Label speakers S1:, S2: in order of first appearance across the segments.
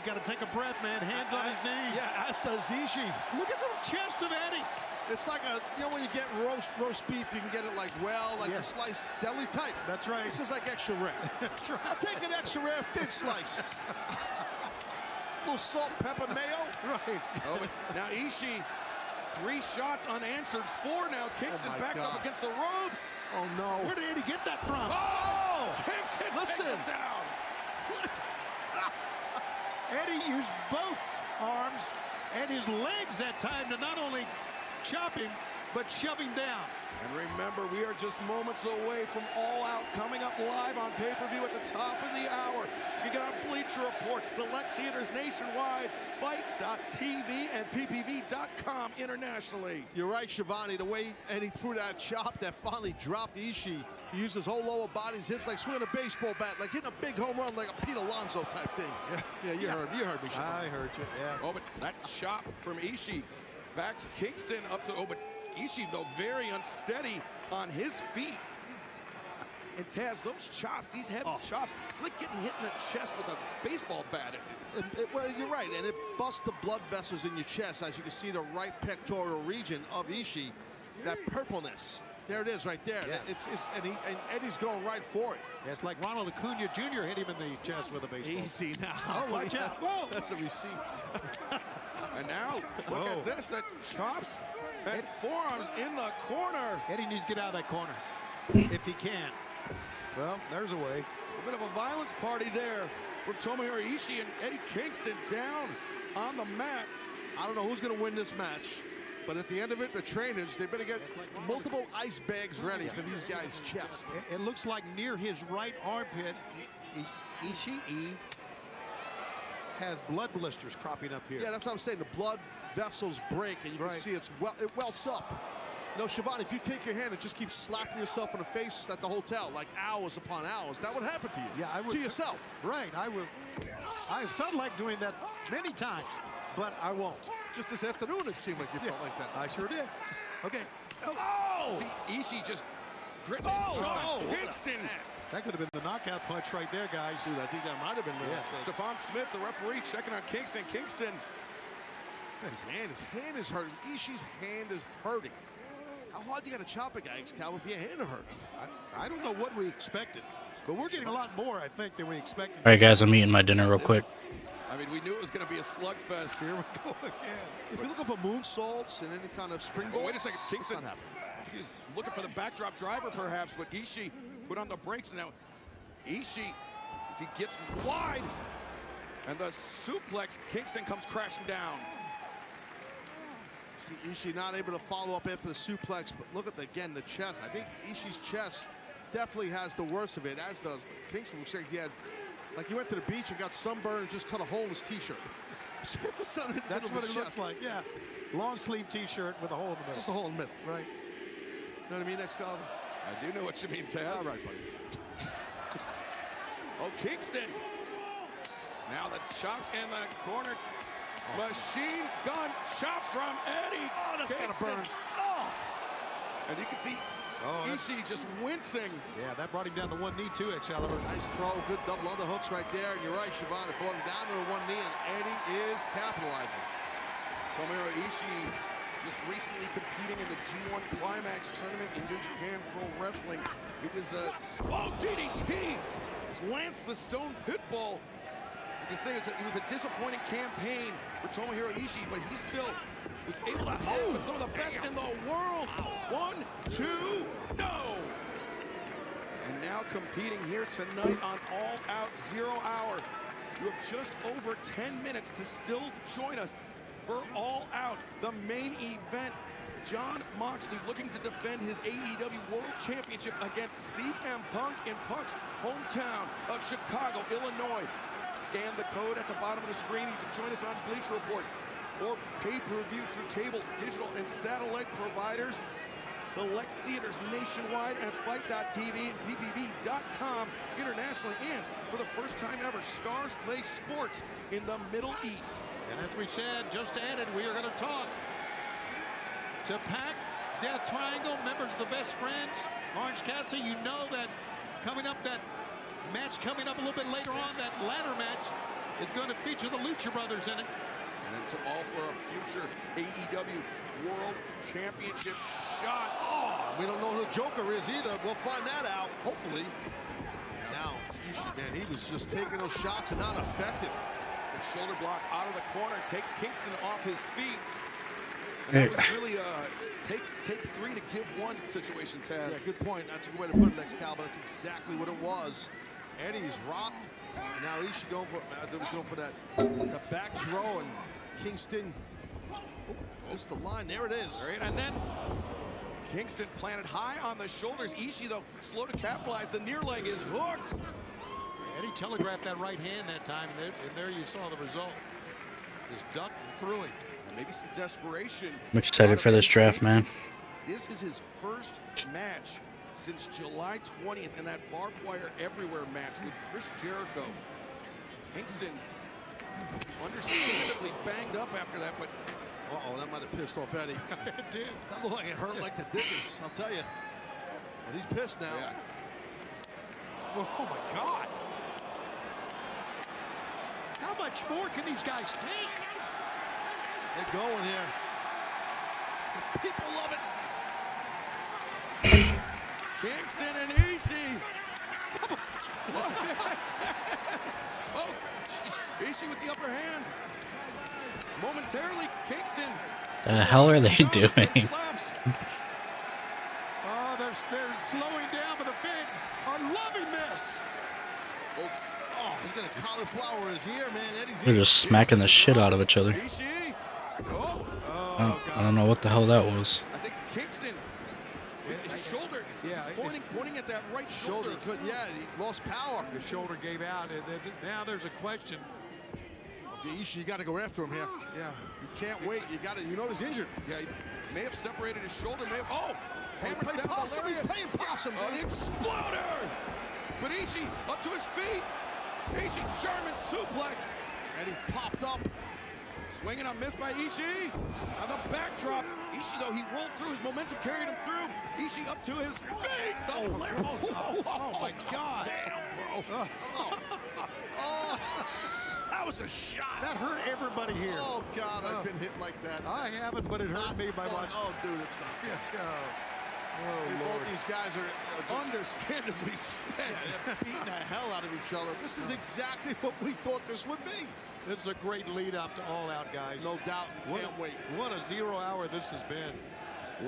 S1: got to take a breath, man. Hands on his knees.
S2: Yeah, as does Ishii.
S1: Look at the chest of Eddie.
S2: It's like when you get roast beef, you can get it like the slice deli type.
S1: That's right.
S2: This is like extra rare.
S1: That's right.
S2: I'll take an extra rare thin slice. A little salt, pepper, mayo.
S1: Right.
S3: Oh, now Ishii, 3 shots unanswered. 4 now. Kingston back up against the ropes.
S2: Oh, no.
S1: Where did Eddie get that from?
S3: Oh! Kingston takes him down.
S1: Eddie used both arms and his legs that time to not only chop him, but shove him down.
S3: And remember, we are just moments away from All Out coming up live on pay-per-view at the top of the hour. You get our Bleacher Report, select theaters nationwide, Fight.tv and PPV.com internationally.
S2: You're right, Shivani. The way Eddie threw that chop that finally dropped Ishii. He used his whole lower body, his hips, like swinging a baseball bat, like hitting a big home run, like a Pete Alonso type thing. Yeah, you heard me, Shivani.
S1: I heard you, yeah.
S3: Oh, but that chop from Ishii backs Kingston up to, but Ishii, though, very unsteady on his feet. And Taz, those chops, these heavy chops, it's like getting hit in the chest with a baseball bat.
S2: Well, you're right, and it busts the blood vessels in your chest. As you can see, the right pectoral region of Ishii, that purpleness. There it is right there. Yeah. And Eddie's going right for it.
S1: Yeah, it's like Ronald Acuna Jr. hit him in the chest with a baseball.
S2: Easy now.
S1: Oh, watch out. Whoa.
S2: That's a receipt.
S3: And now, look at this, the chops and forearms in the corner.
S1: Eddie needs to get out of that corner, if he can. Well, there's a way.
S3: A bit of a violence party there for Tomohiro Ishii and Eddie Kingston down on the mat.
S2: I don't know who's going to win this match, but at the end of it, the trainers, they better get multiple ice bags ready for these guys' chests.
S1: It looks like near his right armpit, Ishii has blood blisters cropping up here.
S2: Yeah, that's what I'm saying. The blood vessels break, and you can see it welts up. No, Shivani, if you take your hand and just keep slapping yourself in the face at the hotel, like hours upon hours, that would happen to you.
S1: Yeah, I would.
S2: To yourself.
S1: Right, I would. I felt like doing that many times, but I won't.
S2: Just this afternoon, it seemed like you felt like that.
S1: I sure did. Okay.
S3: Oh! See, Ishii just gripped Kingston.
S1: That could have been the knockout punch right there, guys.
S2: Dude, I think that might have been the
S3: Stephon Smith, the referee, checking on Kingston. Kingston.
S2: His hand is hurting. Ishii's hand is hurting. How hard do you got to chop a guy, Cal, if your hand is hurting?
S1: I don't know what we expected, but we're getting a lot more, I think, than we expected.
S4: All right, guys, I'm eating my dinner real quick.
S3: I mean, we knew it was going to be a slugfest.
S2: Here we go again. If you're looking for moonsaults and any kind of springboard,
S3: wait a second, Kingston. He's looking for the backdrop driver, perhaps, but Ishii put on the brakes. Now, Ishii, as he gets wide, and the suplex, Kingston comes crashing down.
S2: See, Ishii not able to follow up after the suplex, but look at, again, the chest. I think Ishii's chest definitely has the worst of it, as does Kingston. Looks like he went to the beach and got sunburned and just cut a hole in his T-shirt.
S1: That's what it looks like, yeah. Long sleeve T-shirt with a hole in the middle.
S2: Just a hole in the middle.
S1: Right.
S2: You know what I mean, Excalibur?
S3: I do know what you mean, Taz.
S2: All right, buddy.
S3: Oh, Kingston. Now the chops in the corner. Machine gun chop from Eddie.
S2: Oh, that's got to burn.
S3: Oh. And you can see Ishii just wincing.
S1: Yeah, that brought him down to one knee too, Excalibur.
S2: Nice throw, good double underhooks right there. And you're right, Siobhan, it brought him down to the one knee, and Eddie is capitalizing.
S3: Tomohiro Ishii just recently competing in the G1 Climax tournament in New Japan Pro Wrestling. It was a DDT. Lance the Stone Pitbull. You can say it was a disappointing campaign for Tomohiro Ishii, but he still was able to hang with some of the best in the world. 1, 2, no! And now competing here tonight on All Out 0 Hour. You have just over 10 minutes to still join us for All Out, the main event. Jon Moxley looking to defend his AEW World Championship against CM Punk in Punk's hometown of Chicago, Illinois. Scan the code at the bottom of the screen. You can join us on Bleacher Report or pay-per-view through cable, digital, and satellite providers. Select theaters nationwide and Fight.tv and PPV.com internationally. And for the first time ever, Stars Play Sports in the Middle East.
S1: And as we said, just added, we are going to talk to Pac, Death Triangle, members of the Best Friends, Orange Cassidy. You know that coming up, that match coming up a little bit later on, that ladder match, is going to feature the Lucha Brothers in it.
S3: And it's all for a future AEW World Championship shot.
S2: Oh, we don't know who the Joker is either. We'll find that out, hopefully. Now, Ishii, man, he was just taking those shots and not effective.
S3: The shoulder block out of the corner takes Kingston off his feet. And that was really a take 3 to give 1 situation, Taz.
S2: Yeah, good point. That's a good way to put it, Excalibur. That's exactly what it was. Eddie's rocked. Now Ishii going for that back throw, and Kingston missed the line. There it is.
S3: Right, and then Kingston planted high on the shoulders. Ishii, though, slow to capitalize. The near leg is hooked.
S1: Eddie telegraphed that right hand that time, and there you saw the result. Just ducked and threw him.
S3: And maybe some desperation.
S4: I'm excited for this draft, man.
S3: This is his first match since July 20th in that barbed wire everywhere match with Chris Jericho. Kingston understandably banged up after that, but
S2: Uh-oh, that might have pissed off Eddie.
S1: It did.
S2: That looked like it hurt like the Dickens, I'll tell you. But he's pissed now.
S3: yeah.
S1: Oh, my God. How much more can these guys take?
S2: They're going here.
S1: People love it.
S3: Kingston and Ishii. Oh, Ishii with the upper hand. Momentarily, Kingston.
S4: The hell are they doing?
S3: Slaps.
S1: Oh, they're slowing down, but the fans are loving this.
S2: Oh, he's got a cauliflower in his ear, man. Eddie's
S4: They're just smacking the shit out of each other.
S3: Ishii. Oh,
S4: I don't know what the hell that was.
S3: I think Kingston. His shoulder.
S1: Yeah,
S3: He's pointing at that right shoulder.
S2: shoulder couldn't. Yeah, he lost power.
S1: The shoulder gave out, and now there's a question.
S2: Ishii, you got to go after him here.
S3: Yeah.
S2: You can't wait. You got to. You know he's injured.
S3: Yeah, he may have separated his shoulder. May have. Oh,
S2: He's playing possum. He's playing possum,
S3: An
S2: man.
S3: exploder. But Ishii up to his feet. Ishii German suplex.
S2: And he popped up.
S3: Swinging on miss by Ishii. On the backdrop. Ishii, though, he rolled through. His momentum carried him through. Ishii up to his feet.
S1: Oh, my God.
S2: Damn, bro. Oh.
S3: That was a shot.
S1: That hurt everybody here.
S2: Oh, God, I've been hit like that.
S1: I haven't, but it hurt
S2: Not
S1: me by
S2: fun.
S1: much.
S2: Oh, dude, it's not fun. Both these guys are just
S3: Understandably spent.
S2: they're beating the hell out of each other. This is exactly what we thought this would be.
S1: This is a great lead up to All Out, guys.
S2: No doubt. Can't wait.
S1: What a 0 hour this has been.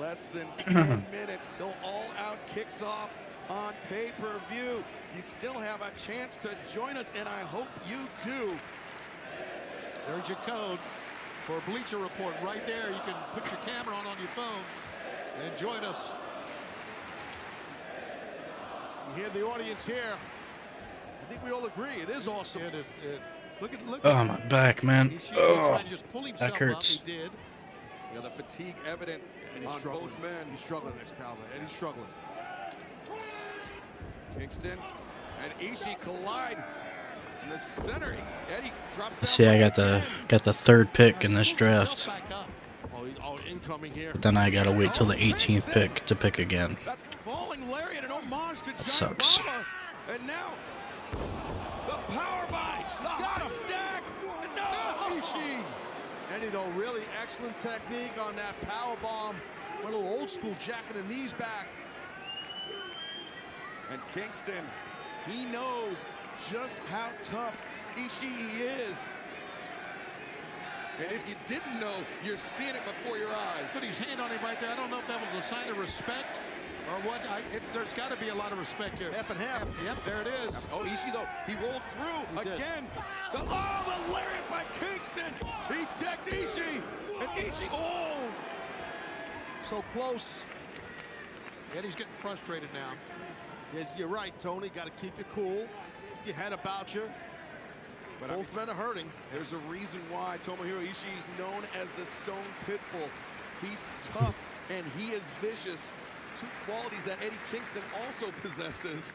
S3: Less than 10 minutes till All Out kicks off on pay-per-view. You still have a chance to join us, and I hope you do.
S1: There's your code for Bleacher Report right there. You can put your camera on your phone and join us.
S2: You hear the audience here. I think we all agree. It is awesome.
S1: It is. Look at.
S4: Oh, my back, man.
S1: He's
S4: Oh,
S1: trying to just pull himself
S4: that hurts.
S1: up. He did.
S3: Yeah, the fatigue evident
S2: And he's
S3: on
S2: struggling.
S3: both men.
S2: He's struggling, Excalibur. And he's struggling.
S3: Kingston and Ishii collide in the center. Eddie drops down.
S4: See, I
S3: once
S4: got the third pick in this draft.
S1: Back up.
S2: Oh, incoming here.
S4: But then I gotta wait till the 18th pick to pick again.
S3: That falling lariat, an homage to Giant
S4: sucks.
S3: Baba. And now the power bites. Got him. Stack. No, Ishii.
S2: Eddie, though, really excellent technique on that power bomb. Went a little old school, jacking the knees back.
S3: And Kingston, he knows just how tough Ishii is. And if you didn't know, you're seeing it before your eyes.
S1: Put his hand on him right there. I don't know if that was a sign of respect or what. There's got to be a lot of respect here.
S2: Half and half.
S1: Yep, there it is.
S3: Oh, Ishii, though, he rolled through
S2: He did.
S3: again. The lariat by Kingston. He decked Ishii. And Ishii,
S2: So close.
S1: Eddie's getting frustrated now.
S2: Yes, you're right, Tony. Got to keep you cool. Keep your head about you.
S3: But
S2: Both men are hurting.
S3: there's a reason why Tomohiro Ishii is known as the Stone Pitbull. He's tough and he is vicious. Two qualities that Eddie Kingston also possesses.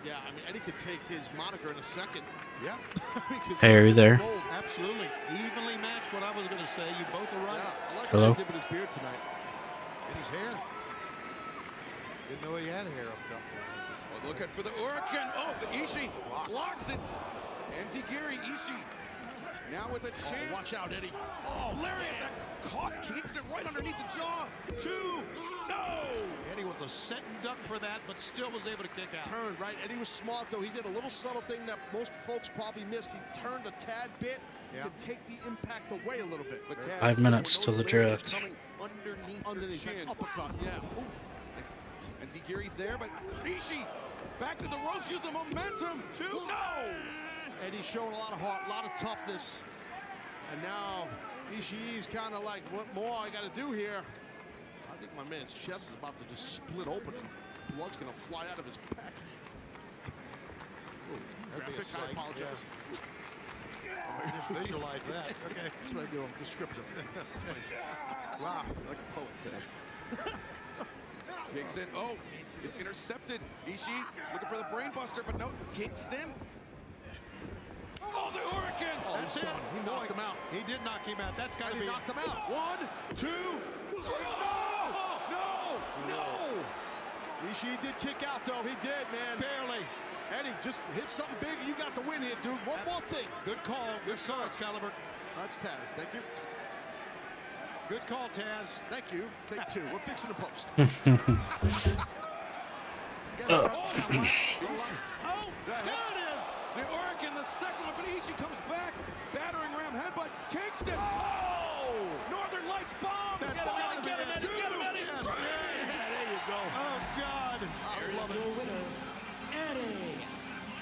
S2: Yeah, I mean, Eddie could take his moniker in a second.
S3: Yeah.
S4: Hey, are you there?
S1: Absolutely. Evenly matched what I was going to say. You both are right.
S2: Yeah, I like
S4: Hello?
S2: what he did with his beard tonight.
S1: And his hair. Didn't know he had hair up top.
S3: Looking for the Hurricane. Oh, but Ishii blocks it. Enziguri, Ishii now with a chance.
S2: Watch out, Eddie.
S3: Oh, lariat that caught Kingston right underneath the jaw. 2, no!
S1: Eddie was a set and duck for that, but still was able to kick out.
S2: Turned, right? Eddie was smart, though. He did a little subtle thing that most folks probably missed. He turned a tad bit to take the impact away a little bit.
S3: But Taz,
S4: 5 minutes till the
S3: those layers are
S4: draft.
S3: coming underneath her chin.
S2: That uppercut, yeah.
S3: Enziguri's there, but Ishii back to the ropes, use the momentum. 2, no!
S2: Eddie's showing a lot of heart, a lot of toughness. And now Ishii's kind of like, what more I got to do here? I think my man's chest is about to just split open. Blood's going to fly out of his pec. Graphic, I apologize.
S1: Visualize that. Okay.
S2: That's what I do. I'm descriptive.
S3: Wow, like a poet today. Kingston, oh, it's intercepted. Ishii looking for the brain buster, but no, Kingston. Oh, the Hurricane!
S2: Oh,
S1: That's
S2: he's
S1: it.
S2: done. He knocked him out.
S1: He did knock him out. That's got to
S2: He
S1: be.
S2: knocked him out.
S3: 1, 2, 3. No!
S2: Ishii did kick out, though. He did, man.
S1: Barely.
S2: Eddie, just hit something big. You got the win here, dude. One more thing.
S1: Good call. Good call, Excalibur.
S2: That's Taz. Thank you.
S1: Good call, Taz.
S2: Thank you. Take 2. We're fixing the post.
S3: Oh, there it is. The Hurricane, the second one, but Ishii comes back. Battering ram headbutt. Kingston. Oh! Northern Lights bomb.
S1: That's
S3: Get him, Eddie. Get him, Eddie. Get him, Eddie.
S1: Yeah, there you go. Oh, God.
S2: I love it.
S5: Eddie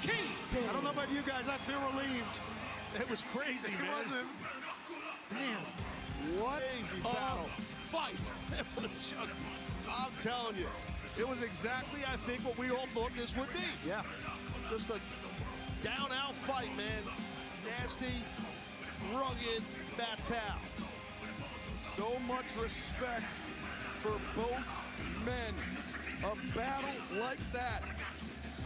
S5: Kingston.
S1: I don't know about you guys. I feel relieved.
S2: It was crazy,
S1: It
S2: man.
S1: wasn't.
S2: What
S3: Crazy
S2: a
S3: battle.
S2: fight. It was just, I'm telling you, it was exactly, I think, what we all thought this would be.
S1: Yeah.
S2: Just a down-out fight, man. Nasty, rugged battle.
S3: So much respect for both men. A battle like that.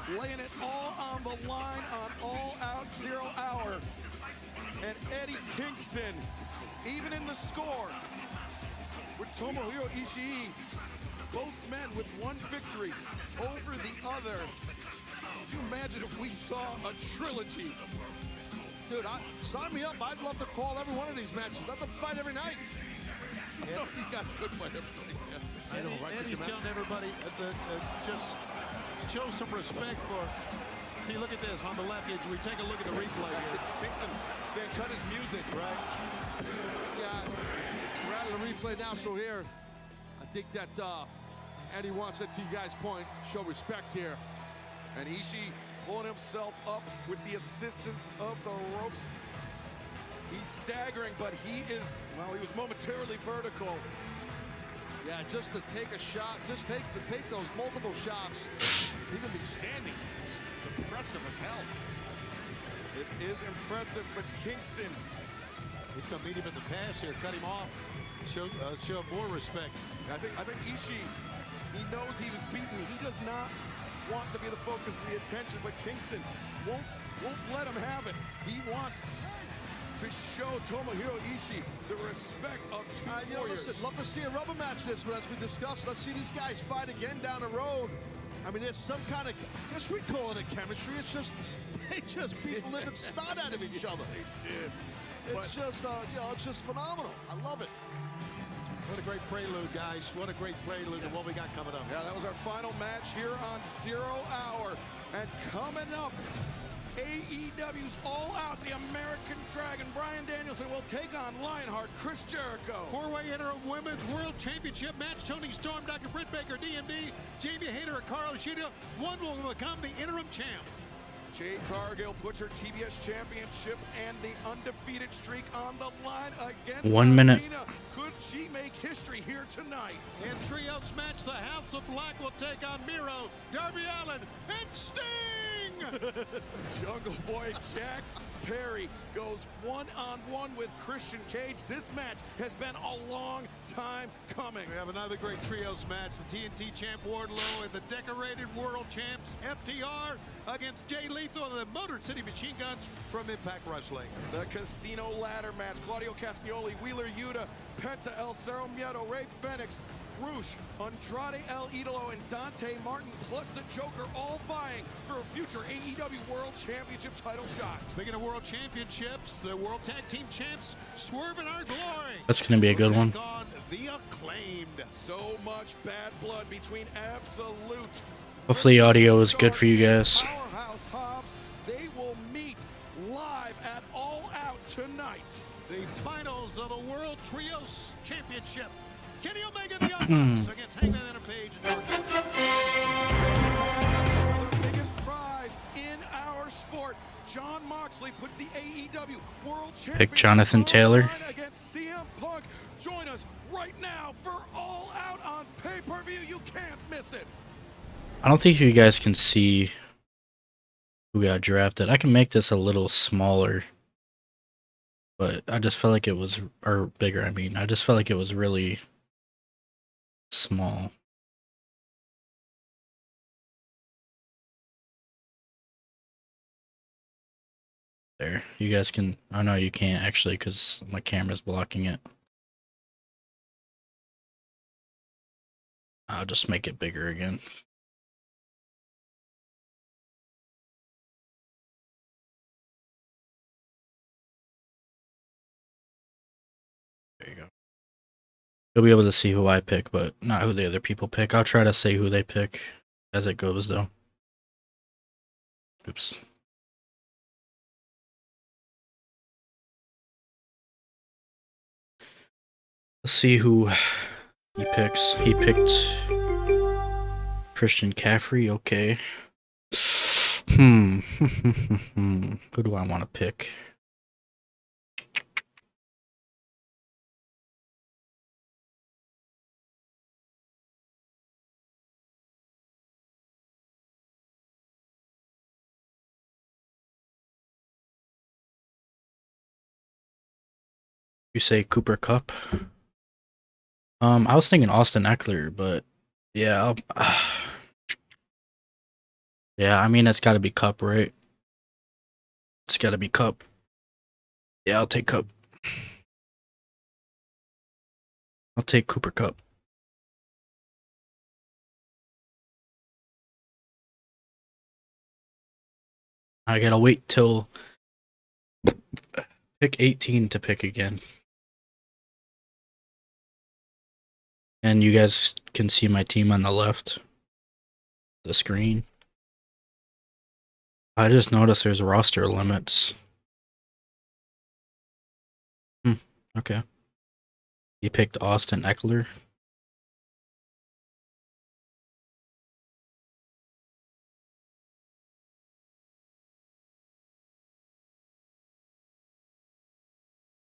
S3: Laying it all on the line on All Out 0 Hour. And Eddie Kingston, even in the score, with Tomohiro Ishii, both men with one victory over the other. Could you imagine if we saw a trilogy?
S2: Dude, sign me up. I'd love to call every one of these matches. Let them fight every night.
S3: No, these guys could fight every night.
S2: I know, right?
S1: Eddie's telling everybody just show some respect for. See, look at this on the left. We take a look at the replay here.
S3: Kingston saying cut his music.
S1: Right.
S2: Yeah, we're out of the replay now, so here, I think that Eddie wants it, to you guys' point, show respect here.
S3: And Ishii pulling himself up with the assistance of the ropes. He's staggering, but he was momentarily vertical.
S2: Yeah, just to take a shot, just take those multiple shots, even be standing. It's impressive as hell.
S3: It is impressive, but Kingston,
S1: He's going to meet him in the pass here, cut him off, show more respect.
S3: I think Ishii, he knows he was beaten. He does not want to be the focus of the attention, but Kingston won't let him have it. He wants to show Tomohiro Ishii the respect of two warriors.
S2: Listen, love to see a rubber match this one, as we discussed. Let's see these guys fight again down the road. I mean, there's some kind of, I guess we call it a chemistry. It's just, they just beat the living snot out of each other.
S3: They did.
S2: It's just, it's just phenomenal. I love it.
S1: What a great prelude, guys. What a great prelude to what we got coming up.
S3: Yeah, that was our final match here on 0 Hour. And coming up, AEW's All Out, the American Dragon, Bryan Danielson will take on Lionheart, Chris Jericho.
S1: Four-way interim women's world championship match. Tony Storm, Dr. Britt Baker, DMD, Jamie Hayter, and Carl Shida. One will become the interim champ.
S3: Jade Cargill puts her TBS championship and the undefeated streak on the line against
S4: 1 minute.
S3: Arena. Could she make history here tonight?
S1: In trios match, the House of Black will take on Miro, Darby Allin, and Sting!
S3: Jungle Boy Jack Perry goes one-on-one with Christian Cage. This match has been a long time coming.
S1: We have another great trios match. The TNT champ Wardlow and the decorated world champs FTR against Jay Lethal and the Motor City Machine Guns from Impact Wrestling.
S3: The Casino Ladder match. Claudio Castagnoli, Wheeler Yuta, Penta El Cerro Miedo, Rey Fenix, Rush, Andrade El Idolo, and Dante Martin, plus the Joker, all vying for a future AEW World Championship title shot.
S1: Speaking of World Championships, the World Tag Team Champs, Swerve in Our Glory.
S4: That's gonna be a good one.
S1: On the Acclaimed.
S3: So much bad blood between Absolute.
S4: Hopefully audio is good for you guys.
S3: Powerhouse Hobbs, they will meet live at All Out tonight.
S1: The finals of the World Trios Championship. Kenny Omega and the Young Bucks against Hangman Adam Page and Dark Order.
S3: The biggest prize in our sport. Jon Moxley puts the AEW World Championship
S4: Pick Jonathan Taylor.
S3: against CM Punk. Join us right now for All Out on pay-per-view. You can't miss it.
S4: I don't think you guys can see who got drafted. I can make this a little smaller, but I just felt like it was, or bigger, I mean. I just felt like it was really small. There, you guys can, I know you can't actually because my camera's blocking it. I'll just make it bigger again. There you go. You'll be able to see who I pick, but not who the other people pick. I'll try to say who they pick as it goes, though. Oops. Let's see who he picks. He picked Christian Caffrey. Okay. Who do I want to pick? You say Cooper Cup? I was thinking Austin Eckler, but yeah, yeah. I mean, it's got to be Cup, right? It's got to be Cup. Yeah, I'll take Cup. I'll take Cooper Cup. I gotta wait till pick 18 to pick again. And you guys can see my team on the left. The screen. I just noticed there's roster limits. Okay. You picked Austin Eckler.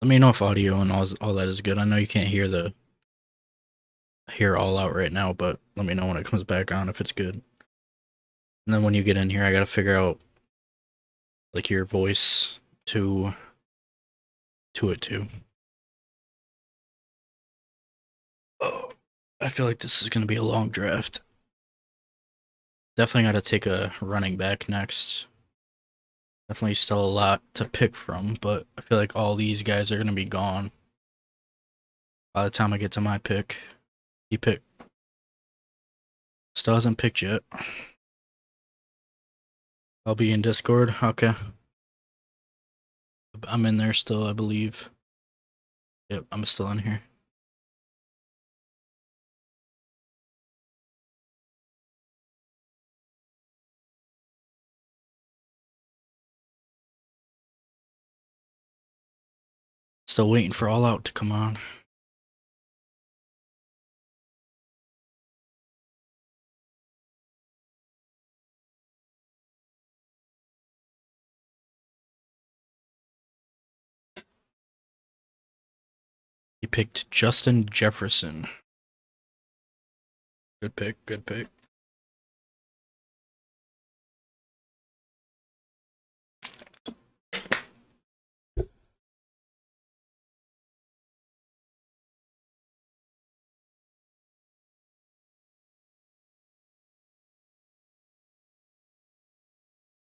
S4: Let me know if audio and all that is good. I know you can't hear All Out right now, but let me know when it comes back on if it's good. And then when you get in here, I gotta figure out like your voice to it too. Oh, I feel like this is gonna be a long draft. Definitely gotta take a running back next. Definitely still a lot to pick from, but I feel like all these guys are gonna be gone by the time I get to my pick. He picked. Still hasn't picked yet. I'll be in Discord. Okay. I'm in there still, I believe. Yep, I'm still in here. Still waiting for All Out to come on. He picked Justin Jefferson. Good pick, good pick.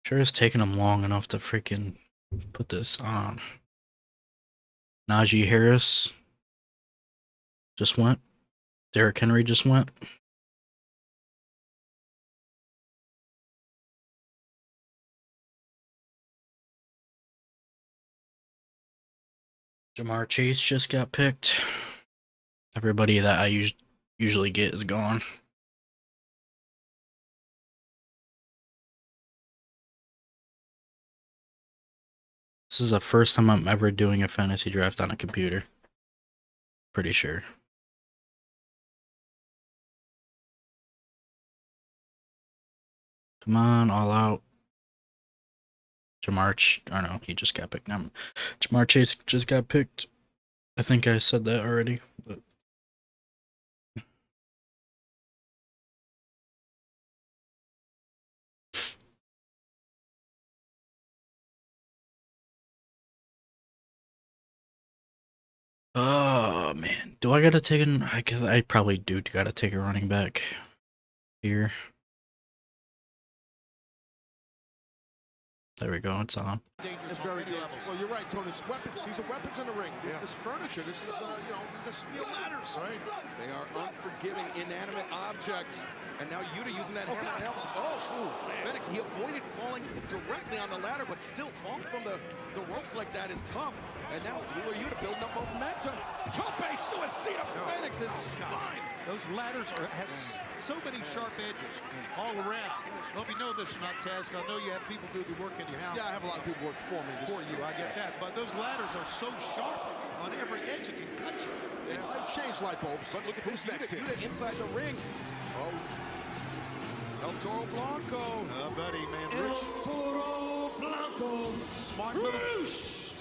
S4: Sure it's taking him long enough to freaking put this on. Najee Harris just went. Derrick Henry just went. Jamar Chase just got picked. Everybody that I usually get is gone. This is the first time I'm ever doing a fantasy draft on a computer. Pretty sure. Come on, all out. I don't know, he just got picked. Now, Jamar Chase just got picked. I think I said that already, but oh man, do I gotta take an? I probably do gotta take a running back here. There we go, it's on.
S2: It's very dangerous. Well, you're right, Tony. It's weapons. These are weapons in the ring. Yeah. This furniture. This is, these are steel ladders. Right.
S3: They are unforgiving, inanimate objects. And now Yuta using that hammer to help. Oh, Phoenix, he avoided falling directly on the ladder, but still falling from the ropes like that is tough. And now Wheeler Yuta building up momentum. Tope suicida Phoenix's spine.
S1: Those ladders have so many sharp edges all around. Well, if you know this or not, Taz, I know you have people do the work in your house.
S2: Yeah, I have a lot of people work for me.
S1: For you, I get that. But those ladders are so sharp on every edge, it can cut you.
S2: Yeah, I've changed light bulbs.
S3: But look at
S2: Who's
S3: this
S2: next
S3: Yuta,
S2: here?
S3: Yuta inside the ring. Oh. El Toro Blanco.
S1: Buddy, man.
S5: El Toro Blanco.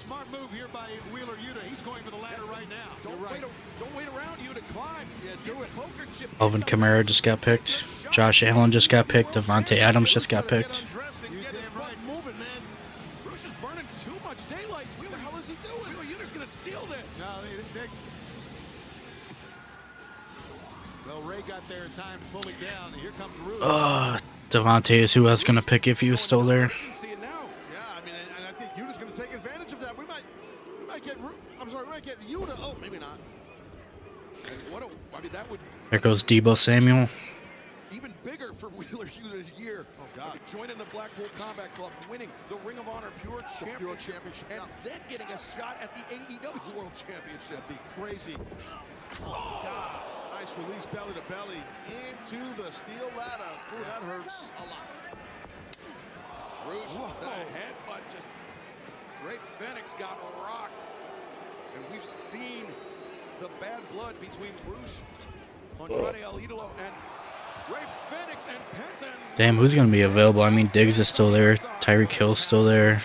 S1: Smart move here by Wheeler Yuta. He's going for the ladder right now.
S3: Don't wait around you to climb. Yeah, do it. Poker chip.
S4: Alvin Kamara just got picked. Josh Allen just got picked. Devontae Adams just got picked.
S3: Moving, man. Bruce is burning too much daylight. Wheeler, how is he doing? Wheeler Yuta's gonna steal this.
S1: No, well, Ray got there in time, fully down. Here comes Rude.
S4: Devontae is who I was gonna pick if he was still there.
S3: See it now.
S2: Yeah, I mean, and I think Yuta's going to take advantage of that. We might get. We might get Yuta. Oh, maybe not.
S3: And that would
S4: There goes Deebo Samuel.
S3: even bigger for Wheeler Yuta's year.
S2: Oh God.
S3: Joining the Blackpool Combat Club, winning the Ring of Honor Pure Championship, and then getting a shot at the AEW World Championship.
S2: Be crazy. Oh God. Nice release, belly to belly, into the steel ladder. Ooh, that hurts a lot.
S3: Bruce, the headbutt just. Ray Phoenix got rocked. And we've seen the bad blood between Bruce, Andrade El Idolo, and Ray Phoenix and Penta.
S4: Damn, who's gonna be available? I mean, Diggs is still there. Tyreek Hill's still there.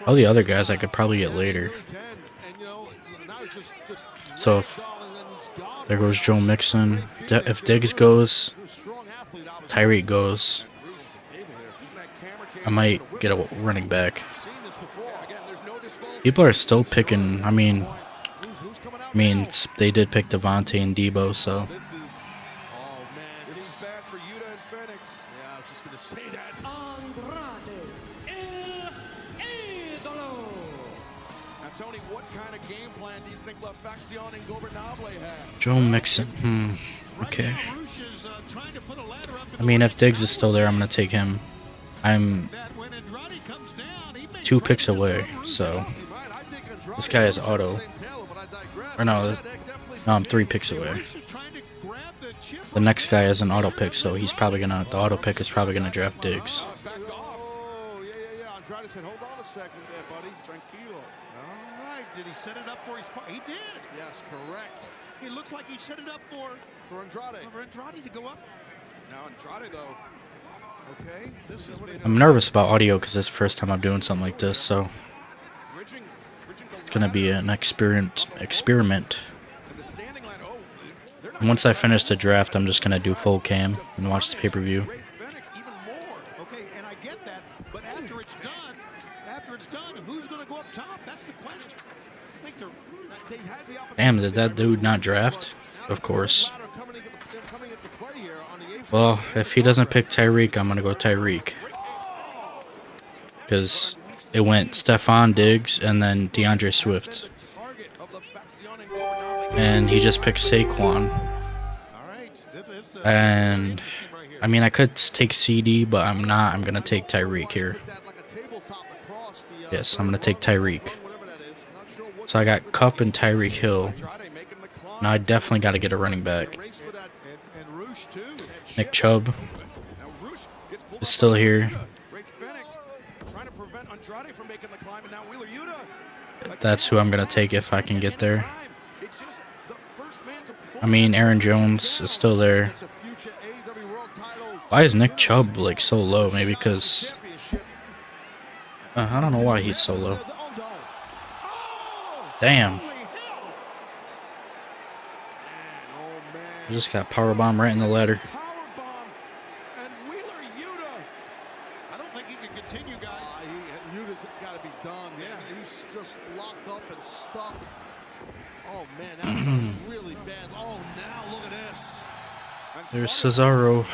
S4: All the other guys I could probably get later. So if there goes Joe Mixon. If Diggs goes, Tyreek goes. I might get a running back. People are still picking. I mean, they did pick Devontae and Deebo, so.
S3: This is bad for Yuta and Phoenix. Yeah, I was just going to say that.
S5: Andrade El Idolo.
S3: Now, Tony, what kind of game plan do you think LaFaction and Gobernable have?
S4: Joe Mixon. Okay. I mean, if Diggs is still there, I'm gonna take him. I'm 2 picks away, so this guy is auto. Or no, I'm 3 picks away. The next guy is an auto pick, so he's probably gonna. The auto pick is probably gonna draft Diggs.
S2: Oh, yeah. Andrade said, hold on a second there, buddy. Tranquilo.
S1: All right, did he set it up for his part? He did.
S2: Yes, correct.
S1: It looks like he set it up for
S2: Andrade
S1: to go up.
S3: Now, Andrade, though.
S1: Okay, this is what
S4: I'm nervous about audio because it's the first time I'm doing something like this, so it's gonna be an experiment. And once I finish the draft, I'm just gonna do full cam and watch the pay-per-view.
S1: Okay, and I get that, but after it's done, who's going to go up top? That's the question. I think they had the opportunity.
S4: Damn, did that dude not draft? Of course. Well, if he doesn't pick Tyreek, I'm gonna go Tyreek. Because it went Stephon Diggs and then DeAndre Swift. and he just picked Saquon. And I mean, I could take CD, but I'm not. I'm gonna take Tyreek here. Yes, I'm gonna take Tyreek. So I got Cup and Tyreek Hill. Now I definitely got to get a running back. Nick Chubb is still here. That's who I'm gonna take if I can get there. I mean, Aaron Jones is still there. Why is Nick Chubb like so low? Maybe because I don't know why he's so low. Damn. I just got powerbomb right in the ladder.
S1: I don't think he can continue, guys.
S2: Uta's got to be done. Yeah, he's just locked up and stuck. Oh man, that was really bad. Oh, now look at this.
S4: There's Cesaro.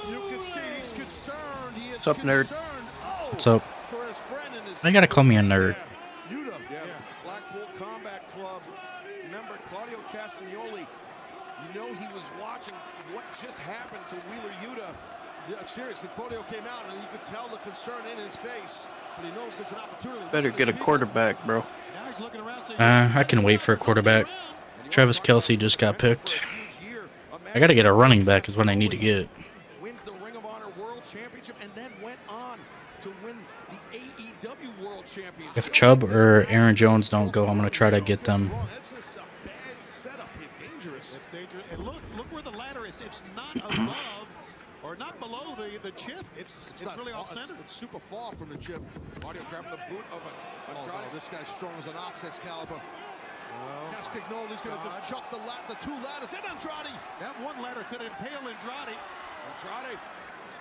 S2: You can see he's concerned. He is
S6: What's up, nerd?
S4: What's up? I gotta call me a nerd.
S3: Uta, Blackpool Combat Club member Claudio Castagnoli. You know he was watching what just happened to Wheeler Yuta.
S2: Yeah, seriously, Claudio came out and you could tell the concern in his face. But he knows there's an opportunity.
S6: Better get a quarterback, bro.
S4: I can wait for a quarterback. Travis Kelce just got picked. I gotta get a running back is what I need to get.
S3: Wins the Ring of Honor World Championship and then went on to win the AEW World Championship.
S4: If Chubb or Aaron Jones don't go, I'm gonna try to get them.
S2: It's a bad setup here. Dangerous.
S1: It's dangerous. And look where the ladder is. It's not above or not below the chip. It's really off center.
S2: It's super far from the chip.
S3: Claudio grabbing the boot of Andrade.
S2: This guy's strong as an ox, Excalibur. Castagnoli's going to just chuck the two ladders in Andrade.
S1: That one ladder could impale Andrade.
S3: Andrade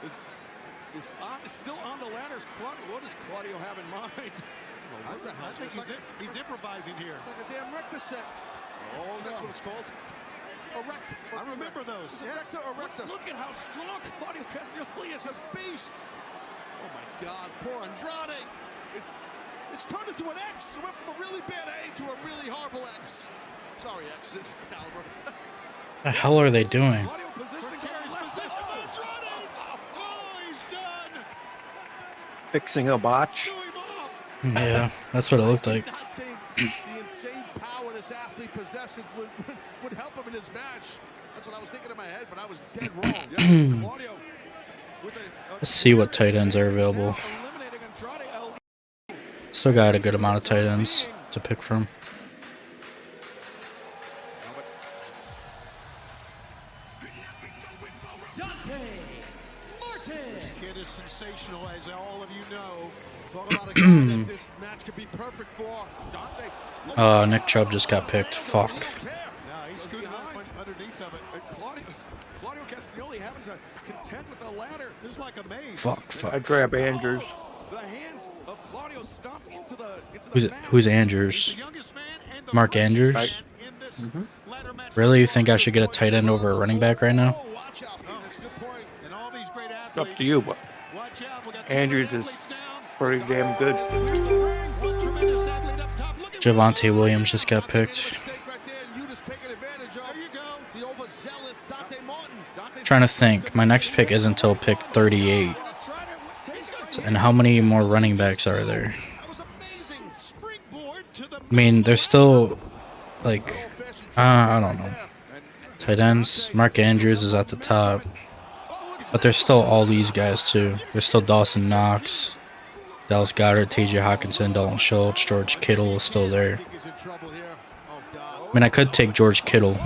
S3: is still on the ladders. What does Claudio have in mind?
S2: What the hell?
S1: I think he's improvising here.
S2: Like a damn rector set. Oh, that's what it's called. A rector.
S1: I remember those.
S2: Is it rector or rector?
S3: Look at how strong Claudio Castagnoli is.
S2: A beast. Oh my God, poor Andrade. It's turned into an X. It went from a really bad A to a really horrible X. Sorry, X. This caliber.
S4: What the hell are they doing?
S3: Claudio positioning for left.
S1: Oh, Andrade! Oh, he's done.
S6: Fixing a botch.
S1: Threw him off.
S4: Yeah, that's what it looked like.
S2: I think the insane power this athlete possesses would help him in this match. That's what I was thinking in my head, but I was dead wrong.
S3: Claudio with
S4: Let's see what tight ends are available.
S3: eliminating Andrade.
S4: Still got a good amount of tight ends to pick from.
S1: This kid is sensational, as all of you know.
S2: Talk about a guy that this match could be perfect for. Dante.
S4: Nick Chubb just got picked. Fuck.
S1: Now he's screwed underneath of it.
S3: Claudio Castagnoli having to contend with the ladder.
S1: This is like a maze.
S4: Fuck.
S6: I grab Andrews.
S3: The hands of Claudio stomped into the
S4: Who's Andrews?
S1: The youngest man and the
S4: Mark Andrews?
S1: man in this ladder match.
S4: Really? You think I should get a tight end over a running back right now?
S2: Oh, watch out. That's a good point.
S1: And all these great
S6: It's
S1: athletes.
S6: up to you, but
S1: Watch out. We got two
S6: Andrews
S1: great
S6: is
S1: athletes down.
S6: pretty damn good.
S1: One tremendous athlete up top. Look at
S4: Javonte Williams just got picked.
S2: Mistake right there, and Uta's taking advantage of.
S1: There you go.
S2: The overzealous Dante Martin.
S4: Trying to think. My next pick is until pick 38. And how many more running backs are there?
S1: That was amazing. Springboard to the
S4: I mean, there's still, like, I don't know. Tight ends. Mark Andrews is at the top. But there's still all these guys, too. There's still Dawson Knox, Dallas Goedert, TJ Hawkinson, Dalton Schultz, George Kittle is still there.
S2: He's in trouble here. Oh, God.
S4: I mean, I could take George Kittle,
S1: and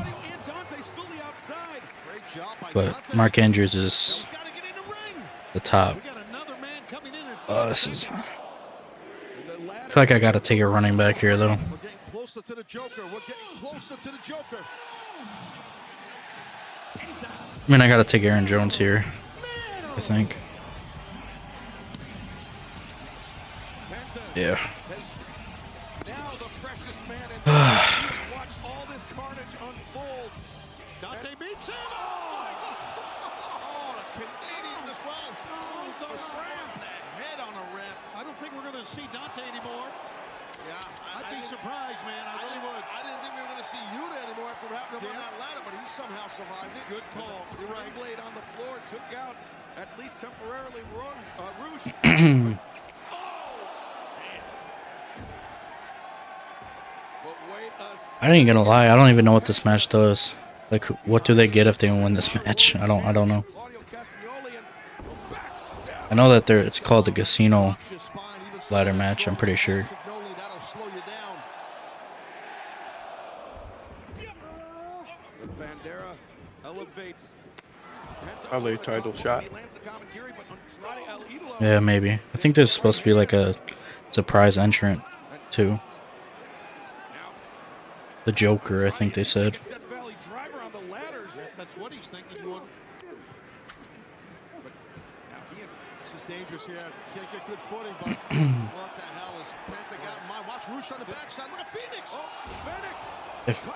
S1: Dante's fully outside.
S2: Great job by
S4: but
S2: Dante.
S4: Mark Andrews is
S1: Got to get in the ring.
S4: the top.
S1: We got another man coming in and
S4: This is... I feel like I gotta take a running back here, though.
S2: We're getting closer to the Joker. We're getting closer to the Joker.
S4: I mean, I gotta take Aaron Jones here, I think. Yeah.
S3: now the freshest man in watch all this carnage unfold.
S1: Dante beats him.
S2: Oh, the Canadian as well.
S1: Oh, the ramp. Head on a ramp. I don't think we're going to see Dante anymore. surprised, man. I really would.
S2: I didn't think we were going to see Yuta anymore after what happened to him on that ladder, but he somehow survived it.
S3: Good call. The right blade on the floor took out, at least temporarily, Roosh. But wait a
S4: I ain't gonna lie, I don't even know what this match does. Like, what do they get if they win this match? I don't know.
S3: Claudio Castagnoli and backstab.
S4: I know that it's called the Casino ladder match, I'm pretty sure.
S2: That'll slow you down.
S3: The Bandera elevates.
S6: Probably a title shot.
S3: He lands the commentary, but Andrade El Idolo
S4: Yeah, maybe. I think there's supposed to be like a surprise entrant, too. The Joker, I think they said.
S3: Death Valley driver on the ladders.
S1: Yes, that's what he's thinking. You want.
S3: But now
S2: This is dangerous here. Can't get good footing, but what the hell is Panther got in mind? Watch Roosh on the backside. Look at Phoenix.
S3: Oh, Phoenix.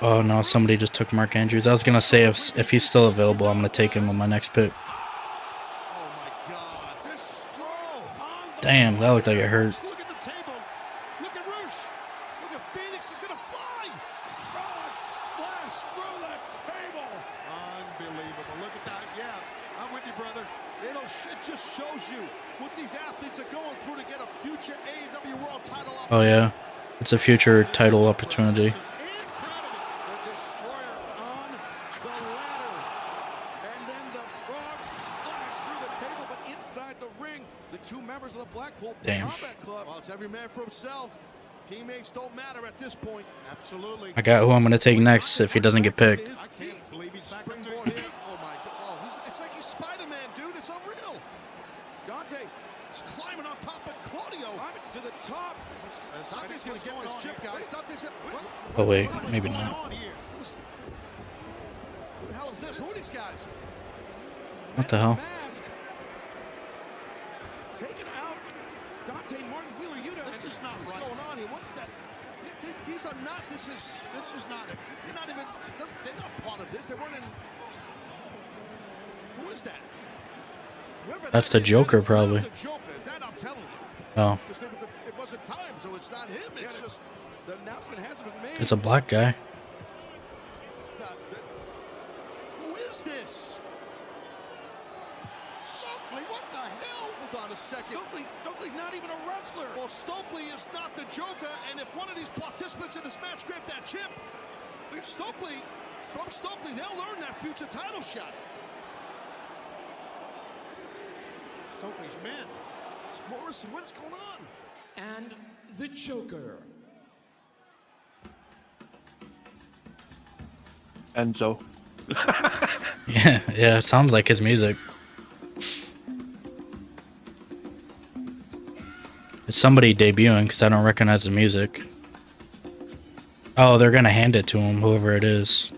S4: Oh no, somebody just took Mark Andrews. I was gonna say if he's still available, I'm gonna take him on my next pick.
S2: Oh my God.
S3: Destroy on the
S4: Damn, that looked like it hurt.
S1: Look at the table. Look at Roosh.
S2: Look at Phoenix. He's going to fly.
S3: splash through the table.
S1: Unbelievable. Look at that. Yeah, I'm with you, brother.
S2: It just shows you what these athletes are going through to get a future AEW World title opportunity.
S4: Oh yeah, it's a future title opportunity.
S3: The destroyer on the ladder. And then the frog splash through the table, but inside the ring, the two members of the Blackpool
S4: Damn.
S3: Combat Club.
S2: Well, it's every man for himself. Teammates don't matter at this point.
S1: Absolutely.
S4: I got who I'm gonna take next if he doesn't get picked.
S1: I can't believe he's back up to
S2: Springboard hit. Oh my God. Oh, it's like he's Spider-Man, dude. It's unreal.
S3: Dante
S2: He's climbing on top of Claudio.
S3: climbing to the top.
S2: Dante's going to get this chip, guys. Dante's
S4: Oh wait, maybe
S1: going
S4: not.
S1: on here?
S2: Who the hell is this? Who are these guys?
S4: What the hell?
S3: Mask. Taken out. Dante Martin Wheeler Yuta.
S1: This is not
S2: What's
S1: right.
S2: going on here? What is that? These are not. This is not. They're not even. They're not part of this. They weren't in. Who is that? Whoever
S4: That's
S2: that
S4: the
S2: is,
S4: Joker,
S2: that is not
S4: probably.
S2: The Joker. That I'm telling you.
S4: Oh,
S2: Because it wasn't time, so it's not him. It's just
S3: The announcement hasn't been made.
S4: it's a black guy.
S2: who is this? Stokely, what the hell? Hold on a second.
S3: Stokely's not even a wrestler.
S2: Well, Stokely is not the Joker, and if one of these participants in this match grab that chip, from Stokely, they'll earn that future title shot.
S1: Stokely's man.
S2: It's Morrison, what's going on?
S5: And the Joker.
S6: Enzo.
S4: Yeah, it sounds like his music. It's somebody debuting because I don't recognize the music. Oh, they're gonna hand it to him, whoever it is.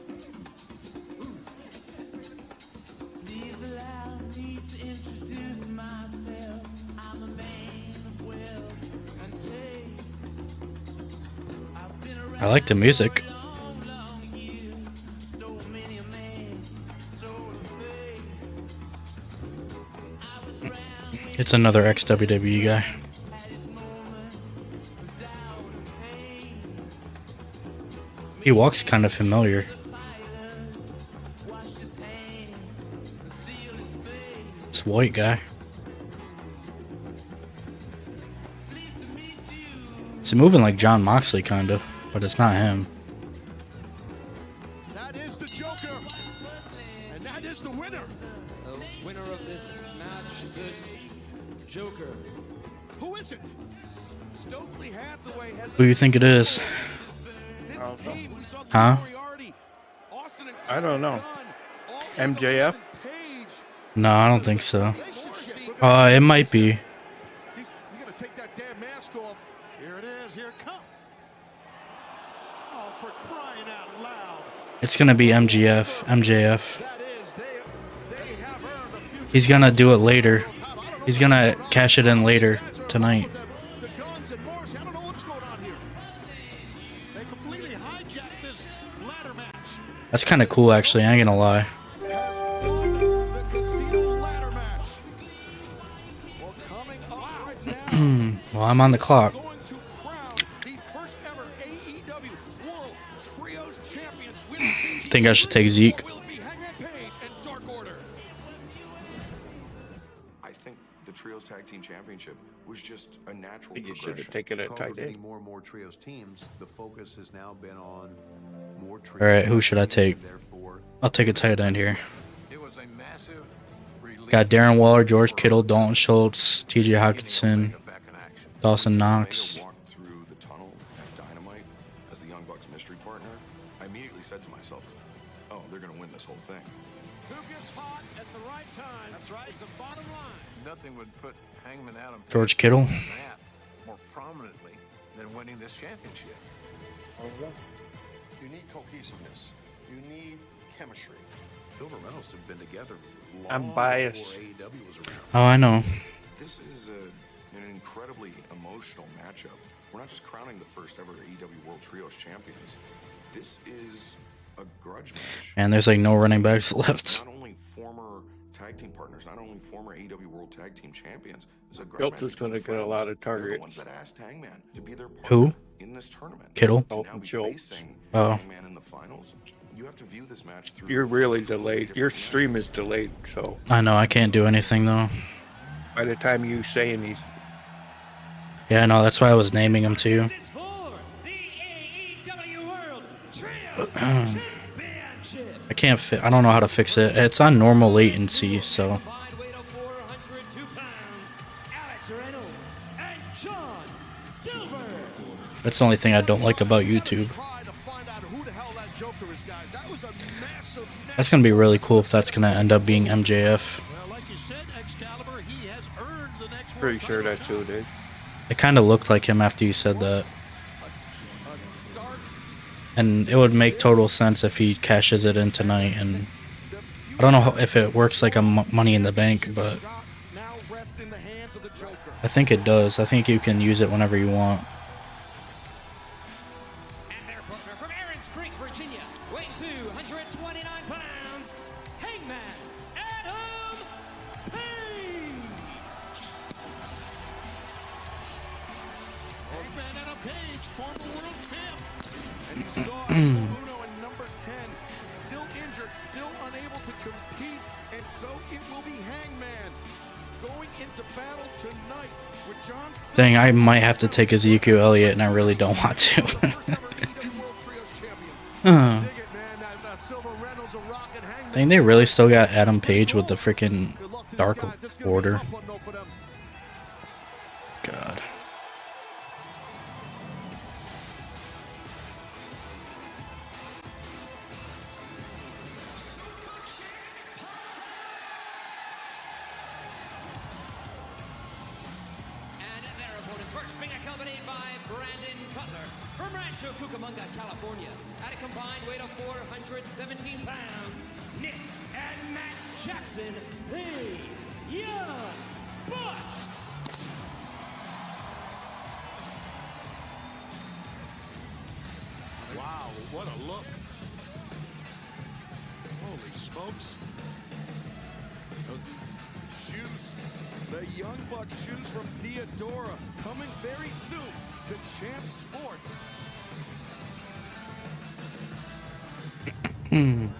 S4: I like the music. It's another ex-WWE guy. He walks kind of familiar. This white guy. He's moving like John Moxley, kind of, but it's not him.
S2: That is the Joker, and that is the winner.
S5: The winner of this match, the Joker.
S2: Who is it?
S3: Stokely Hathaway has
S4: Who do you think it is?
S3: this
S6: don't know.
S3: team. We saw
S4: Huh?
S3: Moriarty, Austin and
S6: I don't know.
S3: Gunn, all the
S6: MJF?
S3: Page.
S4: No, I don't think so.
S2: Relationship.
S4: It might be.
S2: You gotta take that damn mask off.
S1: Here it is. Here it comes. Oh, for crying out loud.
S4: It's gonna be MJF.
S2: That is, they have earned a future
S4: He's gonna do it later.
S2: title. I don't know
S4: He's gonna cash it in later tonight.
S2: The Guns and Morrissey. I don't know what's going on here.
S1: They completely hijacked this ladder match.
S4: That's kind of cool, actually. I ain't gonna lie.
S3: The casino ladder match. Well, coming up right now,
S4: Well, I'm on the clock.
S3: going to crown the first ever
S4: think I should take Zeke.
S3: Will it be Hangman Page and Dark Order?
S7: I think the Trios Tag Team Championship was just a natural
S6: You should
S7: progression.
S6: have taken it
S8: Because we're
S6: tight
S8: getting
S6: end.
S8: more and more trios teams, the focus has now been on more trios.
S4: All right, who should I take?
S8: and therefore,
S4: I'll take a tight end here.
S9: It was a massive relief.
S4: Got Darren Waller, George Kittle, Dalton Schultz, T.J. Hawkinson,
S9: Back in action.
S4: Dawson
S7: Omega
S4: Knox.
S7: walked through the tunnel at Dynamite as the Young Bucks mystery partner. I immediately said to myself, oh, they're going to win this whole thing.
S3: Who gets hot at the right time? That's right. Is the bottom line.
S9: Nothing would put Hangman Adam
S4: George Kittle.
S9: on the map more prominently than winning this championship.
S8: you need cohesiveness. You need chemistry. Silver Reynolds have been together long
S6: I'm biased.
S8: before AEW was around.
S4: Oh, I know.
S7: This is an incredibly emotional matchup. We're not just crowning the first ever AEW World Trios champions. This is a grudge match.
S4: And there's like no running backs left.
S7: Not only former tag team partners, not only former AEW World Tag Team champions. It's a grudge
S6: Schultz
S7: match
S6: is going to
S7: between
S6: get a lot
S7: friends.
S6: of
S7: They're the
S6: targets.
S7: ones that asked Hangman to be their partner
S4: Who?
S7: in this tournament.
S4: Kittle?
S7: To now
S6: Dalton
S7: be
S6: Schultz.
S7: facing
S4: Oh.
S7: Hangman in the finals. You have to view this match through.
S6: You're really
S7: a completely
S6: delayed. Your
S7: different
S6: stream
S7: lens.
S6: is delayed, so
S4: I know, I can't do anything though.
S6: by the time you say anything,
S4: Yeah, I know, that's why I was naming them too.
S5: This is for the AEW World Trios Championship.
S4: I can't I don't know how to fix it. It's on normal latency, so.
S5: Combined weight of 402 pounds, Alex Reynolds and John Silver.
S4: That's the only thing I don't like about YouTube.
S2: Try to find out who the hell that Joker is, guys. That was a massive.
S4: That's gonna be really cool if that's gonna end up being MJF.
S1: Well, like you said, Excalibur, he has earned the next
S6: pretty
S1: world
S6: sure
S1: title
S6: that's who
S1: shot.
S6: it is.
S4: It kind of looked like him after you said that.
S2: A start.
S4: And it would make total sense if he cashes it in tonight. And I don't know if it works like a Money in the Bank, but
S2: Now rests in the hands of the Joker.
S4: I think it does. I think you can use it whenever you want.
S5: And their partner from Aaron's Creek, Virginia, weighing 229 pounds, Hangman Adam Page.
S1: Hangman Adam Page, former world champ.
S2: And you saw Uno in number 10, still injured, still unable to compete, and so it will be Hangman going into battle tonight with John Silver,
S4: Dang, I might have to take Ezekiel Elliott, and I really don't want to.
S2: first ever AEW World Trios champion.
S4: Uh,
S2: Dig it, man. That Silver Reynolds, a rocket Hangman.
S4: Dang, they really still got Adam Page with the freaking
S2: Good luck to these
S4: Dark
S2: guys. This is gonna be a
S4: Order.
S2: tough one, though, for them.
S4: God.
S5: And their opponents first being accompanied by Brandon Cutler from Rancho Cucamonga, California. At a combined weight of 417 pounds, Nick and Matt Jackson, the Young Bucks.
S1: Wow, what a look. Holy smokes.
S2: Those shoes, the Young Bucks shoes from Diodora, coming very soon to Champ Sports.
S5: And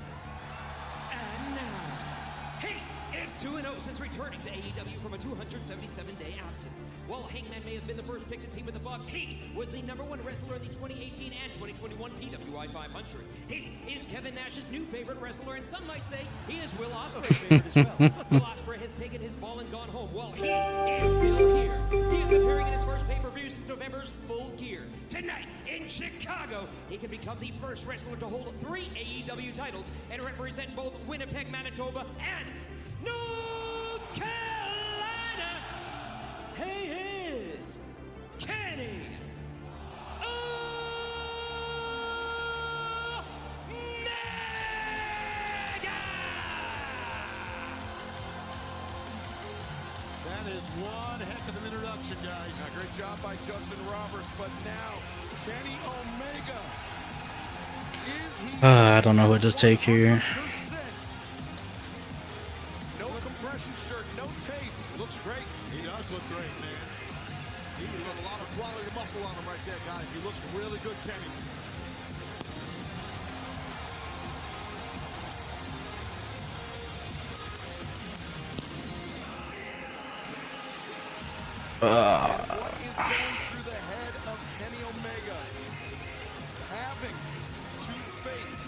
S5: now, he is 2-0 since returning to AEW from a 277-day absence. While Hangman may have been the first pick to team with the Bucks, he was the #1 wrestler in the 2018 and 2021 PWI 500. He is Kevin Nash's new favorite wrestler, and some might say he is Will Ospreay's favorite as well. Will Ospreay has taken his ball and gone home while he is still here. He is appearing in his first pay-per-view since November's Full Gear. Tonight in Chicago, he can become the first wrestler to hold 3 AEW titles and represent both Winnipeg, Manitoba, and North Carolina. He is Kenny Omega.
S1: That is one heck of an introduction, guys.
S2: Great job by Justin Roberts, but now Kenny Omega. Is he
S4: I don't know what to take here.
S2: 100%? No compression shirt, no tape. Looks great.
S1: He does look great, man.
S2: He's got a lot of quality muscle on him right there, guys. He looks really good, Kenny.
S3: What is going through the head of Kenny Omega? Having to face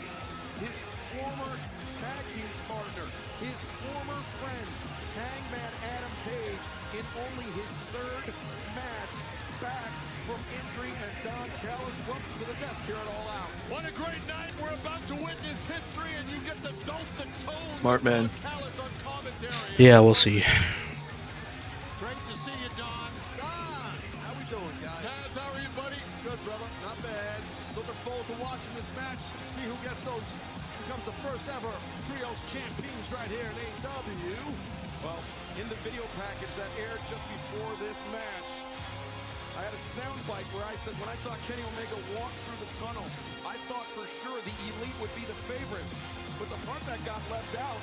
S3: his former tag team partner, his former friend, Hangman Adam Page, in only his third match back from injury. And Don Callis, welcome to the desk here at All Out.
S1: What a great night. We're about to witness history, and you get the dulcet tones
S6: Smart
S1: of
S6: man.
S1: Don Callis on commentary.
S4: Yeah, we'll see.
S1: Great to see you, Don.
S2: Don, how we doing, guys?
S1: Taz, how are you, buddy?
S2: Good, brother. Not bad. Looking forward to watching this match. See who becomes the first ever Trios champions right here in AEW.
S3: Well, in the video package that aired just before this match, I had a soundbite where I said when I saw Kenny Omega walk through the tunnel, I thought for sure the Elite would be the favorites. But the part that got left out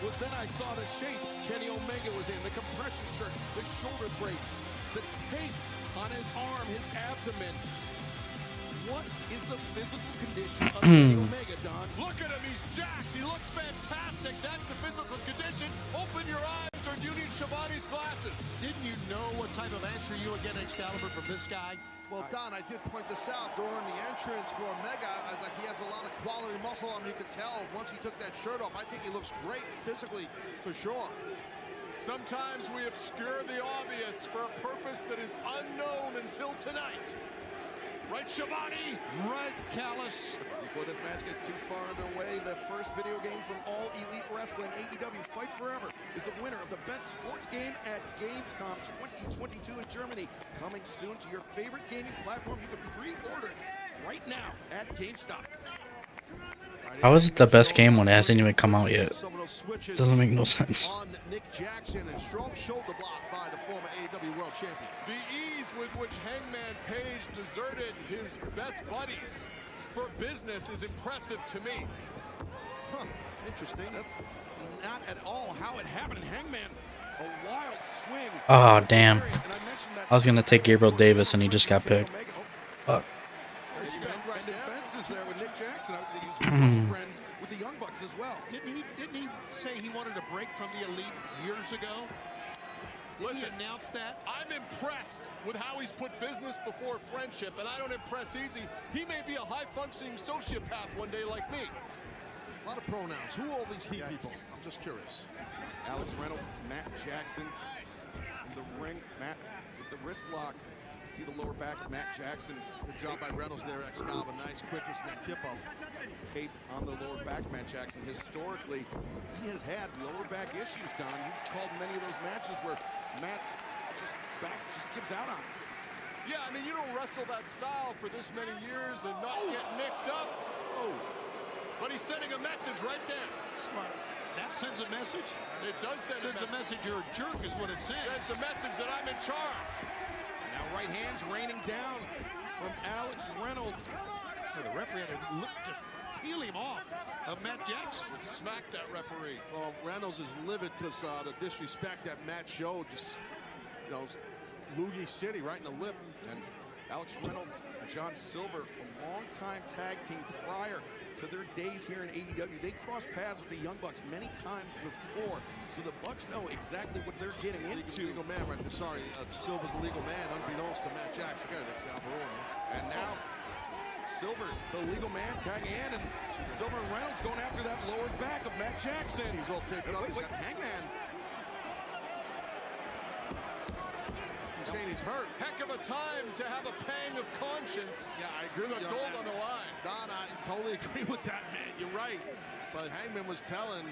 S3: was then I saw the shape Kenny Omega was in, the compression shirt, the shoulder brace, the tape on his arm, his abdomen. What is the physical condition of Kenny Omega, Don?
S1: Look at him. He's jacked. He looks fantastic. That's the physical condition. Open your eyes, or do you need Shivani's glasses? Didn't you know what type of answer you would get, Excalibur, from this guy?
S2: Well, Don, I did point this out during the entrance for Omega. Like, he has a lot of quality muscle on him. You could tell once he took that shirt off. I think he looks great physically, for sure.
S1: Sometimes we obscure the obvious for a purpose that is unknown until tonight. Right, Shivani? Right, Callis.
S3: Before this match gets too far underway, the first video game from All Elite Wrestling, AEW Fight Forever, is the winner of the best sports game at Gamescom 2022 in Germany. Coming soon to your favorite gaming platform. You can pre-order it right now at GameStop.
S4: How is it the best game when it hasn't even come out yet? Doesn't make no sense.
S2: On Nick Jackson, and strong shoulder block by the former AEW World Champion.
S1: The ease with which Hangman Page deserted his best buddies for business is impressive to me.
S2: Huh, interesting.
S3: That's not at all how it happened. Hangman, a wild swing.
S4: Oh, damn. I was going to take Gabriel Davis, and he just got picked. Fuck.
S3: Right defenses there with Nick Jackson. He's friends with the Young Bucks as well.
S1: Didn't he say he wanted a break from the Elite years ago? Didn't he announce that? I'm impressed with how he's put business before friendship, and I don't impress easy. He may be a high-functioning sociopath one day like me.
S2: A lot of pronouns. Who are all these he people? I'm just curious.
S3: Alex Reynolds, Matt Jackson in the ring. Matt with the wrist lock. See the lower back of Matt Jackson.
S2: Good job by Reynolds there, Excalibur. Nice quickness in that tip-up.
S3: Tape on the lower back of Matt Jackson. Historically, he has had lower back issues, Don. You've called many of those matches where Matt's back just gives out on him.
S1: Yeah, I mean, you don't wrestle that style for this many years and not get nicked up. Oh. But he's sending a message right there. Smart. That sends a message? It does send a message. You're a jerk is what it sends. Sends a message that I'm in charge.
S3: Now right hands raining down from Alex Reynolds.
S1: The referee had to just peel him off of Matt Jackson. Would smack that referee.
S2: Well, Reynolds is livid because the disrespect that Matt showed, just, you know, Loogie City right in the lip.
S3: And Alex Reynolds and John Silver, a longtime tag team prior to their days here in AEW. They crossed paths with the Young Bucks many times before, so the Bucks know exactly what they're getting into.
S2: Legal man right there. Sorry, Silver's a legal man, unbeknownst to Matt Jackson.
S3: And now Silver, the legal man, tagging in, and Silver and Reynolds going after that lower back of Matt Jackson.
S2: He's all taped up.
S3: Wait, Hangman.
S2: He's saying he's hurt.
S1: Heck of a time to have a pang of conscience.
S2: Yeah, I agree with
S1: the
S2: you
S1: gold
S2: on
S1: on the line.
S2: Don, I totally agree with that, man. You're right. But Hangman was telling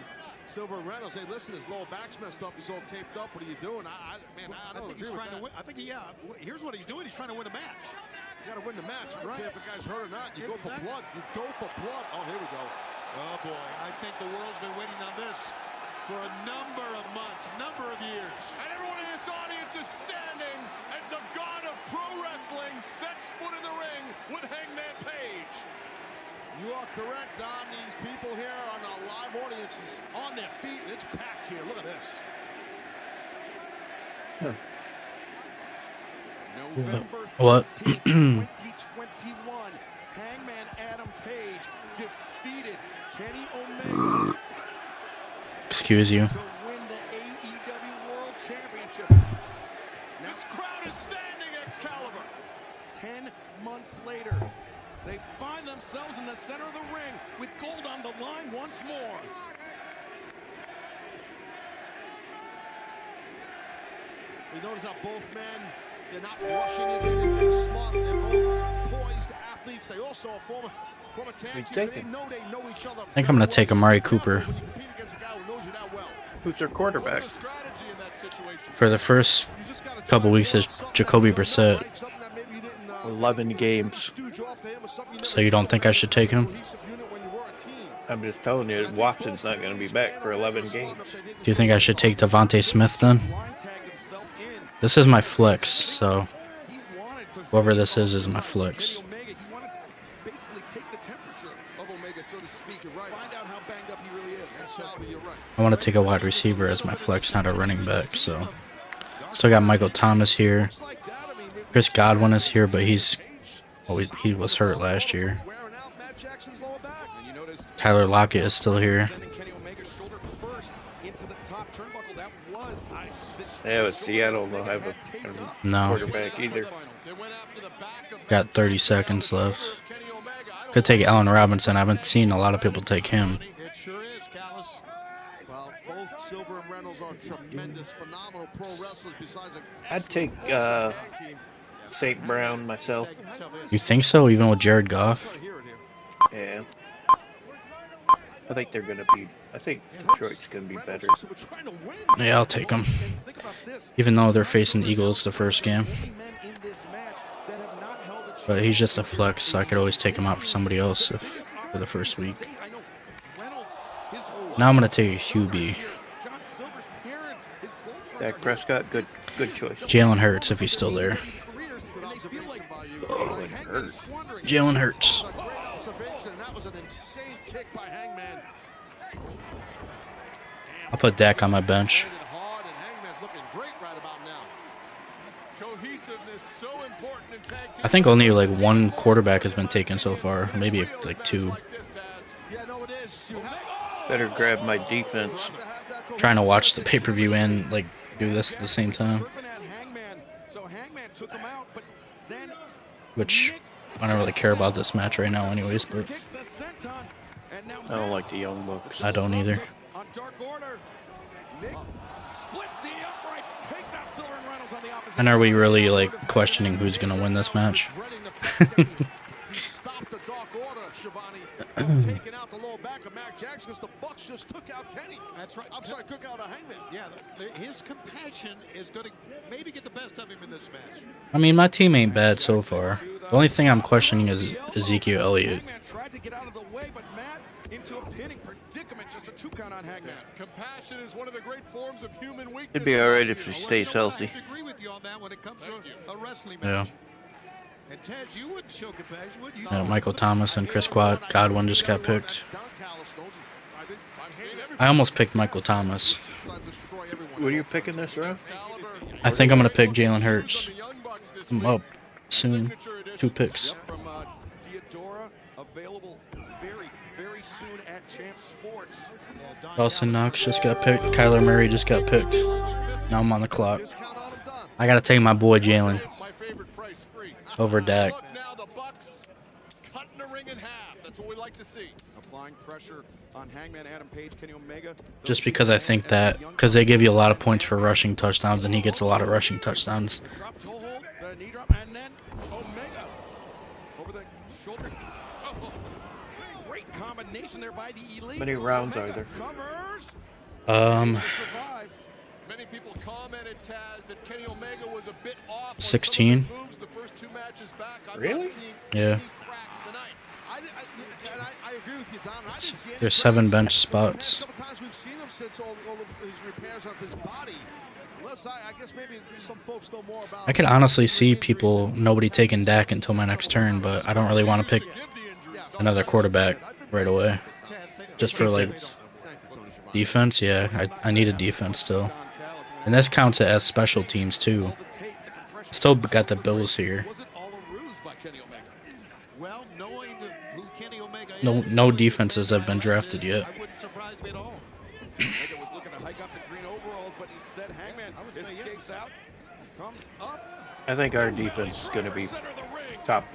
S2: Silver and Reynolds, hey, listen, his lower back's messed up. He's all taped up. What are you doing? I don't
S1: think
S2: agree
S1: he's
S2: with
S1: trying
S2: that.
S1: to win. I think here's what he's doing. He's trying to win a match.
S2: You got to win the match. I don't care if a guy's hurt or not. You go for
S1: Exactly.
S2: blood. You go for blood. Oh, here we go.
S1: Oh, boy. I think the world's been waiting on this for a number of months, number of years. And everyone in this audience is standing as the god of pro wrestling sets foot in the ring with Hangman Page.
S2: You are correct, Don. These people here on our live audience is on their feet, and it's packed here. Look at this.
S3: November
S4: What?
S3: 13th, 2021, Hangman Adam Page defeated Kenny Omega
S4: Excuse you.
S3: to win the AEW World Championship.
S1: This crowd is
S3: Excalibur. 10 months later, they find themselves in the center of the ring with gold on the line once more.
S2: You notice how both men, they're not rushing into anything smart. They're both poised athletes. They also are former tag teams. They know each other.
S4: I think I'm going to take Amari Cooper.
S6: Who's their quarterback?
S4: For the first couple weeks, it's Jacoby Brissett.
S6: 11 games.
S4: So you don't think I should take him?
S6: I'm just telling you, Watson's not going to be back for 11 games.
S4: Do you think I should take Devontae Smith then? This is my flex, so whoever this is my flex. I want to take a wide receiver as my flex, not a running back, so. Still got Michael Thomas here. Chris Godwin is here, but he was hurt last year. Tyler Lockett is still here.
S6: Yeah, but Seattle don't have a quarterback either.
S4: Got 30 seconds left. Could take Allen Robinson. I haven't seen a lot of people take him.
S6: I'd take St. Brown myself.
S4: You think so, even with Jared Goff?
S6: Yeah. I think they're going to be... I think Detroit's going to be better.
S4: Yeah, I'll take them. Even though they're facing the Eagles the first game. But he's just a flex, so I could always take him out for somebody else for the first week. Now I'm going to take Hubie.
S6: Dak Prescott, good choice.
S4: Jalen Hurts, if he's still there. Jalen Hurts. I'll put Dak on my bench. I think only like one quarterback has been taken so far. Maybe like two.
S6: Better grab my defense.
S4: Trying to watch the pay-per-view and like do this at the same time. Which I don't really care about this match right now anyways, but
S6: I don't like the Young Bucks.
S4: I don't either. And are we really like questioning who's gonna win this match?
S2: Taking out the lower back of Mac Jackson because the Bucks just took out Kenny. That's right. I'm sorry, took out a Hangman.
S1: Yeah, his compassion is going to maybe get the best of him in this match.
S4: I mean, my team ain't bad so far. The only thing I'm questioning is Ezekiel Elliott.
S3: Hangman tried to get out of the way, but Matt into a pinning predicament. Just a 2 count on Hangman.
S1: Compassion is one of the great forms of human weakness.
S6: It'd be alright if he stays healthy.
S1: I agree with you on that when it comes to a wrestling match.
S4: Yeah.
S1: And Ted, you wouldn't show compassion, would you?
S4: Michael Thomas and Chris Godwin just got picked. I almost picked Michael Thomas.
S6: What are you picking this round?
S4: I think I'm going to pick Jalen Hurts. I'm up soon. 2 picks. Dawson Knox just got picked. Kyler Murray just got picked. Now I'm on the clock. I got to take my boy Jalen over Dak.
S1: Now the Bucks cutting the ring in half. That's what we like to see.
S3: Applying pressure on Hangman, Adam Page, Kenny Omega.
S4: Just because I think that, because they give you a lot of points for rushing touchdowns, and he gets a lot of rushing touchdowns.
S3: Drop toe hold, knee drop, and then Omega over the shoulder. Great combination there by the Elite.
S6: How many rounds are there?
S1: Many people commented, Taz, that Kenny Omega was a bit off
S4: 16.
S1: The first 2 matches back.
S6: Really?
S4: Yeah.
S2: I agree with you, Don. I didn't see any
S4: There's 7 bench spots.
S2: A couple times we've seen him since all of his repairs of his body. Unless I guess maybe some folks know more about.
S4: I could honestly see nobody taking Dak until my next turn, but I don't really want to pick another quarterback right away. Just for like defense, yeah. I need a defense still. And this counts as special teams too. Still got the Bills here. No defenses have been drafted yet.
S3: Wouldn't surprise me at all. Omega was looking to hike up the green overalls, but instead Hangman escapes out, comes up,
S6: I think our defense is going to be top.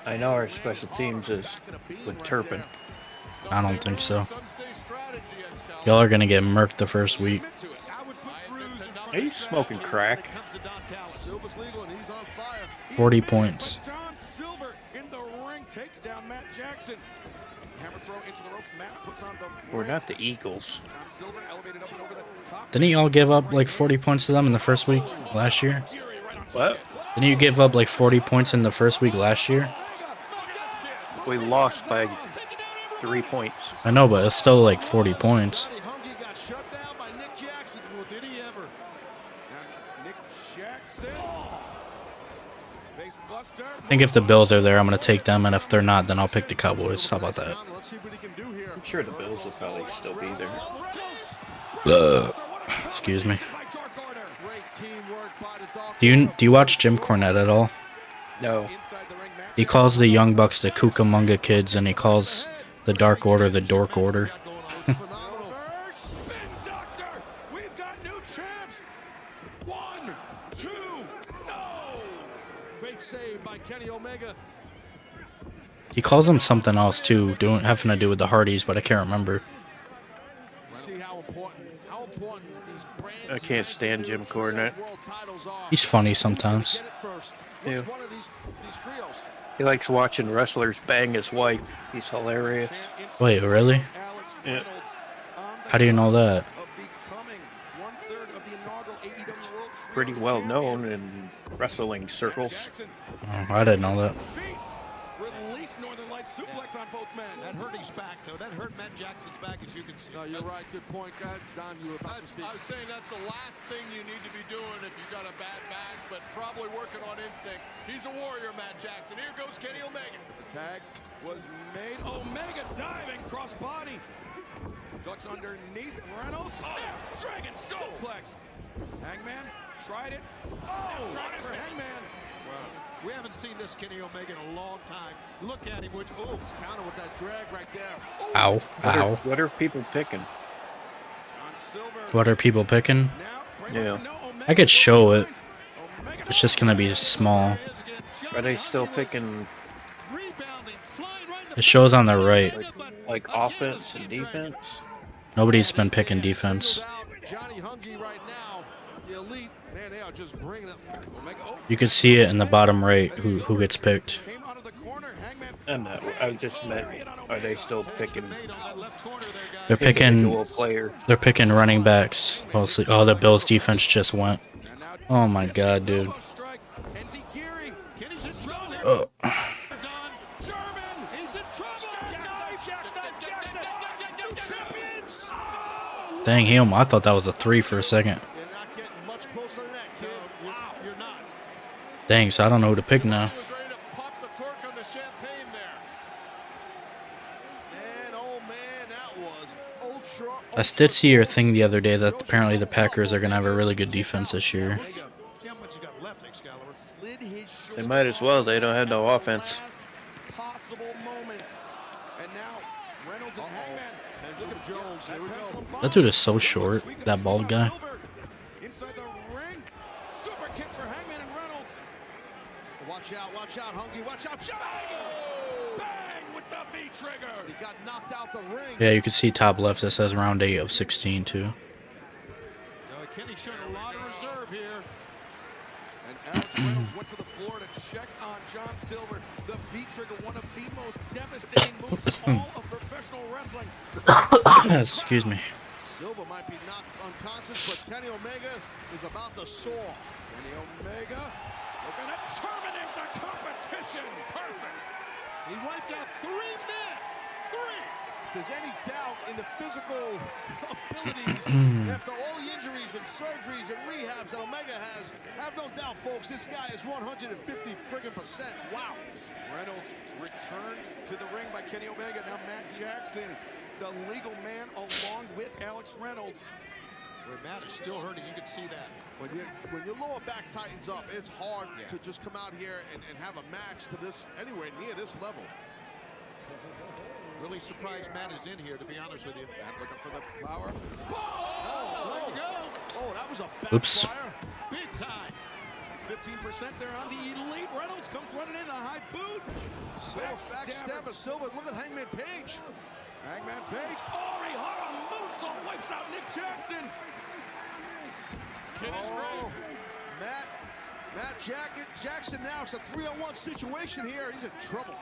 S6: I know our special teams is with Turpin.
S4: I don't think so. Y'all are gonna get murked the first week.
S6: Are you smoking crack?
S4: 40 points.
S3: John Silver in the ring takes down Matt Jackson. Hammer throw into the ropes. Matt puts on the
S6: We're not the Eagles.
S3: John Silver elevated up and over the top.
S4: Didn't y'all give up like 40 points to them in the first week last year?
S6: What?
S4: Didn't you give up like 40 points in the first week last year?
S6: We lost by 3 points.
S4: I know, but it's still like 40 points.
S3: Hungy got shut down by Nick Jackson. Well, did he ever? Now, Nick Jackson. Face buster.
S4: I think if the Bills are there, I'm gonna take them, and if they're not, then I'll pick the Cowboys. How about that?
S3: Let's see what he can do here.
S6: I'm sure the Bills will probably still be there.
S4: Excuse me.
S3: Great teamwork by the dog.
S4: Do you watch Jim Cornette at all?
S6: No.
S3: Inside the ring, Matt
S4: He calls the Young Bucks the Cucamonga Kids, and he calls the Dark Order the Dork Order.
S3: phenomenal. Spin doctor. We've got new champs. 1, 2, no. Great save by Kenny Omega.
S4: He calls them something else too, having to do with the Hardys, but I can't remember.
S3: See how important these brands
S6: I can't stand Jim Cornette.
S3: world titles are.
S4: He's funny sometimes.
S3: Get it first.
S6: Yeah.
S3: Which one of these trios?
S6: He likes watching wrestlers bang his wife. He's hilarious.
S4: Wait, really?
S3: Alex
S6: Yeah.
S3: Reynolds on the
S4: How do you know that?
S3: of becoming 1/3 of the inaugural AEW World
S6: Pretty
S3: Trios
S6: well known
S3: champions.
S6: in wrestling circles.
S3: Jackson,
S4: Oh, I didn't know that.
S3: feet, release Northern Lights suplex on both men. That hurt his back, though. That hurt Matt Jackson's back, as you can see. No, you're right. Good point, guys. Don, you were about to speak.
S1: I was saying that's the last thing you need to be doing if you've got a bad back, but probably working on instinct. He's a warrior, Matt Jackson. Here goes Kenny Omega.
S3: The tag was made. Omega diving cross body. Ducks underneath Reynolds. Dragon suplex. Hangman tried it. Oh, for Hangman. Wow. We haven't seen this Kenny Omega in a long time. Look at him. Oh, he's counter with that drag right there.
S4: Ow, ow.
S6: What are people picking?
S3: John Silver.
S4: What are people picking?
S3: Now,
S6: Yeah.
S3: no, Omega
S4: I could show it.
S3: Omega
S4: It's just gonna be small.
S6: Are they still picking
S3: rebounding, flying right in the
S4: It shows on the right.
S6: like offense and defense?
S4: Nobody's been picking defense.
S3: Johnny Hungy right now. The elite, man, they are just bringing it. Omega, oh,
S4: You can see it in the bottom right who gets picked.
S3: came out of the corner. Hangman
S6: And I just meant, are they still picking
S4: They're picking
S6: individual player?
S4: they're picking running backs mostly. Oh, the Bills defense just went. Oh my god, dude.
S3: strike. NZ Geary. Kenny's in trouble. German. He's in trouble. Champions. Oh,
S4: Dang him, I thought that was a 3 for a second.
S3: you're not getting much closer than that, kid. Wow, you're not.
S4: Dang, so I don't know who to pick now.
S1: Was ready to pop the cork on the champagne there.
S3: And oh man, that was ultra.
S4: I did see your thing the other day that apparently the Packers are gonna have a really good defense this year.
S3: See how much you got left, Excalibur. Slid his shoulder
S6: They might as well. They don't have no
S3: off
S6: offense.
S3: last possible moment. And now Reynolds and Hangman. And look at Jones. Here we go.
S4: That dude is so short, that bald guy.
S3: Inside the ring. Super kicks for Hangman and Reynolds. Watch out, Hungy. Watch out. Bang with the V trigger. He got knocked out the ring.
S4: Yeah, you can see top left it says round 8 of 16 too.
S3: Kenny showing a lot of reserve here. And Alex Reynolds went to the floor to check on John Silver. The V-trigger, one of the most devastating moves in all of professional wrestling.
S4: Excuse me.
S3: Silver might be knocked unconscious, but Kenny Omega is about to soar. Kenny Omega, we're going to terminate the competition. Perfect. He wiped out 3 men. 3. If there's any doubt in the physical abilities after all the injuries and surgeries and rehabs that Omega has, have no doubt, folks, this guy is 150 friggin' %. Wow. Reynolds returned to the ring by Kenny Omega. Now Matt Jackson, the legal man, along with Alex Reynolds. Where Matt is still hurting, you can see that. When your lower back tightens up, it's hard to just come out here and have a match to this, anywhere near this level. Really surprised Matt is in here, to be honest with you. Matt looking for the power. Oh, there you go. Oh, that was a backfire.
S4: Oops.
S3: big time. 15% there on the Elite. Reynolds comes running in a high boot.
S2: Backstab of Silver. Look at Hangman Page.
S3: Hangman Page. Orihara moonsault wipes out Nick Jackson.
S2: Oh, Matt Jackson now. It's a 3-on-1 situation here. He's in trouble.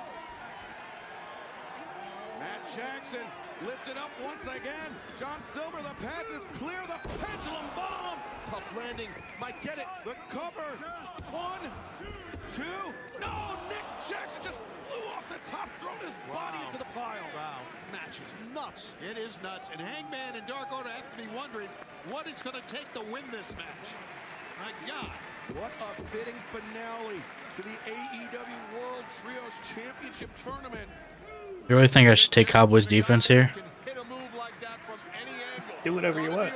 S3: Matt Jackson lifted up once again. John Silver, the path is clear. The pendulum bomb.
S2: Tough landing. Might get it.
S3: The cover. 1, 2. No, Nick Jackson just flew off the top, thrown his body into the pile.
S2: Wow. Match is nuts.
S1: It is nuts. And Hangman and Dark Order have to be wondering what it's going to take to win this match. My God.
S3: What a fitting finale to the AEW World Trios Championship Tournament.
S4: You really think I should take Cowboys defense here?
S6: Do whatever you want.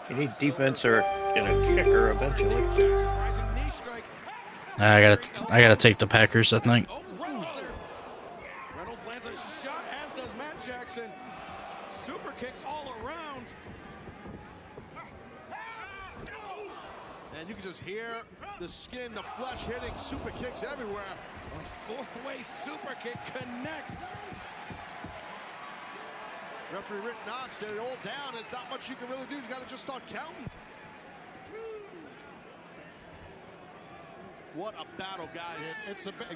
S6: You need defense or a kicker eventually.
S4: I gotta take the Packers, I think.
S3: Reynolds lands a shot, as does Matt Jackson. Super kicks all around.
S2: And you can just hear the skin, the flesh hitting. Super kicks everywhere.
S3: A four-way super kick connects.
S2: Referee Rick Knox said it all down. There's not much you can really do. You got to just start counting. What a battle, guys.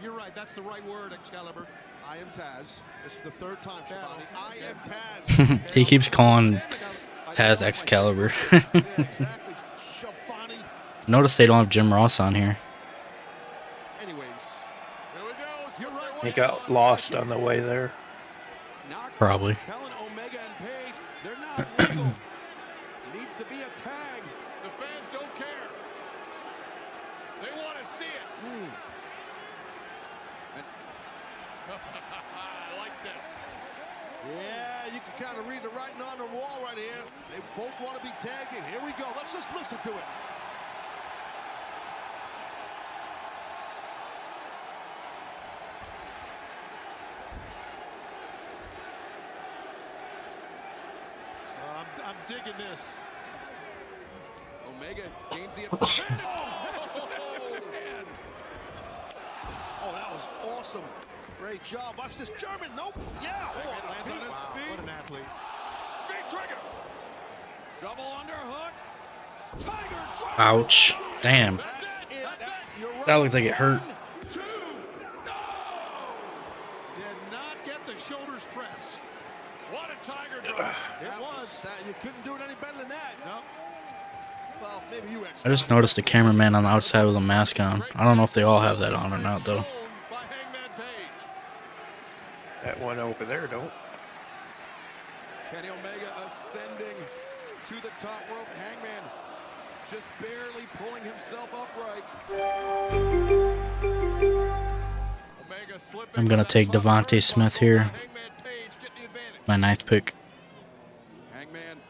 S1: You're right. That's the right word, Excalibur.
S2: I am Taz. This is the third time, Shivani. I am Taz.
S4: He keeps calling Taz Excalibur.
S2: Yeah, exactly. Shivani.
S4: Notice they don't have Jim Ross on here.
S2: Anyways.
S1: Here we go. You're right.
S6: He got lost on the way there.
S4: Probably.
S3: Telling Omega and Page they're not legal. Needs to be a tag.
S1: The fans don't care. They want to see it. I like this.
S2: Yeah, you can kind of read the writing on the wall right here. They both want to be tagged in. Here we go. Let's just listen to it.
S1: I'm digging this.
S3: Omega gains the advantage.
S2: Oh, that was awesome. Great job. Watch this German. Nope. Yeah. Oh,
S3: Lands on his feet.
S1: What an athlete.
S3: Big trigger. Double underhook. Tiger drop.
S4: Ouch. Damn. That looked like it hurt.
S3: 2. No.
S1: Did not get the shoulders pressed. What a tiger drop. It was.
S2: You couldn't do it any better than that.
S1: Nope.
S2: Well, maybe you
S4: I just noticed the cameraman on the outside with a mask on. I don't know if they all have that on or not, though.
S1: By Hangman Page.
S6: That one over there don't.
S3: Kenny Omega ascending to the top rope. Hangman just barely pulling himself upright.
S1: Omega slipping.
S4: I'm gonna take Devontae Smith here.
S1: Hangman Page getting the advantage.
S4: My 9th pick.
S3: Hangman,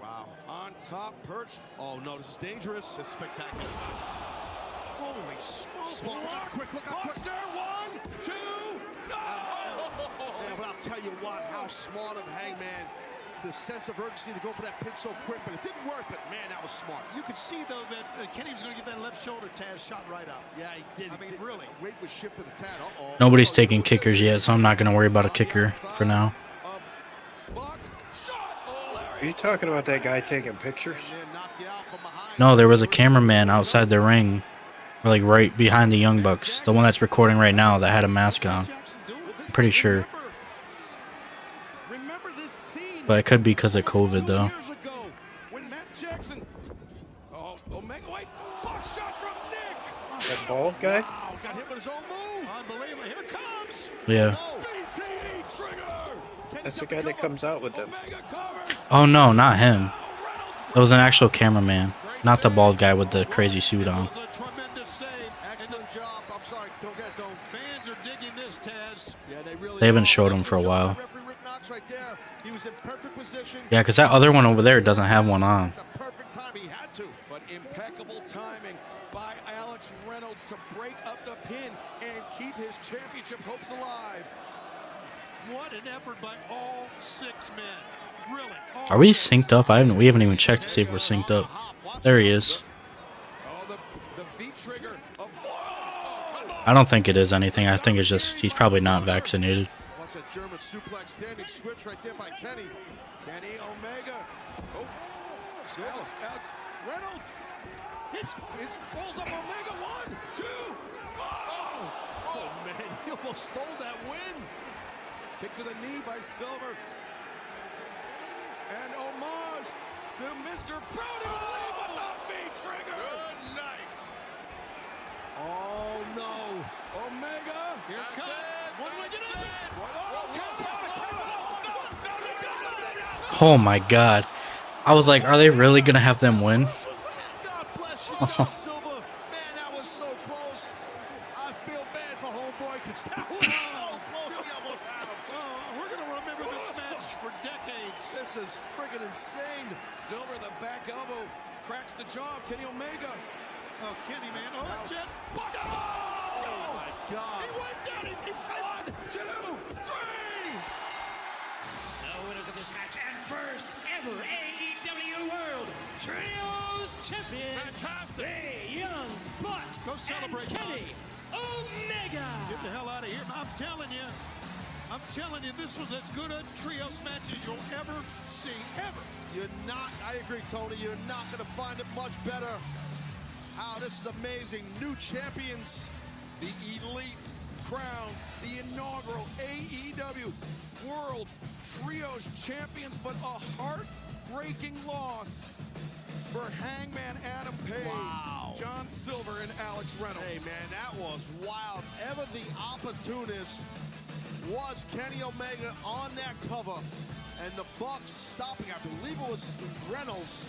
S3: wow, on top, perched.
S2: Oh, no, this is dangerous.
S1: This is spectacular.
S3: Holy smokes.
S2: Look how quick, look how quick.
S3: Buster, 1, 2, no!
S2: Yeah, but I'll tell you what, how smart of Hangman. The sense of urgency to go for that pin so quick, but it didn't work, but man, that was smart.
S1: You could see, though, that Kenny was going to get that left shoulder. Taz shot right up.
S2: Yeah, he did.
S1: I mean, really.
S2: Weight was shifted a tad. Uh-oh.
S4: Nobody's taking kickers yet, so I'm not gonna worry about a kicker for now.
S6: Are you talking about that guy taking pictures?
S4: No, there was a cameraman outside the ring, like right behind the Young Bucks. The one that's recording right now that had a mask on. I'm pretty sure. But it could be because of COVID, though.
S6: That bald guy?
S3: Got hit with his own move.
S1: Unbelievable. Here it comes.
S4: Yeah.
S6: That's the guy that comes out with them.
S4: Oh, no, not him. It was an actual cameraman. Not the bald guy with the crazy suit on.
S1: That was a tremendous save.
S2: Excellent job. I'm sorry. Don't get it.
S1: Fans are digging this, Taz.
S2: Yeah, they really
S4: They haven't
S2: are.
S4: showed him for a while.
S2: Referee Rick Knox right there. He was in perfect position.
S4: Yeah, because that other one over there doesn't have one on.
S2: The perfect time he had to.
S3: But impeccable timing by Alex Reynolds to break up the pin and keep his championship hopes alive.
S1: What an effort by all 6 men.
S4: Are we synced up? We haven't even checked to see if we're synced up. There he is. I don't think it is anything. I think it's just he's probably not vaccinated.
S2: Watch that German suplex, standing switch right there by Kenny. Kenny Omega. Oh, Alex Reynolds. It rolls up Omega. 1, 2. Oh man, he almost stole that win. Kick to the knee by Silver. And homage to Mr. Brody Lee with the V-trigger. Good night. Oh no. Omega. Here comes.
S4: Oh my god. I was like, are they really gonna have them win?
S2: God bless you, Silver. Man, that was so close. I feel bad for homeboy because that was so close. We almost had him.
S3: We're going to remember this match for decades.
S2: This is friggin' insane.
S3: Silver, the back elbow, cracks the jaw of Kenny Omega. Oh, Kenny, man. Oh, that jet.
S2: Oh my God.
S3: He went down. 1, 2, 3.
S5: The winners of this match and first ever AEW World Trios Champions.
S1: Fantastic.
S5: The Young Bucks.
S3: Go celebrate,
S5: and Kenny Omega.
S3: Get the hell out of here. I'm telling you, this was as good a trios match as you'll ever see, ever.
S2: I agree, Tony, you're not going to find it much better. This is amazing. New champions, the Elite crowned, the inaugural AEW World Trios Champions, but a heartbreaking loss for Hangman Adam Page, John Silver, and Alex Reynolds. Hey, man, that was wild. Ever the opportunist was Kenny Omega on that cover, and the Bucks stopping. I believe it was Reynolds.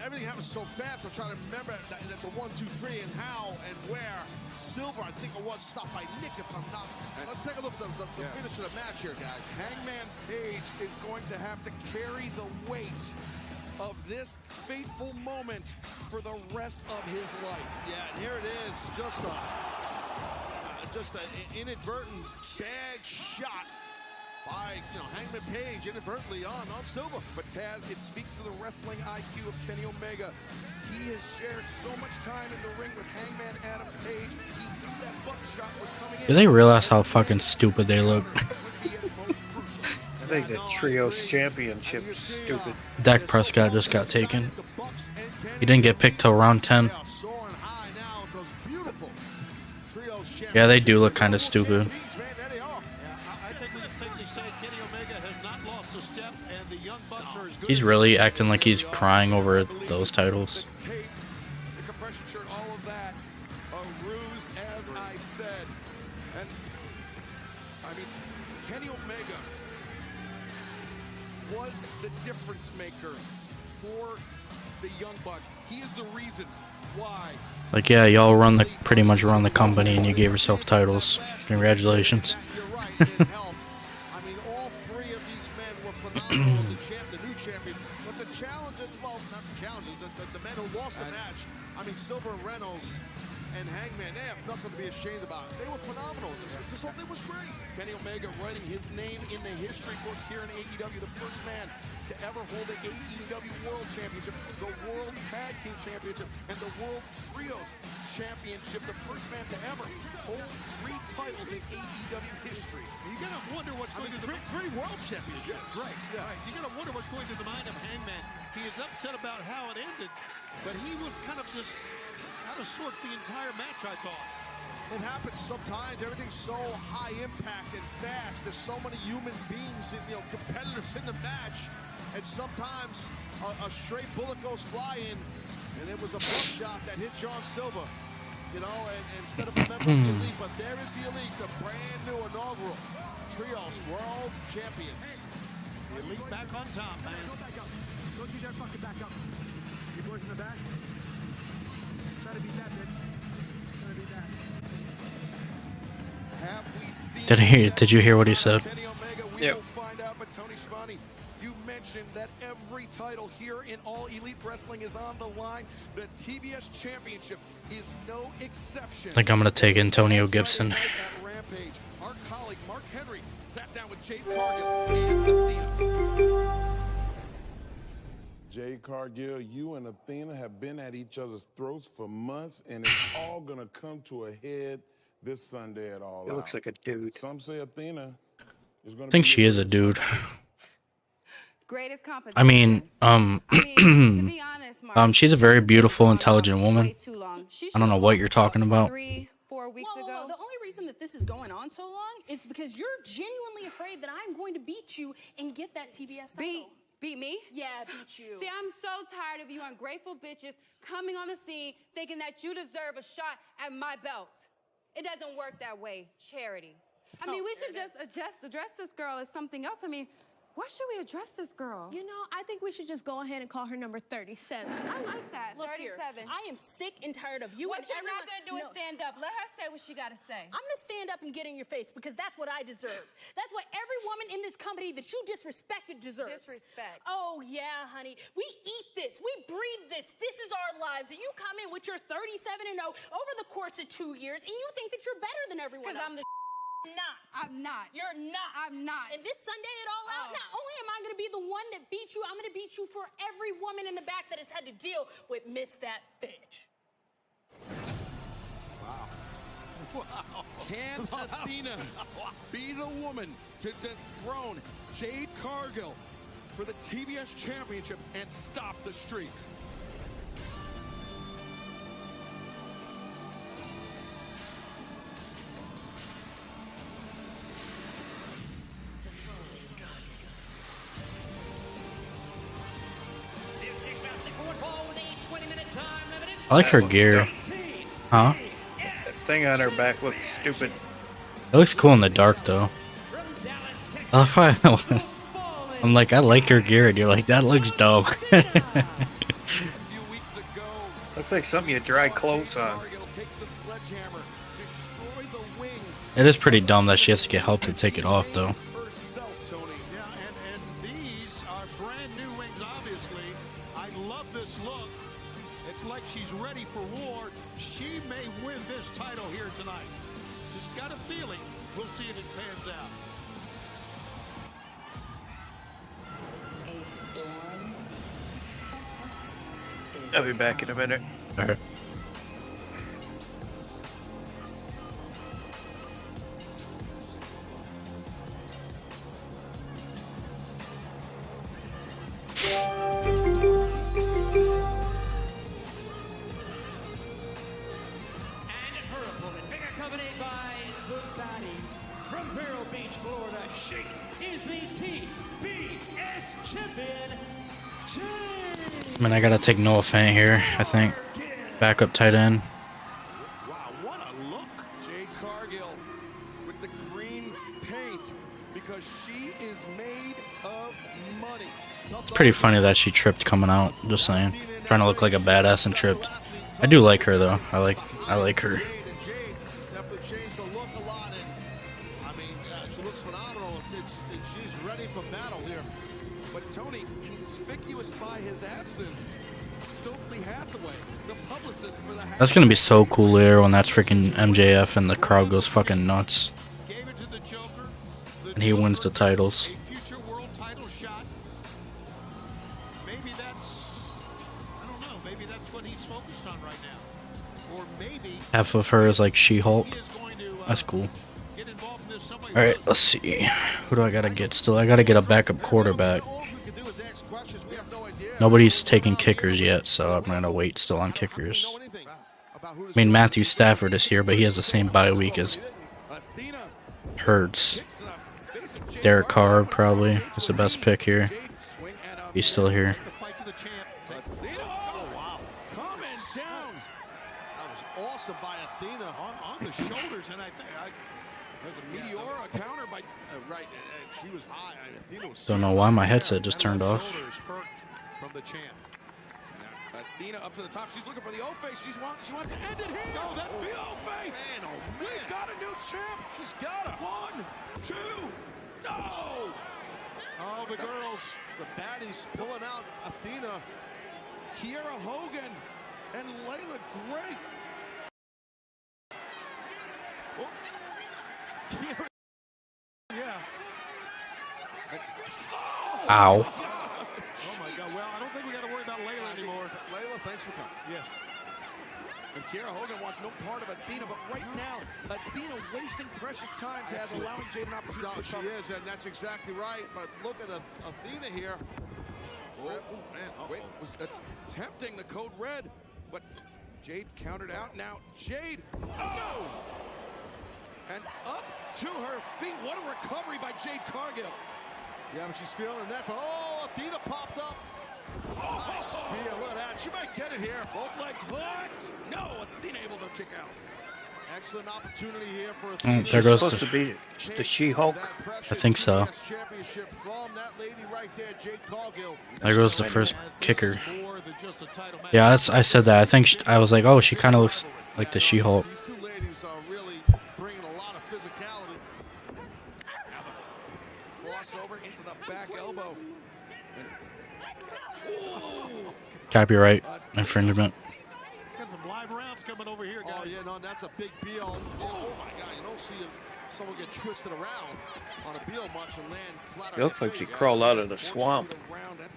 S2: Everything happened so fast. I'm trying to remember that the 1, 2, 3 and how and where. Silver, I think it was stopped by Nick, if I'm not. Let's take a look at the finish of the match here, guys.
S3: Hangman Page is going to have to carry the weight of this fateful moment for the rest of his life.
S2: Yeah, and here it is. Just an inadvertent bad shot by Hangman Page inadvertently on Silver.
S3: But Taz, it speaks to the wrestling IQ of Kenny Omega. He has shared so much time in the ring with Hangman Adam Page. He knew that buckshot was coming in.
S4: Do they realize how fucking stupid they look?
S6: I think the Trios Championship's stupid.
S4: Dak Prescott just got taken. He didn't get picked till round 10. Yeah, they do look kind of stupid. He's really acting like he's crying over those titles.
S3: The compression shirt, all of that, a ruse, as I said. And, I mean, Kenny Omega was the difference maker for the Young Bucks. He is the reason why.
S4: Like, yeah, y'all pretty much run the company and you gave yourself titles. Congratulations.
S2: You're right, it helped. I mean, all three of these men were phenomenal. The new champions. But the challengers, well, not the challengers, the men who lost the match, I mean, Silver and Reynolds and Hangman, they have nothing to be ashamed about. They were phenomenal. This whole thing was great.
S3: Kenny Omega writing his name in the history books here in AEW, the first man to ever hold the AEW World Championship, the World Tag Team Championship, and the World Trios Championship, the first man to ever hold 3 titles in AEW history.
S10: You gotta wonder what's going through the
S2: three world championships.
S10: Right. You gotta wonder what's going through the mind of Hangman. He is upset about how it ended, but he was kind of just out of sorts the entire match, I thought.
S2: It happens sometimes. Everything's so high impact and fast. There's so many human beings and competitors in the match, and sometimes a straight bullet goes flying, and it was a buckshot that hit John Silver. And instead of a member of the Elite, but there is the Elite, the brand new inaugural Trios World Champions.
S10: The Elite back on top, man.
S11: Go back up. Don't you dare fucking back up. You boys in the back? Try to beat that, bitch. Try to beat that.
S3: Have we seen
S4: Did you hear what he said?
S3: Kenny Omega, we
S6: Yep.
S3: will find out, but Tony Schiavone, you mention that every title here in All Elite Wrestling is on the line. The TBS Championship is no exception.
S4: I think I'm gonna take Antonio Gibson.
S3: Rampage, our colleague Mark Henry sat down with Jade Cargill and Athena.
S12: Jade Cargill, you and Athena have been at each other's throats for months, and it's all gonna come to a head this Sunday at All Out.
S6: He looks like a dude.
S12: Some say Athena is gonna.
S4: I think she is a dude.
S13: Greatest competition.
S4: I mean,
S13: to be honest, Mark,
S4: she's a very beautiful, intelligent woman. I don't know what you're talking about.
S13: 3-4 weeks ago.
S14: The only reason that this is going on so long is because you're genuinely afraid that I'm going to beat you and get that TBS title.
S13: Beat me?
S14: Yeah, beat you.
S13: See, I'm so tired of you ungrateful bitches coming on the scene thinking that you deserve a shot at my belt. It doesn't work that way, Charity. I mean, we should just address this girl as something else. I mean, what should we address this girl?
S14: You know, I think we should just go ahead and call her number 37.
S13: I like that.
S14: Look
S13: 37.
S14: Here, I am sick and tired of you.
S13: What you're not going to do is stand up. Let her say what she got to say.
S14: I'm going to stand up and get in your face because that's what I deserve. That's what every woman in this company that you disrespected deserves.
S13: Disrespect.
S14: Oh, yeah, honey. We eat this. We breathe this. This is our lives. And you come in with your 37-0 over the course of 2 years, and you think that you're better than everyone else.
S13: Because I'm the
S14: not.
S13: I'm not.
S14: You're not.
S13: I'm not.
S14: And this Sunday at All Out, not only am I going to be the one that beat you, I'm going to beat you for every woman in the back that has had to deal with Miss That Bitch.
S3: Wow. Can Athena be the woman to dethrone Jade Cargill for the TBS Championship and stop the streak?
S4: I like her gear. Huh?
S6: That thing on her back looks stupid.
S4: It looks cool in the dark, though. I'm like, I like her gear, and you're like, that looks dumb.
S6: Looks like something you dry clothes on.
S4: It is pretty dumb that she has to get help to take it off, though.
S10: These are brand new wings, obviously. I love this look. It's like she's ready for war. She may win this title here tonight. Just got a feeling. We'll see if it pans out.
S6: I'll be back in a minute.
S4: All right. I mean, I gotta take Noah Fant here, I think. Backup tight end.
S3: Wow, what a look. Jade Cargill with the green paint because she is made of money.
S4: It's pretty funny that she tripped coming out, just saying. Trying to look like a badass and tripped. I do like her, though. I like her.
S2: Definitely changed the look a lot, and I mean, she looks phenomenal. She's ready for battle here.
S3: But Tony, conspicuous by his absence, Stokely Hathaway, the publicist for the
S4: That's gonna be so cool later when that's freaking MJF and the crowd goes fucking nuts. And he wins the titles.
S10: Maybe that's, I don't know, maybe that's what he's focused on right now. Or maybe
S4: Half of her is like She-Hulk. That's cool. Alright, let's see. Who do I gotta get still? I gotta get a backup quarterback. Nobody's taking kickers yet, so I'm gonna wait still on kickers. I mean, Matthew Stafford is here, but he has the same bye week as Hurts. Derek Carr probably is the best pick here. He's still here.
S2: Awesome by Athena
S10: on the shoulders, and I think
S2: there's a meteor, a counter by right. She was high. Athena was.
S4: Don't know why my headset just turned off.
S3: From the champ. Athena up to the top. She's looking for the O-face. She wants to end it here.
S10: Oh, that big O-face.
S3: Man, oh man. We've got a new champ. She's got it. 1, 2, no.
S10: Oh, the girls.
S2: the baddies pulling out Athena.
S3: Kiera Hogan and Layla Gray.
S10: Oh. Kiera. Yeah.
S4: Ow.
S10: Oh my God. Well, I don't think we got to worry about Layla anymore.
S2: Layla, thanks for coming.
S10: Yes.
S3: And Kiera Hogan wants no part of Athena, but right now, Athena wasting precious time as allowing Jade an opportunity to
S2: She is, and that's exactly right. But look at Athena here.
S3: Oh, man. Wait, was attempting the code red, but Jade countered out. Now, Jade, no! And up to her feet. What a recovery by Jade Cargill.
S2: Yeah, but she's feeling her neck. Oh, Athena popped up. Oh, nice spear. Look at that. She might get it here.
S3: Both legs hooked. No, Athena able to kick out.
S2: Excellent opportunity here for Athena.
S4: There goes
S6: supposed to be the She-Hulk.
S4: I think so.
S2: Championship from that lady right there, Jade Cargill.
S4: There goes the first kicker. Yeah, I said that. I think I was like, oh, she kind of looks like the She-Hulk.
S2: These two ladies are really bringing a lot of physicality.
S3: Crossover into the back elbow.
S4: Copyright infringement.
S10: Got some live rounds coming over here, guys.
S2: Oh, yeah, no, that's a big Beal. Oh, my God, you don't see someone get twisted around on a Beal much and land flat on
S6: It looks like she crawled out of the swamp.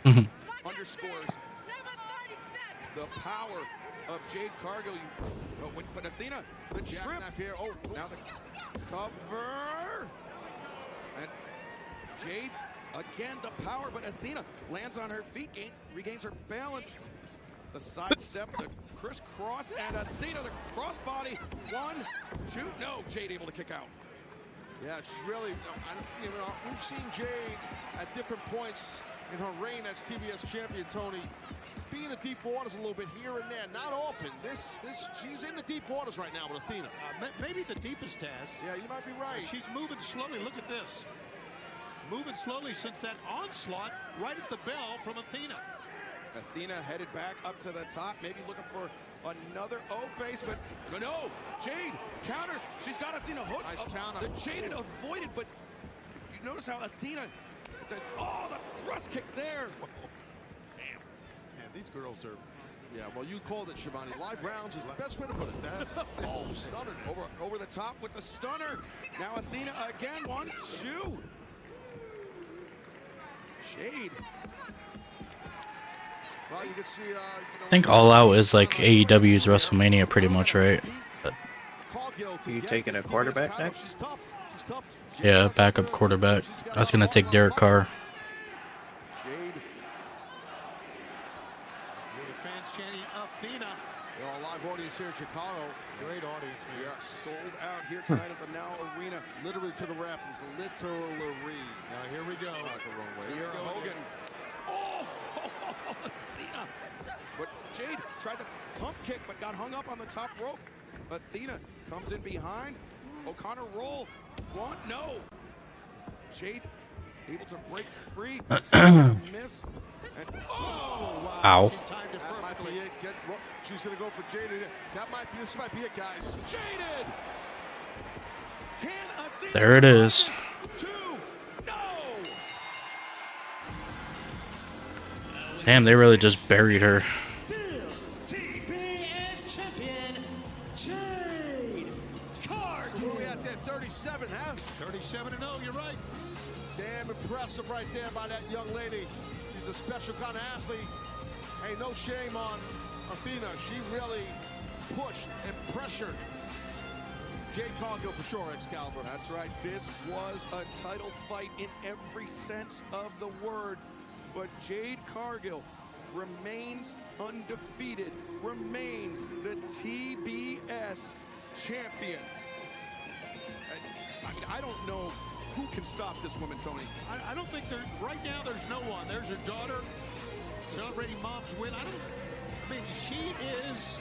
S3: Underscores the power of Jade Cargill. But Athena, the trip here. Oh, now the cover. And Jade, again, the power, but Athena lands on her feet, regains her balance. The sidestep, the crisscross, and Athena, the crossbody. 1, 2, no, Jade able to kick out.
S2: Yeah, she's really, we've seen Jade at different points in her reign as TBS champion, Tony, be in the deep waters a little bit here and there. Not often. She's in the deep waters right now with Athena.
S10: Maybe the deepest, Taz.
S2: Yeah, you might be right.
S10: She's moving slowly. Look at this. Moving slowly since that onslaught right at the bell from Athena.
S3: Athena headed back up to the top, maybe looking for another O-face, but no, Jade counters. She's got Athena hooked.
S2: Nice counter.
S3: The Jade had avoided, but you notice how Athena, the thrust kick there.
S10: Damn. Man, these girls are...
S2: Yeah, well, you called it, Shivani. Live rounds is the best way to put it. That's stunner.
S3: Over the top with the stunner. Now Athena again, 1, 2. Jade.
S2: Well, you can see,
S4: I think All Out is like AEW's WrestleMania pretty much, right?
S6: Are you taking a quarterback next?
S4: Yeah, backup quarterback. I was going to take Derek Carr.
S3: Jade.
S10: The fans chanting Athena.
S2: They're all live audience here in Chicago.
S10: Great audience, man.
S3: We are sold out here tonight at the Now Arena.
S2: Literally to the rafters. Literally.
S10: Now here we go.
S2: Not the wrong way.
S3: Here Hogan. Oh, Athena. But Jade tried to pump kick, but got hung up on the top rope. Athena comes in behind. O'Connor roll. 1, no. Jade able to break free. Miss. And
S2: wow.
S4: Ow.
S2: That might be it. She's going to go for Jaded. This might be it, guys.
S3: Jaded.
S4: There it is.
S3: 2, no.
S4: Damn, they really just buried her.
S5: TBS champion, Jade Cargill.
S2: Where we at there? 37, huh?
S10: 37-0, you're right.
S2: Damn impressive right there by that young lady. She's a special kind of athlete. Hey, no shame on Athena. She really pushed and pressured Jade Cargill for sure, Excalibur.
S3: That's right. This was a title fight in every sense of the word. But Jade Cargill remains undefeated, remains the TBS champion. I mean, I don't know who can stop this woman, Tony.
S10: I don't think right now there's no one. There's her daughter celebrating mom's win. I mean, she is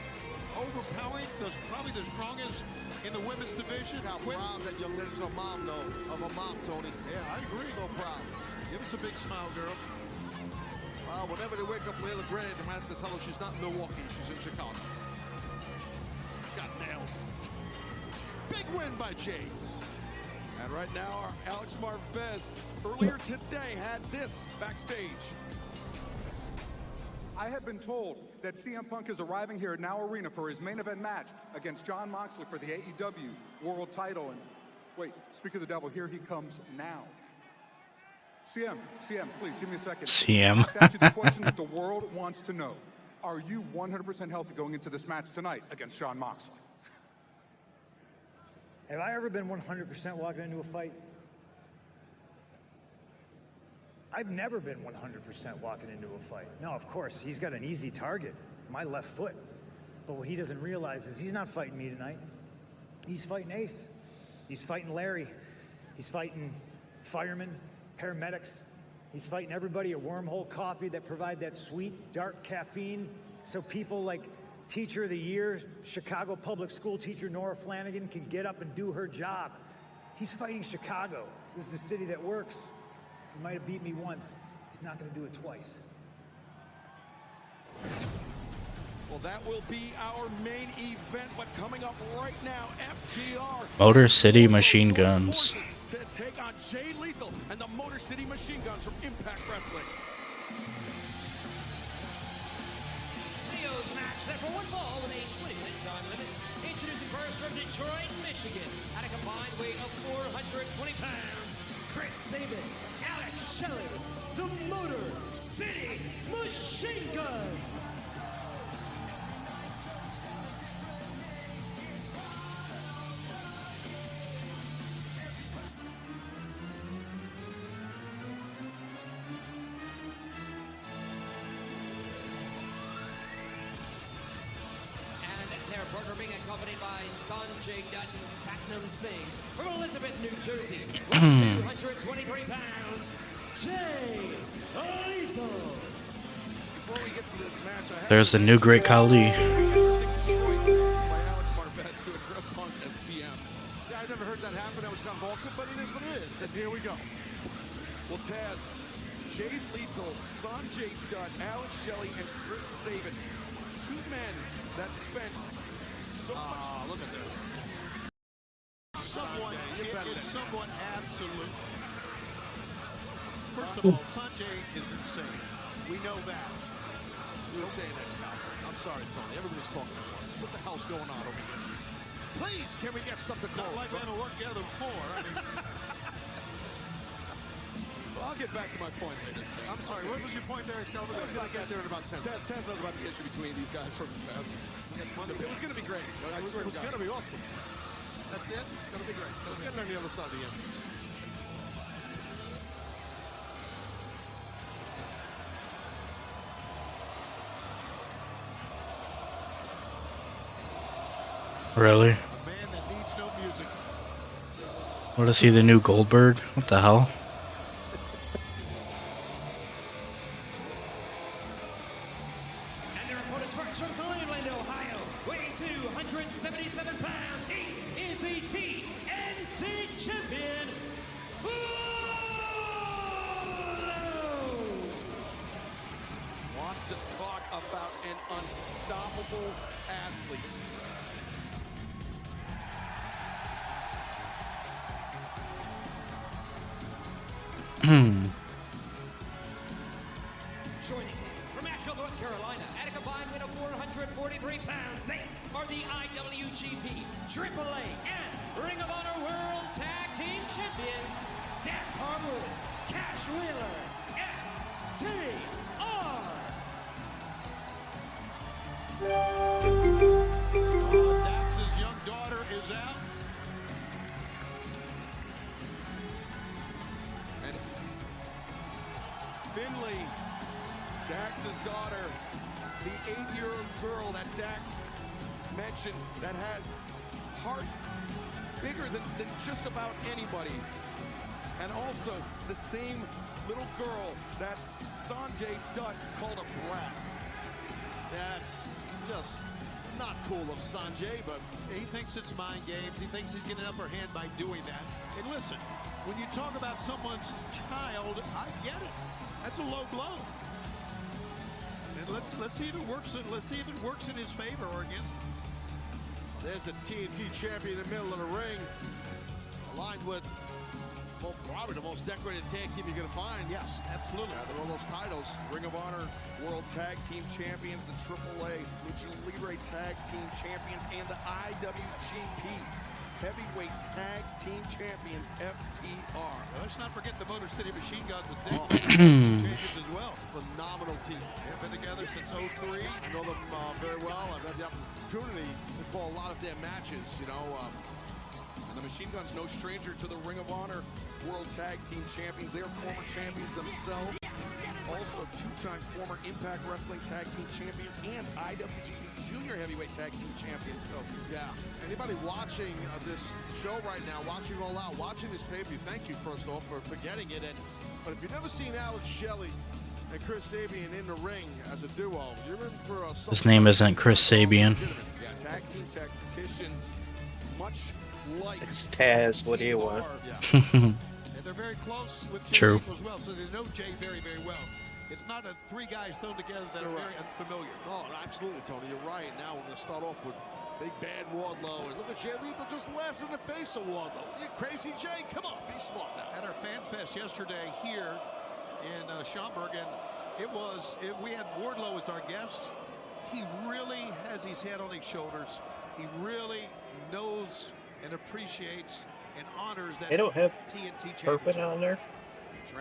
S10: overpowering. Probably the strongest in the women's division.
S2: How proud that young lady's a mom, though, of a mom, Tony.
S10: Yeah, I agree.
S2: So proud.
S10: Give us a big smile, girl.
S2: Whenever they wake up Layla Gray, they might have to tell her she's not in Milwaukee, she's in Chicago. Got nails. Big win by Jade.
S3: And right now, our Alex Marvez earlier today had this backstage.
S15: I have been told that CM Punk is arriving here at Now Arena for his main event match against Jon Moxley for the AEW World Title. And wait, speak of the devil, here he comes now. CM, please give me a second.
S4: CM.
S15: I have to ask you the question that the world wants to know. Are you 100% healthy going into this match tonight against Jon Moxley?
S16: Have I ever been 100% walking into a fight? I've never been 100% walking into a fight. No, of course, he's got an easy target, my left foot. But what he doesn't realize is he's not fighting me tonight. He's fighting Ace. He's fighting Larry. He's fighting firemen, paramedics. He's fighting everybody at Wormhole Coffee that provide that sweet, dark caffeine so people like Teacher of the Year, Chicago public school teacher Nora Flanagan can get up and do her job. He's fighting Chicago. This is a city that works. He might have beat me once. He's not going to do it twice.
S3: Well, that will be our main event, but coming up right now, FTR.
S4: Motor City Machine Guns.
S3: To take on Jay Lethal and the Motor City Machine Guns from Impact Wrestling.
S5: Trios match set for one fall with a 20-minute time limit. Introducing first from Detroit, Michigan, at a combined weight of 420 pounds, Chris Sabin, Alex Shelley, the Motor City Machine Guns. Partner being accompanied by Sanjay Dutt and Satnam Singh from Elizabeth, New Jersey. 223 pounds, Jay Lethal.
S3: Before we get to this match,
S4: There's the new Great Khali.
S3: by Alex Marvez to address Punk and CM.
S2: Yeah, I never heard that happen. I was not involved, but it is what it is. And here we go.
S3: Well, Taz, Jay Lethal, Sanjay Dutt, Alex Shelley, and Chris Sabin. Two men that spent so much.
S2: Look at this.
S10: It's somewhat absolute. First of all, Sanjay is insane. We know that.
S2: You're saying that's not. I'm sorry, Tony. Everybody's talking at once. What the hell's going on over here? Please, can we get something called?
S10: Not like men who work together before. I mean,
S3: Well, I'll get back to my point later.
S10: I'm sorry, what was your point there, Kelvin?
S2: I was going to get there in about 10 seconds.
S3: Taz knows about the history between these guys from the past. It was going to be great.
S2: It was going to be awesome.
S10: That's it? It's going to be great.
S2: We're getting on the other side of the entrance.
S4: Really?
S10: A man that needs no music.
S4: What is he, the new Goldberg? What the hell?
S5: And their opponents first from Cleveland, Ohio, weighing 277 pounds. He is the TNT champion.
S3: Want to talk about an unstoppable athlete.
S5: Joining from Asheville, North Carolina, at a combined weight of 443 pounds, they are the IWGP, AAA, and Ring of Honor World Tag Team Champions, Dax Harwood, Cash Wheeler, FTR.
S10: Dax's young daughter is out.
S3: And Finley, Dax's daughter, the 8-year-old girl that Dax mentioned that has heart bigger than just about anybody. And also the same little girl that Sanjay Dutt called a brat.
S2: That's just not cool of Sanjay, but
S10: He thinks it's mind games. He thinks he's getting an upper hand by doing that. And listen, when you talk about someone's child, I get it. That's a low blow. And let's see if it works. Let's see if it works in his favor or against him.
S2: there's the TNT champion in the middle of the ring, aligned with Probably the most decorated tag team you're going to find.
S10: Yes, absolutely.
S2: They're all those titles.
S3: Ring of Honor World Tag Team Champions, the AAA Lucha Libre Tag Team Champions, and the IWGP Heavyweight Tag Team Champions, FTR.
S10: Well, let's not forget the Motor City Machine Guns, the champions as well.
S2: Phenomenal team.
S10: They've been together since 03.
S2: I know them very well. I've had the opportunity to call a lot of their matches, you know.
S3: And the Machine Guns, no stranger to the Ring of Honor World Tag Team Champions. They are former champions themselves. Also, two-time former Impact Wrestling Tag Team Champions and IWGP Junior Heavyweight Tag Team Champions. So,
S2: yeah, anybody watching this show right now, watching All Out, watching this pay-per-view, thank you, first off, for getting it. But if you've never seen Alex Shelley and Chris Sabian in the ring as a duo, you're in for a...
S4: His name isn't Chris Sabian.
S3: Yeah, tag team tacticians, much like...
S6: It's Taz, what do you want?
S10: And they're very close with Jay
S4: True.
S10: as well, so they know Jay very, very well. It's not three guys thrown together that are very unfamiliar.
S2: Oh, absolutely, Tony. You're right. Now we're going to start off with Big Bad Wardlow. And look at Jay Lethal just laughed in the face of Wardlow. You crazy, Jay? Come on, be smart now.
S10: At our Fan Fest yesterday here in Schaumburg, and we had Wardlow as our guest. He really has his head on his shoulders. He really knows and appreciates and honors that
S6: They don't have
S10: TNT
S6: Turpin
S10: championship.
S6: on there.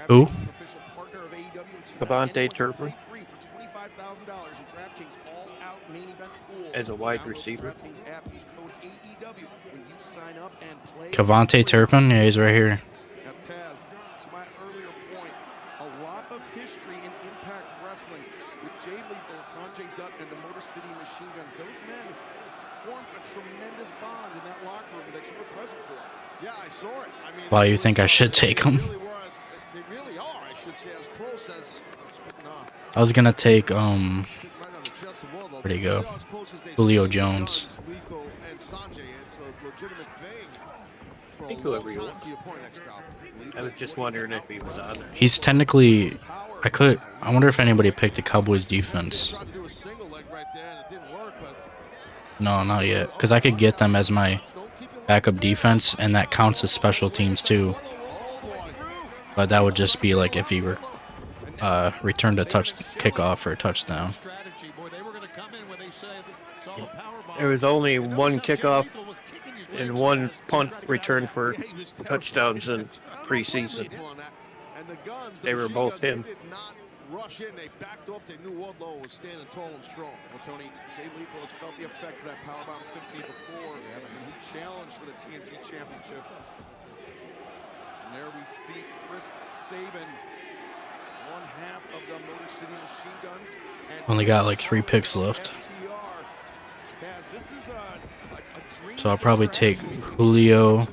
S4: Who?
S3: Official partner of AEW.
S6: Cavante Turpin.
S3: Free for $25,000 in DraftKings All-Out Main Event Pool.
S6: As a wide
S3: Download
S6: receiver.
S3: the DraftKings app, use code AEW when you sign up and play.
S4: Cavante Turpin? Yeah, he's right here.
S3: Now, Taz, to my earlier point, a lot of history in Impact Wrestling with Jay Lethal, Sanjay Dutt, and the Motor City Machine Guns. Those men formed a tremendous bond in that locker room that you were present for.
S2: Yeah, I saw it. I mean,
S4: Why you think I should take him?
S2: They really are, I should say, as close as...
S4: I was gonna take, where'd he go? Julio Jones.
S2: Lethal and Sanjay, it's a legitimate thing for
S6: Take
S2: a
S6: whoever
S2: long
S6: you
S2: time
S6: want.
S2: to your point, Excalibur.
S6: I was just wondering if he was on there.
S4: He's technically... I wonder if anybody picked the Cowboys defense.
S2: Tried to do a single leg right there and it didn't work, but
S4: No, not yet. Because I could get them as my backup defense, and that counts as special teams too. But that would just be like if he were returned a kickoff or a touchdown.
S6: There was only one kickoff and one punt return for touchdowns in preseason. They were both him.
S2: Rush in, they backed off, they knew Wardlow was standing tall and strong.
S3: Well, Tony, Jay Lethal has felt the effects of that powerbomb symphony before. He challenged for the TNT Championship. And there we see Chris Sabin, one half of the Motor City Machine Guns. And
S4: Only got like 3 picks left. So I'll probably take Julio,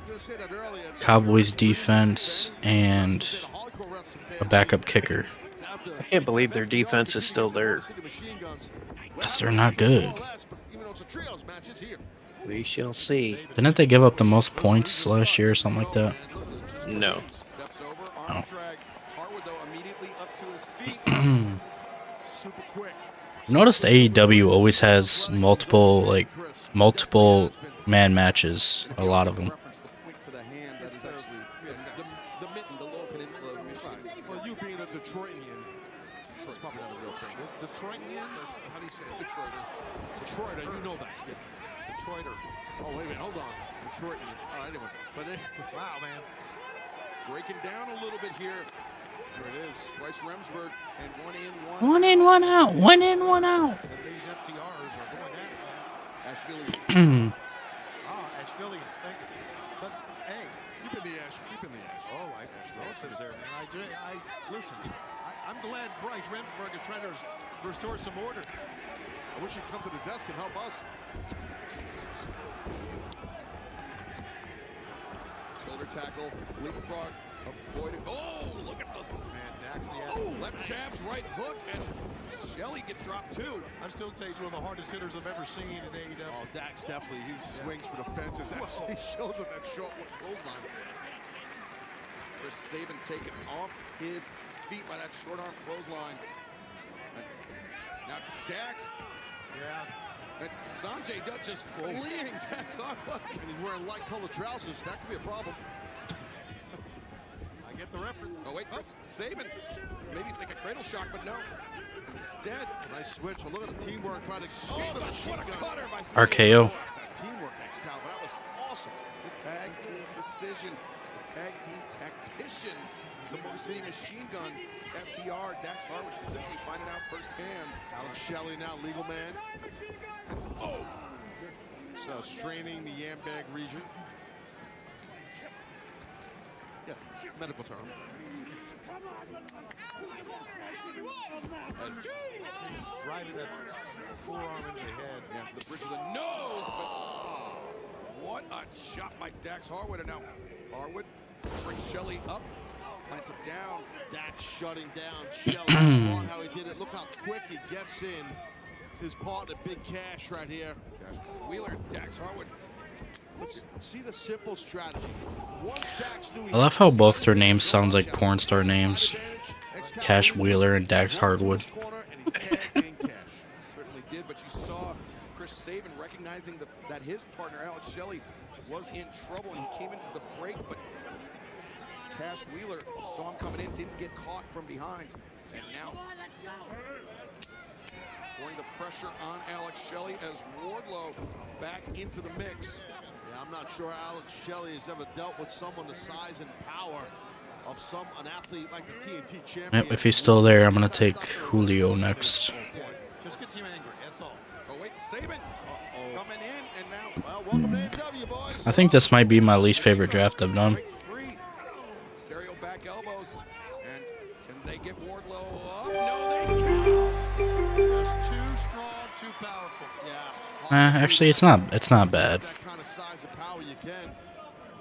S4: Cowboys defense, and a backup kicker.
S6: I can't believe their defense is still there.
S4: Because they're not good.
S6: We shall see.
S4: Didn't they give up the most points last year or something like that?
S6: No.
S4: Oh. Notice AEW always has multiple man matches. A lot of them.
S2: Well, you being a Detroitian, it's probably not a real thing. Detroitian? How do you say it? Detroiter. Detroiter, you know that. Yeah. Detroiter. Oh, wait a minute, hold on. Detroitian. All right, anyway. But wow, man.
S3: Breaking down a little bit here. There it is. Bryce Remsburg and 1 in, 1
S4: One in, one out. One in, one out.
S10: And these FTRs are going that way.
S3: Asheville.
S10: Ashvillians, thank you. But hey,
S2: You've been the Ash.
S10: oh, I relatives there, man. Listen. I'm glad Bryce Remsburg is trying to restore some order.
S2: I wish you'd come to the desk and help us.
S3: Shoulder tackle, leapfrog, avoided. Oh, look at this. Man, Dax the left jabs, right hook, and Shelley gets dropped too.
S10: I still say he's one of the hardest hitters I've ever seen in AEW.
S2: Oh, Dax definitely. He swings for the fences. He shows with that short clothesline.
S3: Chris Sabin taken off his feet by that short arm clothesline. Now Dax.
S10: Yeah.
S3: And Sanjay Dutt just fleeing Dax on.
S2: And he's wearing light colored trousers. That could be a problem.
S10: get the reference.
S3: Oh, wait, Chris Sabin. Maybe think a cradle shock, but no. Instead,
S2: nice switch. Well, look at the teamwork by the
S3: what a cutter by
S4: RKO.
S2: Teamwork, Excalibur. That was awesome.
S3: The tag team precision. The tag team tacticians. The Motor City Machine Guns. FTR, Dax Harwood specifically finding out firsthand.
S2: Alex Shelley now legal man. Oh. So straining the yam bag region. Yes, medical term.
S3: As driving that forearm into the head. Down to the bridge of the nose. But what a shot by Dax Harwood. And now Harwood brings Shelley up. Lands him down.
S2: Dax shutting down Shelley. Smart how he did it. Look how quick he gets in. His partner, Big Cash right here.
S3: Wheeler, Dax Harwood.
S2: See the simple strategy.
S4: I love how both their names sounds like porn star names. Cash Wheeler and Dax Harwood.
S3: Certainly did, but you saw Chris Sabin recognizing that his partner, Alex Shelley, was in trouble, and he came into the break, but Cash Wheeler saw him coming in, didn't get caught from behind, and now pouring the pressure on Alex Shelley as Wardlow back into the mix.
S2: Yeah, I'm not sure Alex Shelley has ever dealt with someone the size and power of an athlete like the TNT champion.
S4: Yep, if he's still there, I'm gonna take Julio next.
S10: Just gets you angry, that's all.
S3: Oh wait, Sabin coming in, and now, well, welcome to AEW, boys.
S4: I think this might be my least favorite draft I've done.
S3: Stereo back elbows, and can they get Wardlow up? No, they can't.
S10: Just too strong, too powerful.
S3: Yeah.
S4: Actually, it's not bad.
S2: That kind of size and power you can.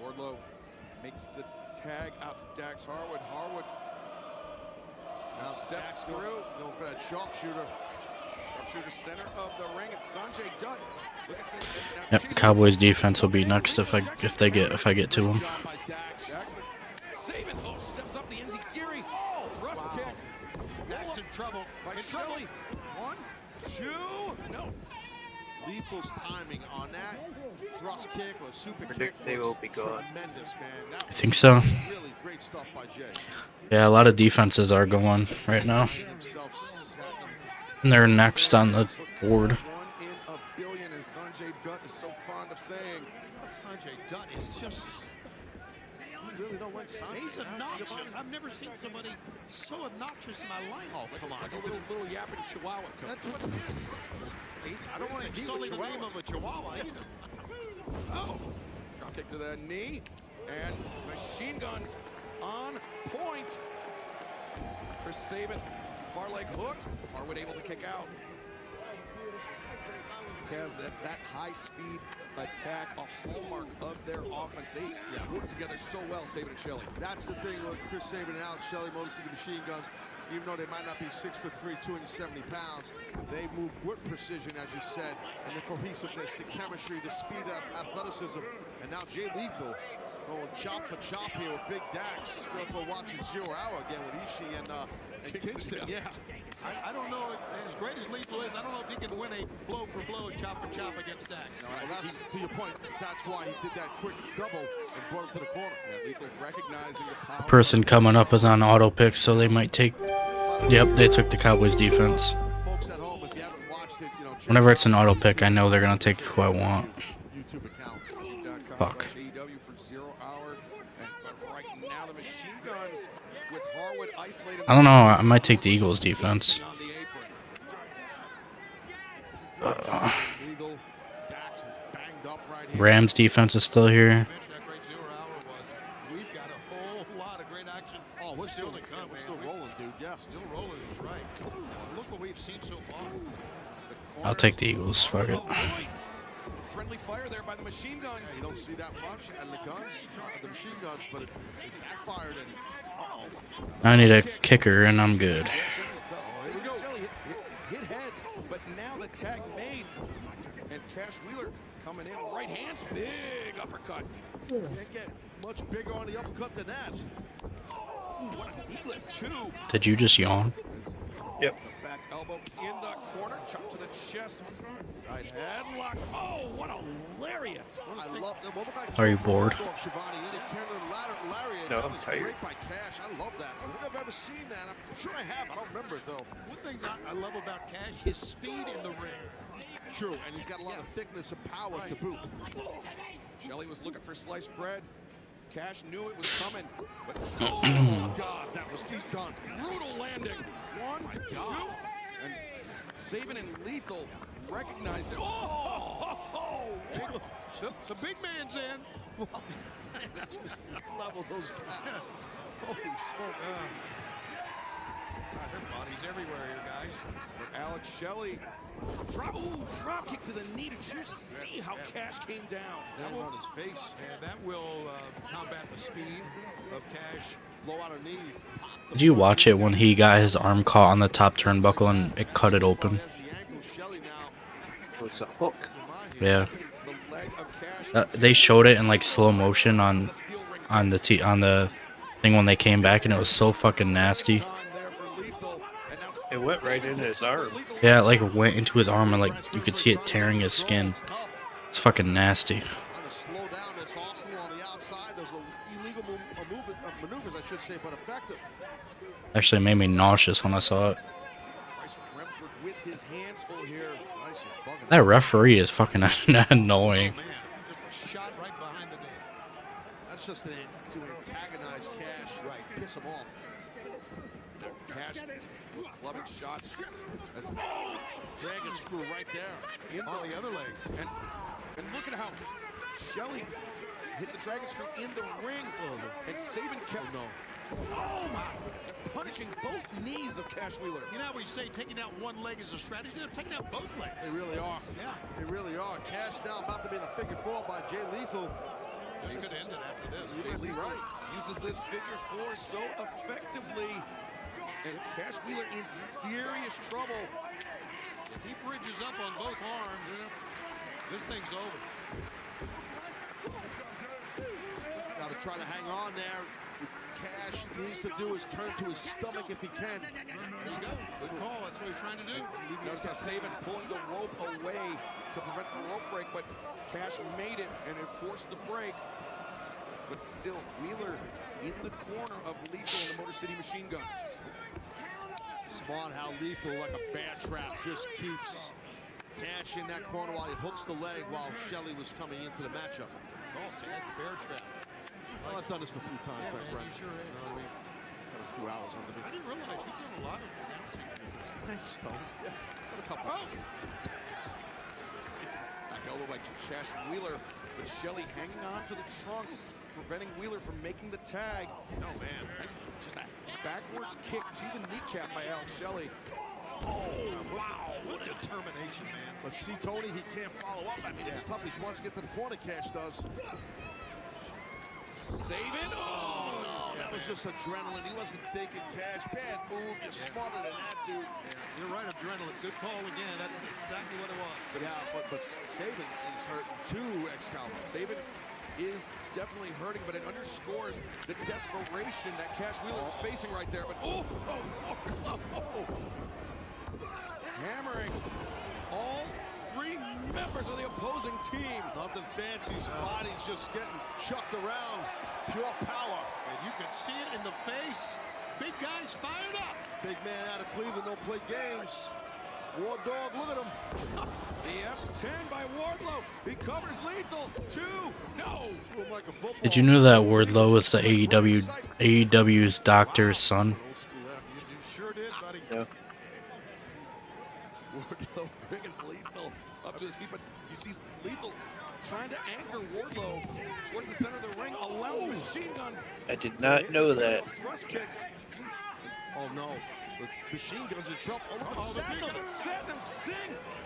S3: Wardlow makes the tag out to Dax Harwood. Harwood now steps through.
S2: Going for that sharpshooter.
S3: Sharpshooter center of the ring. It's Sanjay Dutt. Look at the,
S4: Yep, Cowboys defense will be next if I get to them.
S3: Sabin, steps up the Enziguri. Oh, thrust kick.
S10: Dax in trouble.
S3: By Shelley. 1, 2, no.
S2: Lethal's timing on that thrust kick or super
S6: Predict
S2: kick
S6: they
S2: was
S6: will be gone.
S2: tremendous, man. That
S4: I think so.
S2: really great stuff by Jay.
S4: Yeah, a lot of defenses are going right now. And they're next on the board.
S3: 1 in a billion, as Sanjay Dutt is so fond of saying.
S10: Sanjay Dutt is just...
S2: You really don't like Sanjay.
S10: He's obnoxious. I've never seen somebody so obnoxious in my life.
S2: Oh, come on.
S3: Like a little yapping chihuahua.
S10: That's what it is.
S3: I don't want to deal with
S10: the name of a chihuahua either.
S3: Oh, drop kick to the knee, and machine guns on point. Chris Sabin, far leg hooked. Harwood able to kick out. Taz, that high-speed attack, a hallmark of their offense. They work together so well, Sabin and Shelley.
S2: That's the thing with Chris Sabin and Alex Shelley, Motor City Machine Guns. Even though they might not be 6'3", 270 pounds, they move with precision, as you said, and the cohesiveness, the chemistry, the speed, athleticism, and now Jay Lethal going chop for chop here with Big Dax. I feel like we're watching 0 Hour again with Ishii and Kingston.
S10: Yeah. I don't know, as great as Lethal is, I don't know if he can win a blow-for-blow, chop-for-chop against Dax.
S2: No, well, that's, to your point, that's why he did that quick double and brought him to the corner.
S3: Yeah, Lethal recognizing the power.
S4: The person coming up is on auto pick, so they might take... Yep, they took the Cowboys defense.
S2: Folks at home, if you haven't watched it,
S4: Whenever it's an auto pick, I know they're going to take who I want.
S2: YouTube account.
S4: Fuck.
S3: AEW for 0 Hour. But right now, the machine guns with Harwood isolated.
S4: I don't know, I might take the Eagles defense.
S2: Eagle, Dax is banged up right here.
S4: Rams defense is still here.
S10: We've got a whole lot of great action.
S2: Oh, we're still rolling, dude. Yeah.
S10: Still rolling is right. Look what we've seen so far.
S4: I'll take the Eagles, fuck it.
S3: Friendly fire there by the machine guns.
S2: Yeah, you don't see that much and the guns, the machine guns, but it backfired and
S4: I need a kicker and I'm good.
S3: Here we go. Hit heads, but now the tag made. And Cash Wheeler coming in, right hands, big uppercut.
S2: Can't get much bigger on the uppercut than that.
S3: Ooh, what a knee lift, too.
S4: Did you just yawn?
S6: Yep.
S3: Back elbow in the corner, chop to the chest. Side headlock. Oh, what a lariat. offense.
S2: I love them. Well,
S4: Are you bored?
S6: No, I'm tired.
S2: Great by Cash. I love that. I don't think I've ever seen that. I'm sure I have. I don't remember it though.
S10: One thing I love about Cash, his speed in the ring.
S2: True, and he's got a lot of thickness and power to boot.
S3: Shelley was looking for sliced bread. Cash knew it was coming, but oh God, he's done. Brutal landing. One, two, and Sabin and Lethal recognized it.
S10: The big man's in.
S2: That's just level those guys. Holy smoke.
S10: Their bodies everywhere here, guys.
S3: But Alex Shelley, drop kick to the knee. Did you see how Cash came down?
S2: That on his face.
S10: And that will combat the speed of Cash.
S2: Blow out a knee.
S4: Did you watch it when he got his arm caught on the top turnbuckle and it cut it open?
S6: It was a hook.
S4: Yeah. They showed it in like slow motion on the thing when they came back, and it was so fucking nasty.
S6: It went right into his arm.
S4: Yeah, it like went into his arm and like you could see it tearing his skin. It's fucking nasty. Actually made me nauseous when I saw it. That referee is fucking annoying.
S2: That's just to antagonize Cash, right? Piss him off.
S3: Cash was clubbing shots.
S2: Dragon screw right there.
S3: On the other leg. And look at how Shelley hit the dragon screw in the ring. And Sabin kept oh my! Punishing both knees of Cash Wheeler.
S10: You know how we say taking out one leg is a strategy? They're taking out both legs.
S2: They really are.
S10: Yeah.
S2: They really are. Cash now about to be in a figure four by Jay Lethal.
S10: This could end it after this.
S3: Jay Lethal uses this figure four so effectively. And Cash Wheeler in serious trouble.
S10: If he bridges up on both arms, this thing's over.
S2: Got to try to hang on there. Cash needs to do is turn to his stomach if he can.
S10: There you go. Good call. That's what he's trying to do.
S3: Notice how Sabin pulling the rope away to prevent the rope break, but Cash made it and it forced the break. But still, Wheeler in the corner of Lethal and the Motor City Machine Guns.
S2: Smart how Lethal, like a bear trap, just keeps Cash in that corner while he hooks the leg while Shelley was coming into the matchup.
S10: Oh, Cash, bear trap.
S2: Well, I've done this a few times, my friend.
S10: You sure is.
S2: You know what I mean? Got a few hours under me.
S10: I didn't realize you've done a lot of announcing.
S2: Thanks, Tony. Yeah, got a couple.
S3: Back elbow by Cash Wheeler, but Shelley hanging on to the trunks, preventing Wheeler from making the tag.
S10: Oh, man.
S3: Nice, just a backwards kick to the kneecap by Alex Shelley.
S10: Oh, wow. What determination, man.
S2: But see, Tony, he can't follow up. I mean, it's tough. He wants to get to the corner, Cash does.
S3: Sabin. Oh,
S2: no, that was just adrenaline. He wasn't thinking, Cash. Bad move. You're smarter than that, dude.
S10: Yeah. You're right, adrenaline. Good call again. That's exactly what it was.
S2: But Sabin is hurting too, Excalibur.
S3: Sabin is definitely hurting, but it underscores the desperation that Cash Wheeler is facing right there. But hammering all three members of the opposing team.
S2: Nothing fancy. His body's just getting chucked around. Pure power.
S10: And you can see it in the face. Big guy's fired up.
S2: Big man out of Cleveland don't play games. War Dog, look at him.
S3: The F10 by Wardlow. He covers Lethal. No.
S2: Like a football.
S4: Did you know that Wardlow was the AEW's doctor's son?
S3: You sure did, buddy.
S6: Yeah.
S3: Wardlow bringing Lethal up to his feet, but you see Lethal trying to anchor Wardlow towards the center of the ring, allowing machine guns.
S6: I did not know that.
S3: Thrust kicks.
S2: Oh no, the machine guns in trouble.
S3: Satnam Singh,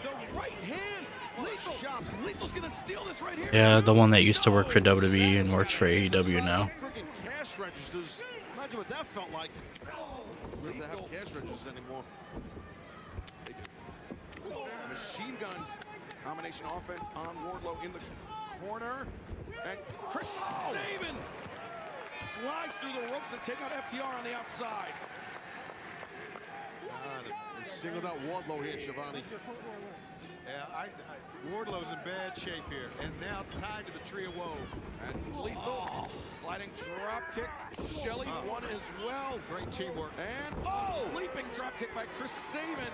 S3: the right hand. Lethal shops. Lethal's gonna steal this right here.
S4: Yeah, the one that used to work for WWE and works for AEW now.
S2: Freaking cash registers. Imagine what that felt like. We don't have cash registers anymore.
S3: Machine guns. Combination offense on Wardlow in the corner. And Chris Sabin flies through the ropes to take out FTR on the outside.
S2: They singled out Wardlow here, Shivani.
S10: Yeah, Wardlow's in bad shape here, and now tied to the tree of woe.
S3: And Lethal sliding drop kick. Shelley won as well.
S10: Great teamwork.
S3: And leaping drop kick by Chris Sabin.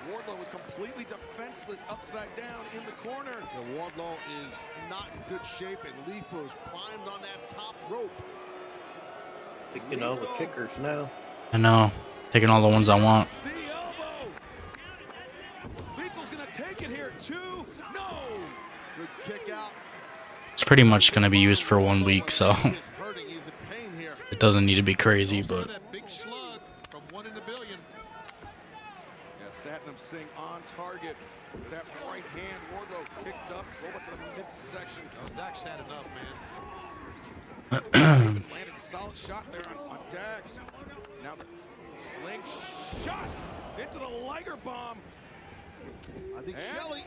S3: Wardlow was completely defenseless upside down in the corner.
S2: Wardlow is not in good shape, and Lethal is primed on that top rope.
S6: Taking all the kickers now.
S4: I know. Taking all the ones I want.
S3: The elbow. Lethal's gonna take it here too. No.
S2: Good kick out.
S4: It's pretty much going to be used for 1 week, so it doesn't need to be crazy, but
S10: That big slug from one in a billion.
S3: Yeah, Satnam Singh on target. With that right hand, Wardlow kicked up, sold it to the midsection.
S10: Oh, Dax had enough, man.
S3: Landed a solid shot there on Dax. Now the sling shot into the Liger bomb.
S2: I think Shelley.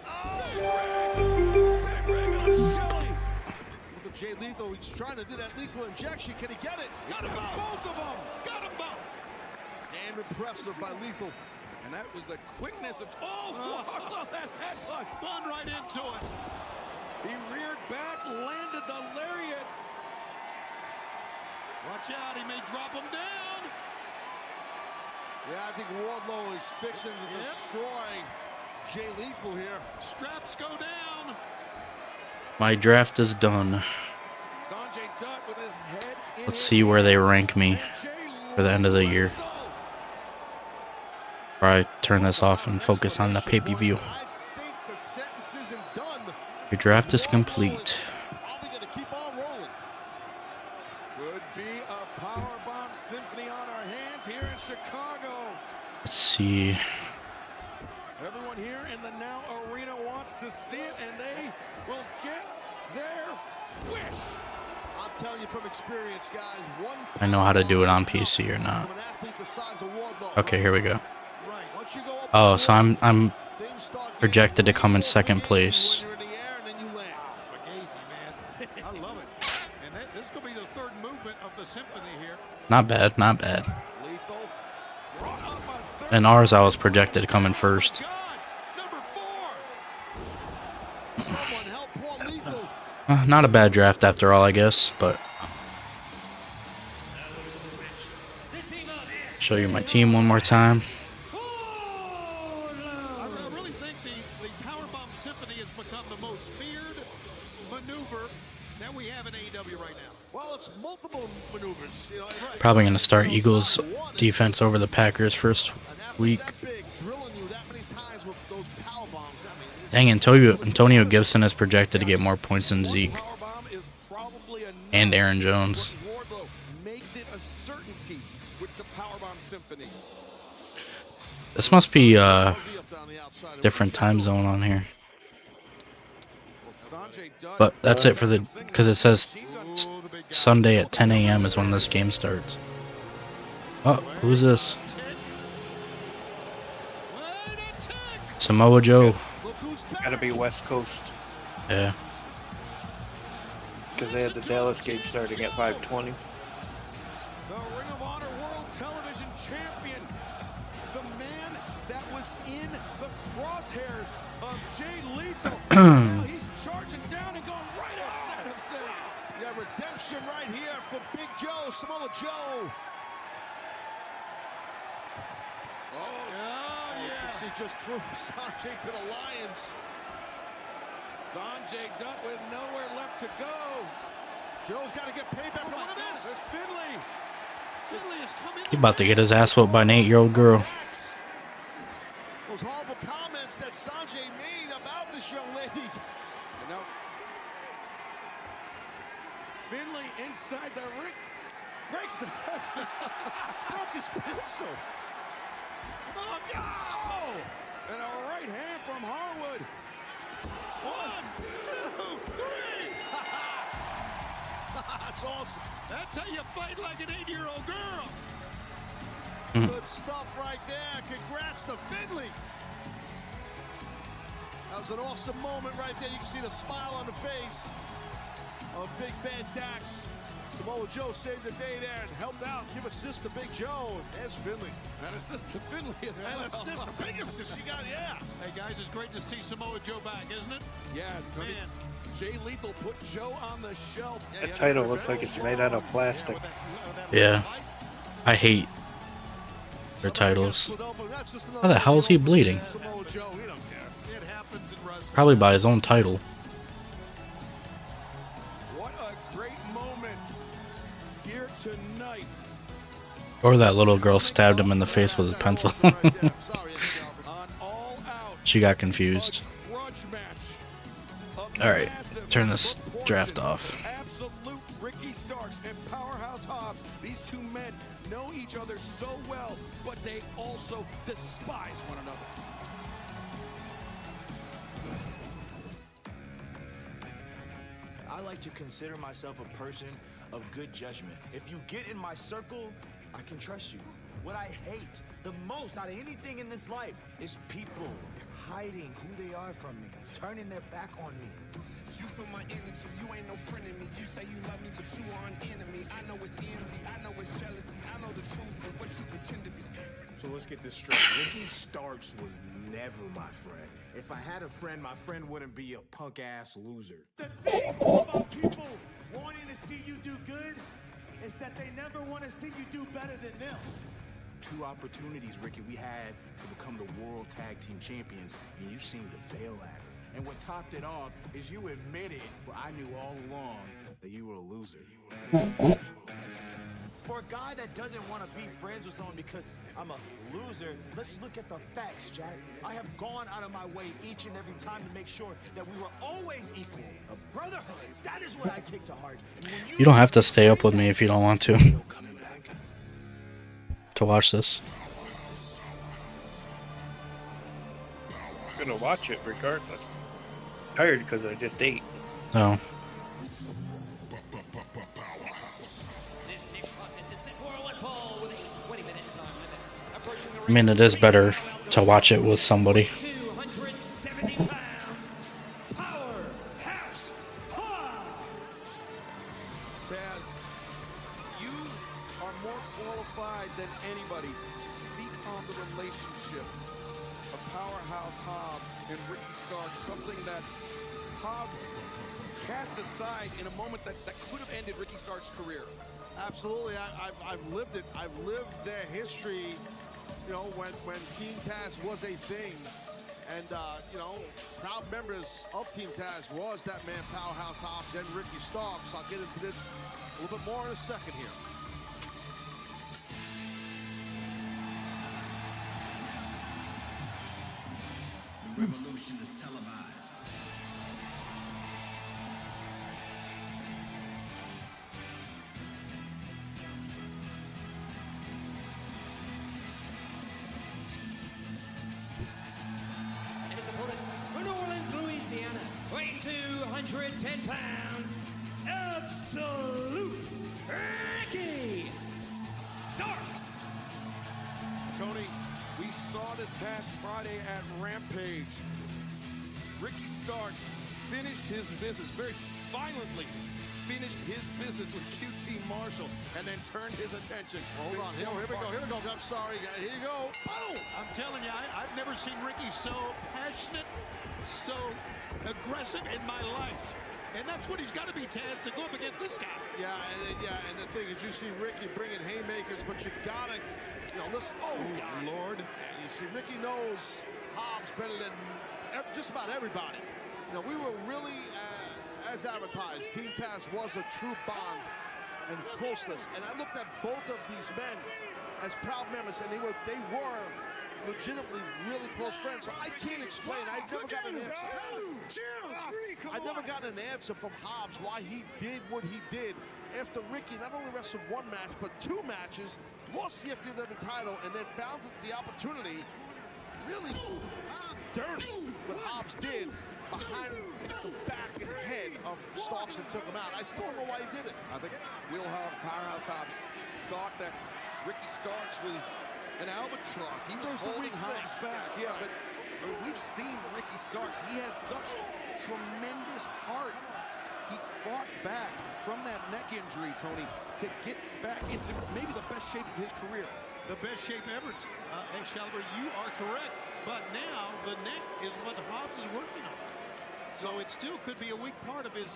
S3: Big rig on Shelley.
S2: Look at Jay Lethal. He's trying to do that lethal injection. Can he get it?
S3: Got him both of them. Got them both.
S2: Damn impressive by Lethal.
S3: And that was the quickness of. Wardlow, that headbutt.
S10: Spun right into it.
S3: He reared back, landed the lariat.
S10: Watch out, he may drop him down.
S2: Yeah, I think Wardlow is fixing to destroy Jay Lethal here.
S10: Straps go down.
S4: my draft is done.
S3: Sanjay Dutt with his head in
S4: Let's see where they rank me for the end of the year. Probably turn this off and focus on the pay-per-view. Your draft is complete.
S3: Could be a powerbomb symphony on our hands here in Chicago.
S4: Let's see.
S3: Everyone here in the Now Arena wants to see it, and they will get their wish.
S2: I'm telling you from experience, guys.
S4: I know how to do it on PC or not. Okay, here we go. Oh, so I'm projected to come in second place.
S10: I love it. And this is going to be the third movement of the symphony here.
S4: Not bad, not bad. In ours, I was projected to come in first. Not a bad draft after all, I guess, but show you my team one more time.
S10: I really think the powerbomb symphony has become the most feared maneuver that we have in AEW right now.
S2: Well, it's multiple maneuvers. You know,
S4: Probably going to start Eagles defense over the Packers first week. Dang, Antonio Gibson is projected to get more points than Zeke. And Aaron Jones.
S3: Wardlow makes it a certainty with the powerbomb symphony.
S4: This must be a different time zone on here. But that's it for the, because it says Sunday at 10 a.m. is when this game starts. Oh, who's this? Samoa Joe.
S6: Gotta be West Coast.
S4: Yeah.
S6: Because they had the Dallas gate starting at 5:20.
S3: The Ring of Honor World Television Champion. The man that was in the crosshairs of Jay Lethal. Now he's charging down and going right at Satnam Singh.
S2: Yeah, redemption right here for Big Joe, Samoa Joe. He just threw Sanjay to the Lions.
S3: Sanjay Dutt with nowhere left to go.
S2: Joe's got to get payback. Look at this.
S3: There's Finlay.
S10: Finlay has come in.
S4: He about to get his ass whooped by an 8-year-old girl.
S2: Those horrible comments that Sanjay made about this young lady.
S3: And now Finlay inside the ring. Breaks the broke his pencil. Oh, no! And a right hand from Harwood. 1, 2, 3.
S2: That's awesome.
S10: That's how you fight like an 8-year-old girl.
S2: Good stuff right there. Congrats to Finlay. That was an awesome moment right there. You can see the smile on the face of Big Ben Dax. Samoa Joe saved the day there and helped out, give assist to Big Joe. There's Finley.
S3: That assist to Finley.
S10: And assist, big assist. You got, yeah. Hey, guys, it's great to see Samoa Joe back, isn't it?
S3: Yeah, man. Jay Lethal put Joe on the shelf.
S6: That title looks like it's made out of plastic.
S4: Yeah. I hate their titles. How the hell is he bleeding? Probably by his own title.
S3: What a great moment here tonight.
S4: Or that little girl stabbed him in the face with a pencil. She got confused. Alright, turn this draft off.
S3: Absolute Ricky Starks and Powerhouse Hobbs. These two men know each other so well, but they also despise one another.
S17: I like to consider myself a person of good judgment. If you get in my circle, I can trust you. What I hate the most out of anything in this life is people hiding who they are from me, turning their back on me.
S18: You feel my energy, you ain't no friend of me. You say you love me, but you are an enemy. I know it's envy, I know it's jealousy. I know the truth, but what you pretend to be.
S9: So let's get this straight. Ricky Starks was never my friend. If I had a friend, my friend wouldn't be a punk-ass loser.
S19: The thing about people wanting to see you do good is that they never want to see you do better than them.
S9: 2 opportunities, Ricky, we had to become the World Tag Team Champions, and you seemed to fail at it. And what topped it off is you admitted what I knew all along, that you were a loser.
S17: For a guy that doesn't want to be friends with someone because I'm a loser, let's look at the facts, Jack. I have gone out of my way each and every time to make sure that we were always equal. A brotherhood, that is what I take to heart.
S4: You don't have to stay up with me if you don't want to. To watch this.
S6: I'm gonna watch it regardless. Tired because I just ate.
S4: No. I mean, it is better to watch it with somebody.
S5: 270 pounds, Powerhouse Hobbs.
S3: Taz, you are more qualified than anybody to speak on the relationship of Powerhouse Hobbs and Ricky Starks, something that Hobbs cast aside in a moment that could have ended Ricky Starks' career.
S2: Absolutely, I've lived it. I've lived their history. You know, when Team Taz was a thing, and you know, proud members of Team Taz was that man Powerhouse Hobbs and Ricky Starks. I'll get into this a little bit more in a second here.
S20: The revolution is televised.
S5: And his opponent from New Orleans, Louisiana, weighing 210 pounds, Absolute Ricky Starks.
S3: Tony, we saw this past Friday at Rampage. Ricky Starks finished his business, very violently finished his business with QT Marshall, and then turned his attention.
S2: Hold on, here we go. I'm sorry, guys. Here you go.
S10: Boom! I'm telling you, I've never seen Ricky so passionate, so aggressive in my life. And that's what he's got to be, Taz, to go up against this guy.
S2: Yeah, and the thing is, you see Ricky bringing haymakers, but you gotta, you know, listen. Oh, God.
S3: Lord.
S2: You see, Ricky knows Hobbs better than just about everybody. You know, we were really, as advertised, Team Taz was a true bond and closeness. And I looked at both of these men as proud members, and they were legitimately really close friends. So I can't explain. I've never gotten an answer. I've never gotten an answer from Hobbs why he did what he did after Ricky not only wrestled 1 match, but 2 matches, lost the FTW title, and then found the opportunity really dirty what Hobbs did behind the back and head of Starks and took him out. I still don't know why he did it.
S3: I think Will Hobbs, Powerhouse Hobbs, thought that Ricky Starks was an albatross. He was holding Hobbs back. Yeah, but we've seen Ricky Starks. He has such tremendous heart. He fought back from that neck injury, Tony, to get back into maybe the best shape of his career.
S10: The best shape ever, Excalibur. You are correct. But now the neck is what Hobbs is working on. So it still could be a weak part of his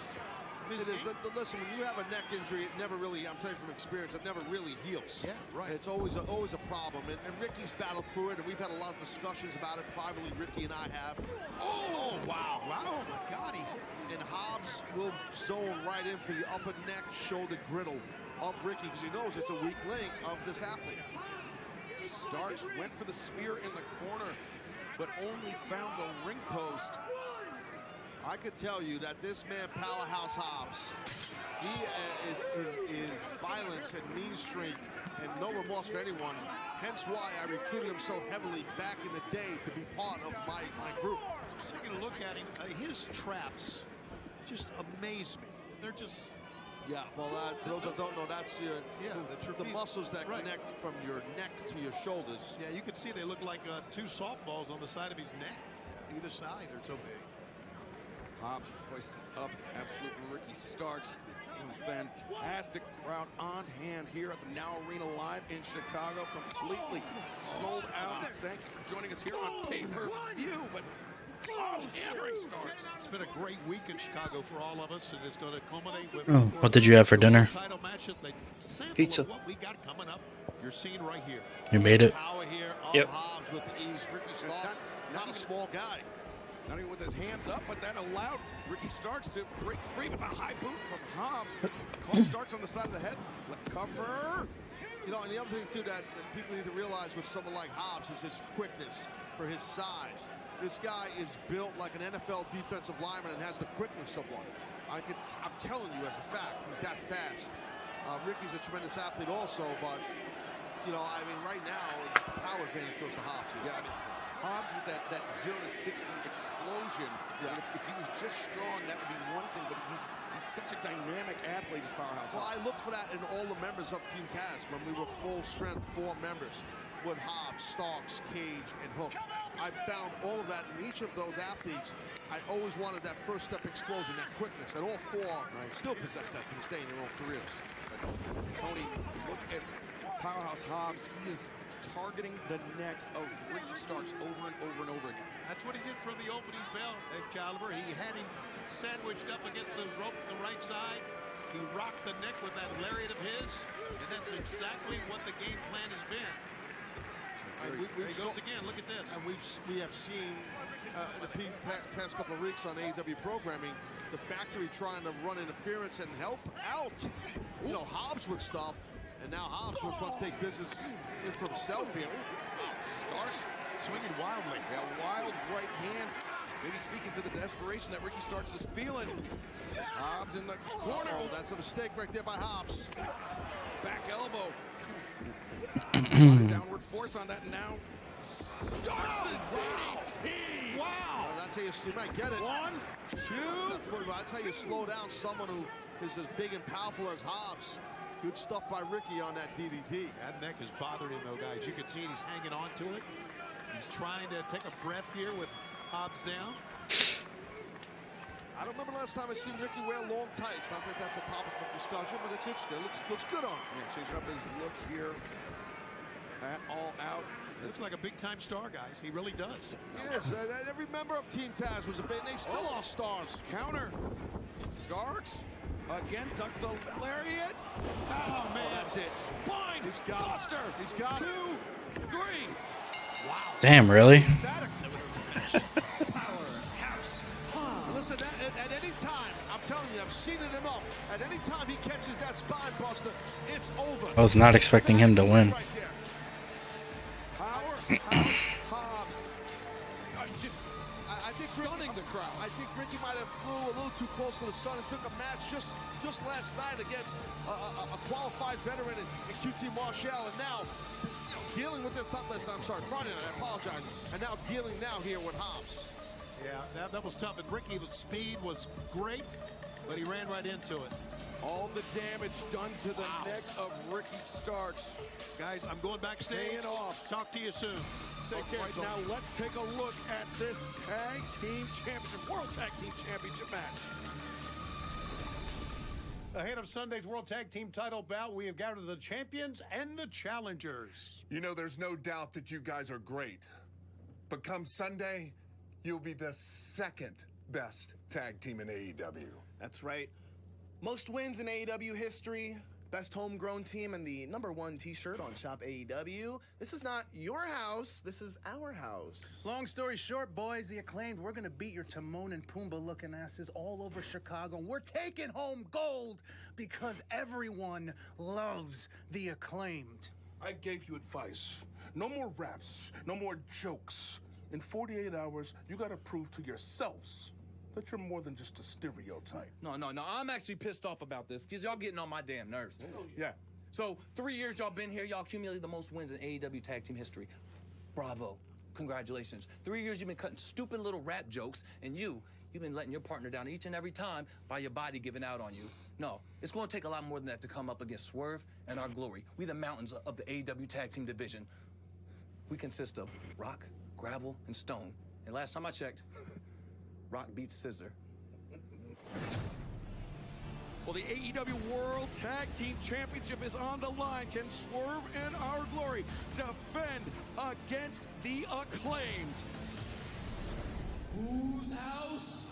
S2: It is. Listen, when you have a neck injury, it never really, I'm telling you from experience, it never really heals.
S10: Yeah, right.
S2: It's always a problem. And Ricky's battled through it, and we've had a lot of discussions about it privately, Ricky and I have.
S10: Oh, wow. Oh, my God.
S2: And Hobbs will zone right in for the upper neck, shoulder griddle of Ricky because he knows it's a weak link of this athlete.
S3: Starks went for the spear in the corner, but only found the ring post.
S2: I could tell you that this man, Powerhouse Hobbs, he is violence and mean streak and no remorse for anyone. Hence why I recruited him so heavily back in the day to be part of my group.
S10: Just taking a look at him, his traps just amaze me. They're just...
S2: Yeah, well, for those that don't know, that's the muscles that connect from your neck to your shoulders.
S10: Yeah, you can see they look like two softballs on the side of his neck. Either side, they're so big.
S3: Hobbs hoisted up absolute Ricky Starks. Fantastic crowd on hand here at the Now Arena Live in Chicago. Completely sold out. Thank you for joining us here on pay-per-view. But hammering Starks.
S10: It's been a great week in Chicago for all of us, and it's going to culminate with
S4: what did you have for dinner?
S10: Title matches. They
S4: Pizza.
S10: What we got coming up. You're seeing right here.
S4: You made it.
S2: Power here of
S4: Yep.
S2: Hobbs with ease. Ricky Starks, not a small guy.
S3: Not even with his hands up, but that allowed Ricky Starks to break free with a high boot from Hobbs. Caught Starks on the side of the head. Let cover.
S2: You know, and the other thing, too, that people need to realize with someone like Hobbs is his quickness for his size. This guy is built like an NFL defensive lineman and has the quickness of one. I'm telling you as a fact, he's that fast. Ricky's a tremendous athlete also, but, you know, I mean, right now, the power advantage goes to Hobbs.
S3: Yeah, I mean, Hobbs with that 0 to 60 explosion. Yeah. If he was just strong, that would be one thing, but he's such a dynamic athlete as Powerhouse.
S2: Well, I looked for that in all the members of Team Taz when we were full strength 4 members with Hobbs, Starks, Cage, and Hook. I found all of that in each of those athletes. I always wanted that first step explosion, that quickness, and all 4 still possess that to this day in their own careers.
S3: But Tony, look at Powerhouse Hobbs. He is targeting the neck of Ricky Starks over and over and over again.
S10: That's what he did from the opening bell at Caliber. He had him sandwiched up against the rope on the right side. He rocked the neck with that lariat of his, and that's exactly what the game plan has been. There he goes again. Look at this.
S2: And we have seen in the past couple of weeks on AEW programming, the Factory trying to run interference and help out. You know, Hobbs with stuff, and now Hobbs wants to take business in for himself here.
S3: Starks swinging wildly. Yeah, wild right hands. Maybe speaking to the desperation that Ricky Starks is feeling. Hobbs in the corner.
S2: Oh, that's a mistake right there by Hobbs.
S3: Back elbow. Downward force on that now. Starks the DDT.
S2: Wow. That's how you might get it.
S3: 1, 2.
S2: That's how you slow down someone who is as big and powerful as Hobbs. Good stuff by Ricky on that DDT.
S10: That neck is bothering him, though, guys. You can see he's hanging on to it. He's trying to take a breath here with Hobbs down.
S2: I don't remember the last time I seen Ricky wear long tights. I think that's a topic of discussion, but it's interesting. Looks good on him.
S3: Yeah, changing up his look here at All Out.
S10: Looks like a big-time star, guys. He really does.
S2: Yes, every member of Team Taz was a big, and they still are stars.
S3: Counter. Starks. Again, ducks the lariat. Oh, man.
S2: That's it.
S3: Spine.
S2: He's got
S3: Buster.
S2: it. He's got
S3: 2, 3. Wow.
S4: Damn, really?
S2: Listen, at any time, I'm telling you, I've seen it enough. At any time he catches that spine buster, it's over.
S4: I was not expecting him to win.
S2: Right there. Hobbs. I think stunning the crowd. I think Ricky might have flew a little too close to the sun and took a match just last night against a qualified veteran in QT Marshall, and now dealing with this. I'm sorry, Friday night. I apologize. And now dealing here with Hobbs.
S10: Yeah, that was tough. And Ricky, the speed was great, but he ran right into it.
S3: All the damage done to the neck of Ricky Starks.
S10: Guys, I'm going backstage.
S3: Staying off.
S10: Talk to you soon.
S3: Take care. Right now, let's take a look at this Tag Team Championship, World Tag Team Championship match.
S10: Ahead of Sunday's World Tag Team title bout, we have gathered the champions and the challengers.
S12: You know, there's no doubt that you guys are great. But come Sunday, you'll be the second best tag team in AEW.
S21: That's right. Most wins in AEW history, best homegrown team, and the #1 t-shirt on Shop AEW. This is not your house, this is our house.
S19: Long story short, boys, the Acclaimed, we're gonna beat your Timon and Pumbaa looking asses all over Chicago. We're taking home gold because everyone loves the Acclaimed.
S12: I gave you advice. No more raps, no more jokes. In 48 hours, you gotta prove to yourselves that you're more than just a stereotype.
S22: No, I'm actually pissed off about this because y'all getting on my damn nerves. Yeah. So 3 years y'all been here, y'all accumulated the most wins in AEW tag team history. Bravo. Congratulations. 3 years you've been cutting stupid little rap jokes, and you've been letting your partner down each and every time by your body giving out on you. No, it's going to take a lot more than that to come up against Swerve and our glory. We the mountains of the AEW tag team division. We consist of rock, gravel, and stone. And last time I checked, rock beats scissor.
S3: Well, the AEW World Tag Team Championship is on the line. Can Swerve and Our Glory defend against the Acclaimed?
S18: Whose house?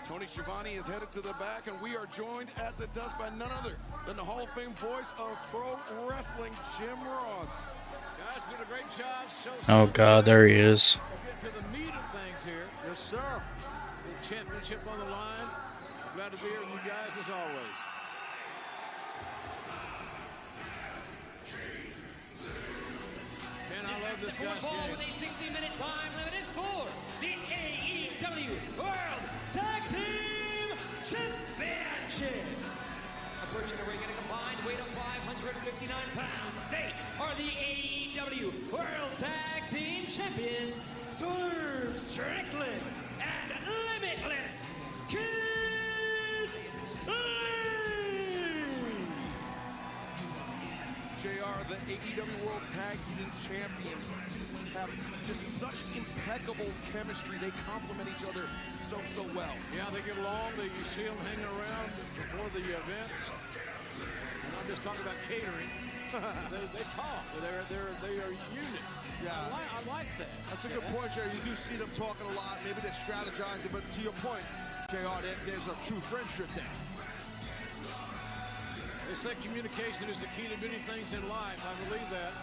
S3: Tony Schiavone is headed to the back, and we are joined at the desk by none other than the Hall of Fame voice of pro wrestling, Jim Ross.
S1: Guys, did a great job.
S4: Oh God, there he is.
S1: We'll get to the meat of things here.
S3: Yes, sir.
S1: The championship on the line. Glad to be here with you guys as always. Man, I love this guy's game.
S5: With a 60-minute time limit is for the AEW World Tag Team Championship. Approaching the ring at a combined weight of 559 pounds, they are the AEW World Tag Team Champions, Swerve Strickland and Limitless Kid Lee.
S3: JR, the AEW World Tag Team Champions, have just such impeccable chemistry. They complement each other so well.
S1: Yeah, they get along. You see them hanging around before the event. And I'm just talking about catering. they talk. They are a unit.
S2: Yeah,
S1: I like that.
S2: That's a good point, Jerry. You do see them talking a lot. Maybe they're strategizing, but to your point, JR, there's a true friendship there.
S1: They say communication is the key to many things in life. I believe that.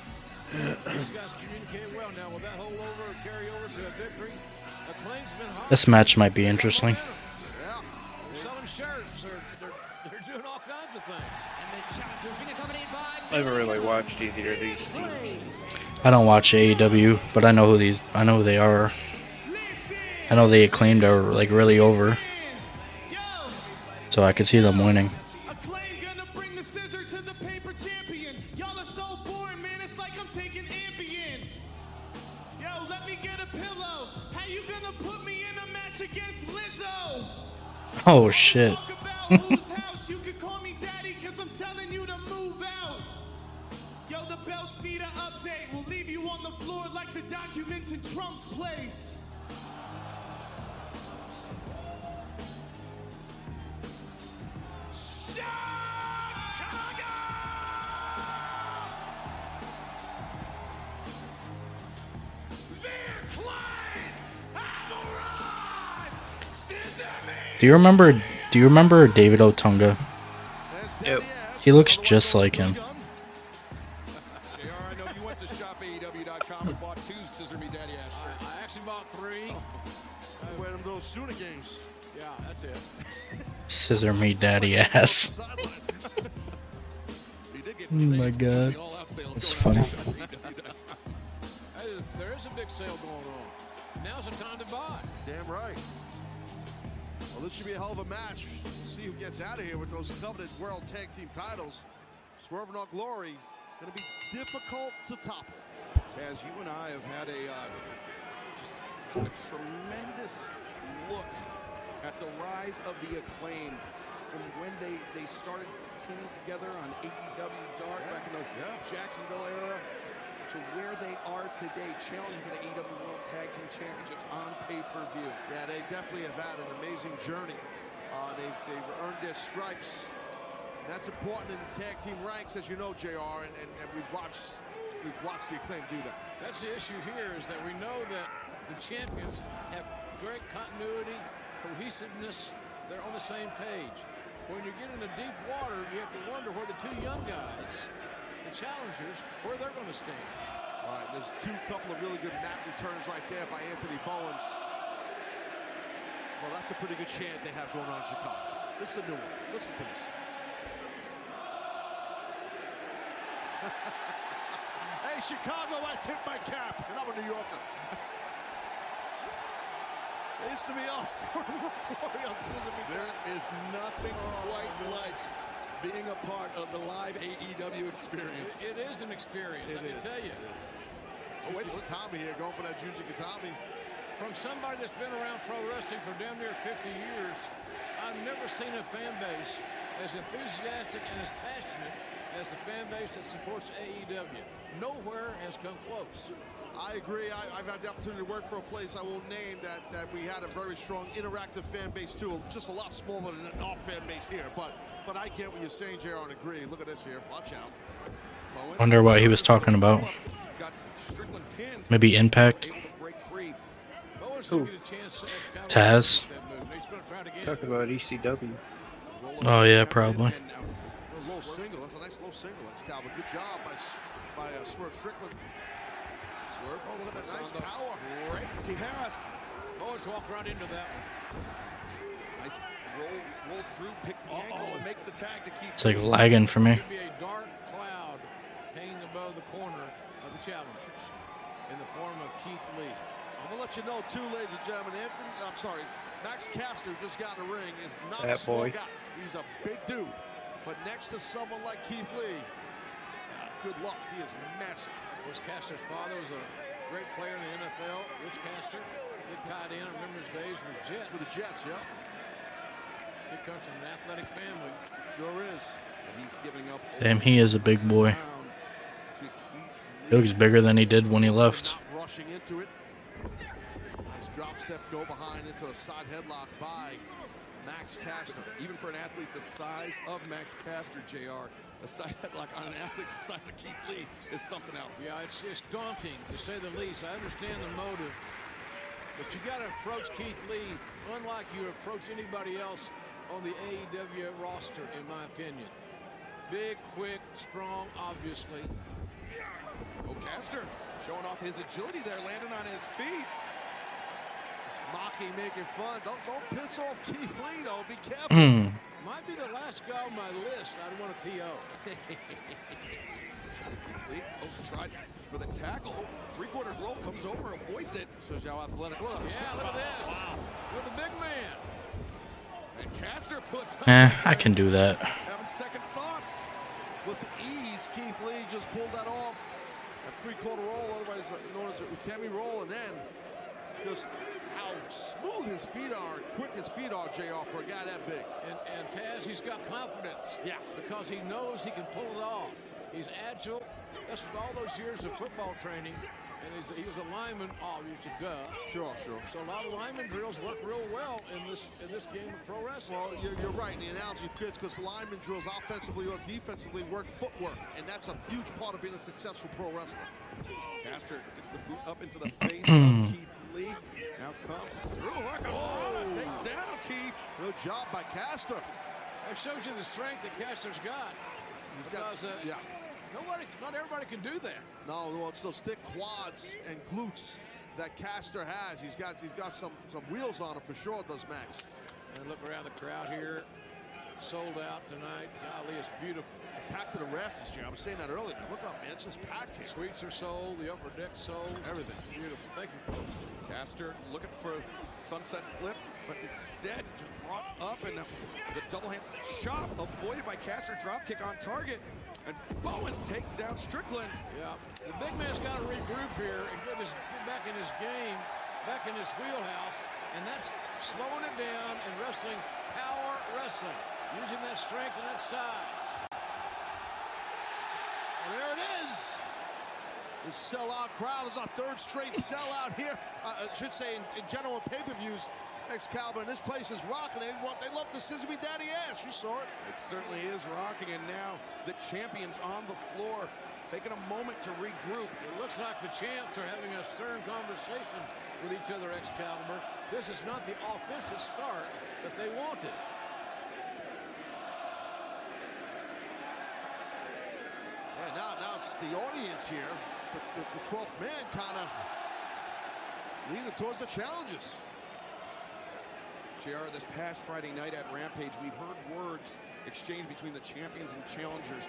S1: These guys communicate well. Now, will that hold over or carry over to a victory? Acclaim's been hot.
S4: This match might be interesting.
S1: Yeah. They're selling shirts. They're doing all kinds of things. And the challengers being accompanied by...
S6: I haven't really watched either of these teams.
S4: I don't watch AEW, but I know who they are. I know the Acclaimed are like really over. So I could see them winning. Oh shit.
S19: You can call me daddy because I'm telling you to move out. Yo, the belts need an update. We'll leave you on the floor like the documents in Trump's place.
S4: Do you remember David Otunga?
S6: Yep.
S4: He looks just like him.
S3: JR, I know you went to shopaew.com and bought 2 Scissor Me Daddy ass shirts.
S1: I actually bought 3.
S2: I wear them those Suna games.
S1: Yeah, that's it.
S4: Scissor me daddy ass. Oh my god. That's funny.
S1: There is a big sale going on. Now's the time to buy.
S2: Damn right. Well, this should be a hell of a match. We'll see who gets out of here with those coveted World Tag Team titles. Swerve and Our Glory, going to be difficult to topple.
S3: Taz, you and I have had a tremendous look at the rise of the Acclaim from when they started teaming together on AEW Dark back in the Jacksonville era. to where they are today, challenging for the AEW World Tag Team Championships on pay-per-view.
S2: Yeah, they definitely have had an amazing journey. They've earned their stripes. And that's important in the tag team ranks, as you know, JR, and we've watched the Acclaim do that.
S1: That's the issue here, is that we know that the champions have great continuity, cohesiveness. They're on the same page. When you get into deep water, you have to wonder where the two young guys, the challengers, where they're going to stand.
S2: All right, there's couple of really good mat returns right there by Anthony Bowens. Well, that's a pretty good chant they have going on in Chicago. This is a new one. Listen to this. Hey, Chicago, I tip my cap. And I'm a New Yorker. It used to be us.
S3: There is nothing quite like being a part of the live AEW experience.
S1: It is an experience, I can tell you.
S2: Oh, wait, look, Tommy here going for that Junji Katami.
S1: From somebody that's been around pro wrestling for damn near 50 years, I've never seen a fan base as enthusiastic and as passionate as the fan base that supports AEW. Nowhere has come close.
S2: I agree. I've had the opportunity to work for a place I won't name that we had a very strong interactive fan base too. Just a lot smaller than our fan base here. But I get what you're saying, JR, and agree. Look at this here. Watch out.
S4: Wonder what he was talking about. Maybe Impact.
S6: Who?
S4: Taz.
S6: Talking about ECW.
S4: Oh yeah, probably.
S2: A low single. That's a nice low single. That's Calvin. Good job by Swerve Strickland. Swerve. Oh, look at that nice power.
S3: Right to T. Harris.
S1: Oh, let's walk right into that one.
S3: Nice roll through, pick the angle, and make the tag to keep.
S4: It's like lagging for me.
S1: There should be a dark cloud hanging above the corner of the challengers in the form of Keith Lee.
S2: I'm going to let you know, too, ladies and gentlemen, Max Caster just got in the ring is not
S6: that
S2: a small
S6: boy.
S2: guy. He's a big dude. But next to someone like Keith Lee, good luck. He is massive.
S1: Rich Caster's father was a great player in the NFL. Rich Caster, big tight end. I remember his days with the Jets.
S2: With the Jets, yeah.
S1: He comes from an athletic family.
S2: Sure is.
S3: And he's giving up.
S4: Damn, he is a big boy. He looks bigger than he did when he left.
S2: Not rushing into it. Nice drop step, go behind into a side headlock by Max Caster.
S3: Even for an athlete the size of Max Caster, JR, a side headlock on an athlete the size of Keith Lee is something else.
S1: Yeah, it's daunting, to say the least. I understand the motive, but you got to approach Keith Lee unlike you approach anybody else on the AEW roster, in my opinion. Big, quick, strong, obviously.
S3: Oh, Caster showing off his agility there, landing on his feet.
S2: Mocking, making fun. Don't piss off Keith Lee, though. Be careful.
S1: Might be the last guy on my list I'd want to PO.
S3: Lee tried for the tackle. Three-quarters roll, comes over, avoids it.
S2: Shows you how athletic.
S1: Yeah, look at this. Wow. With the big man.
S3: And Caster puts
S4: I can do that.
S3: Having second thoughts.
S2: With ease, Keith Lee just pulled that off. A three-quarter roll, otherwise known as a Ukemi roll, and then just how smooth his feet are, quick his feet are, JR, for a guy that big.
S1: And Taz, he's got confidence.
S2: Yeah.
S1: Because he knows he can pull it off. He's agile. That's with all those years of football training. And he was a lineman, obviously,
S2: Sure.
S1: So a lot of lineman drills work real well in this game of pro wrestling.
S2: Well, you're right. The analogy fits because lineman drills, offensively or defensively, work footwork, and that's a huge part of being a successful pro wrestler.
S3: Caster gets the boot up into the face of Keith Lee. Now comes through like a takes down Keith.
S2: Good job by Caster.
S1: That shows you the strength that Caster's got. Not everybody can do that.
S2: No, well, it's those thick quads and glutes that Caster has. He's got some wheels on him for sure, does Max.
S1: And look around the crowd here. Sold out tonight. Golly, it's beautiful.
S2: Packed to the rafters, Jim. I was saying that earlier. Look up, man. It's just packed here.
S1: Suites are sold. The upper deck's sold.
S2: Everything.
S1: Beautiful. Thank you, folks.
S3: Caster looking for a sunset flip, but instead just brought up, and the double hand chop avoided by Caster. Drop kick on target. And Bowens takes down Strickland.
S1: Yeah, the big man's got to regroup here and get back in his game, back in his wheelhouse, and that's slowing it down and wrestling, power wrestling, using that strength and that size.
S2: Well, there it is. The sellout crowd is our third straight sellout here. I should say in general pay-per-views. Excalibur, and this place is rocking. They love to scissor me daddy ass. You saw it.
S3: It certainly is rocking, and now the champions on the floor, taking a moment to regroup.
S1: It looks like the champs are having a stern conversation with each other, Excalibur. This is not the offensive start that they wanted.
S2: Yeah, now it's the audience here. The 12th man kind of leaning towards the challenges.
S3: JR, this past Friday night at Rampage, we've heard words exchanged between the champions and challengers.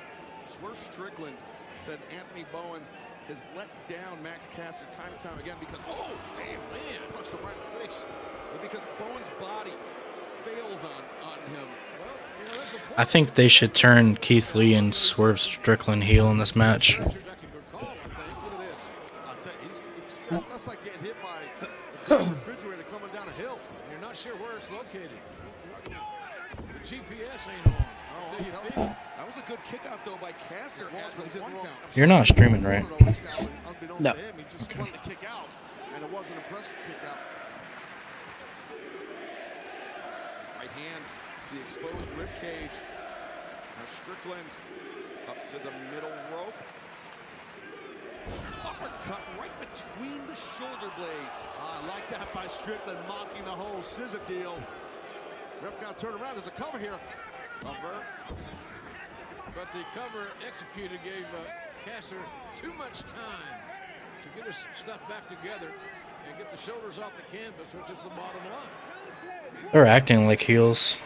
S3: Swerve Strickland said Anthony Bowens has let down Max Caster time and time again because, oh, damn, man, puts him right in the face. But because Bowens' body fails on him. Well, you know, that's the point.
S4: I think they should turn Keith Lee and Swerve Strickland heel in this match.
S2: That's like getting hit by a refrigerator coming down a hill.
S1: You're not sure where it's located. The GPS ain't on.
S3: That was a good kick out though by Caster.
S4: You're not streaming, right?
S2: No. He just wanted to kick out, and it wasn't a impressive kick out.
S3: Right hand, the exposed rib cage. Now Strickland up to the middle rope. Uppercut right between the shoulder blades.
S2: I like that by Strickland, mocking the whole scissor deal. Ref got turned around. There's a cover here.
S1: Cover. But the cover executed gave Caster too much time to get his stuff back together and get the shoulders off the canvas, which is the bottom line.
S4: They're acting like heels.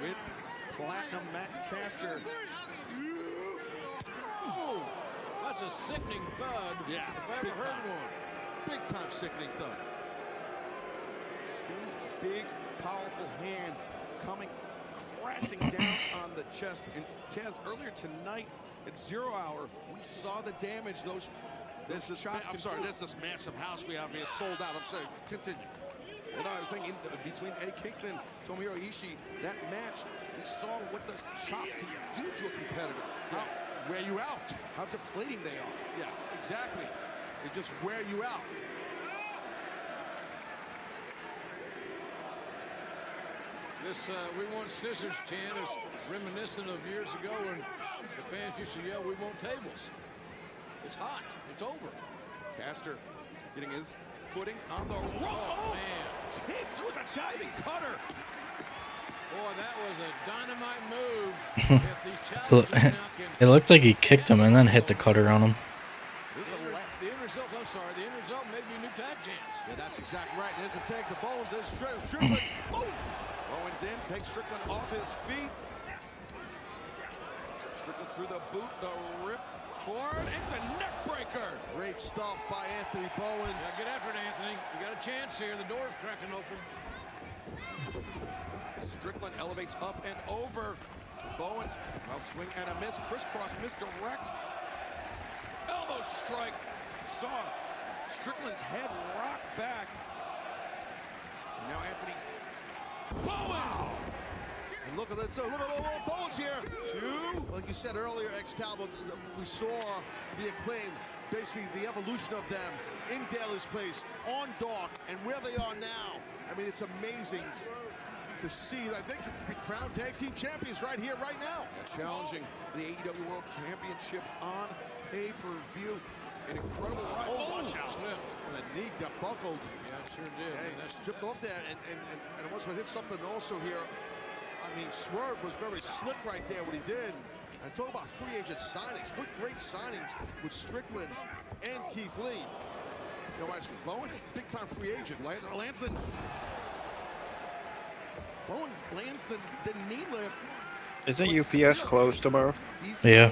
S3: With Platinum Max Caster.
S1: Oh, that's a sickening thud.
S2: Yeah,
S1: if I ever heard one.
S2: Big time sickening thud.
S3: Two big, powerful hands coming crashing down on the chest. And Chaz, earlier tonight at 0 Hour, we saw the damage those shots.
S2: I'm sorry, there's this massive house we have here sold out. I'm sorry, continue.
S3: And I was saying between Eddie Kingston and Tomohiro Ishii, that match, we saw what the chops can do to a competitor.
S2: How wear you out.
S3: How deflating they are.
S2: Yeah, exactly. They just wear you out.
S1: This "We Want Scissors" chant is reminiscent of years ago when the fans used to yell, "We want tables." It's hot. It's over.
S3: Caster getting his footing on the rope.
S1: Oh, man.
S3: Kick through the diving cutter.
S1: Boy, that was a dynamite move. If these challengers now can...
S4: It looked like he kicked him and then hit the cutter on him.
S1: The end result, I'm sorry, the end result may be new tag champs.
S2: Yeah, that's exactly right. There's a tag to Bowens. There's Strickland. Oh!
S3: Bowens in, takes Strickland off his feet. Strickland through the boot, the rip cord. It's a neck breaker.
S2: Great stuff by Anthony Bowens.
S1: Yeah, get after it, Anthony. You got a chance here. The door's cracking open.
S3: Strickland elevates up and over. Bowens, well, swing and a miss. Crisscross, misdirect. Elbow strike. Saw Strickland's head rock back. And now Anthony Bowens. Wow.
S2: And look at that. So look at Bowens here. Two. Like you said earlier, Excalibur, we saw the Acclaim, basically the evolution of them in Daly's place, on Dark, and where they are now. I mean, it's amazing to see that they could be crowned tag team champions right here, right now.
S3: Yeah, challenging the AEW World Championship on pay-per-view. An incredible ride.
S2: Oh, watch out. And the knee got buckled.
S1: Yeah, it sure did.
S2: Hey, stripped off there. And once we hit something also here, I mean, Swerve was very slick right there, what he did. And talk about free agent signings. What great signings with Strickland and Keith Lee. You know, as Bowens, big-time free agent.
S3: Lanston. Bowens lands the knee lift.
S6: Isn't UPS closed tomorrow?
S4: Yeah.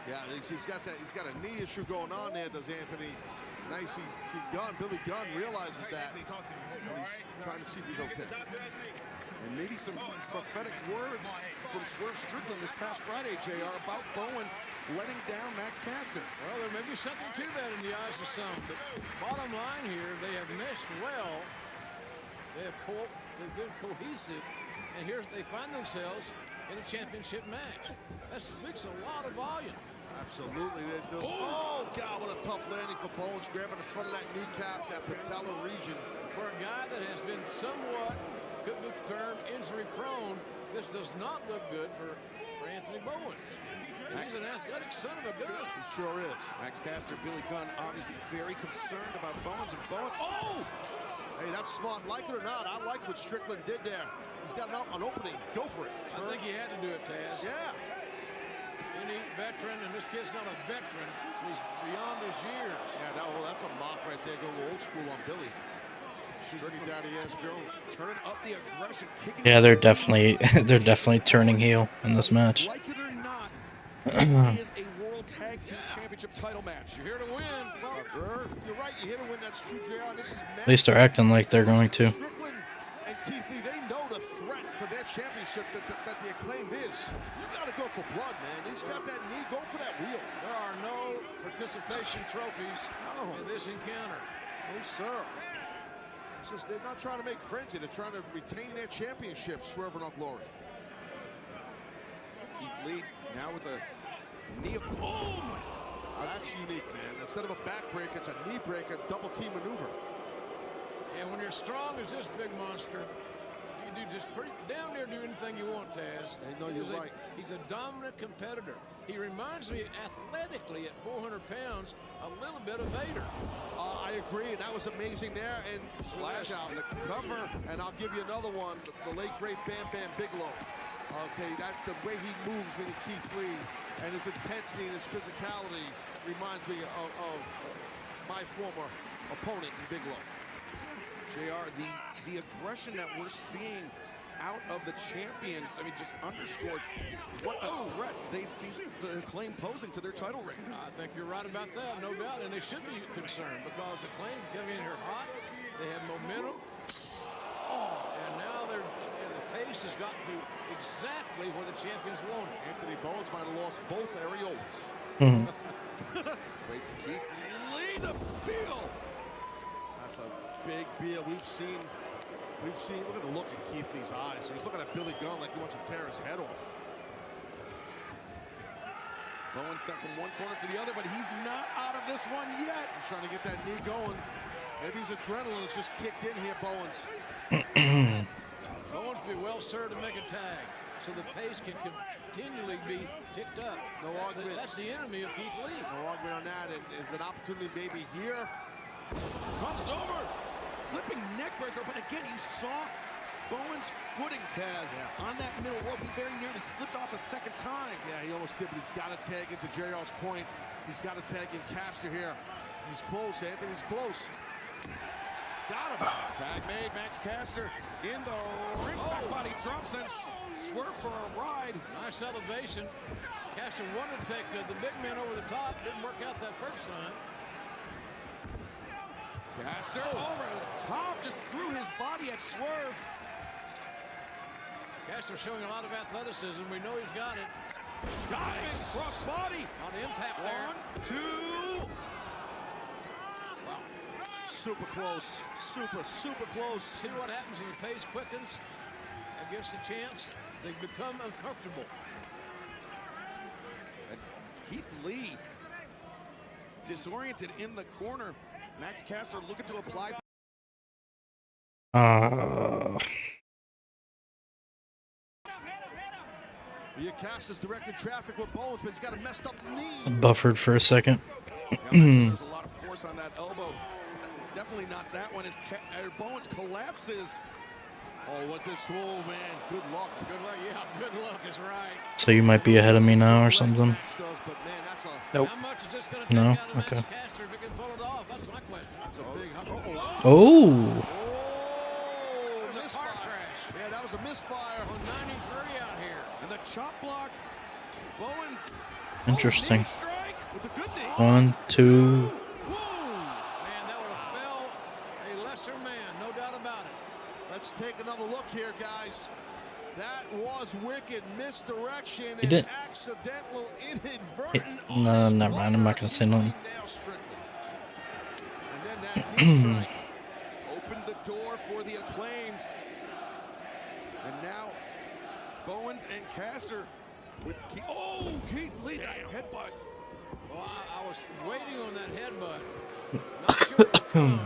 S2: Yeah, he's got a knee issue going on there, does Anthony. Nice, Billy Gunn realizes that. And he's trying to see if he's okay.
S3: And maybe some prophetic words from Swerve Strickland this past Friday, JR, about Bowens letting down Max Caster.
S1: Well, there may be something to that in the eyes of some. But bottom line here, they have meshed well. They've been cohesive. And here they find themselves in a championship match. That speaks a lot of volume.
S2: Absolutely. Oh, God, what a tough landing for Bowens, grabbing the front of that kneecap, that patella region.
S1: For a guy that has been somewhat, could be termed injury-prone, this does not look good for Anthony Bowens. And he's an athletic son of a gun.
S2: He sure is.
S3: Max Caster, Billy Gunn, obviously very concerned about Bowens. And Bowens, oh!
S2: Hey, that's smart. Like it or not, I like what Strickland did there. He's got an opening. Go for it.
S1: I think he had to do it, Taz.
S2: Yeah.
S1: Any veteran, and this kid's not a veteran, he's beyond his years.
S2: Yeah, that's a mock right there, going old school on Billy. Shooting Daddy ass Jones.
S3: Turning up the aggression, kicking.
S4: Yeah, they're definitely turning heel in this match.
S3: Like it or not, this is a World Tag Team Championship title match.
S1: You're here to win.
S2: Well, you're right. You're here to win. That's true, JR. This is
S4: At least they're acting like they're going to.
S2: Strickland and Keith Lee, they know the threat for their championship that the Acclaimed is. You got to go for blood, man. He's got that knee. Go for that wheel.
S1: There are no participation trophies in this encounter.
S2: No, sir. It's just they're not trying to make friends here. They're trying to retain their championship, swerving on glory.
S3: Keith Lee now with a knee of... Oh, my...
S2: That's unique, man. Instead of a back break, it's a knee break, a double team maneuver.
S1: And when you're strong as this big monster, you do just pretty damn near do anything you want, Taz.
S2: I know you're right.
S1: He's a dominant competitor. He reminds me athletically at 400 pounds a little bit of Vader.
S2: I agree, and that was amazing there. And splash out in the cover. And I'll give you another one, the late great Bam Bam Bigelow. Okay, that's the way he moves with Keith Lee and his intensity and his physicality reminds me of my former opponent in Bigelow.
S3: JR, the aggression that we're seeing out of the champions, I mean, just underscored what a threat they see the Acclaim posing to their title reign.
S1: I think you're right about that, no doubt, and they should be concerned because the Acclaim come in here hot, they have momentum, and now the pace has got to exactly where the champions want it.
S2: Anthony Bowens might have lost both areolas.
S3: Wait, Keith Lee, the Beal.
S2: That's a big Beal. We've seen, look at the look in Keith Lee's eyes. He's looking at Billy Gunn like he wants to tear his head off.
S3: Bowens sent from one corner to the other, but he's not out of this one yet.
S2: He's trying to get that knee going. Maybe his adrenaline is just kicked in here, Bowens.
S1: Bowens to be well served to make a tag, so the pace can continually be ticked up.
S2: No argument.
S1: That's the enemy of Keith Lee.
S2: No argument on that. It is an opportunity maybe here.
S3: Comes over, flipping neckbreaker, but again, you saw Bowens' footing, Taz, on that middle rope. He very nearly slipped off a second time.
S2: Yeah, he almost did, but he's got to tag into JR's point. He's got to tag in Caster here. He's close, Anthony's close. Got him.
S3: Tag made, Max Caster in the ring. Back body drops and swerve for a ride.
S1: Nice elevation. Caster wanted to take the big man over the top. Didn't work out that first time.
S3: Caster over the top, just threw his body at Swerve.
S1: Caster showing a lot of athleticism. We know he's got it.
S3: Diving cross body.
S1: On the impact there.
S3: 1, 2.
S1: Wow.
S2: Super close. Super close.
S1: See what happens when the pace quickens against the chance? They become uncomfortable.
S3: And Keith Lee disoriented in the corner. Max Caster looking to apply.
S2: Yeah, Caster's directed traffic with Bowens, but he's got a messed up knee.
S4: Buffered for a second.
S3: There's a lot of force on that elbow. Definitely not that one. As Bowens collapses. Oh, what this? Oh, man. Good luck.
S1: Good luck. Yeah, good luck is right.
S4: So you might be ahead of me now or something. Nope.
S1: How much is this going to take
S4: No?
S1: out of Max
S4: Okay.
S1: Caster if he can pull it off? That's my question.
S2: That's a big...
S4: Oh!
S1: Misfire. Car crash.
S2: Yeah, that was a misfire.
S1: On 93 out here.
S3: And the chop block. Bowens.
S4: Interesting.
S3: Strike with the good knee.
S4: 1, 2.
S1: Man, that would have felled a lesser man, no doubt about it.
S2: Let's take another look here, guys. That was wicked misdirection
S4: He did.
S2: and accidental inadvertent.
S4: No, never mind. I'm not going to say nothing.
S3: And then that knee strike opened the door for the Acclaimed. And now Bowens and Caster with Keith. Oh, Keith Lee, that headbutt.
S1: Well, I was waiting on that headbutt. Not sure it come.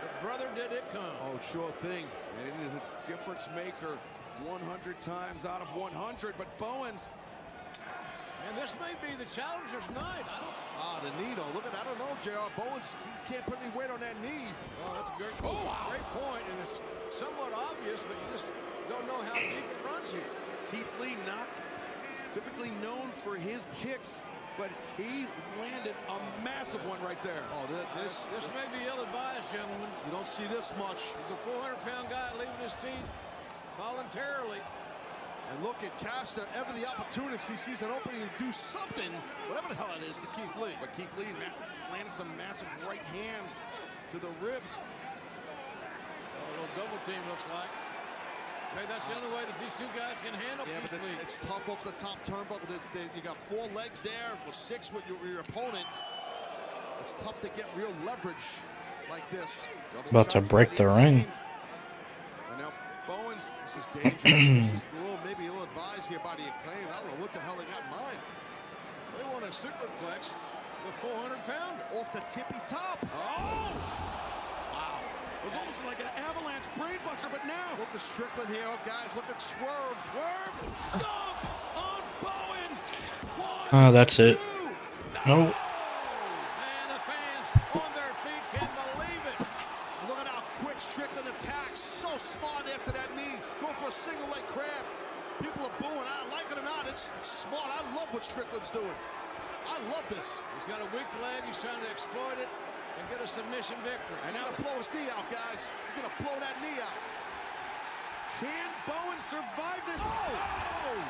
S1: But brother, did it come?
S3: Oh, sure thing. And it is a difference maker 100 times out of 100. But Bowens.
S1: And this may be the challenger's night.
S2: The knee, though. Look at that. I don't know, JR. Bowens, he can't put any weight on that knee.
S1: Oh, that's a great point. And it's somewhat obvious, but you just don't know how deep it runs here.
S3: Keith Lee, not typically known for his kicks, but he landed a massive one right there.
S2: Oh, this
S1: may be ill-advised, gentlemen.
S2: You don't see this much.
S1: He's a 400-pound guy leaving his feet voluntarily.
S2: And look at Caster, ever the opportunity, he sees an opening to do something, whatever the hell it is, to Keith Lee.
S3: But Keith Lee landed some massive right hands to the ribs.
S1: A little double team looks like. Hey, that's the only way that these two guys can handle Keith Lee.
S2: It's tough off the top turnbuckle. You got 4 legs there, or 6 with your opponent. It's tough to get real leverage like this.
S4: About to break the ring.
S3: And now Bowens,
S2: this is dangerous. This is maybe ill-advised here by the Acclaim. I don't know what the hell they got in mind.
S1: They want a superplex with 400-pounder.
S2: Off the tippy top.
S3: Oh! Wow. It was almost like an avalanche brainbuster, but now.
S2: Look at Strickland here. Oh, guys, look at Swerve.
S3: Stomp on Bowens.
S4: Oh, that's it. No.
S1: And the fans on their feet can't believe it.
S2: Look at how quick Strickland attacks. So smart after that knee. Go for a single leg crab. People are booing. I like it or not. It's smart. I love what Strickland's doing. I love this.
S1: He's got a weak leg. He's trying to exploit it and get a submission victory.
S2: And now to blow his knee out, guys. He's going to blow that knee out.
S3: Can Bowens survive this?
S2: Oh!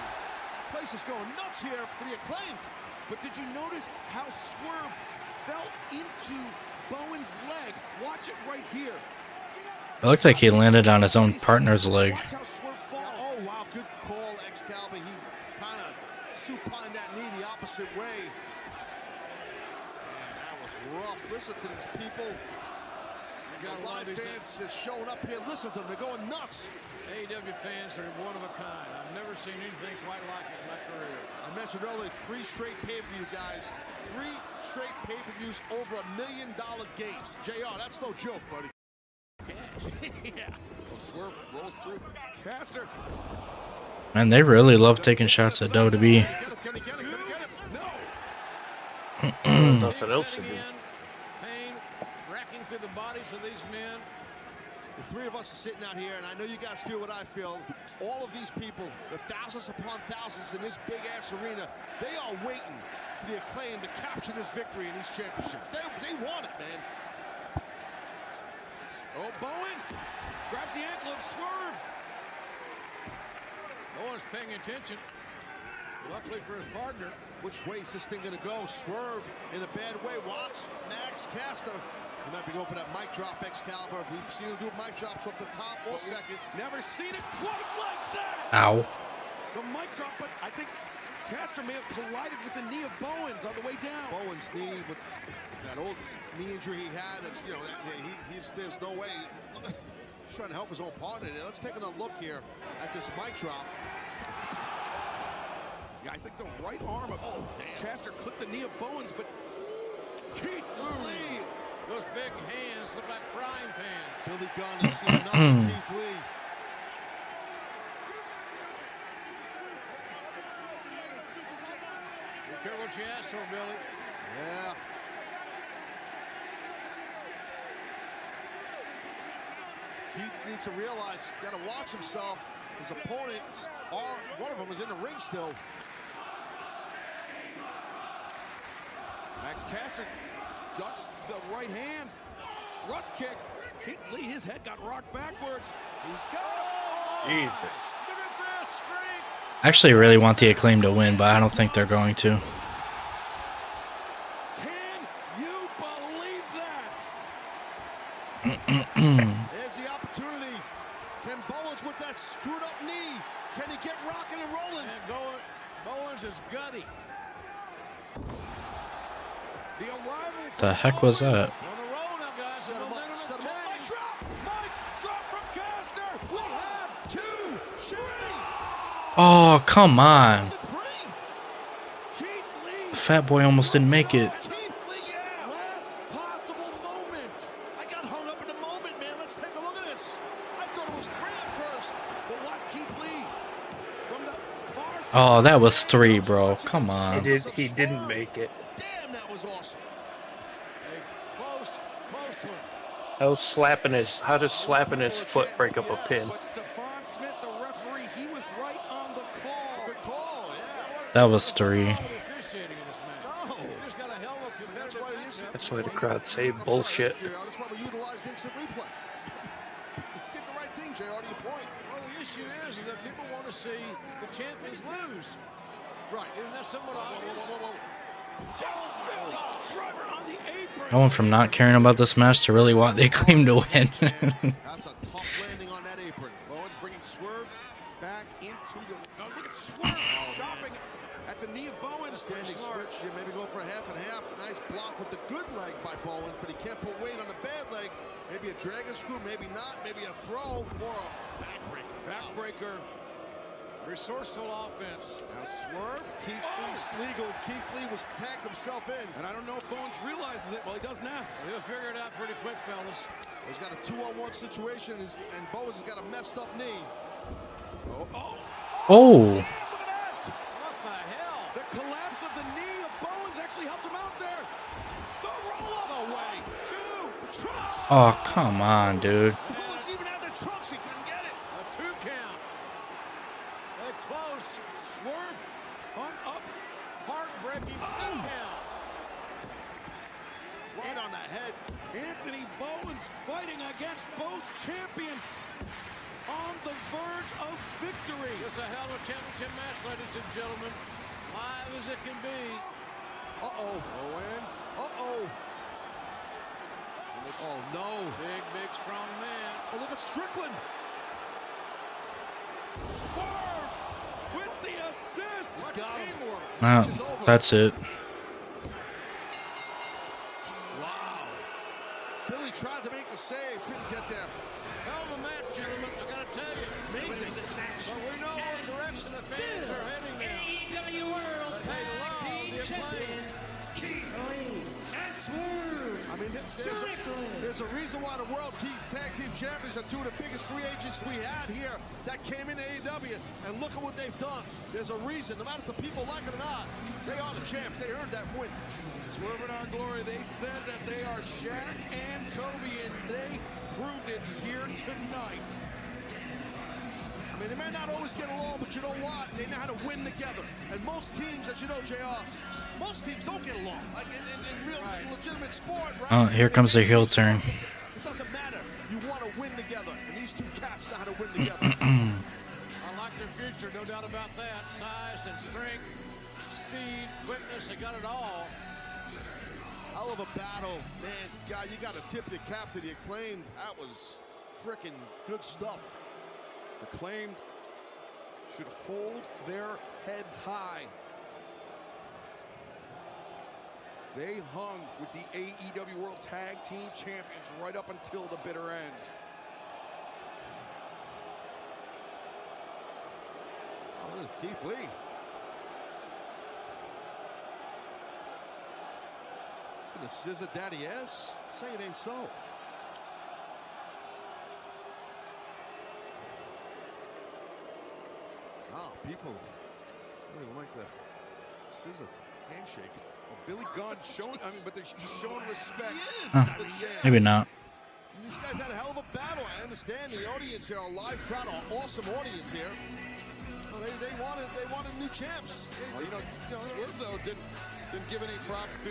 S2: Place is going nuts here for the Acclaim.
S3: But did you notice how Swerve fell into Bowens' leg? Watch it right here.
S4: It looked like he landed on his own partner's leg.
S2: Watch how Swerve fall. Oh, wow. Good call, Excalibur. He kind of supined that knee the opposite way. Man, that was rough. Listen to these people. You got a lot of fans just showing up here. Listen to them. They're going nuts.
S1: AEW fans are one of a kind. I've never seen anything quite like it in my career.
S2: I mentioned earlier, 3 straight pay-per-view, guys. 3 straight pay-per-views over $1 million games. JR, that's no joke, buddy.
S3: Yeah. So Swerve rolls through. Caster.
S4: Man, they really love taking shots at WWE.
S6: Nothing else to do.
S1: Pain racking through the bodies of these men.
S2: The 3 of us are sitting out here, and I know you guys feel what I feel. All of these people, the thousands upon thousands in this big-ass arena, they are waiting for the Acclaim to capture this victory in these championships. They want it, man.
S3: Oh, Bowens grabs the ankle of Swerve.
S1: Bowens paying attention. Luckily for his partner.
S2: Which way is this thing going to go? Swerve in a bad way. Watch Max Caster. He might be going for that mic drop, Excalibur. We've seen him do mic drops off the top or second.
S3: Never seen it quite like that.
S4: Ow.
S3: The mic drop, but I think Caster may have collided with the knee of Bowens on the way down.
S2: Bowens' knee with that old knee injury he had. You know, there's no way. He's trying to help his own partner. Let's take a look here at this mic drop.
S3: Yeah, I think the right arm of Caster clipped the knee of Bowens, but Keith Lee.
S1: Those big hands look like frying pans.
S2: Billy Gunn has seen enough of Keith Lee.
S1: Be careful what you ask for, Billy.
S2: Yeah. Keith needs to realize, got to watch himself. His opponents are, one of them is in the ring still.
S3: Max Caster ducks the right hand. Thrust kick. Keith Lee, his head got rocked backwards. He goes.
S6: Jesus.
S1: Look at this streak.
S4: I actually really want the Acclaim to win, but I don't think they're going to.
S3: Can you believe that?
S2: There's the opportunity. Can Bowens with that screwed up knee, can he get rocking and rolling?
S1: And Bowens is gutty.
S3: The arrival.
S4: The heck was that?
S1: On the roll now, guys. The momentum is changed.
S3: Mic drop from Caster. We have 2, 3.
S4: Oh, come on. Fat Boy almost didn't make it.
S2: Last possible moment. I got hung up in the moment, man. Let's take a look at this. I thought it was 3 at first, but watch Keith Lee from the far side.
S4: Oh, that was 3, bro. Come on.
S6: He didn't make it.
S2: Damn, that was awesome.
S1: A close one.
S6: How does slapping his foot break up a pin?
S3: But Stephon Smith, the referee, he was right on the call.
S2: Good call, yeah.
S4: That was 3.
S1: Officiating in this match.
S2: No.
S1: You just got a hell of a competitive matchup.
S6: That's why the crowd say bullshit.
S2: That's why we utilized instant replay. Did the right thing, JR, to your point.
S1: Well, the issue is that people want to see the champions lose. Right. Isn't that somewhat obvious?
S10: Driver on the apron.
S4: I went from not caring about this match to really want they claim to win.
S2: That's a tough landing on that apron.
S3: Bowens bringing Swerve back into the... Oh, look at Swerve shopping at the knee of Bowens.
S2: Standing switch. You maybe go for a half and half. Nice block with the good leg by Bowens, but he can't put weight on the bad leg. Maybe a dragon screw, maybe not. Maybe a throw or a backbreaker.
S3: Backbreaker.
S1: Resourceful offense.
S3: Now Swerve.
S2: Keith Lee's legal. Keith Lee was tagged himself in.
S3: And I don't know if Bowens realizes it. Well, he does now.
S1: He'll figure it out pretty quick, fellas.
S2: He's got a 2-on-1 situation, and Bowens has got a messed up knee.
S4: Oh.
S3: Look at that.
S1: What the hell?
S3: The collapse of the knee of Bowens actually helped him out there. The roll-up.
S2: No way.
S3: 2. Trucks.
S4: Oh, come on, dude.
S3: Bowens even had the trucks. He couldn't get it.
S1: A 2 count. They're close.
S3: Swerve hung up.
S1: Heartbreaking 2 count.
S3: Right on the head. Anthony Bowens fighting against both champions on the verge of victory.
S1: It's a hell of a championship match, ladies and gentlemen. Live as it can be.
S2: Uh-oh.
S3: Bowens.
S2: Uh-oh. Oh, no.
S1: Big, strong man.
S2: Oh, look at Strickland.
S3: Swerve with the assist.
S2: Got him.
S4: Oh, that's it.
S2: Wow. Billy tried to make a save, couldn't get there.
S1: Hell of a match, gentlemen. I gotta tell you. Amazing. But we know what direction the fans are heading now.
S5: AEW World
S1: But they love the acclaim.
S2: I mean, there's a reason why the World Tag Team Champions are 2 of the biggest free agents we had here that came into AEW, and look at what they've done. There's a reason, no matter if the people like it or not, they are the champs. They earned that win.
S3: Swerve in our glory, they said that they are Shaq and Kobe, and they proved it here tonight.
S2: I mean, they may not always get along, but you know what? They know how to win together. And most teams, as you know, JR, most teams don't get along. Like in real, legitimate sport, right?
S4: Oh, here comes the heel turn.
S2: It doesn't matter. You want to win together. And these 2 cats know how to win together.
S1: I like their future, no doubt about that. Size and strength, speed, quickness, they got it all.
S2: Hell of a battle. Man, God, you got to tip your cap to the Acclaimed. That was freaking good stuff.
S3: Acclaimed should hold their heads high. They hung with the AEW World Tag Team Champions right up until the bitter end.
S2: Oh, there's Keith Lee. Gonna scissor Daddy S? Say it ain't so. Oh, people don't even like the scissor handshake.
S3: Well, Billy Gunn showing, but he's showing respect.
S4: Maybe not.
S2: These guys had a hell of a battle. I understand the audience here, a live crowd, an awesome audience here. Well, they wanted new champs.
S3: Well, you know, Swerve though didn't give any props to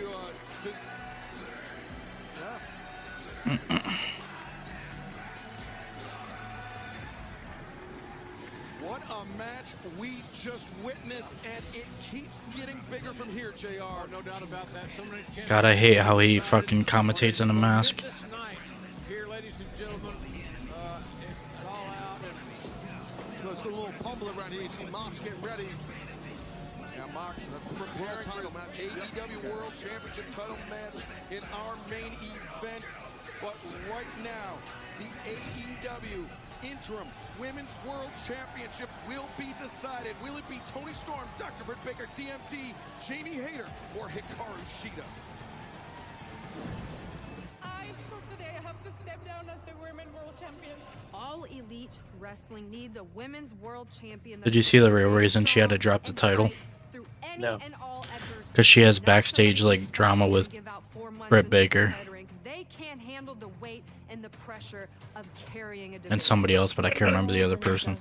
S3: What a match we just witnessed, and it keeps getting bigger from here, JR.
S1: Oh, no doubt about that.
S4: God, I hate how he fucking commentates in a mask.
S1: This night, here, ladies and gentlemen, it's all out.
S2: And it's a little pumble around here. You see Moss getting ready.
S3: Yeah, Mox preparing for AEW World Championship title match in our main event. But right now, the AEW Interim Women's World Championship will be decided. Will it be Toni Storm, Dr. Britt Baker, DMD, Jamie Hayter, or Hikaru Shida?
S14: I prove today I have to step down as the Women's World Champion.
S13: All Elite Wrestling needs a Women's World Champion.
S4: Did you see the real reason she had to drop the title?
S6: No.
S4: Because she has backstage like drama with Britt Baker
S13: They can't handle the weight and the pressure of carrying a
S4: and somebody else, but I can't remember the other person.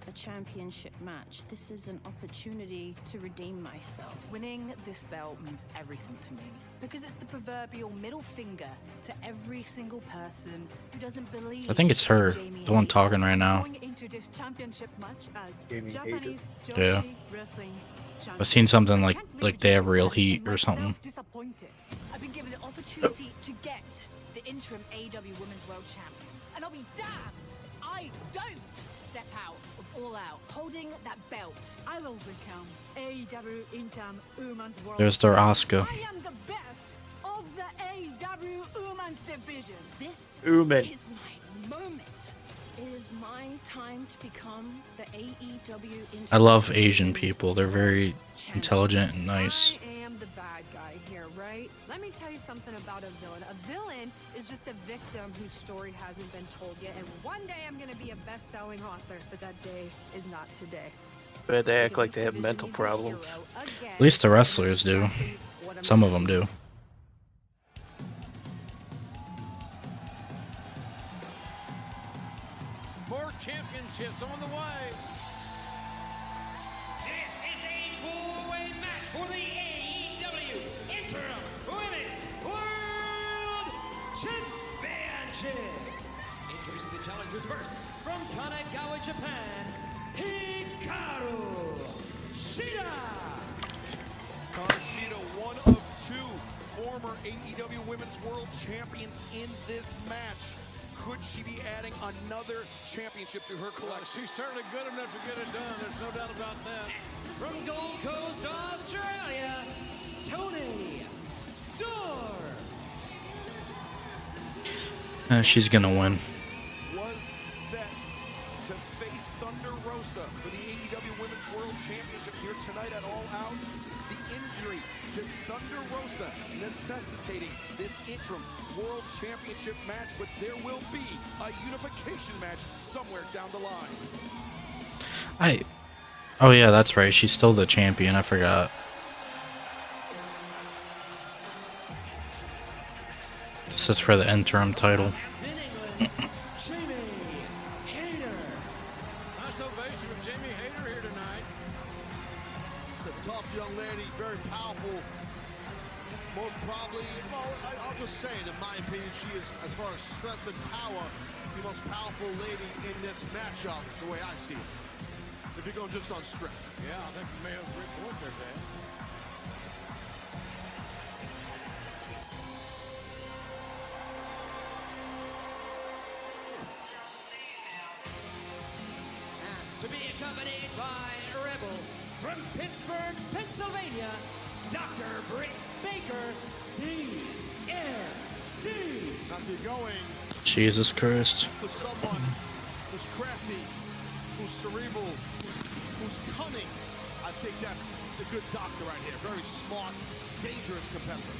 S7: A championship match. This is an opportunity to redeem myself. Winning this belt means everything to me because it's the proverbial middle finger to every single person who doesn't believe.
S4: I think it's her, the one talking right now.
S7: Going into this championship match as
S4: Jamie
S7: Japanese
S4: Yeah.
S7: Joshi Wrestling
S4: I've seen something like they have real heat or something.
S7: disappointed. I've been given the opportunity to get the interim AEW Women's World Champion, and I'll be damned I don't step out of All Out holding that belt. I will become AEW Interim Women's World
S4: There's their
S7: Champion.
S4: Asuka.
S7: I am the best of the AEW Women's Division. This
S6: Women.
S7: is my moment. It is my time to become the AEW Interim
S4: I love Asian people. They're very intelligent and nice.
S13: I am the bad guy here, right? Let me tell you something about a villain. A villain is just a victim whose story hasn't been told yet. And one day I'm going to be a best-selling author, but that day is not today.
S6: But they act like they have mental problems.
S4: At least the wrestlers do. Some of them do.
S1: More championships on the way.
S5: This is a four-way match for the AEW Interim Women's World Championship. Introducing the challengers first, from Kanagawa, Japan, Hikaru Shida.
S3: Shida, one of two former AEW Women's World Champions in this match. Could she be adding another championship to her collection?
S1: She's certainly good enough to get it done. There's no doubt about that.
S5: From Gold Coast, Australia, Toni Storm.
S4: She's gonna win.
S3: Was set to face Thunder Rosa for the AEW Women's World Championship here tonight at All Out. The injury to Thunder Rosa necessitating this interim World Championship match, but there will be a unification match somewhere down the line.
S4: Oh yeah, that's right. She's still the champion. I forgot. This is for the interim title.
S1: Nice ovation of Jamie Hayter here tonight.
S2: The tough young lady, very powerful. Most probably, well, I'll just say it, in my opinion, she is, as far as strength and power, the most powerful lady in this matchup, the way I see it. If you're going just on strength.
S1: Yeah, I think you may have a great point there, Dan.
S5: To be accompanied by Rebel from Pittsburgh, Pennsylvania, Dr. Britt Baker, DMD.
S2: Now if you're going
S4: Jesus Christ.
S2: with someone who's crafty, who's cerebral, who's cunning, I think that's the good doctor right here. Very smart, dangerous competitor.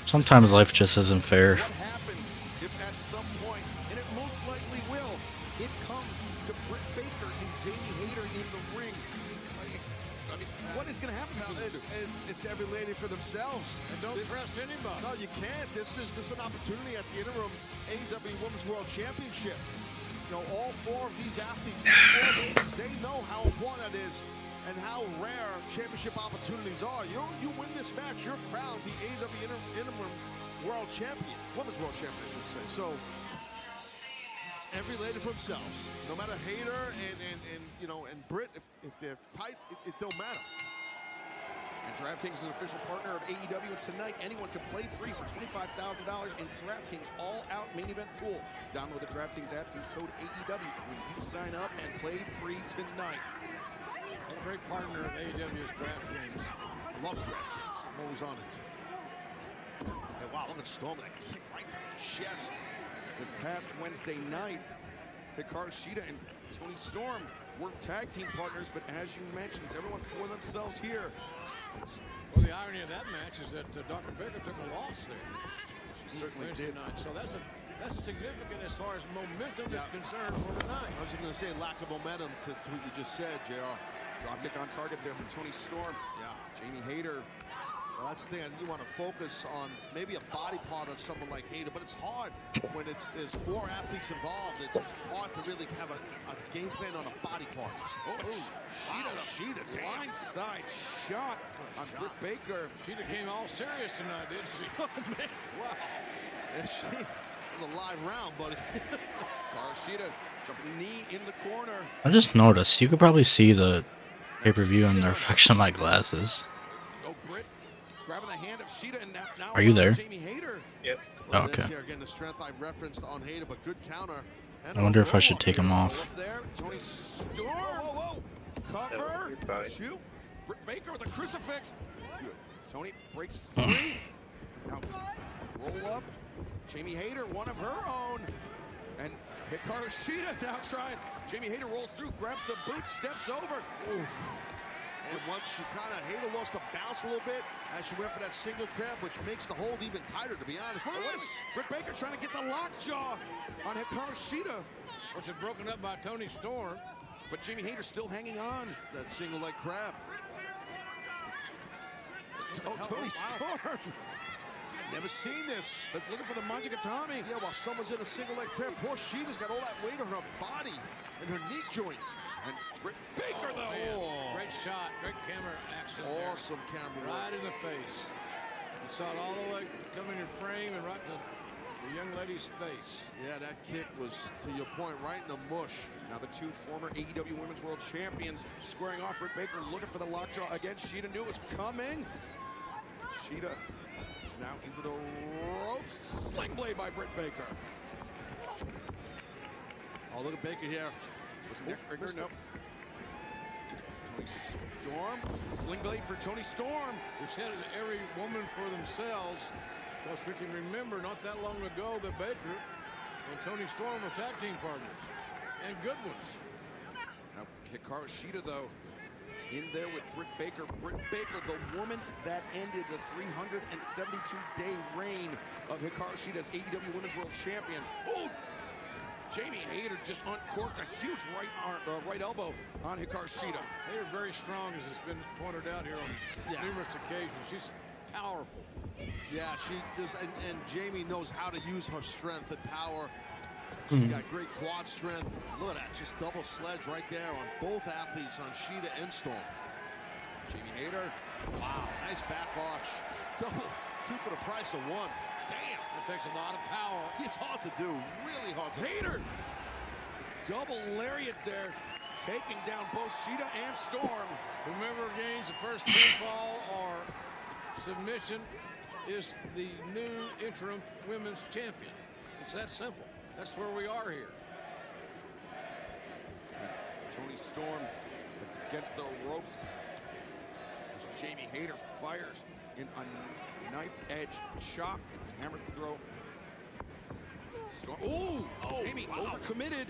S4: Sometimes life just isn't fair.
S3: What happens if at some point, and it most likely will, it comes to Britt Baker and Jamie Hayter in the ring? I mean, what is going to happen?
S2: Now, it's every lady for themselves.
S1: And don't trust anybody.
S2: No, you can't. This is an opportunity at the interim AEW Women's World Championship. You know, all four of these athletes, they know how important that is and how rare championship opportunities are. You win this match, you're crowned the AEW interim World Champion, Women's World Champion, I should say. So it's every lady for themselves. No matter Hayter and Britt, if they're tight, it don't matter.
S3: And DraftKings is an official partner of AEW, and tonight anyone can play free for $25,000 in DraftKings All-Out Main Event Pool. Download the DraftKings app, use code AEW when you sign up and play free tonight.
S1: A great partner of AEW's DraftKings.
S2: I love DraftKings. I'm always on it. And wow, look at Storm. That kick right to the chest.
S3: This past Wednesday night, Hikaru Shida and Toni Storm were tag team partners, but as you mentioned, everyone's for themselves here.
S1: Well, the irony of that match is that Dr. Baker took a loss there.
S3: She certainly did.
S1: Night. So that's significant as far as momentum is concerned for tonight.
S2: I was going to say lack of momentum to what you just said, JR.
S3: Drop kick on target there from Toni Storm. Yeah, Jamie Hayter.
S2: Well, that's the thing. I think you want to focus on maybe a body part of someone like Hayter, but it's hard when there's 4 athletes involved. It's hard to really have a game plan on a body part.
S3: Shida, blindside shot on Britt Baker.
S1: Shida came all serious tonight, didn't she?
S2: Oh, man. Wow. And she was a live round, buddy.
S3: Shida, jumping knee in the corner.
S4: I just noticed, you could probably see the pay-per-view in the reflection of my glasses.
S3: Go Britt, grabbing the hand of Shida, and now
S4: Are you there?
S3: Jamie Hayter.
S6: Yep.
S2: Well,
S4: Okay.
S2: Here again, the strength I referenced on Hayter, but good counter. And
S4: I wonder if I should take him off.
S3: Up there, Toni Storm. Whoa. Cover. Shoot. Britt Baker with a crucifix. Good. Toni breaks free. Now roll up. Jamie Hayter, one of her own. And Hikaru Shida now trying. Jamie Hayter rolls through, grabs the boot, steps over.
S2: Oof. And once she Hayter lost the bounce a little bit as she went for that single crab, which makes the hold even tighter, to be honest.
S3: Look at this. Britt Baker trying to get the lockjaw on Hikaru Shida.
S1: Which is broken up by Toni Storm.
S3: But Jamie Hayter still hanging on.
S2: That single leg crab.
S3: Toni Storm.
S2: Never seen this.
S3: They're looking for the Manjigatami.
S2: Yeah, while someone's in a single leg crab, poor Shida's got all that weight on her body and her knee joint.
S3: And Britt Baker, though.
S1: Great shot. Great camera action.
S2: Awesome camera.
S1: Right in the face. You saw it all the way come in your frame and right to the young lady's face.
S2: Yeah, that kick was, to your point, right in the mush.
S3: Now the 2 former AEW Women's World Champions squaring off. Britt Baker looking for the lockjaw again. Shida knew it was coming. Shida now into the ropes. Sling blade by Britt Baker.
S2: Oh, look at Baker here.
S3: Was it neck breaker? No. Toni Storm. Sling blade for Toni Storm.
S1: We've said it to every woman for themselves. Plus, we can remember not that long ago that Baker and Toni Storm were tag team partners. And good ones.
S3: Now, Hikaru Shida, though, in there with Britt Baker. Britt Baker, the woman that ended the 372-day reign of Hikaru Shida as AEW Women's World Champion. Oh! Jamie Hayter just uncorked a huge right elbow on Hikaru Shida.
S1: Hayter very strong, as it's been pointed out here on numerous occasions. She's powerful.
S2: Yeah, she does, and Jamie knows how to use her strength and power. She's got great quad strength. Look at that, just double sledge right there on both athletes, on Shida and Storm.
S3: Jamie Hayter.
S2: Wow, nice back arch. Double, 2 for the price of 1.
S3: Damn.
S1: That takes a lot of power.
S2: It's hard to do, really hard to do.
S3: Hayter. Double lariat there, taking down both Shida and Storm.
S1: Whomever gains the first pinfall or submission is the new interim women's champion. It's that simple. That's where we are here.
S3: Toni Storm against the ropes. As Jamie Hayter fires in a knife-edge chop. Hammer throw. Storm. Ooh! Jamie overcommitted.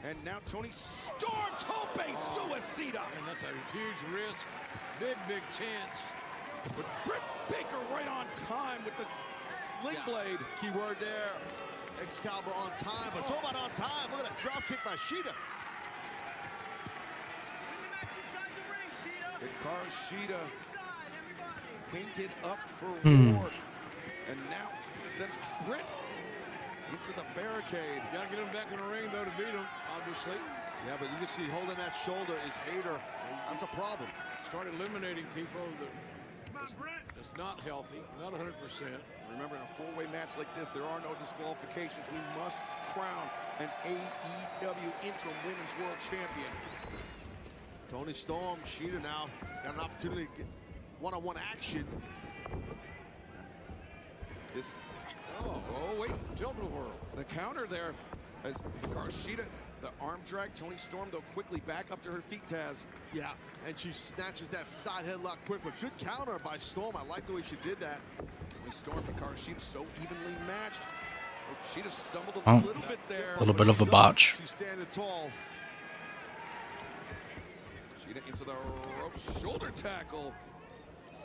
S3: And now Toni Storm, tope suicida.
S1: And that's a huge risk. Big chance.
S3: But Britt Baker right on time with the sling blade.
S2: Key word there. Excalibur on time, but it's all about on time. Look at that drop kick by Shida.
S3: Hikaru Shida painted up for war. And now sends Britt into the barricade.
S1: You gotta get him back in the ring, though, to beat him, obviously.
S2: Yeah, but you can see holding that shoulder is Hayter. That's a problem.
S1: Start eliminating people that is not healthy, not 100%.
S3: Remember, in a 4-way match like this, there are no disqualifications. We must crown an AEW Interim Women's World Champion.
S2: Toni Storm, Shida now got an opportunity to get one-on-one action.
S3: This. Oh, wait.
S1: Tilt-a-whirl.
S3: The counter there as Hikaru Shida The arm drag. Toni Storm, though, quickly back up to her feet, Taz.
S2: Yeah, and she snatches that side headlock quick, but good counter by Storm. I like the way she did that.
S3: Toni Storm, Hikaru Shida so evenly matched. Oh, Shida stumbled a little bit there.
S4: A little bit of a botch.
S2: She's standing tall.
S3: Shida into the rope, shoulder tackle.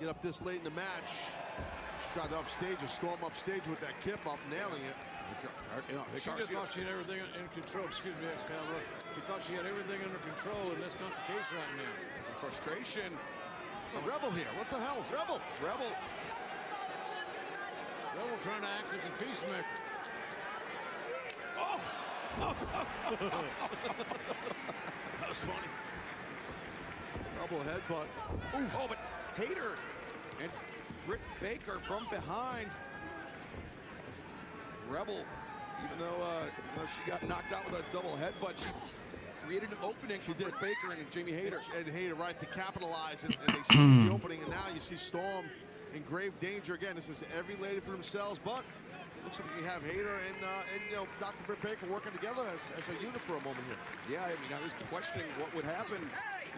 S2: Get up this late in the match. She tried to upstage, a Storm upstage with that kip up, nailing it.
S1: She just thought she had everything in control. Excuse me, Excalibur. She thought she had everything under control, and that's not the case right now.
S3: Some frustration.
S2: A Rebel here. What the hell? Rebel.
S3: Rebel
S1: trying to act as a peacemaker.
S3: Oh! That was funny.
S2: Double headbutt.
S3: Oof. Oh, but Hayter and Britt Baker from behind. Rebel, even though she got knocked out with a double headbutt, she created an opening for Britt Baker and Jamie Hayter.
S2: And Hayter, right, to capitalize, and they seize the opening, and now you see Storm in grave danger again. This is every lady for themselves, but looks like we have Hayter and Dr. Britt Baker working together as a unit for a moment here.
S3: Yeah, I mean, I was questioning what would happen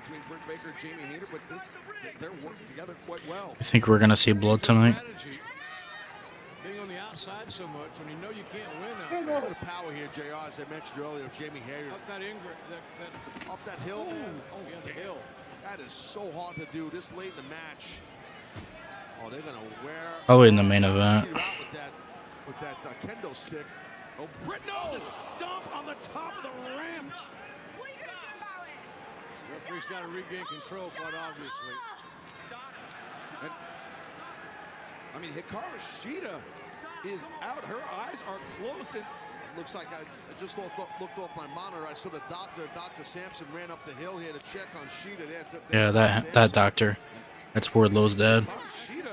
S3: between Britt Baker and Jamie Hayter, but they're working together quite well.
S4: You think we're gonna see blood tonight?
S1: Being on the outside so much when you know you can't win out
S2: A
S1: there.
S2: little bit of power here, JR, as I mentioned earlier, Jamie Hayter.
S1: Up
S2: that hill.
S1: Yeah, the hill.
S2: That is so hard to do this late in the match. Oh, they're gonna wear.
S4: Probably in the main event.
S2: With that kendo stick.
S3: Oh, Britt, no! The stomp on the top of the ramp.
S1: Referee's got to regain control, quite obviously.
S3: And, I mean, Hikaru Shida is out. Her eyes are closed. And
S2: looks like I just looked off my monitor. I saw the Dr. Sampson, ran up the hill here to check on Shida.
S4: Yeah, that doctor. That's Wardlow's dad.
S3: Shida.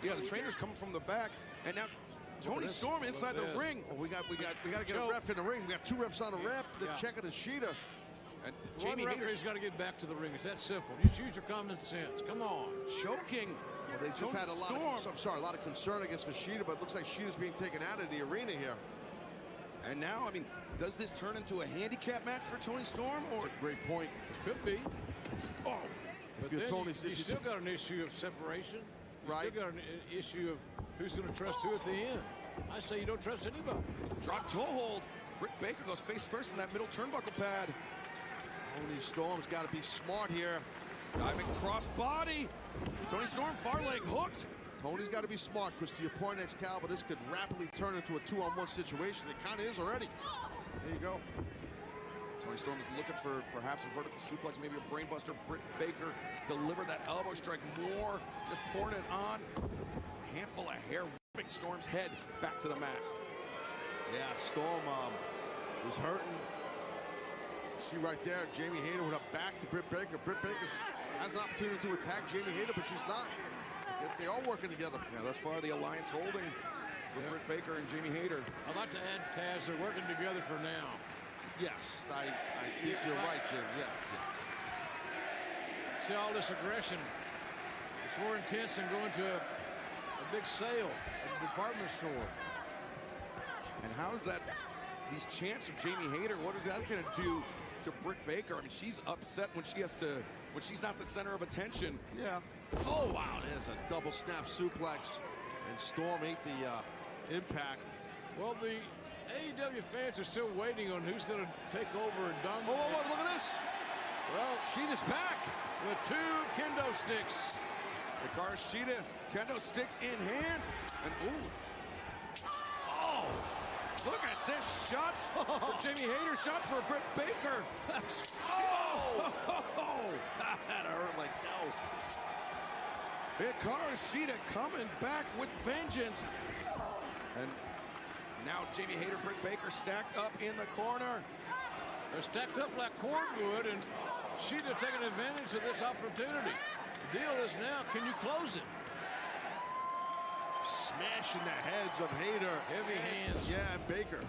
S3: Yeah, the trainer's coming from the back, and now Toni Storm inside the ring.
S2: Oh, we got to get a ref in the ring. We got two refs on the ramp. They're checking the Shida.
S1: And Jamie Hayter's got to get back to the ring. It's that simple. Just use your common sense. Come on.
S3: Choking.
S2: Well, they just had a lot of concern against Shida, but it looks like Shida's being taken out of the arena here.
S3: And now, I mean, does this turn into a handicap match for Toni Storm? Or
S2: a great point.
S1: Could be.
S3: Oh,
S1: but then you still got an issue of separation.
S2: Right.
S1: You still got an issue of who's going to trust who at the end. I say you don't trust anybody.
S3: Drop toe hold. Britt Baker goes face first in that middle turnbuckle pad.
S2: Toni Storm's got to be smart here.
S3: Diving cross body. Toni Storm far leg hooked.
S2: Tony's got to be smart, because to your point, Excalibur, this could rapidly turn into a 2-on-1 situation. It kind of is already. There you go.
S3: Toni Storm is looking for perhaps a vertical suplex, maybe a brainbuster. Britt Baker delivered that elbow strike more, just pouring it on. A handful of hair whipping Storm's head back to the mat.
S2: Yeah, Storm was hurting. See right there, Jamie Hayter with a back to Britt Baker. Britt Baker has an opportunity to attack Jamie Hayter, but she's not. I guess they are working together.
S3: Yeah, thus far the alliance holding for Britt Baker and Jamie Hayter.
S1: I'd like to add, Taz, they're working together for now.
S2: Yes, you're right, Jim. Yeah.
S1: See all this aggression. It's more intense than going to a big sale at a department store.
S3: And how is that? These chants of Jamie Hayter, what is that going to do to Britt Baker? I mean, she's upset when she's not the center of attention.
S2: Yeah. Oh wow, there's a double snap suplex, and Storm ate the impact.
S1: Well, the AEW fans are still waiting on who's going to take over and dominate.
S2: Oh, look at this.
S1: Well,
S3: Shida's back
S1: with two kendo sticks.
S3: Hikaru Shida, kendo sticks in hand, and ooh. Oh, look at this shot. Jamie Hayter shot for Britt Baker. Oh, that hurt like no. Hikaru Shida coming back with vengeance. And now Jamie Hayter, Britt Baker stacked up in the corner.
S1: They're stacked up like cordwood, and Shida taking advantage of this opportunity. The deal is now, can you close it?
S2: Smashing the heads of Hayter.
S1: Heavy hands.
S2: Yeah, and Baker.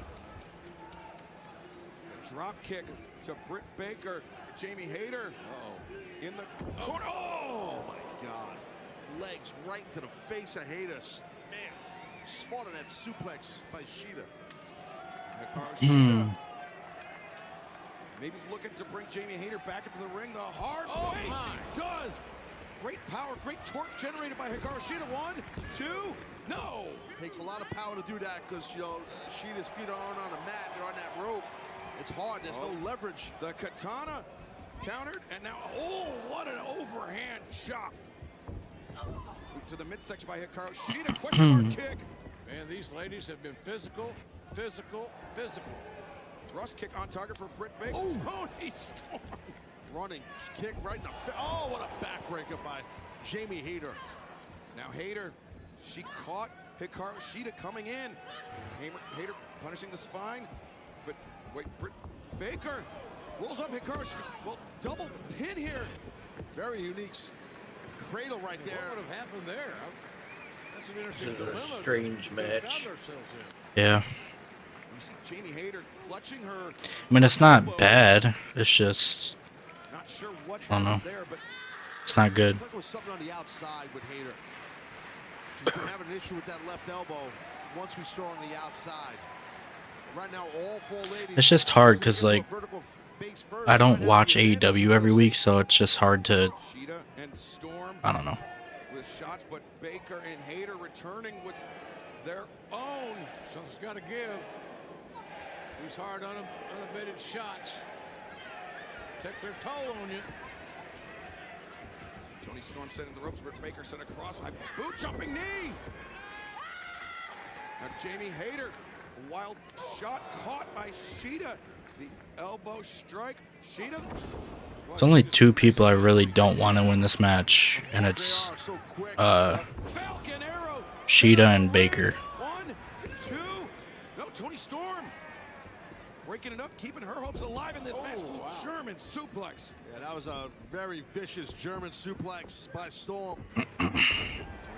S3: A drop kick to Britt Baker. Jamie Hayter. In the corner.
S2: Oh my God. Legs right to the face of Hayter. Man, smart on that suplex by Shida.
S3: Maybe looking to bring Jamie Hayter back into the ring the hard way. She does. Great power, great torque generated by Hikaru Shida. 1, 2, no.
S2: Takes a lot of power to do that because, you know, Shida's feet aren't on the mat. They're on that rope. It's hard. There's no leverage.
S3: The katana countered, and now, oh, what an overhand chop. To the midsection by Hikaru Shida. Question mark kick.
S1: Man, these ladies have been physical, physical, physical.
S3: Thrust kick on target for Britt Baker.
S2: Oh,
S3: Toni Storm.
S2: Running kick right in the face. Oh, what a backbreaker by Jamie Hayter.
S3: Now Hayter, she caught Hikaru Shida coming in. Hayter punishing the spine. But wait, Britt Baker rolls up Hikaru Shida. Well, double pin here.
S2: Very unique cradle right there.
S1: What would have happened there? That's an interesting
S6: This is
S1: dilemma.
S6: a strange match.
S4: Yeah.
S3: You see Jamie Hayter clutching her.
S4: I mean, it's not bad. It's just,
S3: Not sure what
S4: I don't know.
S3: there, but
S4: It's not good.
S2: I think it was something on the outside with Hayter. She's been having an issue with that left elbow once we saw on the outside. Right now, all 4 ladies.
S4: It's just hard because, like, I don't watch AEW every week, so it's just hard to,
S3: Shida and Storm
S4: I don't know.
S3: with shots, but Baker and Hayter returning with their own.
S1: Something's got to give. These hard, unabated shots take their toll on you.
S3: Toni Storm setting the ropes. Britt Baker set across. Boot jumping knee. Now Jamie Hayter, a wild shot caught by Shida. The elbow strike. Shida.
S4: There's only 2 people I really don't want to win this match, and it's Shida and Baker.
S3: 1, 2. No, Toni Storm breaking it up, keeping her hopes alive in this match. Ooh, wow. German suplex.
S2: Yeah, that was a very vicious German suplex by Storm.
S3: Toni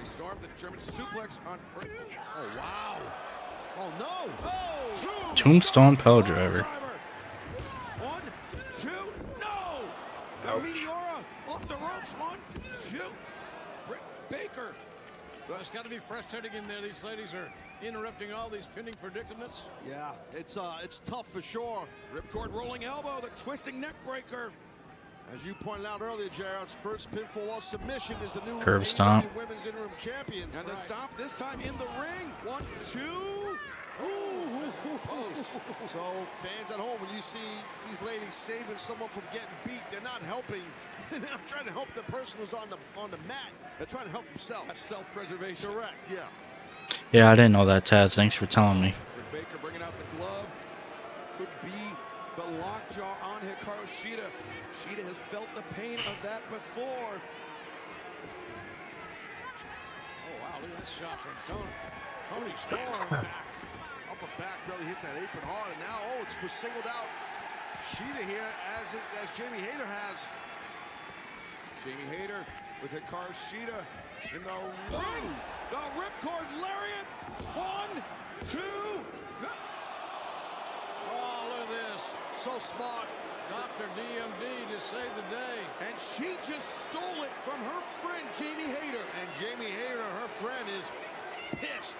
S3: Storm, the German suplex on.
S2: Oh, wow. Oh, no.
S3: Oh,
S4: Tombstone Pile Driver.
S3: 1, 2, no. The
S4: Ouch.
S3: Meteora off the ropes. 1, 2. Britt Baker.
S1: Well, it's got to be frustrating in there. These ladies are interrupting all these pinning predicaments.
S2: Yeah, it's tough for sure.
S3: Ripcord rolling elbow, the twisting neck breaker.
S2: As you pointed out earlier, Jared's first pinfall or submission is the new
S4: Curb stomp.
S2: Women's Interim Champion.
S3: And the stomp this time in the ring. 1, 2. Ooh.
S2: So fans at home, when you see these ladies saving someone from getting beat, they're not helping. They're not trying to help the person who's on the mat. They're trying to help themselves.
S3: That's self-preservation.
S2: Correct. Yeah.
S4: Yeah, I didn't know that, Taz. Thanks for telling me.
S3: Britt Baker bringing out the glove. Could be the lockjaw on Hikaru Shida. Shida has felt the pain of that before.
S1: Oh, wow, look at that shot from Toni Storm.
S2: Upper back really hit that apron hard, and now, it was singled out. Shida here, as Jamie Hayter has.
S3: Jamie Hayter with Hikaru Shida in the ring. The ripcord lariat. 1, 2.
S1: Oh, look at this.
S2: So smart.
S1: Dr. DMD to save the day.
S3: And she just stole it from her friend, Jamie Hayter.
S2: And Jamie Hayter, her friend, is pissed.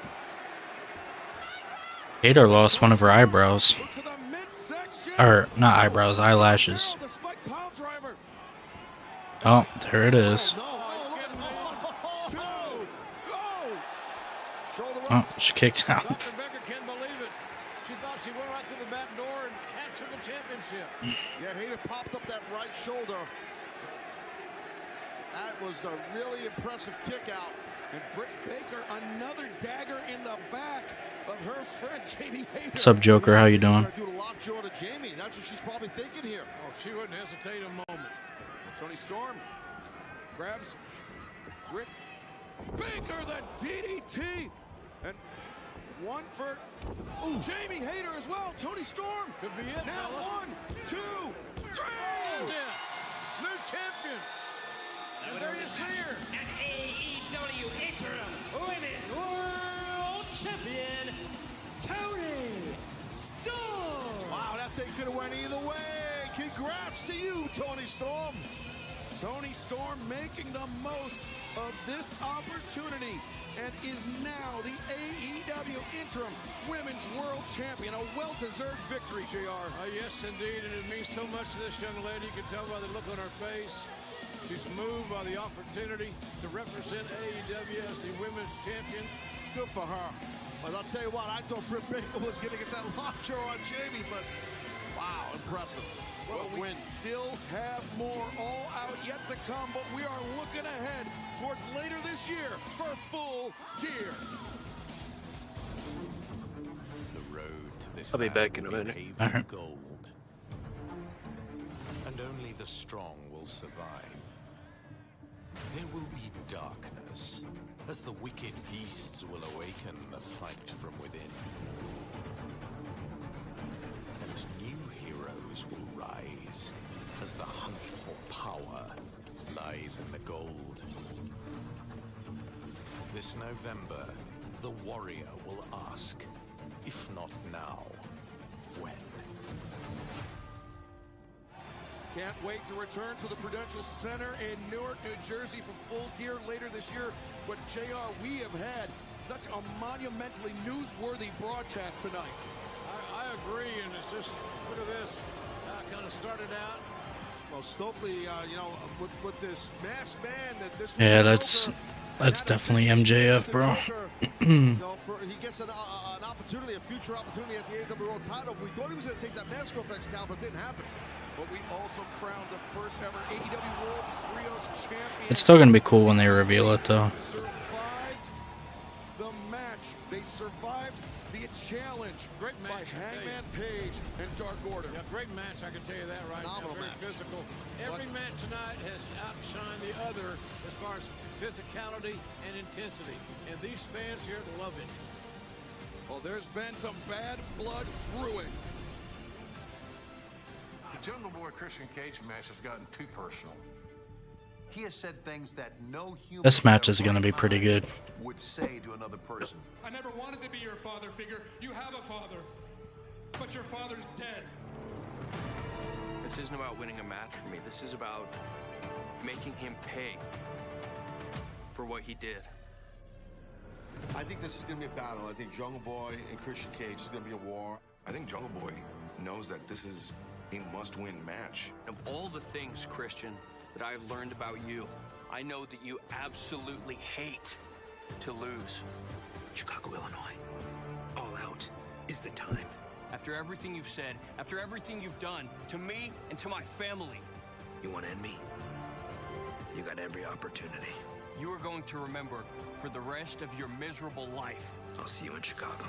S4: Hayter lost one of her eyebrows.
S3: To the midsection.
S4: Or, not eyebrows, eyelashes.
S3: The spike pile driver.
S4: Oh, there it is. Oh, she kicked out.
S1: Dr. Becker can't believe it. She thought she went right through the back door and captured the championship.
S2: Yeah, Hayter popped up that right shoulder. That was a really impressive kick out.
S3: And Britt Baker, another dagger in the back of her friend Jamie Hayter.
S4: What's up, Joker? How you doing?
S2: Do the lockjaw to Jamie. That's what she's probably thinking here.
S1: Oh, she wouldn't hesitate a moment.
S3: Toni Storm grabs Britt Baker, the DDT. And one for Jamie Hayter as well. Toni Storm.
S1: Could be it.
S3: Now 1, 2, 3.
S1: New champion. And there you see her.
S5: And AEW Interim Women's World Champion, Toni Storm.
S2: Wow, that thing could have went either way. Congrats to you, Toni Storm.
S3: Toni Storm making the most of this opportunity and is now the AEW interim women's world champion. A well-deserved victory, JR.
S1: Yes, indeed, and it means so much to this young lady. You can tell by the look on her face. She's moved by the opportunity to represent AEW as the women's champion.
S2: Good for her. But I'll tell you what, I thought Britt Baker was going to get that lobster on Jamie, but wow, impressive.
S3: Well, we still have more all out yet to come, but we are looking ahead towards later this year for Full Gear.
S8: The road to this
S6: I'll be back in a minute.
S8: Gold. And only the strong will survive. There will be darkness, as the wicked beasts will awaken the fight from within. And new heroes will rise, as the hunt for power lies in the gold. This November, the warrior will ask, if not now, when?
S3: Can't wait to return to the Prudential Center in Newark, New Jersey for Full Gear later this year. But JR, we have had such a monumentally newsworthy broadcast tonight.
S1: I agree, and it's just, look at this. Kind of started out.
S2: Well, Stokely, you know, with this masked man that this.
S4: Yeah, that's definitely MJF, bro.
S2: You know, he gets an opportunity, a future opportunity at the AEW World Title. We thought he was going to take that mask off Excalibur, but it didn't happen.
S3: But we also crowned the first ever AEW World Trios Champion.
S4: It's still gonna be cool when they reveal it, though.
S3: Survived the match. They survived the challenge.
S1: Great match
S3: by Hangman Page and Dark Order.
S1: Yeah, great match. I can tell you that right now. Very physical. Every match tonight has outshined the other as far as physicality and intensity. And these fans here love it.
S3: Well, there's been some bad blood brewing.
S10: The Jungle Boy Christian Cage match has gotten too personal.
S11: He has said things that no human
S4: This match is gonna be pretty good.
S11: would say to another person.
S23: I never wanted to be your father figure. You have a father, but your father's dead.
S24: This isn't about winning a match for me. This is about making him pay for what he did.
S11: I think this is going to be a battle. I think Jungle Boy and Christian Cage is going to be a war. I think Jungle Boy knows that this is a must-win match.
S24: Of all the things, Christian, that I've learned about you, I know that you absolutely hate to lose. Chicago, Illinois. All out is the time. After everything you've said, after everything you've done to me and to my family. You want to end me? You got every opportunity. You are going to remember for the rest of your miserable life. I'll see you in Chicago.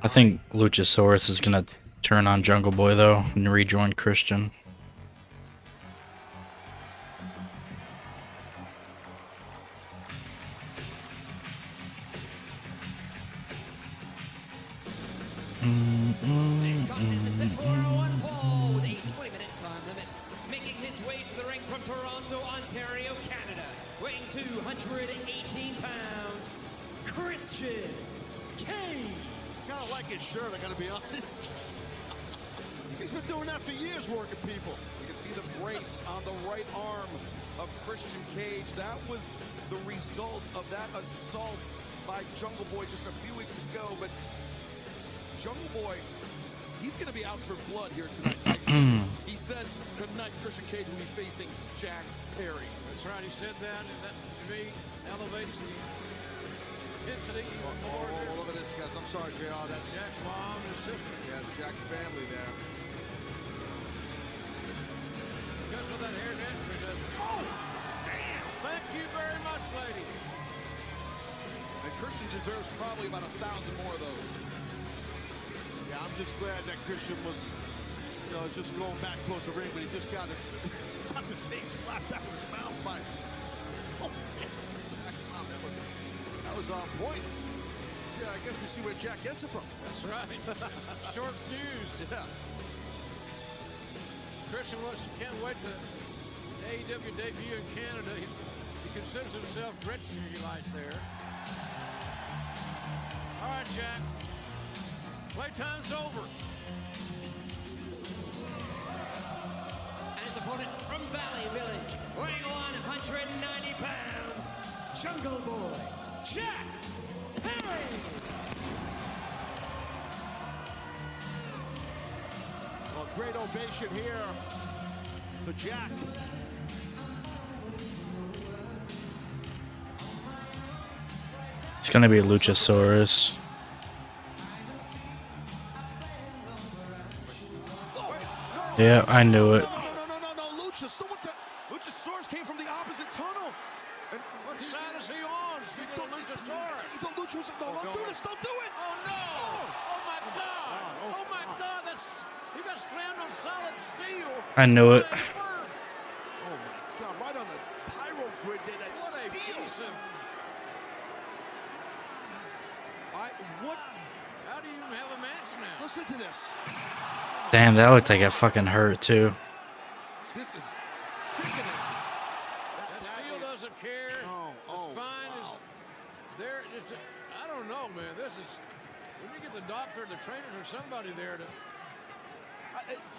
S4: I think Luchasaurus is gonna turn on Jungle Boy though and rejoin Christian.
S5: These contest is 4-on-1 fall with a 20-minute time limit. Making his way to the ring from Toronto, Ontario, Canada, weighing 218 pounds, Christian Cage.
S2: Kind of like his shirt, I gotta be honest. He's been doing that for years, working people.
S3: You can see the brace on the right arm of Christian Cage. That was the result of that assault by Jungle Boy just a few weeks ago. But Jungle Boy, he's going to be out for blood here tonight. He said tonight Christian Cage will be facing Jack Perry.
S1: That's right, he said that, and that, to me, elevates the intensity even more.
S2: Look at this, guys. I'm sorry, JR. That's
S1: Jack's mom and his sister.
S2: Yeah, it's Jack's family there.
S1: Because with that hair dancer, he does. Oh, damn! Thank you very much, lady.
S3: And Christian deserves probably about 1,000 more of those.
S2: Yeah, I'm just glad that Christian was, you know, just going back close to the ring, but he just got his face slapped out of his mouth by. Oh, man. Jack's mom, that was on point. Yeah, I guess we see where Jack gets it from.
S1: That's right. Short fuse.
S2: Yeah.
S1: Christian can't wait to AEW debut in Canada. He considers himself Gretzky light there. All right, Jack. Playtime's over.
S5: And his opponent from Valley Village, weighing 190 pounds, Jungle Boy, Jack Perry.
S2: great ovation here for Jack.
S4: It's gonna be Luchasaurus. Yeah, I knew it.
S3: No, Luchasaurus came from the opposite tunnel.
S1: And what side is he on? Speaking of Luchasaurus.
S3: He thought Lucha was don't do this, don't do it.
S1: Oh, no. Oh, my God. Oh, my God. He got slammed on solid steel.
S4: I knew it.
S2: Oh, my God. Right on the pyro grid there. That steel.
S1: How do you even have a match now?
S2: Listen to this.
S4: Damn, that looked like it fucking hurt too.
S3: This is sickening.
S1: That steel doesn't care. The spine is there. I don't know, man. This is when you get the doctor, the trainers, or somebody there to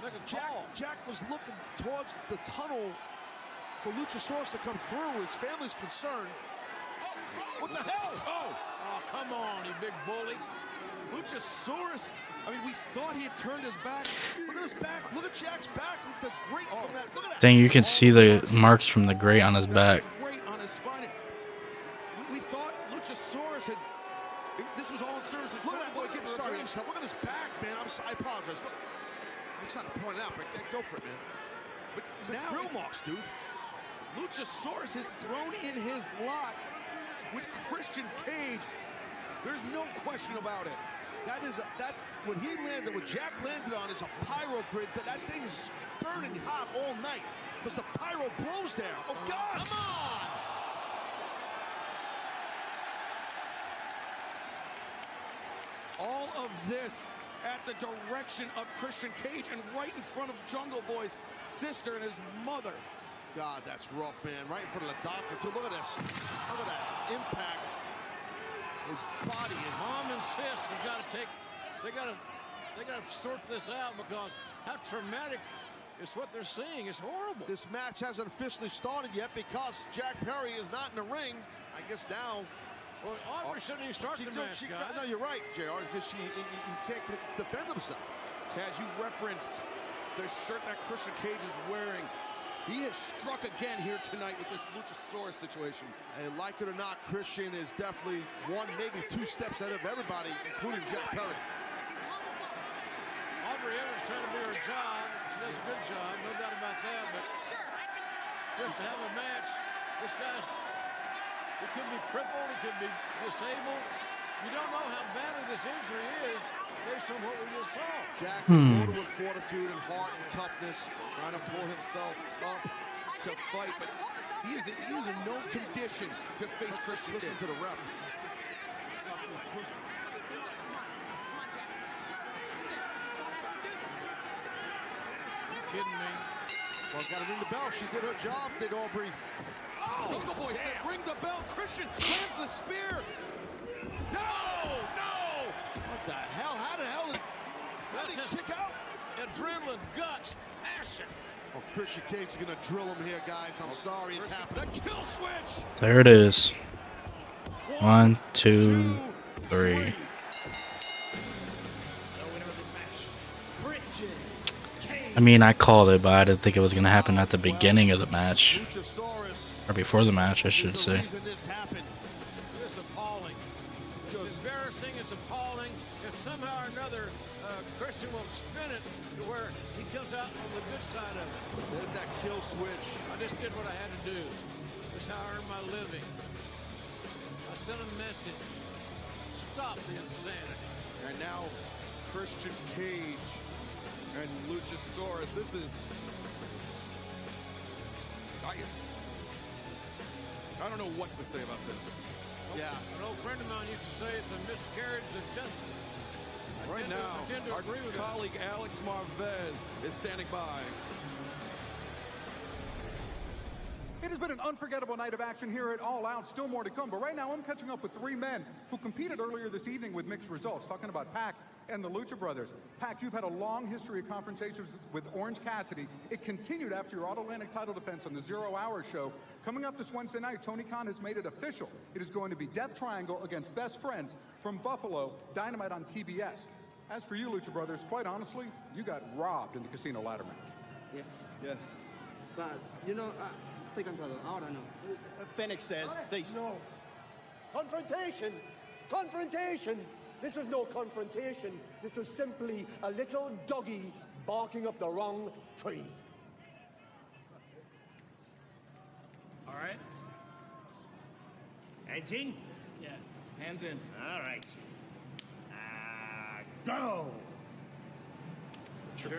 S1: make a call.
S2: Jack was looking towards the tunnel for Luchasaurus to come through. His family's concerned. What the hell?
S1: Oh, come on, you big bully.
S3: Luchasaurus. I mean, we thought he had turned his back. Look at his back. Look at Jack's back. Look at the grate from that. Look at that.
S4: Dang, you can see the marks from the grate on his back.
S3: Grate on his spine. We thought Luchasaurus had. This was all in service.
S2: Look at that boy getting started himself. Look at his back, man. I apologize. Look, I'm just not to point it out, but go for it, man. But now, grill marks, dude.
S3: Luchasaurus is thrown in his lot with Christian Cage. There's no question about it.
S2: What he landed, what Jack landed on is a pyro grid. That thing is burning hot all night because the pyro blows there. Oh, God!
S1: Come on!
S3: All of this at the direction of Christian Cage and right in front of Jungle Boy's sister and his mother.
S2: God, that's rough, man. Right in front of the doctor, too. Look at this. Look at that impact. His body.
S1: And mom insists they gotta sort this out because how traumatic is what they're seeing. It's horrible.
S2: This match hasn't officially started yet because Jack Perry is not in the ring. I guess now.
S1: Well, Aubrey shouldn't even start the match, guys.
S2: No, you're right, JR, because he can't defend himself.
S3: Taz, you referenced the shirt that Christian Cage is wearing. He has struck again here tonight with this Luchasaurus situation.
S2: And like it or not, Christian is definitely one, maybe two steps ahead of everybody, including Jack Perry.
S1: Aubrey Evans trying to do her job. She does a good job, no doubt about that. But just to have a match, this guy's, he could be crippled, he could be disabled. You don't know how badly this injury is based on what we just saw.
S2: Jack is loaded with fortitude and heart and toughness,
S3: trying to pull himself up to fight, but he is in no condition to face Christian.
S2: Listen to the ref.
S1: Kidding me?
S2: Well, got to ring the bell. She did her job, did Aubrey.
S3: Oh, Jungle Boy, ring the bell. Christian lands the spear. No!
S2: What the hell? How did he kick out?
S1: Adrenaline, guts, passion.
S2: Oh, Christian Cage is going to drill him here, guys. I'm sorry it's happening.
S3: The kill switch.
S4: There it is. 1, 2, 3. I mean, I called it, but I didn't think it was going to happen at the beginning of the match. Or before the match, I should say.
S1: It's appalling. It's embarrassing. It's appalling. If somehow or another Christian will spin it to where he comes out on the good side of it.
S2: There's that kill switch.
S1: I just did what I had to do. This is how I earn my living. I sent a message. Stop the insanity.
S3: And now Christian Cage and Luchasaurus. This is... I don't know what to say about this.
S1: Yeah. An old friend of mine used to say it's a miscarriage of justice.
S3: Right now, our colleague Alex Marvez is standing by.
S9: It has been an unforgettable night of action here at All Out. Still more to come, but right now I'm catching up with three men who competed earlier this evening with mixed results, talking about Pac and the Lucha Brothers. Pac, you've had a long history of confrontations with Orange Cassidy. It continued after your All-Atlantic title defense on the 0 Hour show. Coming up this Wednesday night, Tony Khan has made it official. It is going to be Death Triangle against Best Friends from Buffalo, Dynamite on TBS. As for you, Lucha Brothers, quite honestly, you got robbed in the casino ladder match.
S15: Yes. Yeah. But, you know, estoy cansado. Ahora no.
S16: Phoenix says they...
S17: No. Confrontation! Confrontation! This was no confrontation. This was simply a little doggy barking up the wrong tree.
S16: All right.
S17: Heads in?
S16: Yeah, hands in.
S17: All right. Go!
S16: Sure.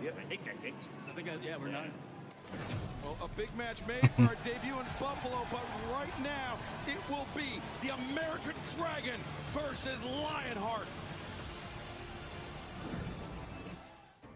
S17: Yeah, I think that's it.
S16: I think, yeah, we're not.
S3: Well, a big match made for our debut in Buffalo, but right now it will be the American Dragon versus Lionheart.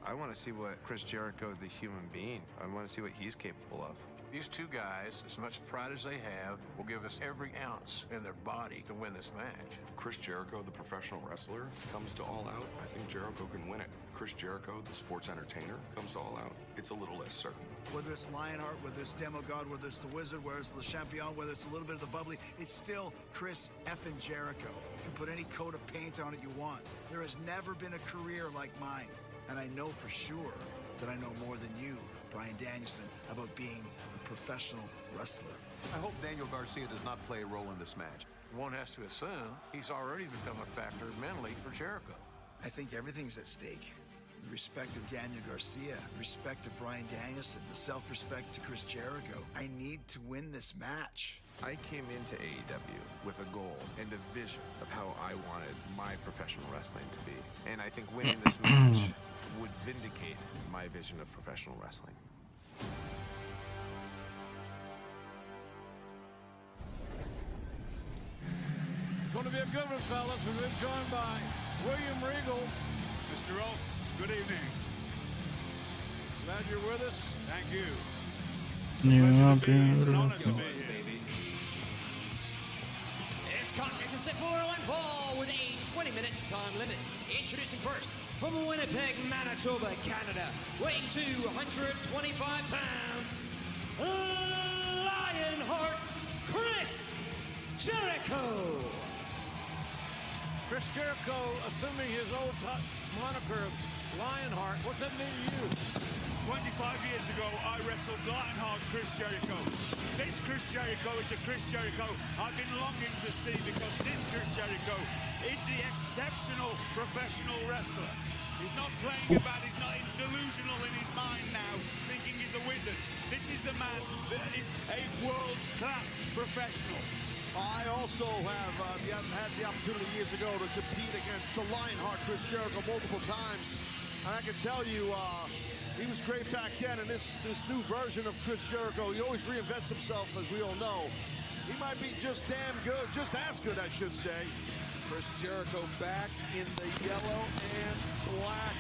S20: I want to see what Chris Jericho, the human being, I want to see what he's capable of.
S8: These two guys, as much pride as they have, will give us every ounce in their body to win this match.
S11: If Chris Jericho, the professional wrestler, comes to All Out, I think Jericho can win it. Chris Jericho, the sports entertainer, comes to All Out, it's a little less certain.
S25: Whether it's Lionheart, whether it's Demogod, whether it's the Wizard, whether it's Le Champion, whether it's a little bit of the bubbly, it's still Chris effing Jericho. You can put any coat of paint on it you want. There has never been a career like mine. And I know for sure that I know more than you, Bryan Danielson, about being a professional wrestler.
S8: I hope Daniel Garcia does not play a role in this match. One has to assume he's already become a factor mentally for Jericho.
S25: I think everything's at stake. The respect of Daniel Garcia, the respect of Bryan Danielson, the self-respect to Chris Jericho. I need to win this match.
S20: I came into AEW with a goal and a vision of how I wanted my professional wrestling to be. And I think winning this match would vindicate my vision of professional wrestling.
S1: It's going to be a good one, fellas. We've been joined by William Regal.
S26: Mr. Ross, good evening.
S1: Glad you're with us.
S26: Thank you.
S4: It's
S26: an honor to be here.
S5: This contest is set for one fall with a 20-minute time limit. Introducing first, from Winnipeg, Manitoba, Canada, weighing 225 pounds, Lionheart Chris Jericho.
S1: Chris Jericho, assuming his old moniker of Lionheart. What's that mean to you?
S26: 25 years ago, I wrestled Lionheart Chris Jericho. This Chris Jericho is a Chris Jericho I've been longing to see, because this Chris Jericho is the exceptional professional wrestler. He's not playing about, he's not delusional in his mind now, thinking he's a wizard. This is the man that is a world-class professional.
S2: I also have had the opportunity years ago to compete against the Lionheart Chris Jericho multiple times. And I can tell you, he was great back then, and this new version of Chris Jericho, he always reinvents himself, as we all know. He might be just damn good, just as good, I should say.
S3: Chris Jericho back in the yellow and black.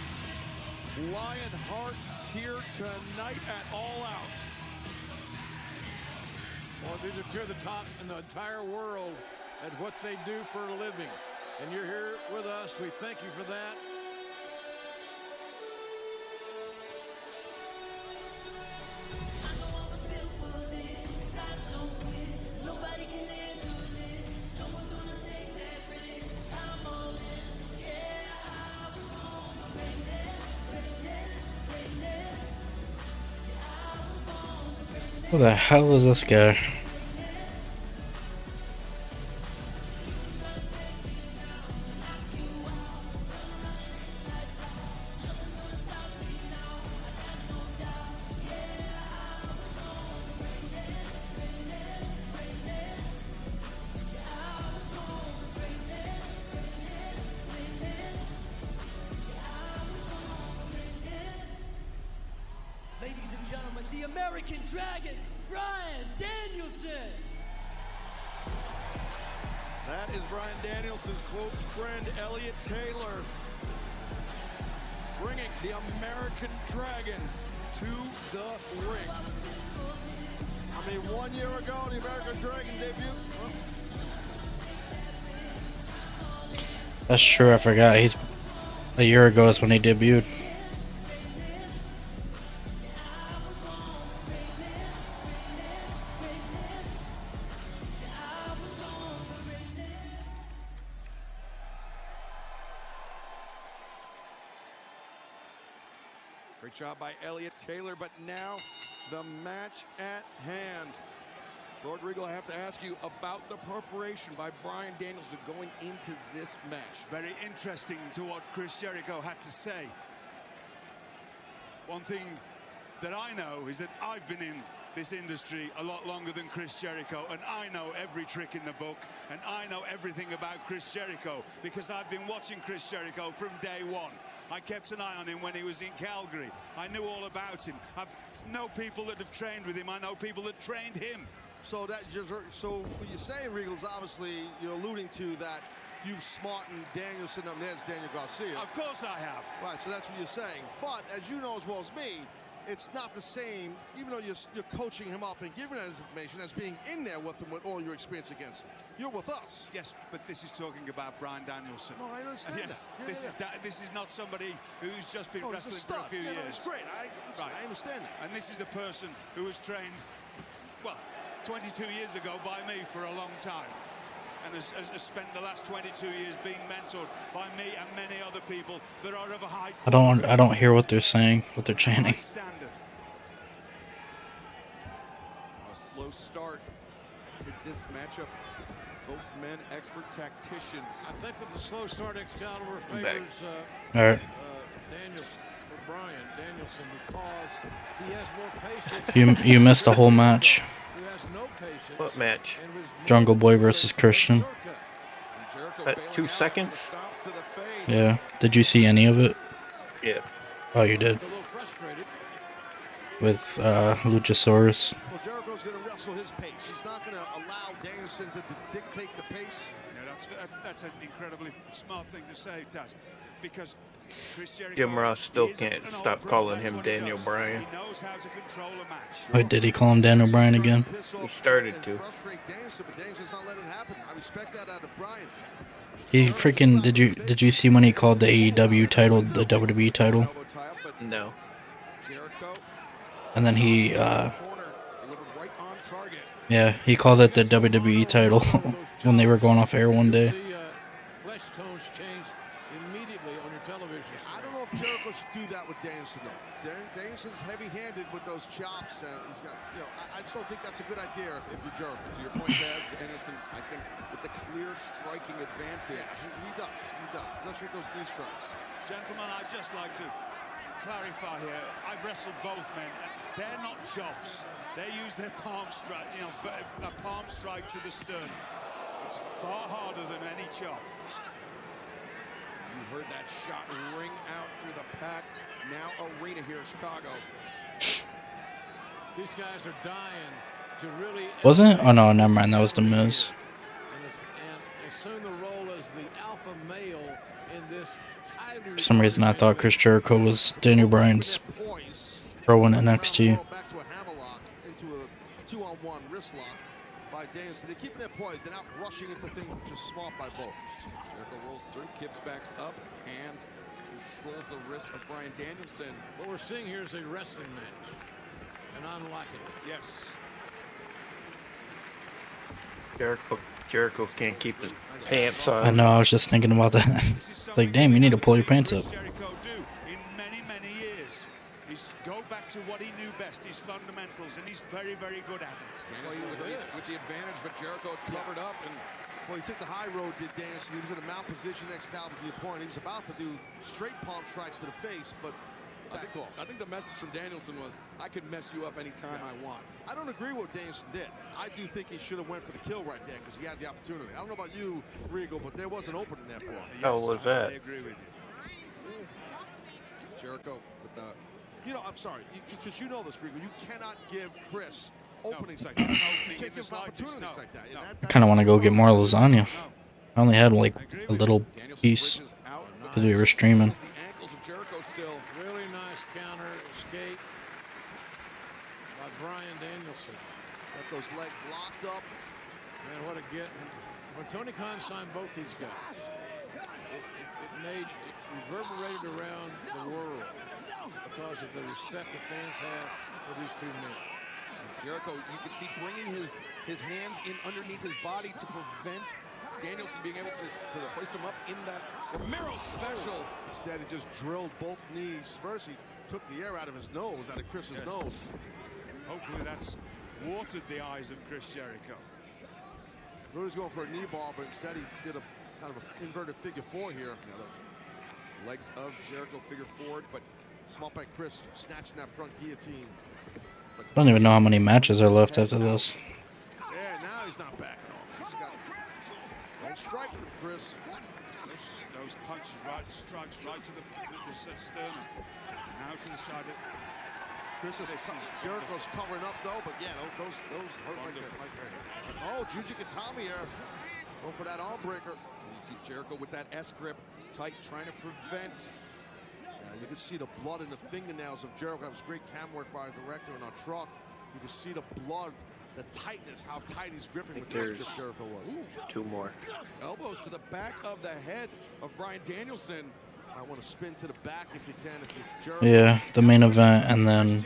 S3: Lionheart here tonight at All Out.
S1: Well, these are two of the top in the entire world at what they do for a living. And you're here with us. We thank you for that.
S4: Who the hell is this guy?
S27: Ladies and gentlemen, the American Dragon, Bryan Danielson.
S3: That is Bryan Danielson's close friend, Elliot Taylor, bringing the American Dragon to the ring.
S2: I mean, 1 year ago, the American Dragon debuted.
S4: That's true, I forgot. He's a year ago is when he debuted.
S3: Great job by Elliott Taylor, but now the match at hand. Lord Regal, I have to ask you about the preparation by Bryan Danielson going into this match.
S7: Very interesting to what Chris Jericho had to say. One thing that I know is that I've been in this industry a lot longer than Chris Jericho, and I know every trick in the book, and I know everything about Chris Jericho because I've been watching Chris Jericho from day one. I kept an eye on him when he was in Calgary. I knew all about him. I know people that have trained with him. I know people that trained him.
S2: So what you're saying, Regal, is obviously you're alluding to that you've smartened Danielson up. There's Daniel Garcia.
S7: Of course I have.
S2: Right, so that's what you're saying. But as you know as well as me, it's not the same, even though you're coaching him up and giving him information, as being in there with him with all your experience against him. You're with us.
S7: Yes, but this is talking about Bryan Danielson.
S2: No, I understand.
S7: Yes,
S2: that.
S7: This is not somebody who's just been wrestling for a few years.
S2: That's great. I understand that.
S7: And this is the person who was trained, well, 22 years ago by me for a long time, and has spent the last 22 years being mentored by me and many other people that are of a high quality.
S4: I don't hear what they're saying, what they're chanting.
S7: Standard.
S3: A slow start to this matchup. Both men expert tacticians.
S1: I think with the slow start, Excalibur favors
S4: All right.
S1: Bryan Danielson because he has more patience.
S4: You missed a whole match.
S1: Who has no patience.
S6: What match?
S4: Jungle Boy versus Christian.
S6: 2 seconds?
S4: Yeah. Did you see any of it?
S6: Yeah.
S4: Oh, you did. With Luchasaurus.
S2: Well, Jericho's going to wrestle his pace. He's not going to allow Danielson to dictate the pace.
S7: Yeah, that's an incredibly smart thing to say, Taz, because Chris Jericho,
S6: Jim Ross still can't stop calling him Daniel Bryan.
S7: He knows how to control a match.
S4: Oh, did he call him Daniel Bryan again?
S6: He started to.
S4: He freaking did you see when he called the AEW title the WWE title?
S6: No.
S4: And then he yeah, he called it the WWE title when they were going off air one day.
S1: Flesh tones changed immediately on your television.
S2: I don't know if Jericho should do that with Danielson though. Danielson's heavy-handed with those chops. He's got, I just don't think that's a good idea if you're Jericho.
S3: To your point, Dad, Danielson, I think, with the clear striking advantage.
S2: Yeah, he does, especially with those knee strikes.
S7: Gentlemen, I'd just like to clarify here. I've wrestled both men. They're not chops. They use their palm strike, a palm strike to the sternum. It's far harder than any chop.
S3: You heard that shot ring out through the pack. Now arena here in Chicago.
S1: These guys are dying to really.
S4: Wasn't it? Oh no, never mind. That was the Miz.
S1: And assume the role as the alpha male in this.
S4: For some reason, I thought Chris Jericho was Daniel Bryan's pro in NXT.
S2: Back to a hammerlock into a 2-on-1 wrist lock by Danielson. They're keeping their poise. They're not rushing into things, which is smart by both.
S3: Jericho rolls through, kicks back up, and controls the wrist of Bryan Danielson.
S1: What we're seeing here is a wrestling match, and I'm liking it.
S7: Yes.
S6: Jericho can't keep his pants on.
S4: I know, I was just thinking about that. Like, damn, you need to pull your pants up.
S7: Jericho do in many years is go back to what he knew best, his fundamentals, and he's very, very good at it.
S3: Danielson with the advantage, but Jericho covered up and.
S2: Well, he took the high road, did Danielson. He was in a mount position next to your point. He was about to do straight palm strikes to the face, but back off.
S3: I think the message from Danielson was, I can mess you up anytime I want.
S2: I don't agree with what Danielson did. I do think he should have went for the kill right there because he had the opportunity. I don't know about you, Regal, but there was an opening there for him.
S6: How was that?
S7: I agree with you.
S3: Jericho with the...
S2: I'm sorry, because you know this, Regal. You cannot give Chris openings like that. You can't give him opportunities like that.
S4: I kind of want to go get more lasagna. I only had like a little piece because we were streaming.
S1: Really nice counter escape by Bryan Danielson.
S2: Got those legs locked up.
S1: Man, what a get. When Tony Khan signed both these guys, it reverberated around the world because of the respect the fans have for these two men.
S3: Jericho, you can see bringing his hands in underneath his body to prevent Danielson being able to hoist him up in that Romero special.
S2: Instead, he just drilled both knees. First, he took the air out of his nose, out of Chris's nose.
S7: Hopefully that's watered the eyes of Chris Jericho.
S2: He was going for a knee ball, but instead he did a kind of an inverted figure four here.
S3: The legs of Jericho figure forward, but
S2: small by Chris snatching that front guillotine.
S4: I don't even know how many matches are left after this.
S2: Yeah, now he's not backing off. He's got one strike from Chris.
S7: Those punches, strikes right to the sternum. Now to the side of
S2: Jericho's covering up though, but yeah, those hurt like that. Oh, Juji Katami here. Go for that arm breaker.
S3: You see Jericho with that S grip tight, trying to prevent.
S2: You can see the blood in the fingernails of Jericho. That was great cam work by the director on our truck. You can see the blood, the tightness, how tight he's gripping with this Jericho was.
S6: Ooh. 2 more.
S3: Elbows to the back of the head of Bryan Danielson.
S2: I want to spin to the back if you can.
S4: Yeah, the main event, and then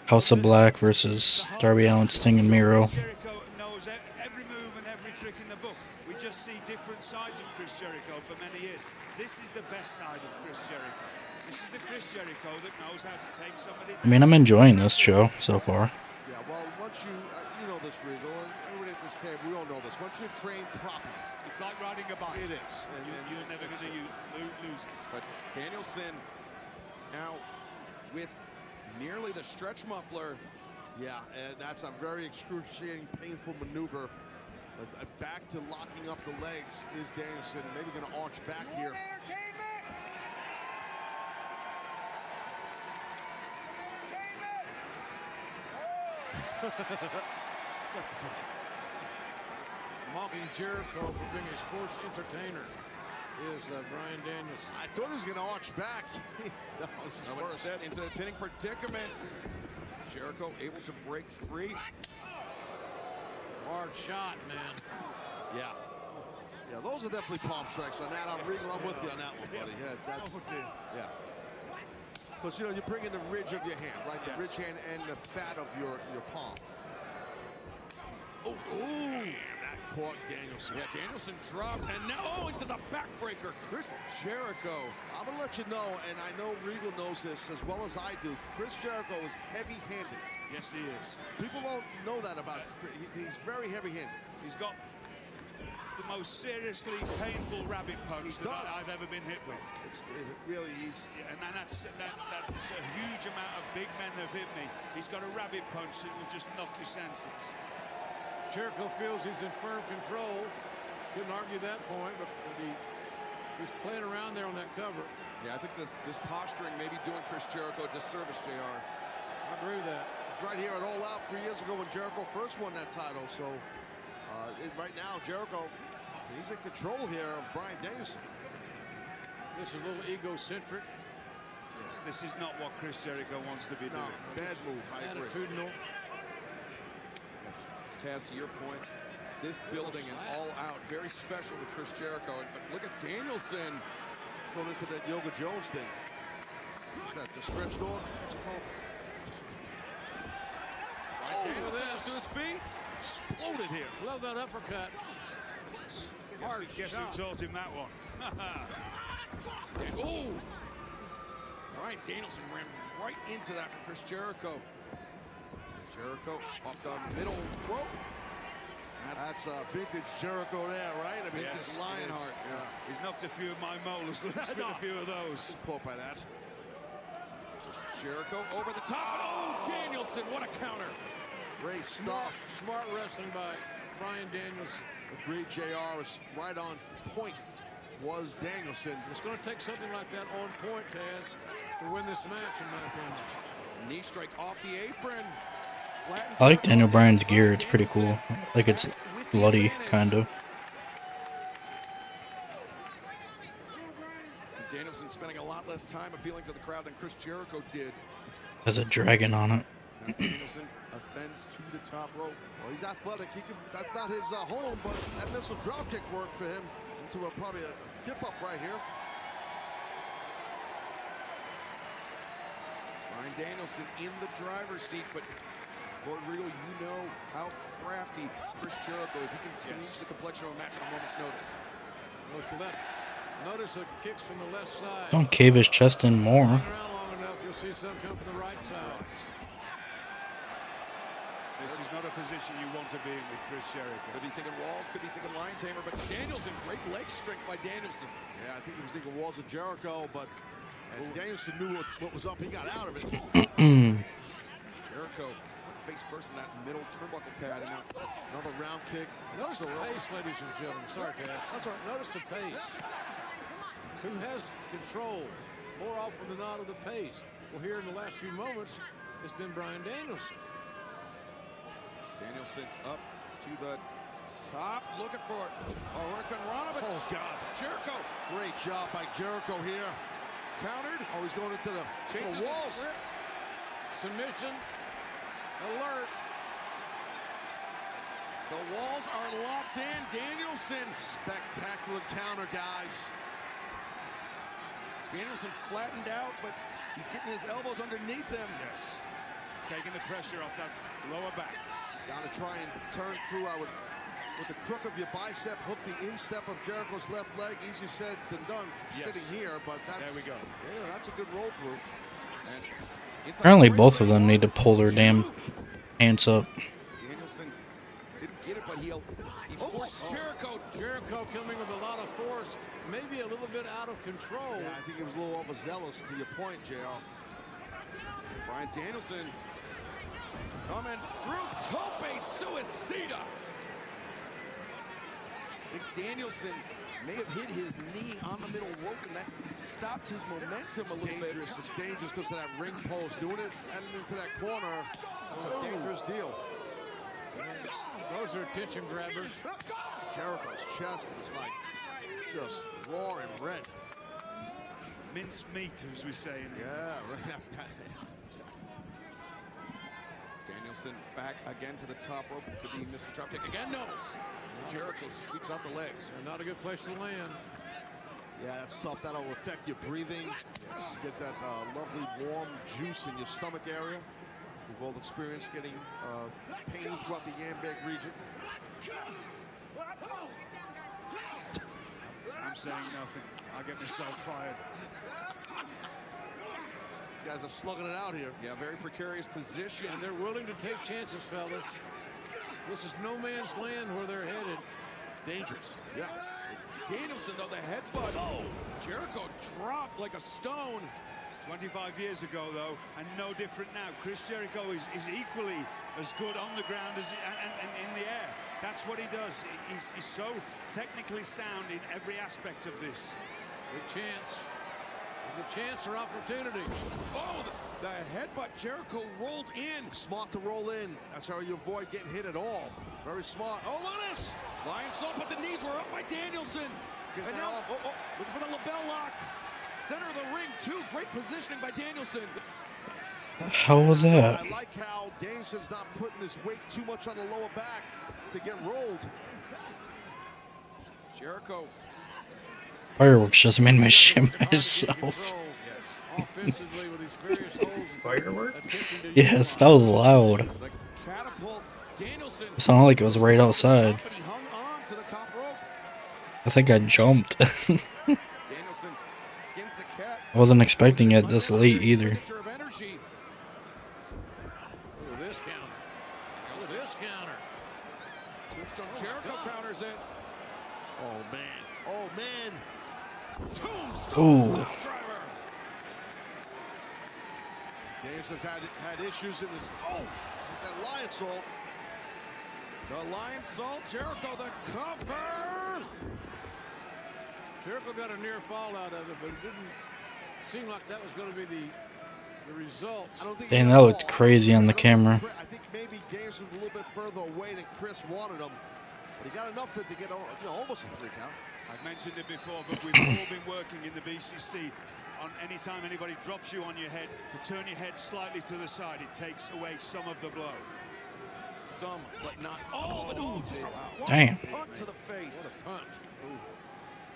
S4: House of Black versus Darby Allin, Sting, and Miro.
S7: Jericho knows every move and every trick in the book. We just see different sides of Chris Jericho for many years. This is the best side of Chris Jericho. This is the Chris Jericho that knows how to take somebody.
S4: I mean, I'm enjoying this show so far.
S2: Yeah, well, once you know this, Regal, and everybody at this table, we all know this. Once you're trained properly,
S7: it's like riding a bike.
S2: It is. And
S7: you're never going to lose it.
S3: But Danielson now with nearly the stretch muffler.
S2: Yeah, and that's a very excruciating, painful maneuver. Back to locking up the legs is Danielson. Maybe going to arch back here.
S1: That's funny. Mocking Jericho for being a sports entertainer is Bryan Danielson.
S2: I thought he was going to arch back. That was worse.
S3: Instead, into the pinning predicament. Jericho able to break free.
S1: Hard shot, man.
S2: Yeah. Yeah, those are definitely palm strikes on that. I'm with you on that one, buddy. Yeah, that's, yeah. Because, you bring in the ridge of your hand, right? The ridge hand and the fat of your palm. Oh, that caught Danielson.
S3: Yeah, Danielson dropped, and now, into the backbreaker. Chris Jericho.
S2: I'm going to let you know, and I know Regal knows this as well as I do. Chris Jericho is heavy-handed.
S7: Yes, he is.
S2: People don't know that about him. He's very heavy-handed.
S7: He's got the most seriously painful rabbit punch that I've ever been hit with.
S2: It really is.
S7: Yeah, and that's a huge amount of big men that have hit me. He's got a rabbit punch that will just knock you senseless.
S1: Jericho feels he's in firm control. Couldn't argue that point, but he's playing around there on that cover.
S3: Yeah, I think this posturing may be doing Chris Jericho a disservice, JR.
S1: I agree with that.
S2: It's right here at All Out 3 years ago when Jericho first won that title. So right now, Jericho, he's in control here of Bryan Danielson.
S1: This is a little egocentric.
S7: Yes, this is not what Chris Jericho wants to be doing.
S2: Bad move.
S1: Attitudinal.
S3: Taz, to your point, this building and All Out, very special to Chris Jericho. But look at Danielson
S2: going into that Yoga Jones thing. What's that, the stretch door? What's it called?
S3: Danielson to his feet.
S2: Exploded here.
S1: Love that uppercut.
S7: Guess who taught him that one?
S3: Bryan Danielson ran right into that for Chris Jericho. Jericho off the middle rope.
S2: That's vintage Jericho there, right? I mean,
S3: yes,
S2: just Lionheart. Yeah.
S7: He's knocked a few of my molars. Let's spin a few of those.
S2: Caught by that.
S3: Jericho over the top. Oh, Danielson, what a counter.
S2: Great stuff.
S1: Smart wrestling by Bryan Danielson.
S2: Agreed, JR was right on point. Was Danielson.
S1: It's going to take something like that on point, Taz, to win this match, in my opinion.
S3: Knee strike off the apron.
S4: I like Daniel Bryan's gear. It's pretty cool. Like, it's bloody, kind of.
S3: Danielson spending a lot less time appealing to the crowd than Chris Jericho did.
S4: Has a dragon on it.
S3: Danielson ascends to the top rope.
S2: Well, he's athletic. That's not his home, but that missile dropkick worked for him into probably a dip up right here.
S3: Bryan Danielson in the driver's seat, but Lord Regal, you know how crafty Chris Jericho is. He can change the complexion of a match on a moment's notice.
S1: Notice the kicks from the left side.
S4: Don't cave his chest in more.
S1: Around long enough, you'll see some come from the right side.
S7: This is not a position you want to be in with Chris Jericho.
S3: Could be thinking walls, could be thinking lion tamer, but Danielson, great leg strength by Danielson.
S2: Yeah, I think he was thinking walls of Jericho, but as Danielson knew what was up, he got out of it.
S3: Jericho face first in that middle turnbuckle pad, and now another round kick.
S1: Notice the pace, ladies and gentlemen. Sorry, Ted. That's right. Notice the pace. Who has control more often than not of the pace? Well, here in the last few moments, it's been Bryan Danielson.
S3: Danielson up to the top, looking for it. Hurricane Rana, but
S2: oh, God.
S3: Jericho.
S2: Great job by Jericho here.
S3: Countered.
S2: Oh, he's going into the walls.
S1: Submission. Alert.
S3: The walls are locked in. Danielson.
S2: Spectacular counter, guys.
S3: Danielson flattened out, but he's getting his elbows underneath him.
S7: Yes. Taking the pressure off that lower back.
S2: Got to try and turn through. With the crook of your bicep, hook the instep of Jericho's left leg. Easier said than done.
S7: Yes.
S2: Sitting here, but that's
S7: there we go.
S2: Yeah, that's a good roll through. And
S4: Apparently both of them need to pull their damn hands up.
S3: Danielson didn't get it, but he forced Jericho.
S1: Jericho coming with a lot of force, maybe a little bit out of control.
S2: Yeah, I think he was a little overzealous to your point, JR.
S3: Bryan Danielson coming through. Tope Suicida. I think Danielson may have hit his knee on the middle rope, and that stopped his momentum a little bit.
S2: It's dangerous because of that ring post. Doing it heading into that corner, that's a dangerous deal.
S1: Those are attention grabbers.
S2: Jericho's chest is like just roaring red.
S7: Mince meat, as we say.
S2: Yeah, right.
S3: Danielson back again to the top rope. Could be Mr. Dropkick again. No. Jericho sweeps out the legs.
S1: Not a good place to land.
S2: Yeah, that stuff that'll affect your breathing. You get that lovely warm juice in your stomach area. We've all experienced getting pain throughout the Yambeg region.
S7: I'm saying nothing. I'll get myself fired.
S2: You guys are slugging it out here.
S3: Yeah, very precarious position.
S1: And they're willing to take chances, fellas. This is no man's land where they're headed.
S2: Dangerous. Yeah.
S3: Danielson, though, the headbutt. Oh, Jericho dropped like a stone.
S7: 25 years ago, though, and no different now. Chris Jericho is equally as good on the ground as and in the air. That's what he does. He's so technically sound in every aspect of this.
S1: Good chance. There's a chance or opportunity.
S3: Oh, the headbutt. Jericho rolled in.
S2: Smart to roll in. That's how you avoid getting hit at all. Very smart.
S3: Oh, look at this. Lion Salt, but the knees were up by Danielson. And now, looking for the lapel lock. Center of the ring, too. Great positioning by Danielson.
S4: How was that?
S2: I like how Danielson's not putting his weight too much on the lower back to get rolled.
S3: Jericho.
S4: Fireworks just made me shit myself.
S1: Offensively with his various holds.
S6: Fireworks?
S4: Yes, that was loud. It sounded like it was right outside. I think I jumped. I wasn't expecting it this late either.
S1: Look at this counter. Look at this counter.
S3: Tombstone Jericho counters it.
S2: Oh, man. Oh, man.
S3: Tombstone driver.
S2: Danielson's had issues in his... Oh, that Lion Salt.
S3: The Lion Salt. Jericho, the cover.
S1: Jericho got a near fall out of it, but it didn't seem like that was going to be the result.
S2: I don't think
S4: Dang, that looked crazy on the camera.
S2: I think maybe Danielson was a little bit further away than Chris wanted him, but he got enough for it to get almost a 3 count.
S7: I've mentioned it before, but we've all been working in the BCC on any time anybody drops you on your head, to turn your head slightly to the side. It takes away some of the blow.
S3: Some, but not all.
S2: Wow.
S4: Damn.
S3: Punt to the face.
S1: What a punch. Ooh.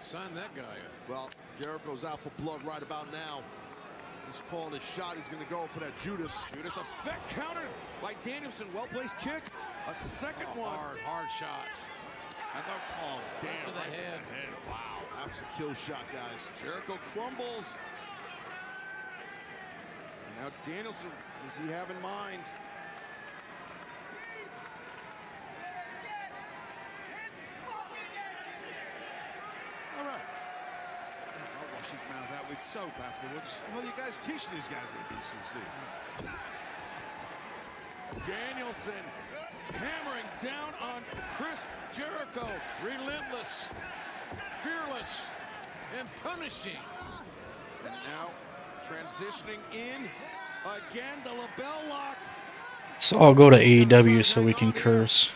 S1: Sign that guy up.
S2: Well, Jericho's out for blood right about now. He's calling his shot. He's going to go for that Judas.
S3: Judas effect countered by Danielson. Well-placed kick. A second one.
S1: Hard shot.
S3: And damn.
S1: To the head.
S2: Wow. That's a kill shot, guys.
S3: Jericho crumbles. And Now Danielson, does he have in mind?
S10: All right. I'll wash his mouth out with soap afterwards.
S2: Well, you guys teaching these guys at BCC.
S3: Danielson hammering down on Chris Jericho.
S1: Relentless, fearless, and punishing.
S3: And now transitioning in again, the LaBelle lock.
S4: Let's all go to AEW so we can curse.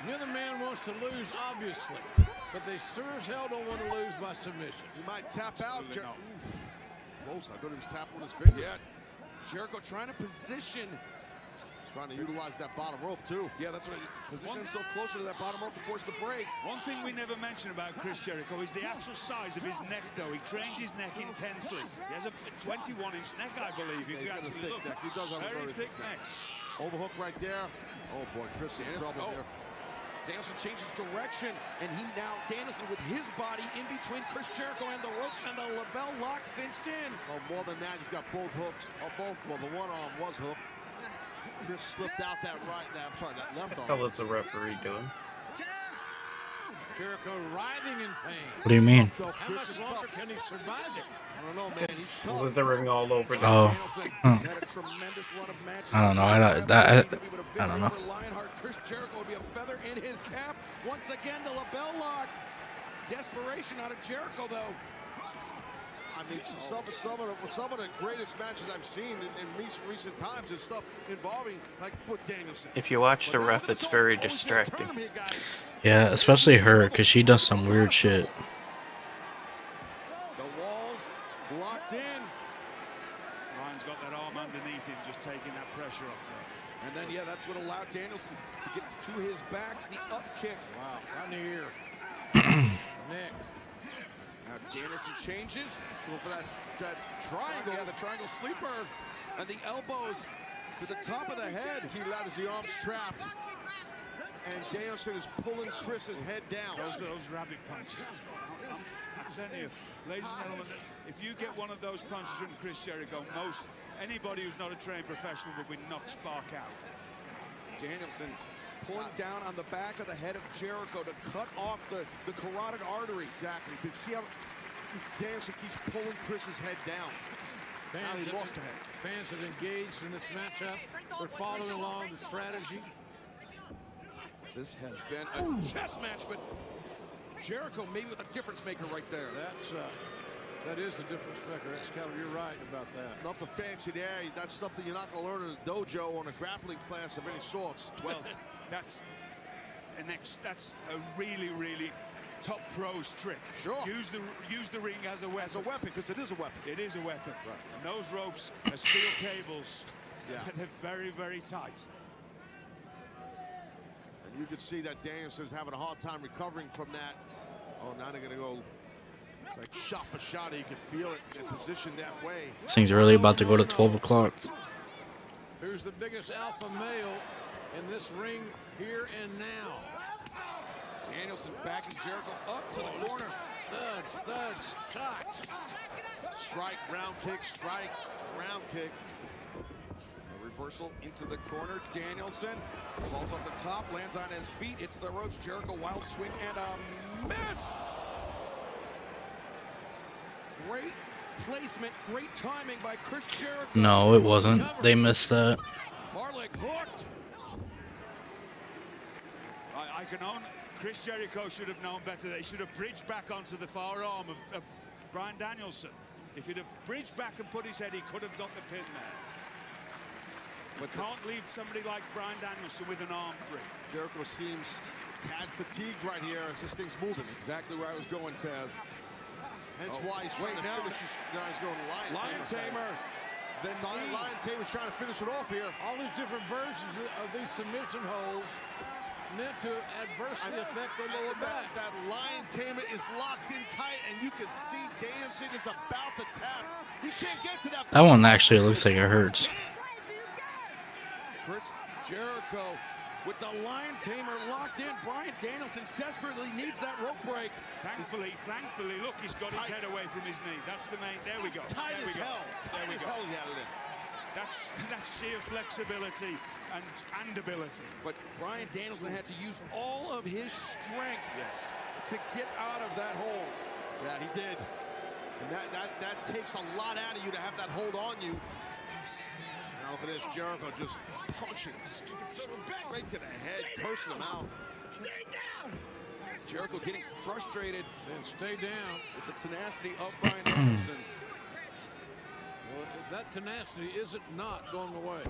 S1: Neither man wants to lose, obviously, but they sure as hell don't want to lose by submission.
S2: He might tap out. Close. I thought he was tapping with his finger.
S3: Yeah. Jericho trying to position.
S2: Trying to utilize that bottom rope, too.
S3: Yeah, that's right. Position himself closer to that bottom rope to force the break.
S7: One thing we never mention about Chris Jericho is the actual size of his neck, though. He trains his neck intensely. He has a 21-inch neck, I believe. If you actually look.
S2: Neck. He does have a very thick neck. Overhook right there. Oh, boy, Chris is in trouble here.
S3: Danielson changes direction, and Danielson with his body in between Chris Jericho and the ropes, and the LaBelle lock cinched in.
S2: Oh, more than that, he's got both hooks. Well, the one arm was hooked. Chris slipped out that that left arm.
S6: What was the referee doing?
S1: Jericho writhing in pain.
S4: What do you mean?
S1: How much longer can he survive it?
S2: I don't know, man. He's tough.
S6: Slithering all over the
S4: Oh.
S3: Had a tremendous run of matches.
S4: I don't know. I don't know.
S3: Chris Jericho would be a feather in his cap. Once again, the LaBelle lock. Desperation out of Jericho, though.
S2: I mean, some of the greatest matches I've seen in recent times and stuff involving like with Danielson.
S6: If you watch the ref, it's very distracting.
S4: Yeah, especially her, because she does some weird shit.
S3: The walls locked in.
S7: Ryan's got that arm underneath him, just taking that pressure off there.
S3: And then, yeah, that's what allowed Danielson to get to his back. The up kicks.
S1: Wow, right in the ear. Nick.
S3: Now Danielson changes. Going for that triangle. Yeah, the triangle sleeper. And the elbows to the top of the head.
S2: He allows the arms trapped. And Danielson is pulling Chris's head down.
S7: Those rabbit punches. I'm telling you, ladies and gentlemen, if you get one of those punches from Chris Jericho, anybody who's not a trained professional will be knocked spark out.
S3: Danielson pulling down on the back of the head of Jericho to cut off the carotid artery.
S2: Exactly. You can see how Danielson keeps pulling Chris's head down. Now he lost the head.
S1: Fans have engaged in this matchup. They're following along the strategy.
S3: This has been a chess match, but Jericho maybe with a difference maker right there.
S1: That is a difference maker. Excalibur, you're right about that.
S2: Nothing fancy there. That's something you're not going to learn in a dojo or in a grappling class of any sorts.
S7: Well, that's a really, really top pros trick.
S2: Sure.
S7: Use the ring as a weapon.
S2: As a weapon, because it is a weapon.
S7: It is a weapon.
S2: Right.
S7: And those ropes are steel cables.
S2: Yeah.
S7: They're very, very tight.
S2: And you can see that Danielson's having a hard time recovering from that. Oh, now they're going to go like shot for shot. You can feel it in position that way.
S4: This thing's really about to go to 12 o'clock.
S1: Who's the biggest alpha male in this ring here and now?
S3: Danielson backing Jericho up to the corner.
S1: Thuds, shots.
S2: Strike, round kick, strike, round kick.
S3: A reversal into the corner. Danielson falls off the top, lands on his feet. It's the ropes. Jericho wild swing and a miss. Great placement, great timing by Chris Jericho.
S4: No, it wasn't. They missed that.
S3: Farlek hooked.
S7: I can own Chris Jericho should have known better. They should have bridged back onto the far arm of Bryan Danielson. If he'd have bridged back and put his head, he could have got the pin there. But can't leave somebody like Bryan Danielson with an arm free.
S2: Jericho seems tad fatigued right here as this thing's moving.
S3: Exactly where I was going, Taz.
S2: Hence why he's trying to finish. He's going
S3: Lion Tamer.
S2: Then Lion Tamer's trying to finish it off here.
S1: All these different versions of these submission holds meant to adversely affect the lower back.
S2: That Lion Tamer is locked in tight, and you can see Danielson is about to tap. He can't get to that.
S4: That one actually looks like it hurts.
S3: Chris Jericho with the Lion Tamer locked in. Bryan Danielson desperately needs that rope break.
S7: Thankfully, look, he's got his head away from his knee. That's the main. There we go.
S2: Tight
S7: there we
S2: as
S7: go.
S2: hell. Tight as hell he had it in.
S7: That's sheer flexibility and ability.
S3: But Bryan Danielson had to use all of his strength to get out of that hold.
S2: Yeah, he did. And that takes a lot out of you to have that hold on you. Now look at this, Jericho just punching right to the head, cursing him out.
S3: Stay down! Jericho getting frustrated.
S1: And stay down.
S3: With the tenacity of Bryan Danielson.
S1: Well, that tenacity isn't not going away.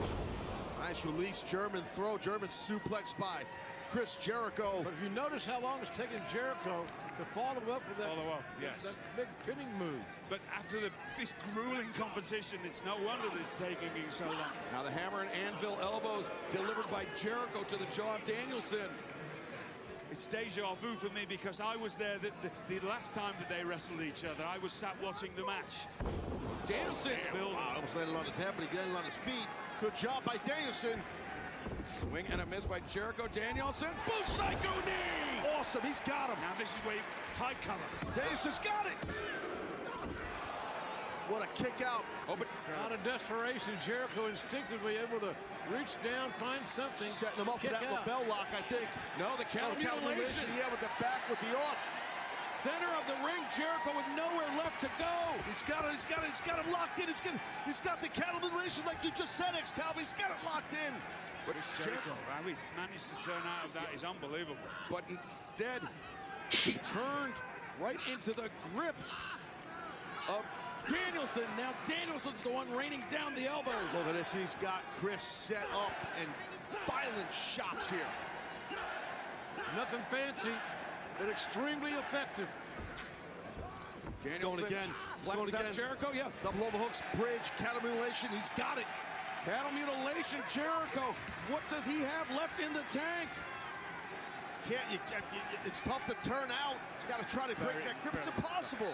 S2: Nice release, German throw, German suplex by Chris Jericho.
S1: But if you notice how long it's taken Jericho to follow up with that big pinning move.
S7: But after this grueling competition, it's no wonder that it's taking him so long.
S3: Now the hammer and anvil elbows delivered by Jericho to the jaw of Danielson.
S7: It's deja vu for me because I was there the last time that they wrestled each other. I was sat watching the match.
S3: Danielson.
S2: Wow, almost landed on his head, but he landed on his feet. Good job by Danielson.
S3: Swing and a miss by Jericho. Danielson. Boom, psycho knee.
S2: Awesome, he's got him.
S7: Now this is where tight cover.
S2: Danielson's got it. What a kick out.
S1: Oh, but out of desperation, Jericho instinctively able to reach down, find something.
S2: Setting him up for that lapel lock, I think.
S3: No, the counter mutilation.
S2: Yeah, with the back with the arch.
S3: Center of the ring, Jericho with nowhere left to go.
S2: He's got him locked in. He's got the counter mutilation like you just said, Excalibur. He's got it locked in.
S7: But it's Jericho. How he managed to turn out of that is unbelievable.
S3: But instead, he turned right into the grip of Danielson. Now Danielson's the one raining down the elbows.
S2: Look at this. He's got Chris set up and violent shots here.
S1: Nothing fancy, but extremely effective.
S3: Danielson
S2: going again.
S3: Going again. Jericho, yeah.
S2: Double overhooks, bridge, cattle mutilation. He's got it.
S3: Cattle mutilation, Jericho. What does he have left in the tank?
S2: It's tough to turn out. He's got to try to break that grip. It's impossible.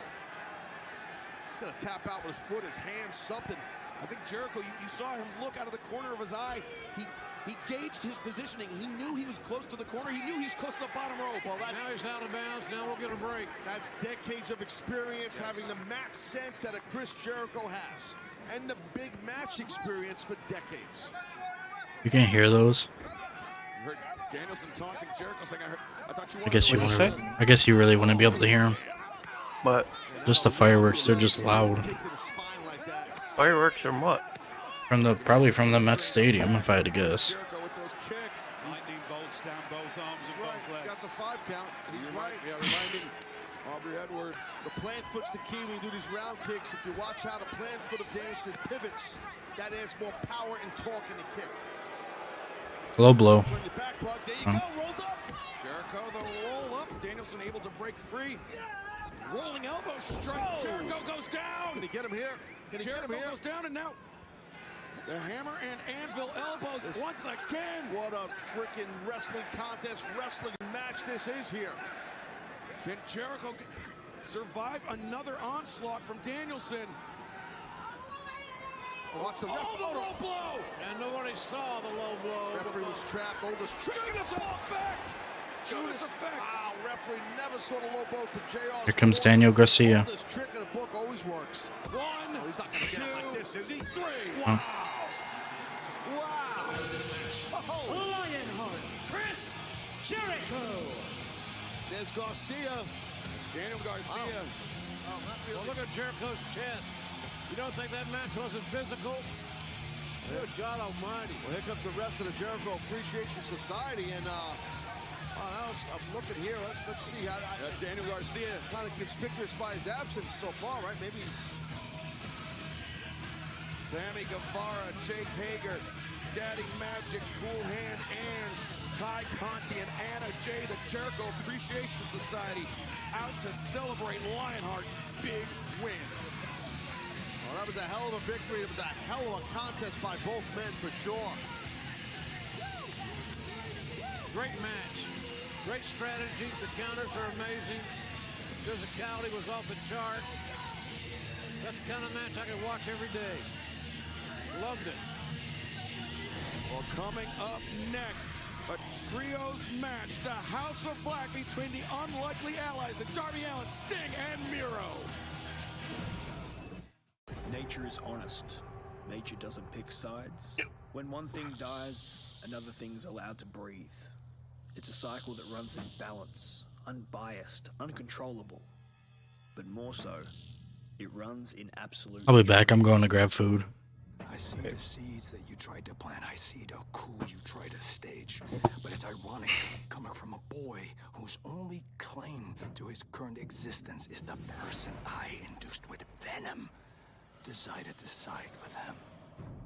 S2: He's going to tap out with his foot, his hand, something.
S3: I think Jericho, you saw him look out of the corner of his eye. He gauged his positioning. He knew he was close to the corner. He knew he was close to the bottom rope.
S1: Well, now he's out of bounds. Now we'll get a break.
S2: That's decades of experience, having the match sense that a Chris Jericho has. And the big match experience for decades.
S4: You can hear those.
S3: You heard Danielson taunting Jericho saying, I thought you
S4: wanted I guess you really wouldn't be able to hear him.
S6: But
S4: just the fireworks, they're just loud.
S6: Fireworks from what?
S4: Probably from the Met Stadium, if I had to guess.
S7: Lightning bolts down both arms and both legs.
S2: Got the 5 count. He's right.
S3: Yeah, reminding Aubrey Edwards.
S2: The plant foot's the key when you do these round kicks. If you watch how the plant foot of Danielson pivots, that adds more power and torque in the kick.
S4: Low blow.
S3: There you go, rolled up. Jericho, the roll up. Danielson able to break free. Rolling elbow strike. Oh. Jericho goes down.
S2: Can he get him here?
S3: Jericho goes down, and now the hammer and anvil elbows once again.
S2: What a freaking wrestling contest, wrestling match this is here.
S3: Can Jericho survive another onslaught from Danielson?
S2: Watch the
S3: the low blow!
S1: And nobody saw the low blow.
S2: Referee was trapped. Oldest trick in his
S3: effect. Judas effect.
S2: Wow, referee never saw the low blow to JR.
S4: Here comes Daniel Garcia.
S2: Oldest trick in the book always works.
S3: 1,
S2: he's not going to get it like this, is he?
S3: 3.
S2: Wow.
S5: Wow. Lionheart, Chris Jericho.
S2: There's Garcia.
S3: Daniel Garcia.
S1: Well, look at Jericho's chest. You don't think that match wasn't physical? Good God Almighty.
S2: Well, here comes the rest of the Jericho Appreciation Society, and I'm looking here. Let's see how
S3: Daniel Garcia
S2: kind of conspicuous by his absence so far, right? Maybe he's
S3: Sammy Guevara, Jake Hager, Daddy Magic, Cool Hand, and Ty Conti and Anna Jay, the Jericho Appreciation Society, out to celebrate Lionheart's big win.
S2: Well, that was a hell of a victory. It was a hell of a contest by both men for sure.
S1: Great match. Great strategy. The counters are amazing. Physicality was off the chart. That's the kind of match I could watch every day. Loved it.
S3: Well, coming up next, a trios match, the House of Black between the unlikely allies of Darby Allin, Sting, and Miro.
S10: Nature is honest.
S12: Nature doesn't pick sides. When one thing dies, another thing's allowed to breathe. It's a cycle that runs in balance, unbiased, uncontrollable. But more so, it runs in absolute
S4: I'll be back. I'm going to grab food.
S13: I see the seeds that you tried to plant. I see the coup you tried to stage. But it's ironic, coming from a boy whose only claim to his current existence is the person I induced with venom. Decided to side with him.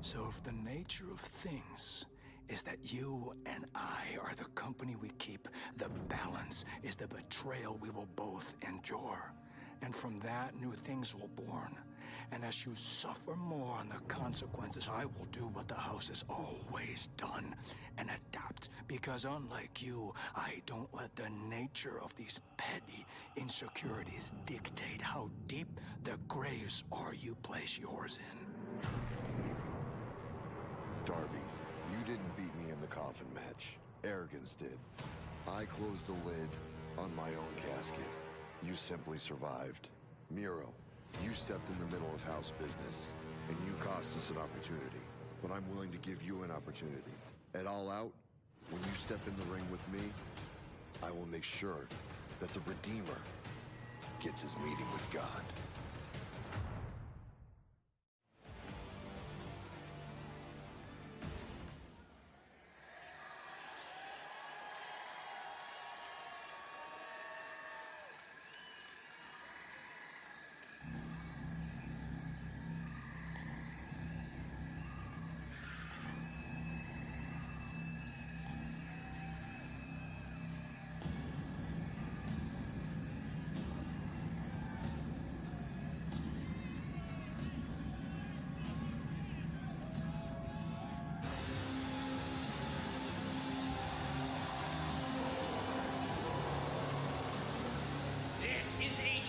S13: So if the nature of things is that you and I are the company we keep, the balance is the betrayal we will both endure. And from that, new things will born. And as you suffer more on the consequences, I will do what the house has always done and adapt. Because unlike you, I don't let the nature of these petty insecurities dictate how deep the graves are you place yours in.
S14: Darby, you didn't beat me in the coffin match. Arrogance did. I closed the lid on my own casket. You simply survived. Miro, you stepped in the middle of house business, and you cost us an opportunity. But I'm willing to give you an opportunity. At All Out, when you step in the ring with me, I will make sure that the Redeemer gets his meeting with God.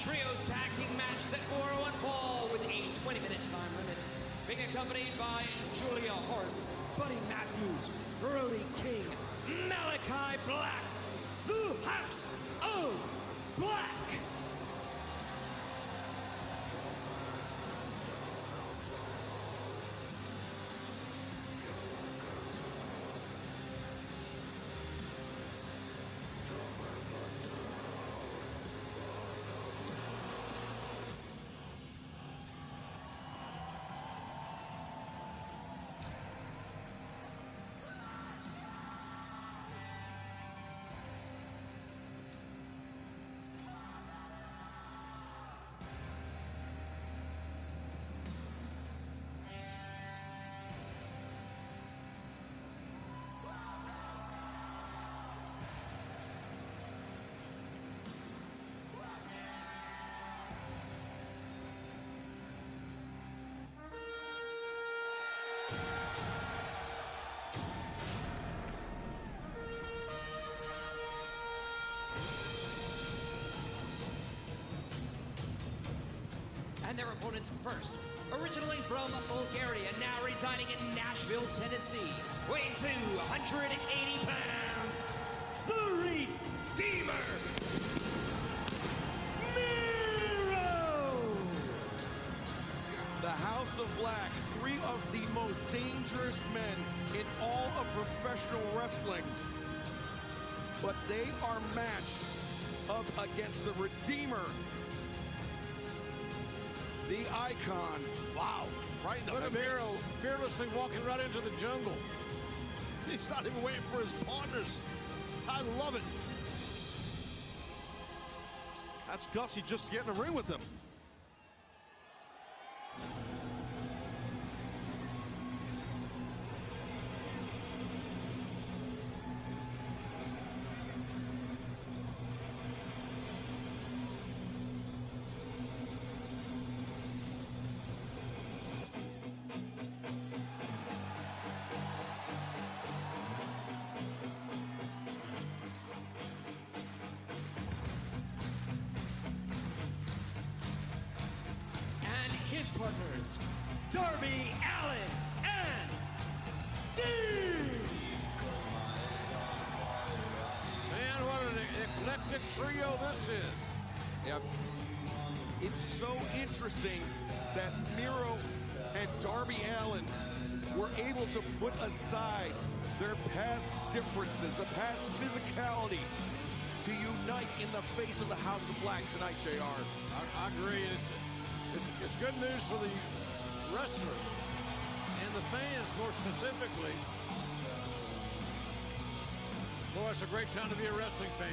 S5: Trios tag team match set for one fall with a 20-minute time limit. Being accompanied by Julia Hart, Buddy Matthews, Brody King, Malachi Black, the House of Black. And their opponents first, originally from Bulgaria, now residing in Nashville, Tennessee, weighing 280 pounds, the Redeemer, Miro!
S3: The House of Black, three of the most dangerous men in all of professional wrestling. But they are matched up against the Redeemer. The icon. Wow. Right in the
S1: Look at Miro fearlessly walking right into the jungle.
S2: He's not even waiting for his partners. I love it. That's gutsy just to get in the ring with them.
S5: Partners, Darby Allin and Steve!
S1: Man, what an eclectic trio this is.
S3: Yep. It's so interesting that Miro and Darby Allin were able to put aside their past differences, the past physicality, to unite in the face of the House of Black tonight, JR.
S1: I agree. It's good news for the wrestlers and the fans more specifically. Boy, it's a great time to be a wrestling fan.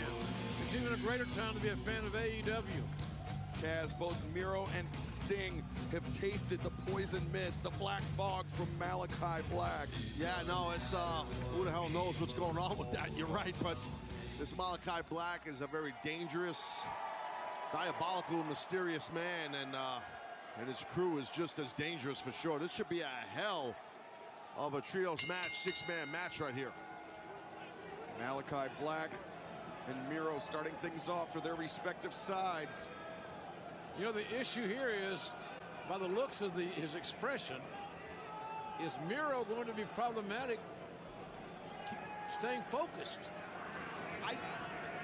S1: It's even a greater time to be a fan of AEW.
S3: Taz, both Miro and Sting have tasted the poison mist, the black fog from Malachi Black.
S2: Yeah, no, it's, who the hell knows what's going on with that? You're right, but this Malachi Black is a very dangerous, diabolical, mysterious man, and his crew is just as dangerous for sure. This should be a hell of a trios match, six-man match right here.
S3: Malachi Black and Miro starting things off for their respective sides.
S1: You know, the issue here is, by the looks of his expression, is Miro going to be problematic staying focused?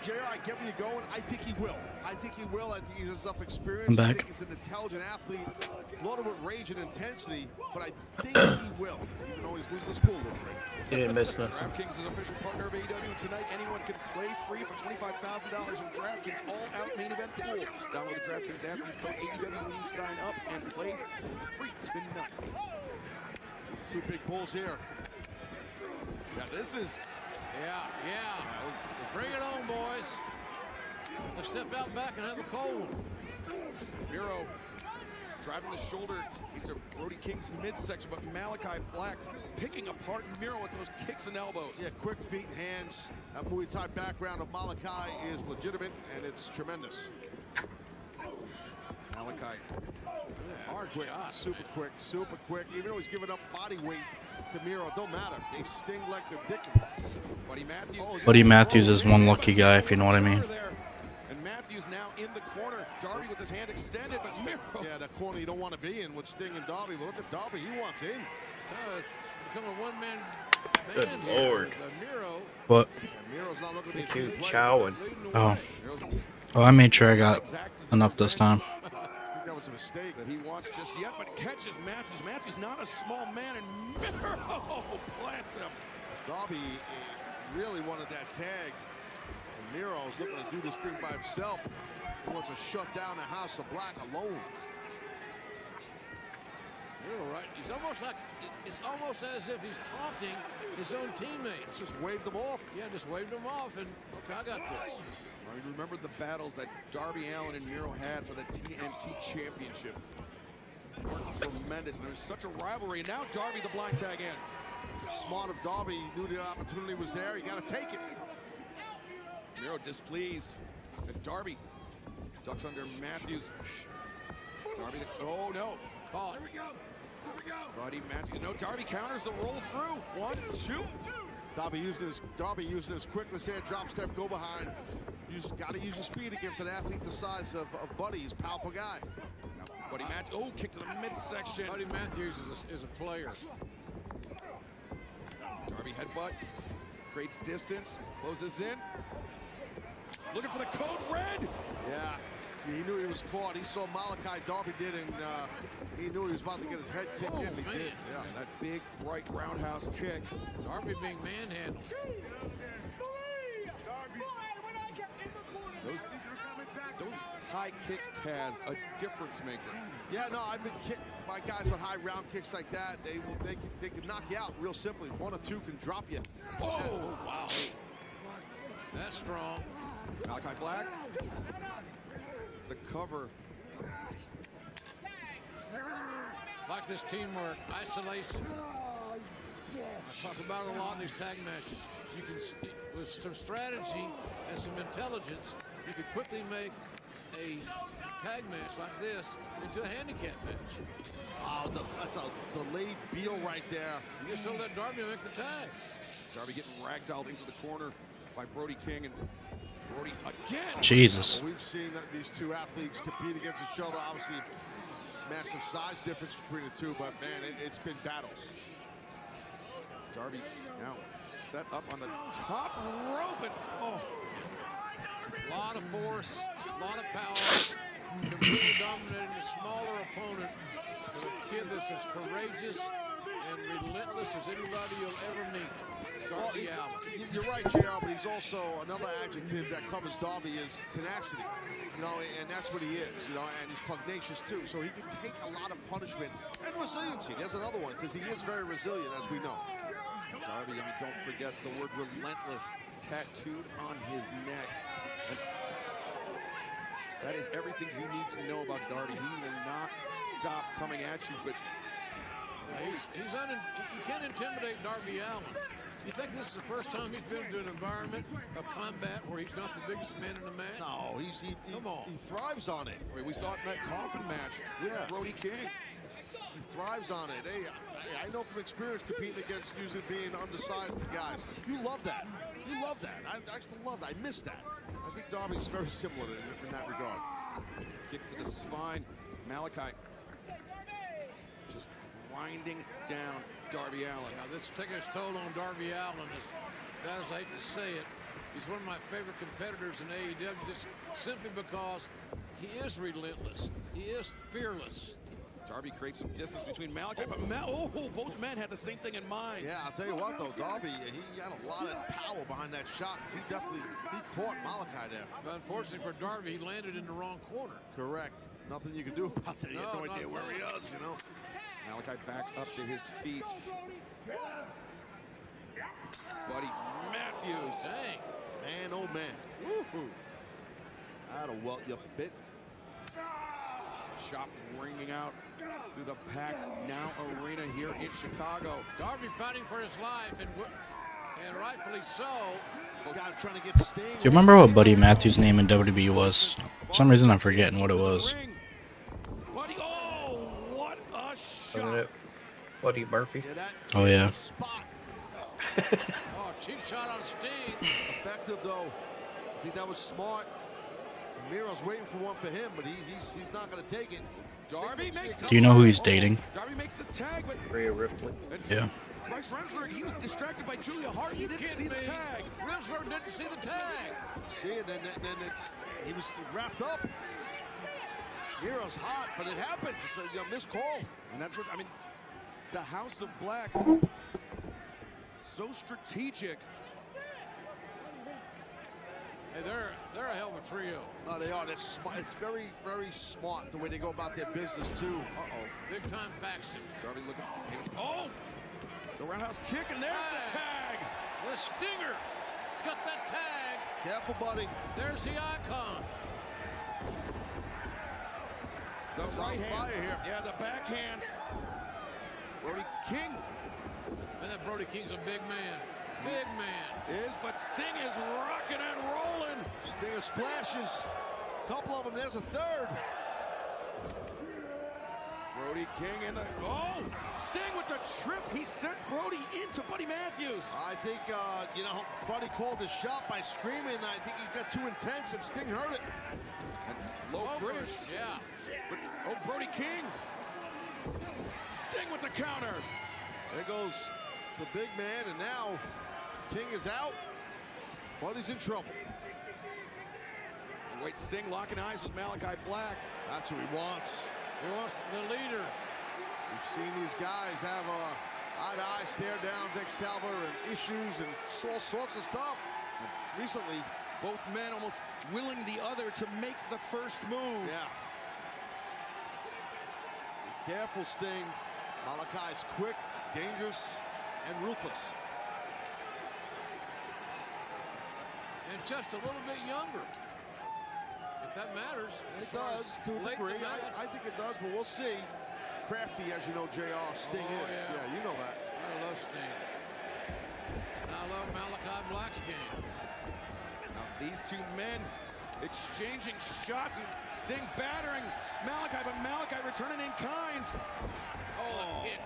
S2: JR, I get where you're going. I think he will. I think he will. I think he has enough experience.
S4: I'm back.
S2: I think he's an intelligent athlete, loaded with rage and intensity, but I think he will, even though he's losing his cool a little bit.
S6: He didn't miss nothing.
S3: DraftKings is official partner of AEW. Tonight, anyone can play free for $25,000 in DraftKings all-out main event pool. Download the DraftKings app, use code AEW when you sign up, and play free. Spin nut.
S2: Two big bulls here.
S3: Yeah, this is...
S1: Yeah. Bring it on, boys. Let's step out back and have a cold one.
S3: Miro driving the shoulder into Brody King's midsection, but Malachi Black picking apart Miro with those kicks and elbows.
S2: Yeah, quick feet, hands. That Muay Thai background of Malachi is legitimate, and it's tremendous.
S3: Malachi,
S2: hard quick, super quick. Even though he's giving up body weight to Miro, don't matter. They sting like they're ridiculous.
S4: Buddy Matthews is one lucky guy, if you know what I mean.
S3: And Matthews now in the corner. Darby with his hand extended, but Miro.
S2: Yeah, that corner you don't want to be in with Sting and Darby. But look at Darby, he wants in.
S1: It's become a one-man
S6: Good
S1: band
S6: Lord.
S1: here. Miro.
S4: What?
S2: Miro's not looking to be
S6: Cute chowing.
S4: Oh, I made sure I got enough this time.
S2: I think that was a mistake.
S3: That he wants just yet, but catches Matthews. Matthews not a small man, and Miro plants him.
S2: Darby really wanted that tag. And Miro's looking to do this thing by himself. He wants to shut down the House of Black alone.
S1: Miro, right? He's almost like, it's almost as if he's taunting his own teammates.
S2: Just waved them off.
S1: Yeah, just waved them off, and okay, I got this.
S3: I mean, remember the battles that Darby Allin and Miro had for the TNT Championship. Tremendous, and there's such a rivalry. And now Darby the blind tag in.
S2: Smart of Darby, he knew the opportunity was there. You got to take it.
S3: Miro displeased. And Darby ducks under Matthews. Darby, oh no.
S1: Caught.
S3: Buddy Matthews, no, Darby counters the roll through. 1, 2.
S2: Darby using his quickness here, drop step, go behind. Got to use your speed against an athlete the size of Buddy. He's a powerful guy.
S3: Buddy Matthews, kick to the midsection.
S1: Buddy Matthews is a player.
S3: Darby headbutt, creates distance, closes in. Looking for the code red.
S2: Yeah, he knew he was caught. He saw Malachi, Darby did, and he knew he was about to get his head kicked in. He did.
S3: Yeah, that big, bright roundhouse kick.
S1: Darby being manhandled.
S3: Those high kicks, Taz, a difference maker.
S2: Yeah, no, I've been kicked by guys with high round kicks like that. They can knock you out real simply. 1 or 2 can drop you.
S1: Oh, wow. That's strong.
S3: Malachi Black. The cover.
S1: Like this teamwork, isolation. I talk about it a lot in these tag matches. You can, with some strategy and some intelligence, you can quickly make a tag match like this into a handicap match.
S2: Oh, that's a delayed Beal right there.
S1: You just don't let Darby make the tag.
S3: Darby getting ragdolled into the corner by Brody King, and Brody again.
S4: Jesus.
S2: Well, we've seen these two athletes compete against each other. Obviously, massive size difference between the two, but man, it's been battles.
S3: Darby now set up on the top rope, and
S1: a lot of force, a lot of power. completely dominating a smaller opponent than a kid that's as courageous and relentless as anybody you'll ever meet. Darby Allin.
S2: You're right, JR, but he's also another adjective that covers Darby is tenacity. You know, and that's what he is, you know, and he's pugnacious too. So he can take a lot of punishment and resiliency. There's another one, because he is very resilient, as we know.
S3: Darby, I mean, don't forget the word relentless tattooed on his neck. And that is everything you need to know about Darby. He will not stop coming at you, but
S1: you can't intimidate Darby Allin. You think this is the first time he's been into an environment of combat where he's not the biggest man in the match?
S2: No, he thrives on it.
S3: I mean, we saw it in that coffin match with Brody King.
S2: He thrives on it. Hey, I know from experience competing against usually being undersized guys. You love that. You love that. I actually love that. I miss that. I think Darby's very similar in that regard.
S3: Kick to the spine. Malachi just grinding down Darby Allin.
S1: Now this is taking its toll on Darby Allin. As bad as I hate to say it, he's one of my favorite competitors in AEW just simply because he is relentless. He is fearless.
S3: Darby creates some distance between Malachi, but both men had the same thing in mind.
S2: Yeah, I'll tell you what, though, Darby, he had a lot of power behind that shot. He caught Malachi there.
S1: But unfortunately for Darby, he landed in the wrong corner.
S2: Correct. Nothing you can do about that. You have no idea where he is, you know.
S3: Malachi back up to his feet. Buddy Matthews.
S1: Dang.
S2: Man, oh man. Woo-hoo. That'll welt you a bit.
S3: Chop ringing out through the packed now arena here in Chicago.
S1: Darby fighting for his life, and rightfully so.
S2: Guys trying to get Sting.
S4: Do you remember what Buddy Matthews' name in WWE was? For some reason I'm forgetting what it was.
S3: Buddy, oh, what a shot.
S6: Buddy Murphy.
S4: Oh yeah.
S1: Oh, cheap shot on Sting.
S2: Effective though. I think that was smart. Miro's waiting for one for him, but he's not going to take it.
S3: Darby makes.
S4: Do you know who he's dating?
S3: Darby makes the tag, but
S6: Rhea Ripley.
S4: Yeah.
S3: Bryce Remsburg, he was distracted by Julia Hart. He didn't see the tag.
S1: Remsburg didn't see the tag.
S2: See it, and then he was wrapped up. Miro's hot, but it happened. It's a missed call.
S3: And that's what, I mean, the House of Black, so strategic.
S1: Hey, they're a hell of a trio.
S2: Oh, they are. It's very, very smart the way they go about their business, too. Uh-oh.
S1: Big-time faction.
S3: Darby looking. Oh! The roundhouse kick, and there's the tag.
S1: The Stinger. Got that tag.
S2: Careful, buddy.
S1: There's the icon.
S3: The right hand. Here. Yeah, the backhand. Brody King.
S1: And that Brody King's a big man. Big man.
S3: But Sting is rocking and rolling.
S2: Stinger splashes. Couple of them. There's a third.
S3: Brody King in the... Oh! Sting with the trip. He sent Brody into Buddy Matthews.
S2: I think, Buddy called his shot by screaming. I think he got too intense, and Sting heard it.
S3: And low bridge.
S1: Yeah.
S3: But, Brody King. Sting with the counter.
S2: There goes the big man, and now King is out. Buddy's in trouble.
S3: Wait, Sting locking eyes with Malachi Black.
S2: That's what he wants.
S1: He wants the leader.
S2: We've seen these guys have eye-to-eye stare-downs, Excalibur, and issues, and all sorts of stuff. Recently,
S3: both men almost willing the other to make the first move.
S2: Yeah. Be careful, Sting. Malachi's quick, dangerous, and ruthless.
S1: And just a little bit younger. If that matters.
S2: It does, to a degree. I think it does, but we'll see. Crafty, as you know, JR, Sting is. Yeah, you know that.
S1: I love Sting. And I love Malachi Black's game.
S3: Now these two men exchanging shots, and Sting battering Malachi, but Malachi returning in kind.
S1: Oh, the hit.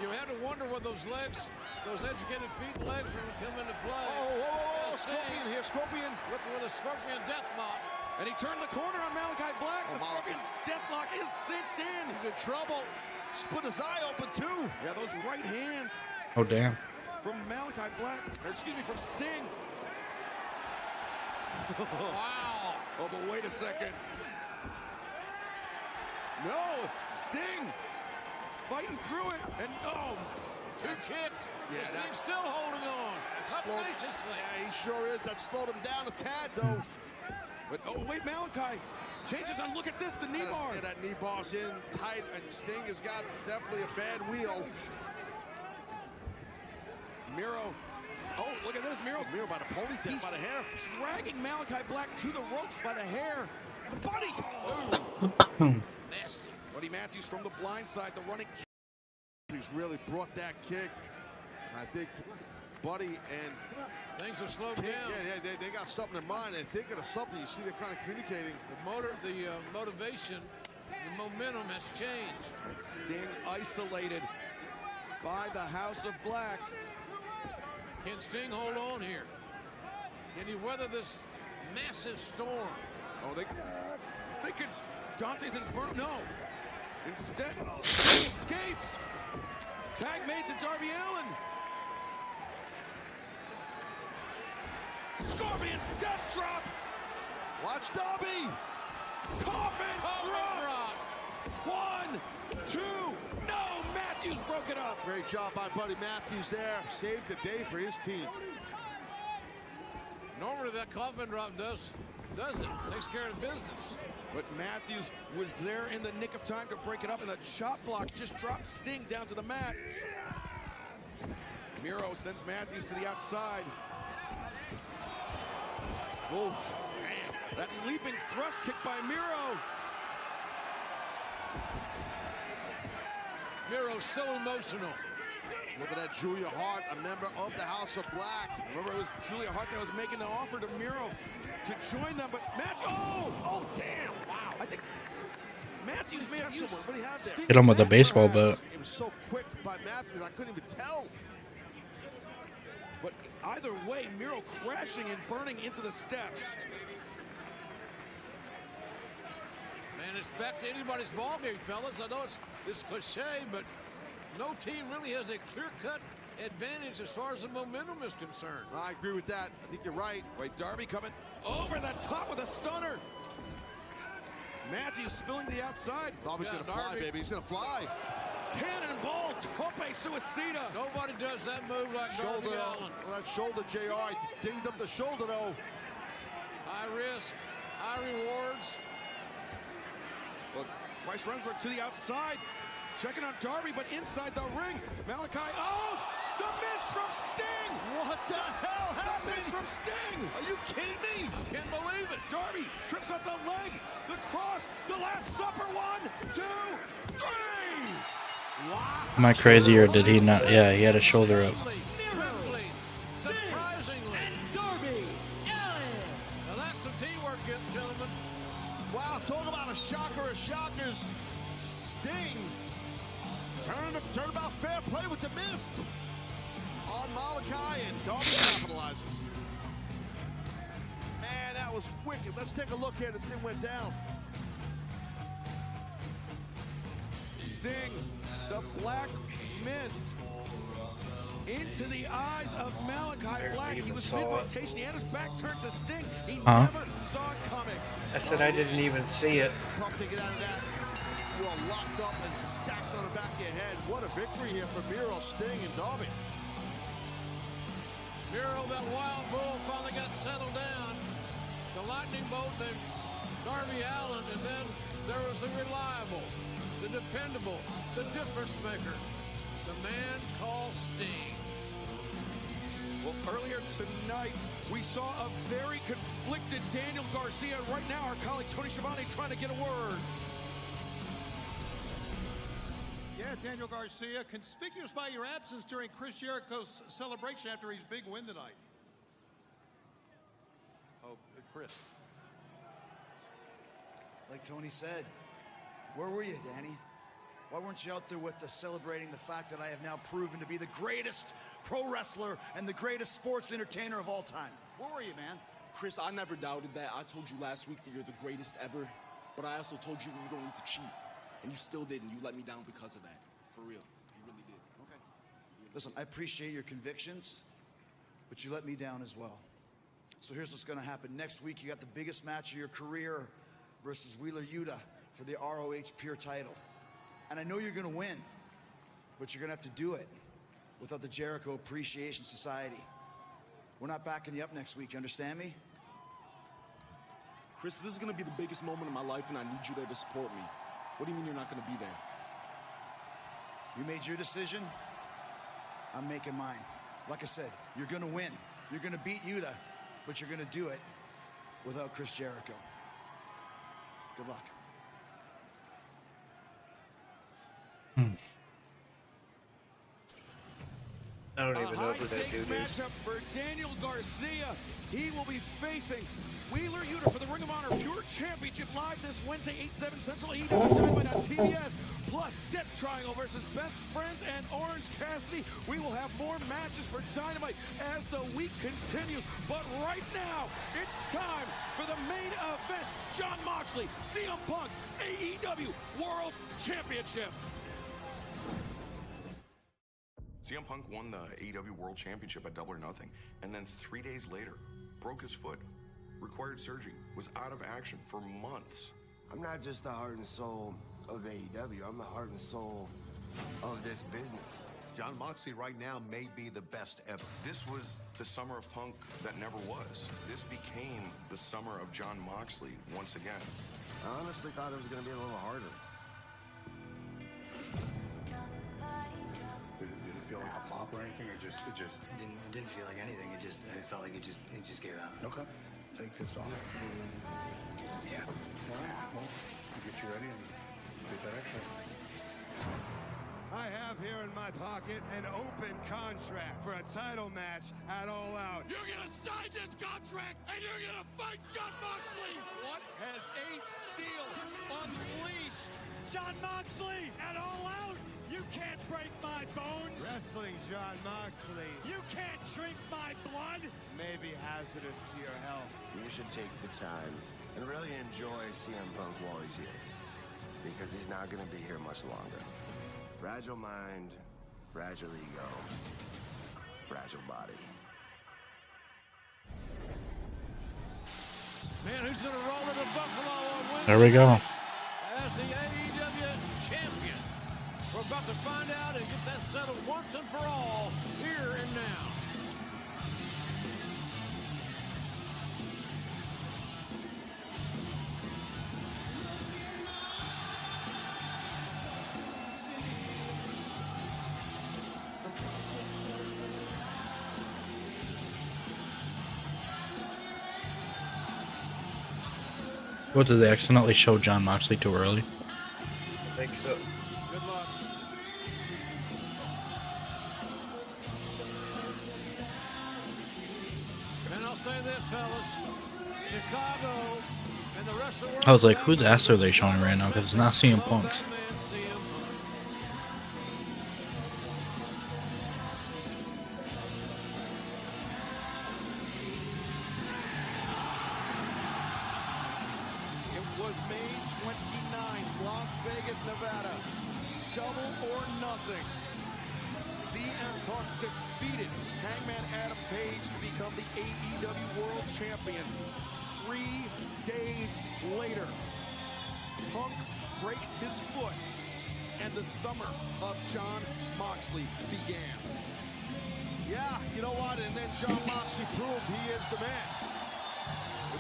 S1: You had to wonder what those legs, those educated feet and legs were going to come into play.
S2: Oh, Scorpion here, Scorpion.
S1: With a Scorpion deathlock.
S3: And he turned the corner on Malachi Black. The Scorpion deathlock is cinched in.
S2: He's in trouble. Split his eye open, too.
S3: Yeah, those right hands.
S4: Oh, damn.
S3: From Malachi Black, or excuse me, from Sting.
S1: Wow.
S3: Oh, but wait a second. No, Sting fighting through it, and
S1: two kicks.
S2: Yeah,
S1: Sting's still holding on. Tenaciously.
S2: Yeah, he sure is. That slowed him down a tad, though.
S3: But wait, Malachi changes on. Look at this, the knee bar.
S2: Yeah, that knee bar's in tight, and Sting has got definitely a bad wheel.
S3: Miro. Oh, look at this, Miro.
S2: Miro by the ponytail, by the hair.
S3: Dragging Malachi Black to the ropes by the hair. The Buddy.
S1: Nasty.
S3: Buddy Matthews from the blind side, the running.
S2: He's really brought that kick. I think Buddy and
S1: things have slowed down.
S2: Yeah, they got something in mind. And thinking of something, you see they're kind of communicating.
S1: The motivation, the momentum has changed.
S3: Sting isolated by the House of Black.
S1: Can Sting hold on here? Can he weather this massive storm?
S3: Oh, they could. Dante's Inferno. No. Instead, he escapes. Tag made to Darby Allin. Scorpion death drop.
S2: Watch Darby.
S3: Coffin drop. 1, 2. No, Matthews broke it up.
S2: Great job by Buddy Matthews there. Saved the day for his team.
S1: Normally that coffin drop does it. Takes care of business.
S3: But Matthews was there in the nick of time to break it up, and the chop block just dropped Sting down to the mat. Miro sends Matthews to the outside. Oh, man. That leaping thrust kick by Miro.
S1: Miro's so emotional.
S2: Look at that Julia Hart, a member of the House of Black.
S3: Remember, it was Julia Hart that was making the offer to Miro to join them, but Matthews, oh, damn, wow. I think Matthews may have used
S2: what he had there.
S4: Hit him with a baseball bat.
S2: It was so quick by Matthews, I couldn't even tell.
S3: But either way, Miro crashing and burning into the steps.
S1: Man, it's back to anybody's ballgame, fellas. I know it's cliche, but no team really has a clear-cut advantage as far as the momentum is concerned.
S2: I agree with that. I think you're right.
S3: Wait, Darby coming over the top with a stunner. Matthews spilling to the outside.
S2: Darby's going to fly, baby. He's going to fly.
S3: Cannonball, tope suicida.
S1: Nobody does that move like Darby Allin.
S2: Well, that shoulder, JR, dinged up the shoulder, though.
S1: High risk, high rewards.
S3: Well, Bryce Remsburg to the outside. Checking on Darby, but inside the ring. Malachi, oh! The miss from Sting!
S2: What the hell happened?
S3: The miss from Sting!
S2: Are you kidding me?
S1: I can't believe it.
S3: Darby trips up the leg. The cross. The Last Supper. 1, 2, 3! Wow.
S4: Am I crazy or did he not? Yeah, he had a shoulder up.
S1: Surprisingly.
S5: And Darby Allin.
S1: Now that's some teamwork, gentlemen.
S2: Wow, talk about a shocker of shockers. Sting. Turn about fair play with the mist on Malachi, and Darby capitalizes. Man, that was wicked. Let's take a look here. This thing went down.
S3: Sting, the black mist into the eyes of Malachi Black. He was mid-rotation. He had his back turned to Sting. He never saw it coming.
S6: I said I didn't even see it.
S2: Tough to get out of that. You are locked up and stacked on the back of your head. What a victory here for Miro, Sting, and Darby.
S1: Miro, that wild bull, finally got settled down. The lightning bolt named Darby Allin, and then there was the reliable, the dependable, the difference maker, the man called Sting.
S3: Well, earlier tonight, we saw a very conflicted Daniel Garcia. Right now, our colleague Tony Schiavone trying to get a word.
S10: Yeah, Daniel Garcia, conspicuous by your absence during Chris Jericho's celebration after his big win tonight.
S25: Oh, Chris. Like Tony said, where were you, Danny? Why weren't you out there with us celebrating the fact that I have now proven to be the greatest pro wrestler and the greatest sports entertainer of all time? Where were you, man?
S9: Chris, I never doubted that. I told you last week that you're the greatest ever, but I also told you that you don't need to cheat. And you still didn't. You let me down because of that. For real. You really did.
S25: Okay. Listen, I appreciate your convictions, but you let me down as well. So here's what's going to happen. Next week, you got the biggest match of your career versus Wheeler Yuta. for the ROH Pure title. And I know you're going to win, but you're going to have to do it without the Jericho Appreciation Society. We're not backing you up next week, you understand me?
S9: Chris, this is going to be the biggest moment of my life, and I need you there to support me. What do you mean you're not going to be there?
S25: You made your decision. I'm making mine. Like I said, you're going to win. You're going to beat Yuta, but you're going to do it without Chris Jericho. Good luck.
S6: I don't even know who that dude is.
S3: Matchup for Daniel Garcia. He will be facing Wheeler Yuta for the Ring of Honor Pure Championship live this Wednesday, 8/7 Central, AEW Dynamite on TBS. Plus, Death Triangle versus Best Friends and Orange Cassidy. We will have more matches for Dynamite as the week continues. But right now, it's time for the main event. Jon Moxley, CM Punk, AEW World Championship.
S11: CM Punk won the AEW World Championship at Double or Nothing, and then 3 days later, broke his foot, required surgery, was out of action for months.
S14: I'm not just the heart and soul of AEW, I'm the heart and soul of this business.
S11: Jon Moxley right now may be the best ever. This was the summer of Punk that never was. This became the summer of Jon Moxley once again.
S14: I honestly thought it was going to be a little harder.
S15: Did it feel like a pop or anything, or it just
S18: didn't feel like anything. It felt like it just gave out.
S15: Okay. Take this off.
S18: Yeah.
S15: All right. Well, I'll get you ready and get that X-ray.
S19: I have here in my pocket an open contract for a title match at All Out.
S1: You're gonna sign this contract and you're gonna fight Jon Moxley.
S3: What has Ace Steel unleashed?
S19: Jon Moxley at All Out. You can't break my bones. Wrestling Jon Moxley. You can't drink my blood. May be hazardous to your health.
S14: You should take the time and really enjoy CM Punk while he's here, because he's not going to be here much longer. Fragile mind, fragile ego, fragile body.
S1: Man, who's gonna roll into Buffalo on Wednesday?
S4: There we go.
S1: As the AEW champion. We're about to find out and get that settled once and for all, here and now.
S4: What, did they accidentally show Jon Moxley too early?
S6: I think so.
S1: Good luck. And I'll say this, fellas. Chicago and the rest of the world.
S4: I was like, whose ass are they showing right now? Because it's not CM Punk's.
S3: Nevada. Double or nothing. CM Punk defeated Hangman Adam Page to become the AEW World Champion. 3 days later, Punk breaks his foot, and the summer of Jon Moxley began.
S2: Yeah, you know what? And then Jon Moxley proved he is the man.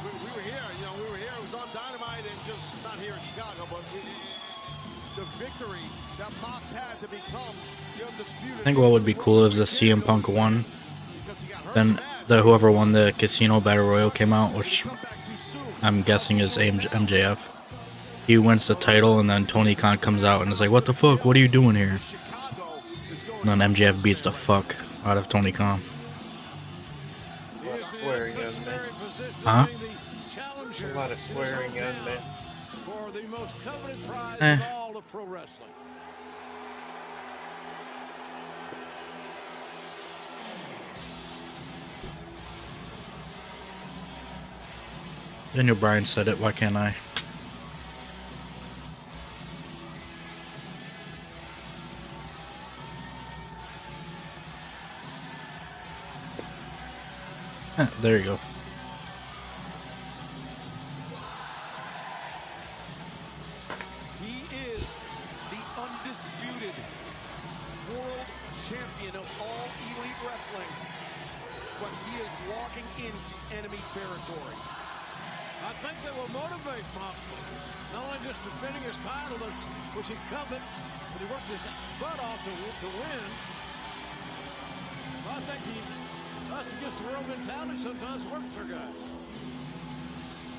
S2: We were here, we were here. It was on Dynamite and just not here in Chicago, but the victory that Mox had to become the undisputed.
S4: I think what would be cool is the CM Punk won. Then whoever won the Casino Battle Royal came out, which I'm guessing is MJF. He wins the title, and then Tony Khan comes out and is like, "What the fuck? What are you doing here?" And then MJF beats the fuck out of Tony Khan.
S6: Swearing young man.
S4: Huh?
S6: A lot of swearing young men.
S1: For the most coveted prize of all of pro wrestling.
S4: Daniel Bryan said it, why can't I? There you go.
S3: champion of all Elite Wrestling, but he is walking into enemy territory.
S1: I think that will motivate Moxley, not only just defending his title, which he covets, but he worked his butt off to win. I think us against the world mentality sometimes works for guys.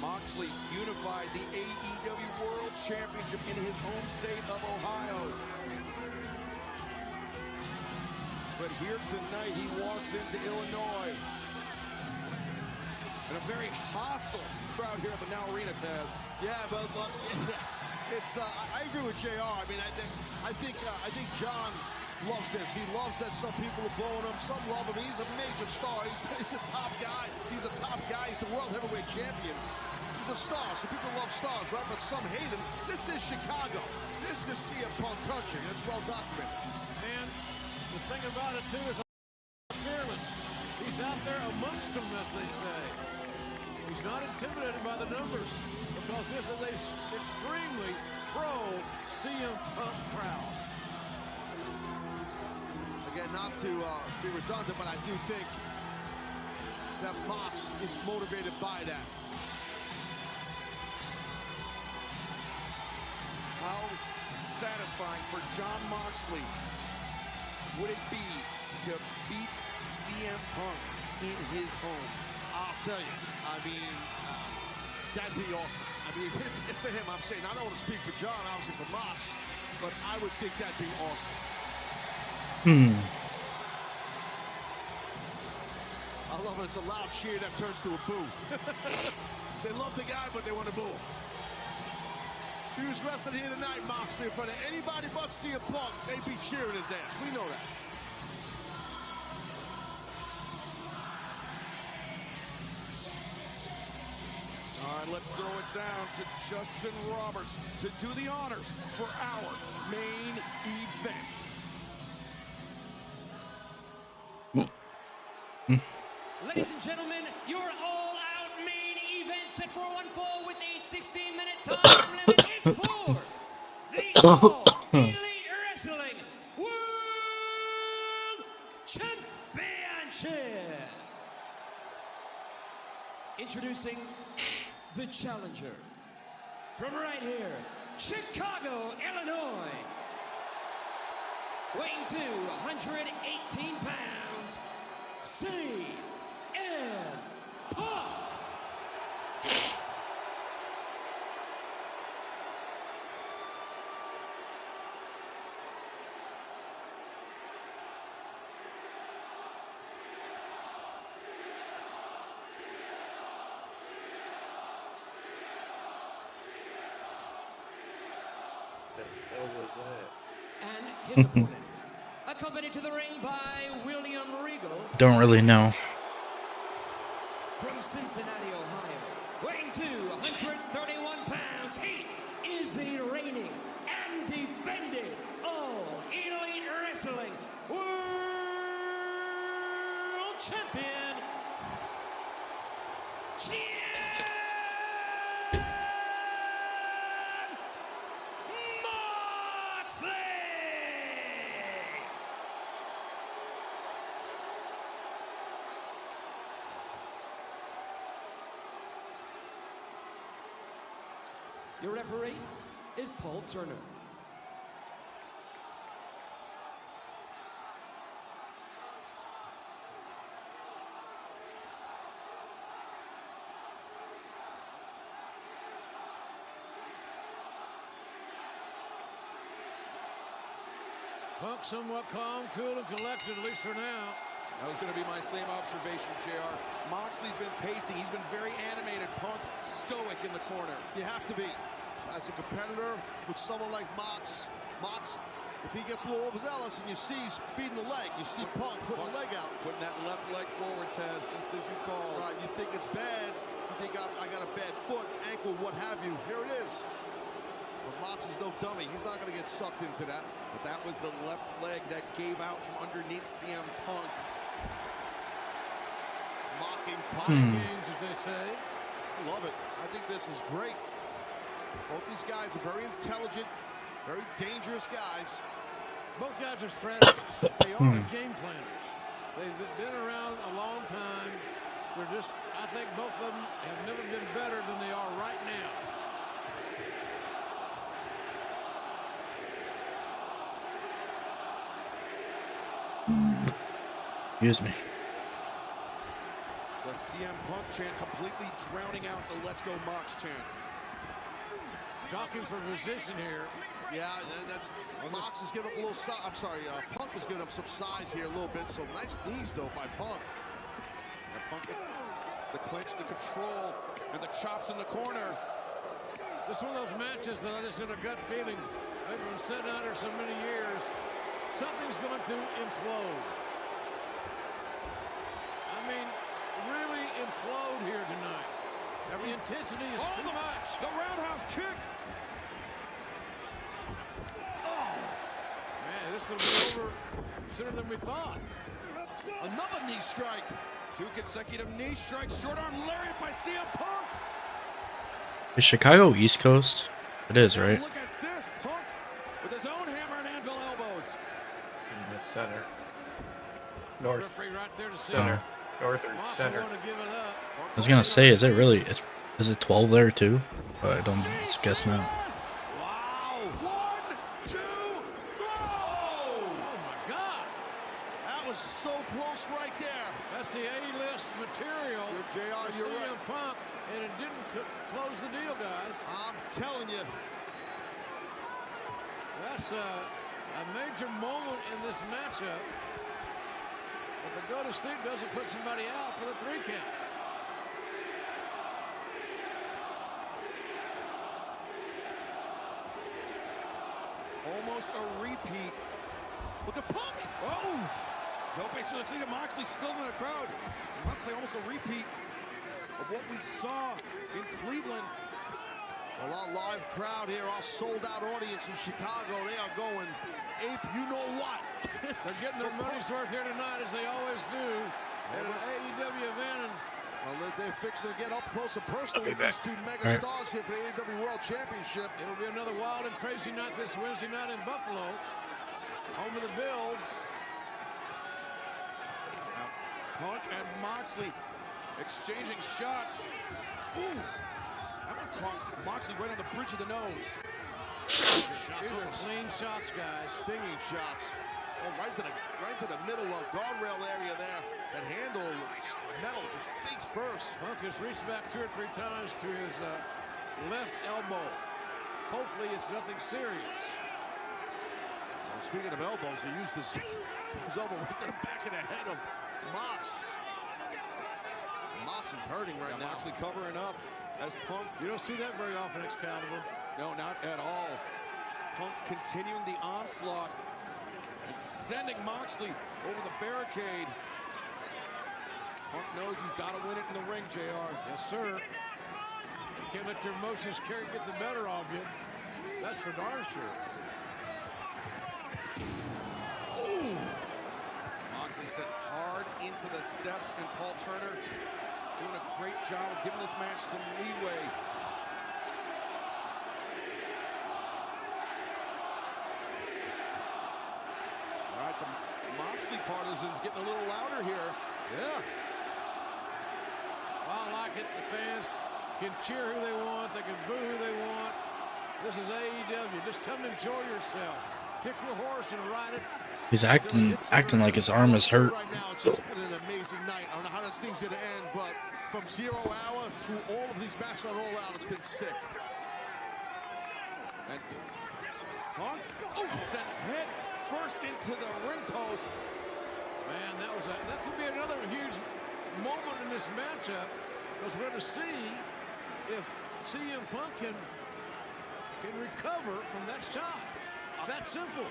S3: Moxley unified the AEW World Championship in his home state of Ohio. But here tonight, he walks into Illinois. And a very hostile crowd here at the Now Arena, Taz.
S2: Yeah, but it's I agree with JR. I mean, I think John loves this. He loves that some people are blowing him. Some love him. He's a major star. He's a top guy. He's a top guy. He's the world heavyweight champion. He's a star. So people love stars, right? But some hate him. This is Chicago. This is CM Punk country. It's well documented.
S1: And the thing about it too is fearless. He's out there amongst them, as they say. He's not intimidated by the numbers because this is a extremely pro CM Punk crowd.
S2: Again, not to be redundant, but I do think that Mox is motivated by that.
S3: How satisfying for Jon Moxley would it be to beat CM Punk in his home?
S2: I'll tell you, I mean, that'd be awesome. I mean, if for him, I'm saying, I don't want to speak for John, obviously for Mox, but I would think that'd be awesome. I love it. It's a loud cheer that turns to a boo. They love the guy, but they want to boo him. He was wrestling here tonight, Moxley, in front of anybody but CM Punk. They'd be cheering his ass. We know that.
S3: All right, let's throw it down to Justin Roberts to do the honors for our main event.
S5: Ladies and gentlemen, your all-out main event set for one fall with a 16-minute time limit is for the All Elite Wrestling World Championship. Introducing the challenger from right here, Chicago, Illinois, weighing 218 pounds, CM Punk. And his opponent, accompanied to the ring by William Regal.
S4: Don't really know.
S5: From Cincinnati, Ohio, weighing 231 pounds, he is the reigning and defending All Elite Wrestling World Champion, Your referee is Paul Turner.
S1: Punk somewhat calm, cool, and collected, at least for now.
S3: That was going to be my same observation, JR. Moxley's been pacing. He's been very animated. Punk stoic in the corner.
S2: You have to be. As a competitor with someone like Mox, if he gets a little overzealous and you see he's feeding the leg, you see Punk putting the leg out.
S3: Putting that left leg forward, Taz, just as you called.
S2: Right, you think it's bad. You think I got a bad foot, ankle, what have you. Here it is. But Mox is no dummy. He's not going to get sucked into that.
S3: But that was the left leg that gave out from underneath CM Punk.
S2: Mocking
S1: games, as they say.
S2: I love it. I think this is great. Both these guys are very intelligent, very dangerous guys.
S1: Both guys are strategists. They are game planners. They've been around a long time. They're just, I think both of them have never been better than they are right now.
S4: Excuse me.
S3: The CM Punk chant completely drowning out the Let's Go Mox chant.
S1: Jockeying for position here.
S2: Yeah, that's Mox is giving up a little size. I'm sorry, Punk is giving up some size here a little bit. So nice knees though by Punk.
S3: And Punk, the clinch, the control, and the chops in the corner.
S1: This is one of those matches that I just get a gut feeling. They've been sitting out here so many years. Something's going to implode. I mean, really implode here tonight. The intensity is too much.
S3: The roundhouse kick.
S1: Oh, man, this is going to be over sooner than we thought.
S3: Another knee strike. 2 consecutive knee strikes. Short arm lariat by CM Punk.
S4: Is Chicago East Coast? It is, right?
S3: Look at this. Punk with his own hammer and anvil elbows.
S6: In the center. North.
S1: Referee right there to see
S6: center. North or
S1: Mox
S6: center.
S1: want to give it up.
S4: I was gonna say, is it really? Is it 12 there too? But I don't guess not.
S3: Wow. 1, 2, throw!
S1: Oh my God.
S2: That was so close right there.
S1: That's the A-list material.
S2: JR, you're right.
S1: CM Punk, and it didn't close the deal, guys.
S2: I'm telling you.
S1: That's a major moment in this matchup. But the go to sleep doesn't put somebody out for the 3 count.
S3: Almost a repeat. Look at Punk. Oh! Tope Suicida Moxley spilled in the crowd. Moxley almost a repeat of what we saw in Cleveland.
S2: A lot live crowd here, all sold out audience in Chicago. They are going ape, you know what.
S1: They're getting their money's worth here tonight, as they always do, at an AEW event. And
S2: they're fixing to get up close and personal with these 2 mega stars here for the AEW World Championship.
S1: It'll be another wild and crazy night this Wednesday night in Buffalo. Home of the Bills.
S3: Now, Punk and Moxley exchanging shots. Ooh! How about Moxley right on the bridge of the nose?
S1: These are clean shots, guys.
S2: Stinging shots. Oh, right to the middle guardrail area there. That handle, metal, just face first.
S1: Punk has reached back 2 or 3 times to his left elbow. Hopefully it's nothing serious.
S2: Well, speaking of elbows, he used his elbow right to the back of the head of Mox. Mox is hurting right now.
S3: Moxley covering up as Punk.
S1: You don't see that very often, Excalibur.
S3: No, not at all. Punk continuing the onslaught and sending Moxley over the barricade. Punk knows he's got to win it in the ring, JR.
S1: Yes, sir. You can't let your emotions get the better of you. That's for darn sure.
S3: Ooh! Moxley sent hard into the steps, and Paul Turner doing a great job of giving this match some leeway. All right, the Moxley partisans getting a little louder here. Yeah.
S1: I like it. The fans can cheer who they want. They can boo who they want. This is AEW. Just come enjoy yourself. Pick your horse and ride it.
S4: He's acting like his arm is hurt.
S2: Right now, it's just been an amazing night. I don't know how this thing's going to end, but from 0 hour through all of these matches on All Out, it's been sick.
S3: And Punk sent head first into the ring post.
S1: Man, that could be another huge moment in this matchup, because we're going to see if CM Punk can recover from that shot. That simple.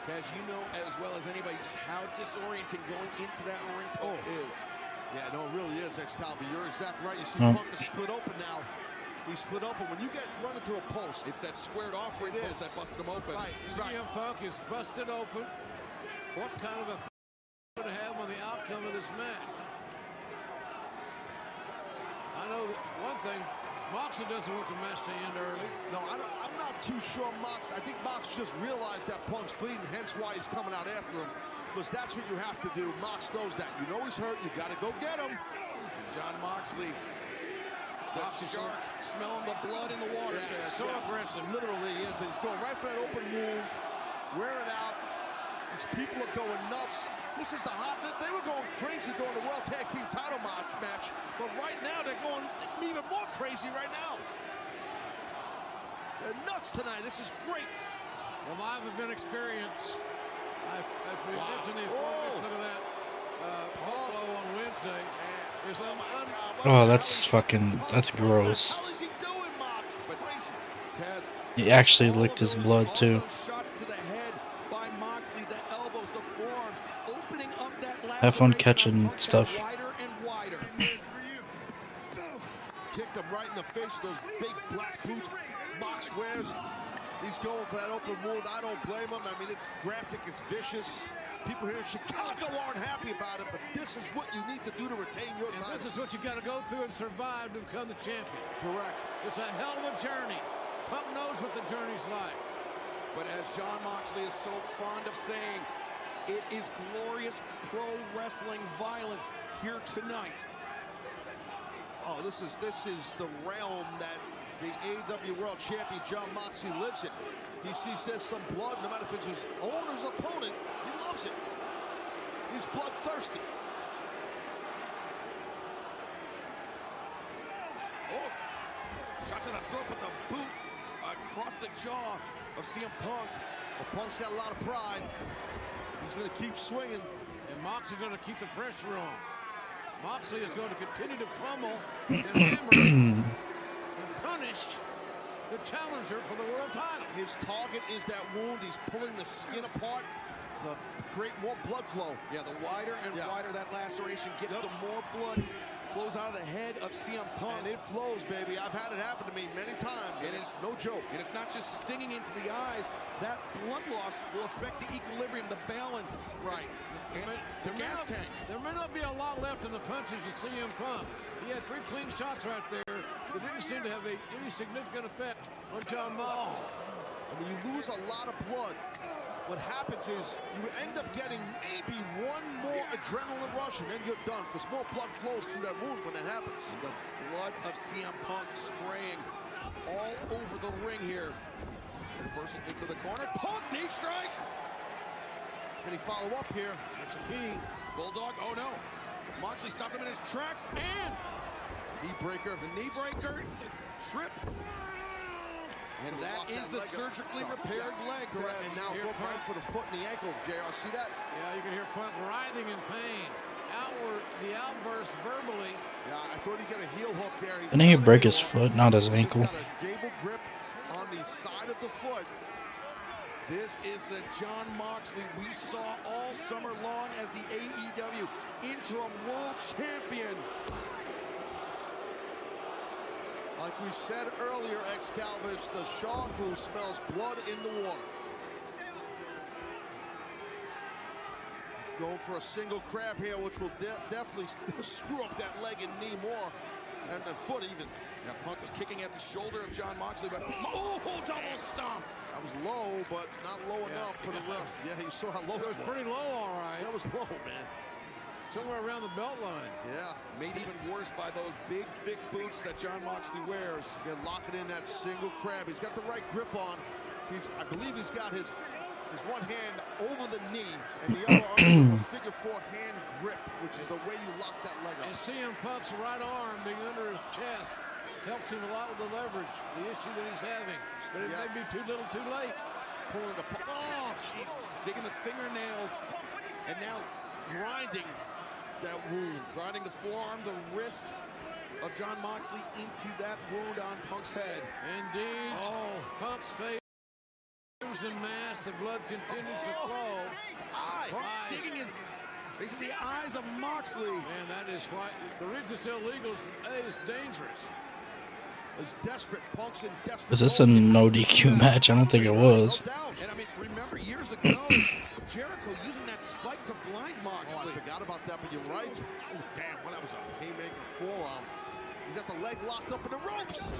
S3: Taz, you know as well as anybody just how disorienting going into that ring post is.
S2: Yeah, no, it really is, Excalibur. You're exactly right. You see Punk is split open now. He's split open. When you get run into a post,
S3: it's that squared off ring post that busted him open.
S1: Right. CM Punk is busted open. What kind of a going to have on the outcome of this match? I know that one thing, Moxley doesn't want the match to end early.
S2: No, I'm not too sure Mox. I think Mox just realized that Punk's bleeding, hence why he's coming out after him. Because that's what you have to do. Mox knows that. You know he's hurt. You got to go get him.
S3: John Moxley, the shark, smelling the blood in the water.
S2: Yeah, so aggressive. Literally, he is. He's going right for that open wound, wearing out. These people are going nuts. This is the hot. They were going crazy during the World Tag Team title match, but right now they're going even more crazy right now. They're nuts tonight. This is great.
S1: Well, live event experience. As we mentioned, the aforementioned of that Buffalo on Wednesday is
S4: Oh, that's gross. He actually licked his blood too. Have fun catching stuff.
S2: Kicked him right in the face with those big black boots Mox wears. He's going for that open wound. I don't blame him. I mean, it's graphic, it's vicious. People here in Chicago aren't happy about it, but this is what you need to do to retain your title.
S1: This is what you got to go through and survive to become the champion.
S2: Correct.
S1: It's a hell of a journey. Punk knows what the journey's like.
S3: But as John Moxley is so fond of saying, it is glorious pro wrestling violence here tonight.
S2: Oh, this is the realm that the AEW World Champion John Moxley lives in. He sees there's some blood, no matter if it's his own or his opponent, he loves it. He's bloodthirsty.
S3: Oh, shot to the throat with the boot across the jaw of CM Punk.
S2: Well, Punk's got a lot of pride. He's going to keep swinging.
S1: And Moxley's going to keep the pressure on. Moxley is going to continue to pummel and hammer and punish the challenger for the world title.
S2: His target is that wound. He's pulling the skin apart to create more blood flow.
S3: Yeah, the wider and wider that laceration gets, the more blood flows out of the head of CM Punk.
S2: And it flows, baby. I've had it happen to me many times. And it's no joke.
S3: And it's not just stinging into the eyes. That blood loss will affect the equilibrium, the balance.
S2: Right.
S1: There may not be a lot left in the punches of CM Punk. He had 3 clean shots right there that didn't seem to have any significant effect on John Moxley.
S2: When you lose a lot of blood, what happens is you end up getting maybe one more adrenaline rush, and then you're done, because more blood flows through that wound when that happens.
S3: And the blood of CM Punk spraying all over the ring here. Reversal into the corner. Punk knee strike.
S2: Can he follow up here?
S1: That's the key.
S3: Bulldog, oh no. Moxley stopped him in his tracks, and
S2: knee breaker.
S3: The knee breaker. Trip. And that is the surgically repaired leg.
S2: And now go right for the foot and the ankle, JR. See that?
S1: Yeah, you can hear Punk writhing in pain. The outburst verbally.
S2: Yeah, I thought he'd get a heel hook there.
S4: Didn't he break his foot, not his ankle?
S2: He's got a gable grip on the side of the foot.
S3: This is the John Moxley we saw all summer long as the AEW Interim World Champion.
S2: Like we said earlier, Excalibur, it's the shark who smells blood in the water. Going for a single crab here, which will definitely screw up that leg and knee more, and the foot even.
S3: Yeah, Punk was kicking at the shoulder of John Moxley, but double stomp.
S2: That was low, but not low enough for the ref. Yeah, you saw how low
S1: it was. Pretty low, all right.
S2: That was low, man.
S1: Somewhere around the belt line.
S2: Yeah.
S3: Made even worse by those big, thick boots that John Moxley wears.
S2: Again, locking in that single crab. He's got the right grip on. I believe he's got his one hand over the knee and the other arm a figure 4 hand grip, which is the way you lock that leg up.
S1: And CM Punk's right arm being under his chest helps him a lot with the leverage, the issue that he's having. But it may be too little too late.
S2: Pulling the
S3: jeez, digging the fingernails, and now grinding that wound, grinding the forearm, the wrist of John Moxley into that wound on Punk's head.
S1: Indeed. Punk's face and mass, the blood continues to flow.
S3: Digging basically the eyes of Moxley.
S1: Man, that is why the reason it's illegal is dangerous.
S2: It's desperate. Punk's in desperate.
S4: Is this a no DQ match? I don't think it was.
S3: And I mean, remember years ago, Jericho using that spike to blind Moxley.
S2: Oh, I forgot about that, but you're right. Oh, damn, well, that was a haymaker forearm. He's got the leg locked up in the ropes.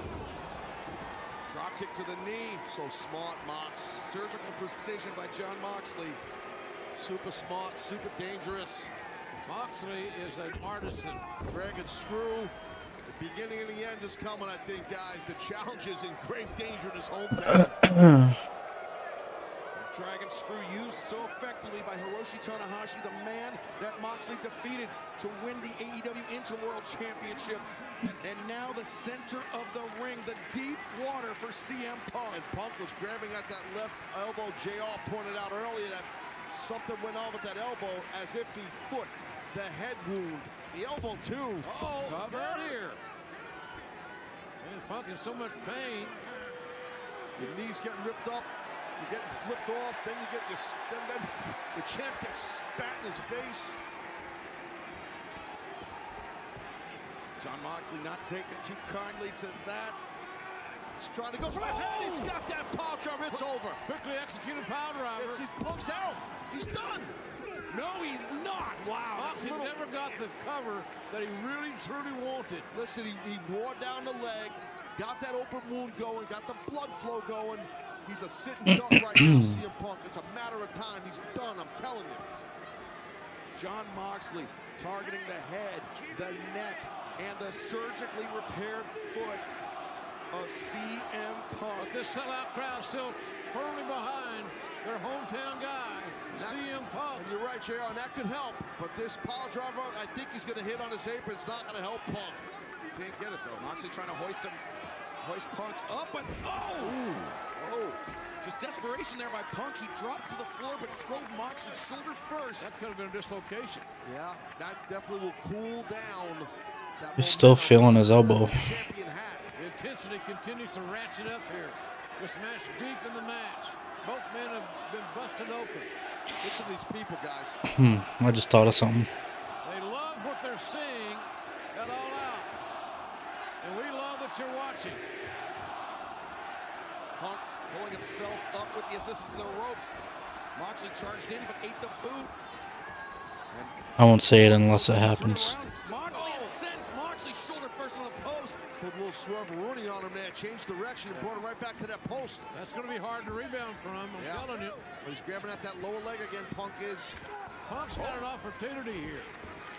S3: Drop kick to the knee.
S2: So smart, Mox.
S3: Surgical precision by Jon Moxley.
S2: Super smart, super dangerous.
S1: Moxley is an artisan.
S2: Dragon screw. The beginning and the end is coming, I think, guys. The challenge is in grave danger in his hometown.
S3: Dragon screw used so effectively by Hiroshi Tanahashi, the man that Moxley defeated to win the AEW Interworld Championship. And now the center of the ring, the deep water for CM Punk.
S2: And Punk was grabbing at that left elbow. JR pointed out earlier that something went on with that elbow, as if the foot, the head wound, the elbow too.
S1: Cover here. Man, Punk in so much pain.
S2: Your knees getting ripped up. You're getting flipped off. Then you get your, then the champ gets spat in his face.
S3: Jon Moxley not taking too kindly to that.
S2: He's trying to go for the head. He's got that power driver. It's over.
S1: Quickly executed power driver.
S2: He's Punk's out. He's done.
S3: No, he's not.
S1: Wow. Moxley never got the cover that he really, truly wanted.
S2: Listen, he wore down the leg, got that open wound going, got the blood flow going. He's a sitting duck right now, CM Punk. It's a matter of time. He's done, I'm telling you.
S3: Jon Moxley targeting the head, the neck, and the surgically repaired foot of CM Punk.
S1: But this sellout crowd still firmly behind their hometown guy, CM Punk.
S2: And you're right, JR, and that could help. But this power driver, I think he's going to hit on his apron. It's not going to help Punk.
S3: Can't get it, though. Moxley trying to hoist Punk up, and just desperation there by Punk. He dropped to the floor, but drove Moxley's shoulder first.
S1: That could have been a dislocation.
S2: Yeah, that definitely will cool down.
S4: He's still feeling his elbow.
S1: The intensity continues to ratchet up here. This match deep in the match. Both men have been busted open.
S2: Listen to these people, guys.
S4: I just thought of something.
S1: They love what they're seeing at All Out. And we love that you're watching.
S3: Punk pulling himself up with the assistance of the ropes. Moxley charged in, but ate the boot.
S4: I won't say it unless it happens.
S3: Moxley sends Moxley shoulder first on the post.
S2: Put a little swerve Rooney on him there. Changed direction and brought him right back to that post.
S1: That's going to be hard to rebound from, I'm telling you.
S2: But he's grabbing at that lower leg again, Punk is.
S1: Punk's got an opportunity here.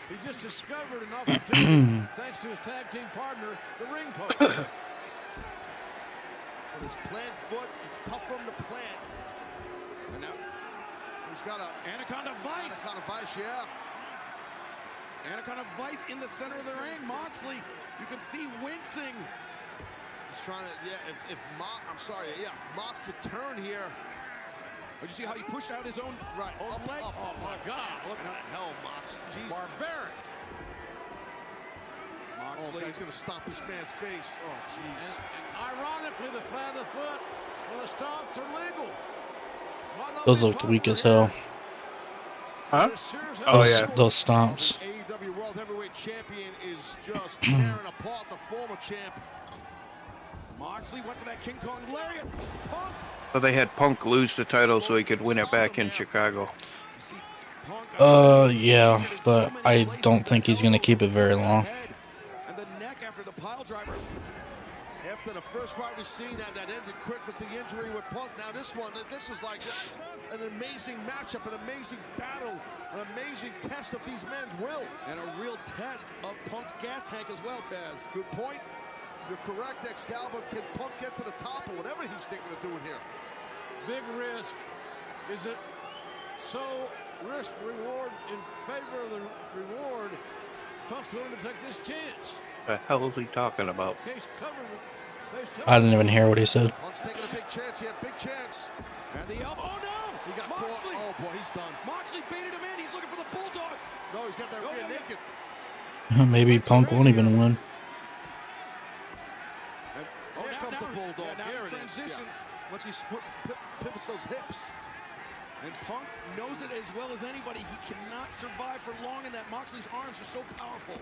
S1: He just discovered an opportunity thanks to his tag team partner, the ring post.
S2: With his plant foot, it's tough for him to plant.
S3: And now
S2: he's got a
S3: Anaconda Vice.
S2: Anaconda Vice, yeah.
S3: Anaconda Vice in the center of the ring. Moxley, you can see wincing.
S2: He's trying to, if Mox could turn here.
S3: Did you see how he pushed out his own legs?
S1: Oh my God.
S2: What the hell, Mox? Jeez.
S1: Barbaric.
S2: Moxley, he's going to stomp this man's face. Oh, jeez.
S1: And ironically, the flat of the foot and the stomps are legal.
S4: Those looked weak as hell.
S6: Huh? Oh, yeah.
S4: Those stomps.
S2: AEW World Heavyweight Champion is just tearing apart the former champ.
S3: Moxley went for that King Kong lariat. Punk.
S6: So they had Punk lose the title so he could win it back in Chicago.
S4: Yeah, but I don't think he's gonna keep it very long.
S3: And the neck after the pile driver.
S2: After the first fight we've seen that ended quick with the injury with Punk. Now this is like an amazing matchup, an amazing battle, an amazing test of these men's will.
S3: And a real test of Punk's gas tank as well, Taz.
S2: Good point. You're correct, Excalibur. Can Punk get to the top or whatever he's thinking of doing here?
S1: Big risk. Is it so risk reward in favor of the reward? Punk's willing to take this chance.
S6: The hell is he talking about?
S1: Case covered.
S4: I didn't even hear what he said.
S2: Punk's taking a big chance. He had a big chance.
S3: And the elbow. Oh no!
S2: He got
S3: Moxley.
S2: caught. Oh boy, he's done.
S3: Moxley baited him in. He's looking for the bulldog.
S2: No, he's got that rear naked.
S4: Maybe Punk won't even win.
S2: Here comes the bulldog.
S3: Now
S2: Here
S3: he transitions.
S2: Once he pivots those hips.
S3: And Punk knows it as well as anybody. He cannot survive for long, and that Moxley's arms are so powerful.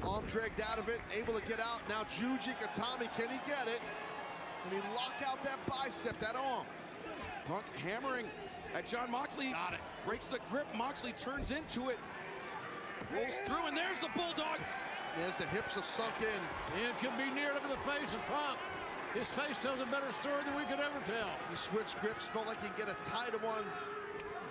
S2: Arm dragged out of it, able to get out. Now Juji Katami, can he get it? Can he lock out that bicep, that arm?
S3: Punk hammering at Jon Moxley.
S1: Got it.
S3: Breaks the grip. Moxley turns into it. Rolls through, and there's the bulldog.
S2: There's the hips are sunk in.
S1: And can be near to the face of Punk. His face tells a better story than we could ever tell.
S2: He switched grips, felt like he could get a tighter one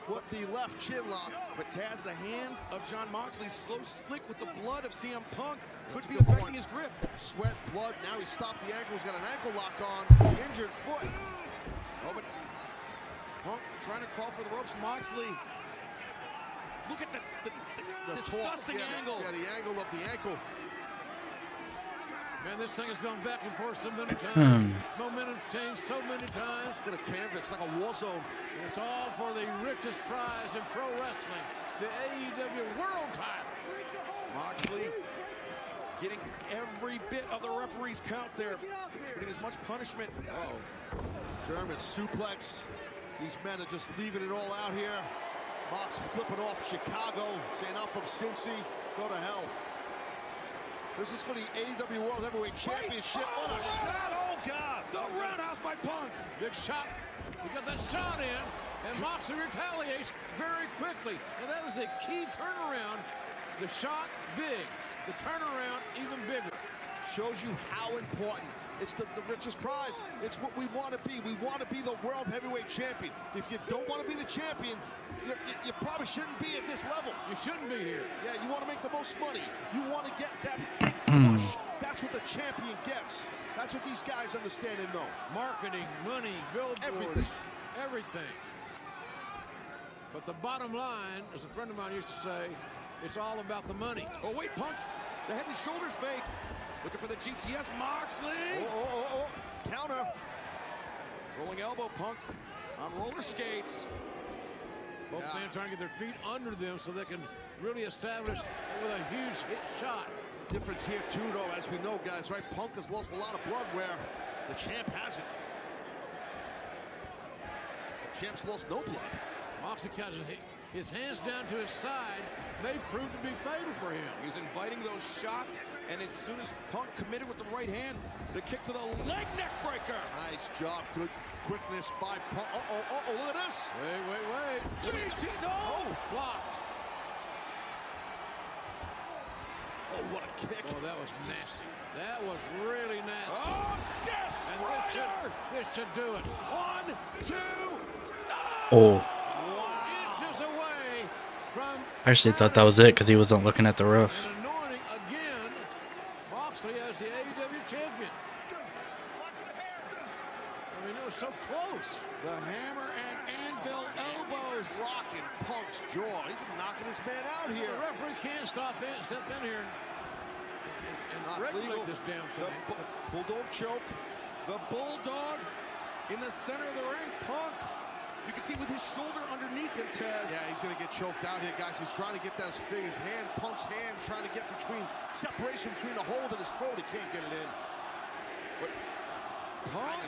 S2: with the left chin lock.
S3: But Taz, the hands of Jon Moxley, slow slick with the blood of CM Punk, could be affecting his grip.
S2: Sweat, blood, now he stopped the ankle. He's got an ankle lock on, injured foot.
S3: Oh, but Punk trying to crawl for the ropes. Moxley, look at the disgusting angle.
S2: Yeah, the angle of the ankle.
S1: Man, this thing has gone back and forth so many times. Momentum's changed so many times.
S2: Got a canvas like a war zone.
S1: And it's all for the richest prize in pro wrestling, the AEW World Title.
S3: Moxley getting every bit of the referee's count there, getting as much punishment.
S2: Oh, German suplex. These men are just leaving it all out here. Mox flipping off Chicago, saying I'm from Cincy, go to hell. This is for the AEW World Heavyweight Championship.
S3: Oh, what a shot! Oh, God! The roundhouse by Punk.
S1: Big shot. He got that shot in, and Moxley retaliates very quickly. And that is a key turnaround. The shot, big. The turnaround, even bigger.
S2: Shows you how important. It's the richest prize. It's what we want to be. We want to be the World Heavyweight Champion. If you don't want to be the champion, you probably shouldn't be at this level.
S1: You shouldn't be here.
S2: Yeah, you want to make the most money. You want to get that big push. That's what the champion gets. That's what these guys understand and know.
S1: Marketing, money, billboards, everything. But the bottom line, as a friend of mine used to say, it's all about the money.
S3: Oh, wait, Punk. The head and shoulders fake. Looking for the GTS, Moxley.
S2: Oh. Counter.
S3: Rolling elbow, Punk on roller skates.
S1: Both men trying to get their feet under them so they can really establish with a huge hit shot.
S2: Difference here, too, though, as we know, guys, right? Punk has lost a lot of blood where the champ hasn't. The champ's lost no blood.
S1: Moxley catches his hands down to his side. They proved to be fatal for him.
S3: He's inviting those shots, and as soon as Punk committed with the right hand, the kick to the leg neck breaker.
S2: Nice job. Good quickness by Punk. Uh-oh, look at this.
S1: Wait.
S3: GT, no!
S1: Blocked.
S2: Oh, what a kick.
S1: Oh, that was nasty. That was really nasty.
S3: Oh, death!
S1: And this should do it.
S3: 1, 2,
S4: Oh.
S1: Inches away from...
S4: I actually thought that was it because he wasn't looking at the ref.
S1: And anointing again Moxley as the AEW champion. I mean, it was so close.
S3: The hammer and anvil elbows.
S2: Rocking Punk's jaw. He's knocking this man out here.
S1: The referee can't step in here and regulate this damn thing.
S3: The bulldog choke. The bulldog in the center of the ring. Punk. You can see with his shoulder underneath him, Taz.
S2: Yeah, he's going to get choked out here, guys. He's trying to get that his hand, Punk's hand, trying to get separation between the hold and his throat. He can't get it in. But Punk,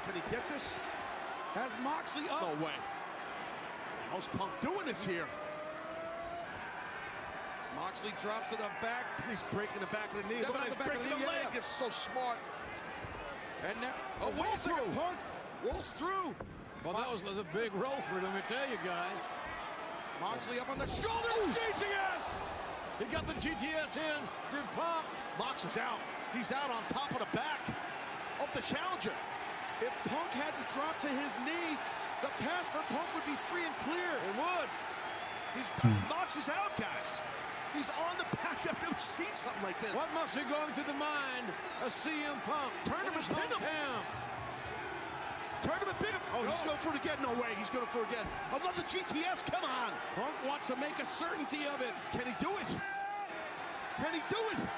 S2: can he get this?
S3: Has Moxley up?
S2: No way. How's Punk doing this here?
S3: Moxley drops to the back.
S2: He's breaking the back of the knee. Look at the back of the leg. It's so smart.
S3: And now, rolls through. Punk rolls through.
S1: Well, that was a big roll for him, let me tell you guys.
S3: Moxley up on the shoulder. GTS!
S1: He got the GTS in. Did Punk.
S2: Mox is out. He's out on top of the back of the challenger.
S3: If Punk hadn't dropped to his knees, the path for Punk would be free and clear.
S1: It would.
S2: Mox is out, guys. He's on the back. I've never seen something like this.
S1: What must be going through the mind of CM Punk?
S2: Turn him and pin him. Turn him and pin him. Oh, he's going for it again. No way. He's going for it again. Another GTS. Come on.
S3: Punk wants to make a certainty of it.
S2: Can he do it? Can he do it?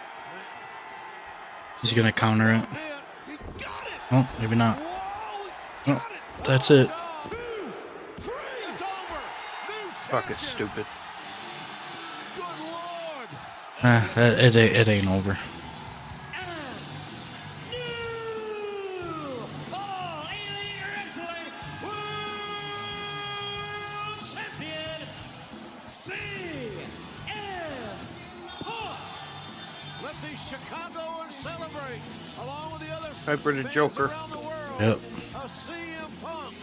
S4: He's going to counter it.
S2: He got it.
S4: Oh, maybe not.
S2: Whoa,
S4: oh, that's it.
S2: 2, 3. It's over.
S6: Fucking stupid.
S2: Good Lord.
S4: It ain't over.
S1: Chicagoans celebrate along with the other
S6: Hyper the Joker.
S1: around the world.
S4: Yep.
S1: A CM Punk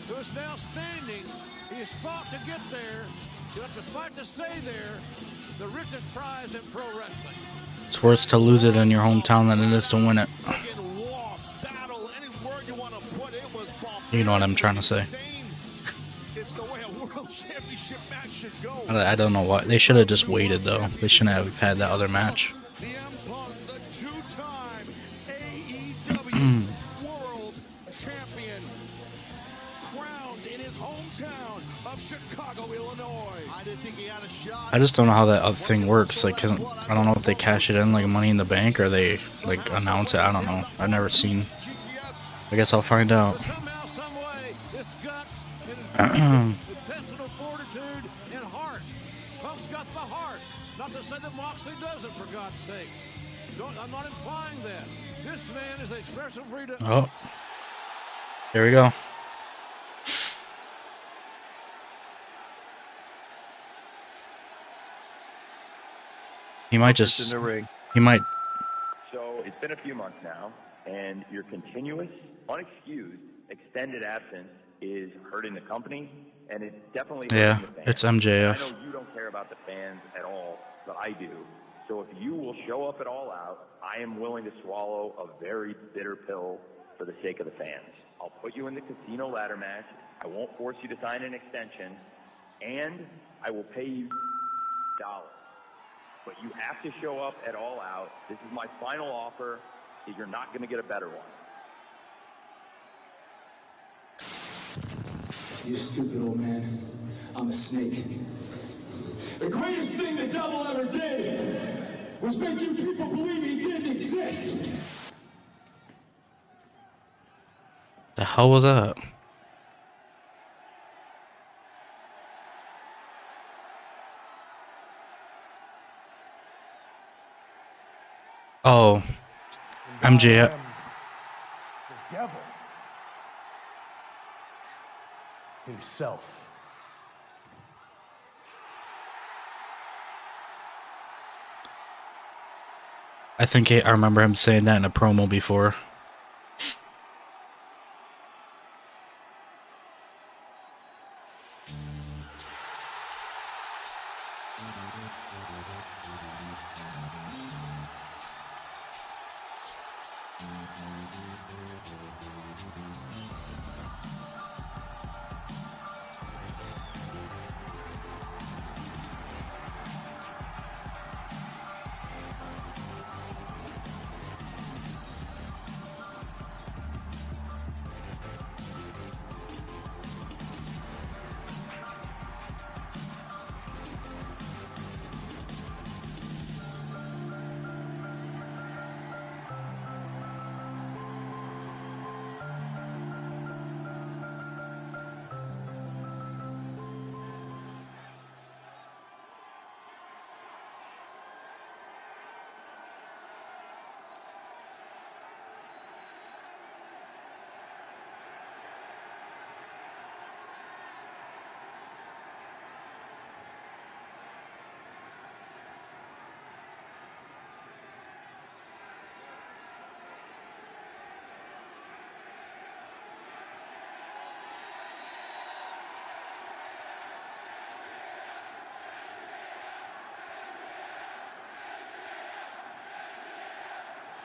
S1: who is now standing. He has fought to get there. He'll have to fight to stay there. The richest prize in pro wrestling.
S4: It's worse to lose it in your hometown than it is to win it. You know what I'm trying to say. I don't know why. They should have just waited, though. They shouldn't have had that other match.
S3: World champion, crowned in his hometown of Chicago, Illinois. I didn't think he had a shot.
S4: I just don't know how that other thing works. Like, I don't know if they cash it in like Money in the Bank or they like announce it. I don't know. I've never seen. I guess I'll find out.
S1: Intestinal fortitude and heart. Punk's got the heart. Not to say that Moxley doesn't, for God's sake. I'm not implying that. This man is a special breed of...
S4: Oh. Here we go. He might just... He might...
S8: So it's been a few months now, and your continuous, unexcused, extended absence is hurting the company, and it's definitely hurting the fans.
S4: It's MJF.
S8: I know you don't care about the fans at all, but I do. So if you will show up at All Out, I am willing to swallow a very bitter pill for the sake of the fans. I'll put you in the casino ladder match. I won't force you to sign an extension, and I will pay you dollars. But you have to show up at All Out. This is my final offer. You're not going to get a better one.
S19: You stupid old man. I'm a snake. The greatest thing the devil ever did was make you people believe he didn't exist.
S4: The hell was that? Oh, MJF.
S10: The devil himself.
S4: I think I remember him saying that in a promo before.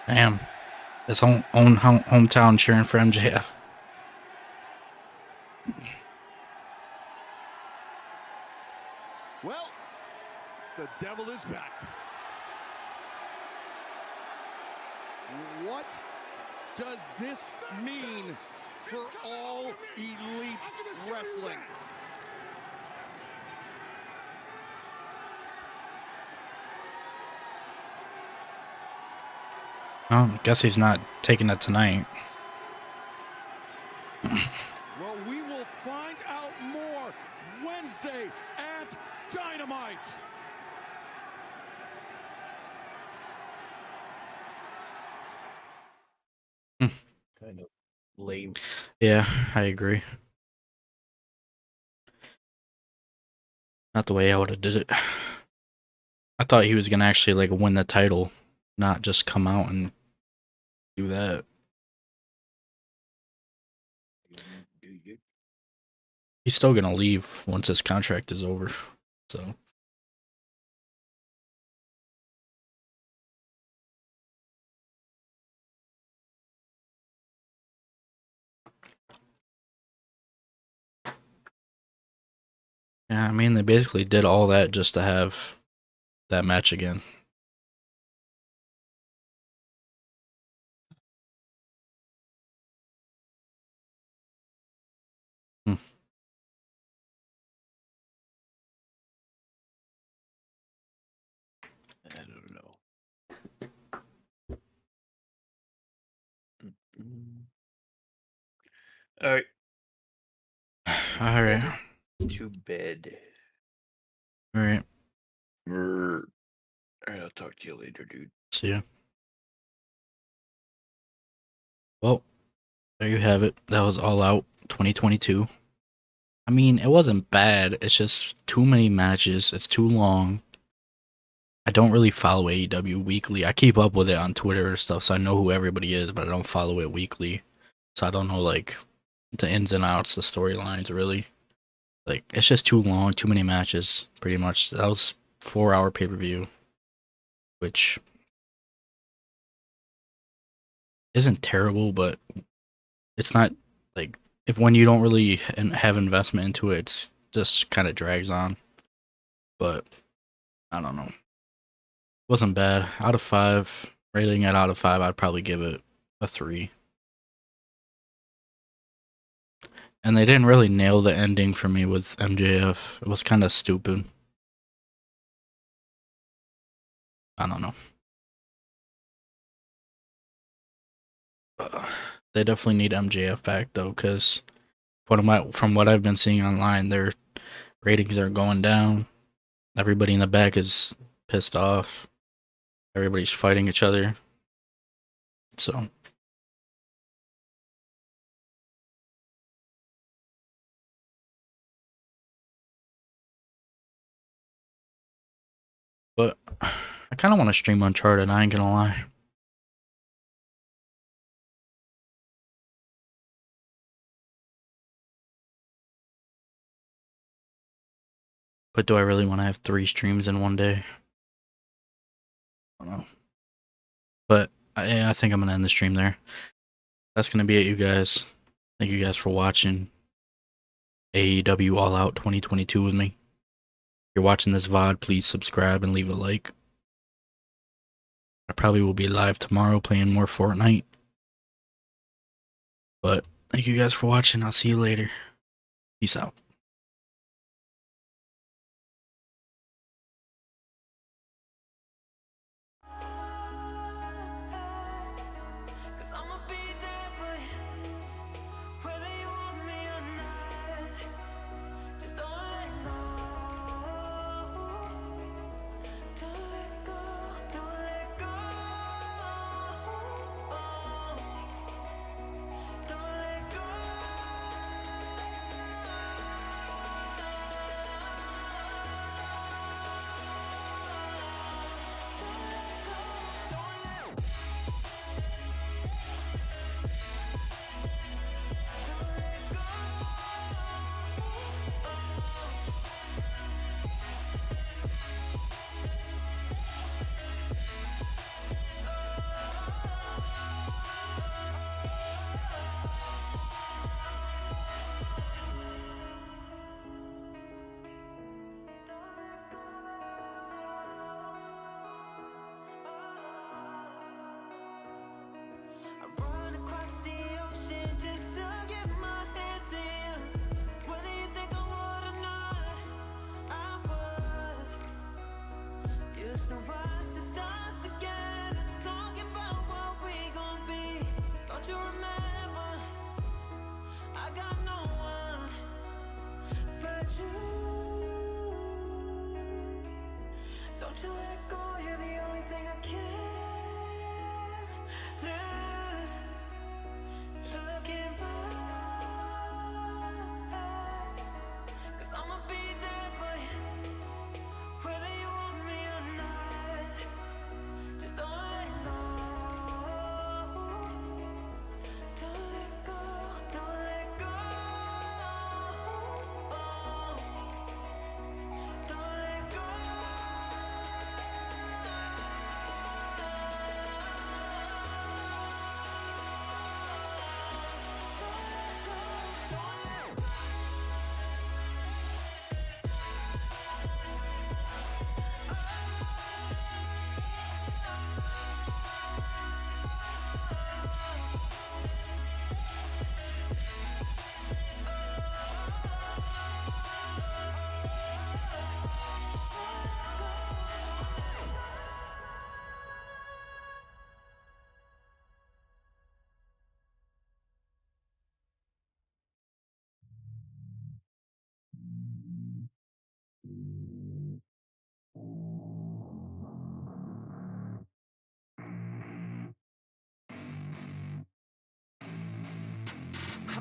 S4: Damn. His hometown cheering for MJF.
S2: Well, the devil is back. What does this mean for all elite wrestling?
S4: Well, I guess he's not taking it tonight.
S2: Well, we will find out more Wednesday at Dynamite.
S6: Kind of lame.
S4: Yeah, I agree. Not the way I would have did it. I thought he was gonna actually like win the title, not just come out and do that. He's still gonna leave once his contract is over, so. Yeah, I mean, they basically did all that just to have that match again. Hmm.
S6: I don't know. All right.
S4: All right.
S6: To bed.
S4: All right.
S6: All right, I'll talk to you later, dude.
S4: See ya. Well, there you have it. That was All Out 2022. I mean, it wasn't bad. It's just too many matches. It's too long. I don't really follow AEW weekly. I keep up with it on Twitter or stuff, so I know who everybody is, but I don't follow it weekly. So I don't know, like, the ins and outs, the storylines, really. Like, it's just too long, too many matches, pretty much. That was 4-hour pay-per-view, which isn't terrible, but it's not, like, if when you don't really have investment into it, it's just kind of drags on. But, I don't know. Wasn't bad. Out of 5, rating it out of 5, I'd probably give it a 3. And they didn't really nail the ending for me with MJF. It was kind of stupid. I don't know. They definitely need MJF back though, because from what I've been seeing online, their ratings are going down. Everybody in the back is pissed off. Everybody's fighting each other. So. But I kind of want to stream Uncharted, I ain't gonna lie. But do I really want to have 3 streams in one day? I don't know. But I think I'm going to end the stream there. That's going to be it, you guys. Thank you guys for watching AEW All Out 2022 with me. If you're watching this VOD, please subscribe and leave a like. I probably will be live tomorrow playing more Fortnite. But thank you guys for watching. I'll see you later. Peace out.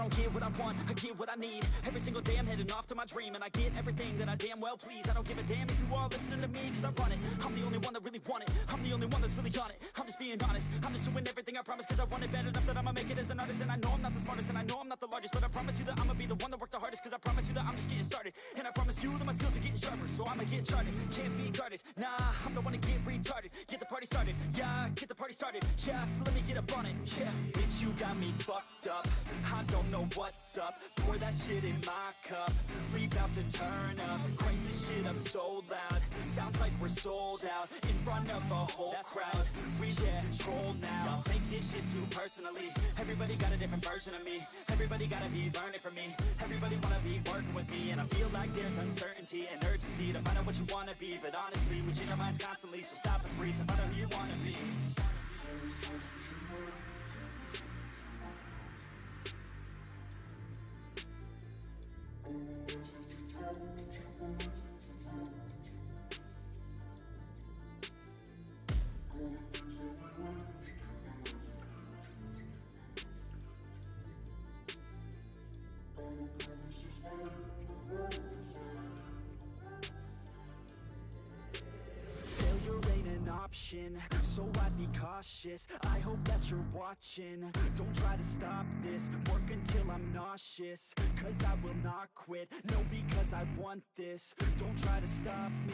S16: don't get what I want, I get what I need. Every single day I'm heading off to my dream, and I get everything that I damn well please. I don't give a damn if you all listening to me, cause I run it. I'm the only one that really want it, I'm the only one that's really on it. I'm just being honest, I'm just doing everything I promise, cause I want it bad enough that I'ma make it as an artist. And I know I'm not the smartest, and I know I'm not the largest, but I promise you that I'ma be the one that worked the hardest, cause I promise you that I'm just getting started. And I promise you that my skills are getting sharper, so I'ma get charted, can't be guarded. Nah, I'm the one to get retarded, get the party started. Yeah, get the party started. Yeah, so let me get up on it. Yeah, bitch, you got me fucked up, I don't know what's up. Pour that shit in my cup, we about to turn up. Crank this shit up so loud, sounds like we're sold out in front of a whole crowd. We lose control now. Y'all take this shit too personally. Everybody got a different version of me. Everybody gotta be learning from me. Everybody wanna be working with me, and I feel like there's uncertainty and urgency to find out what you wanna be. But honestly, we change our minds constantly, so stop and breathe and find out who you wanna be. Failure ain't an option, so I'd be cautious. I hope that you're watching. Don't try to stop this, work until I'm nauseous, cause I will not quit. No, because I want this. Don't try to stop me.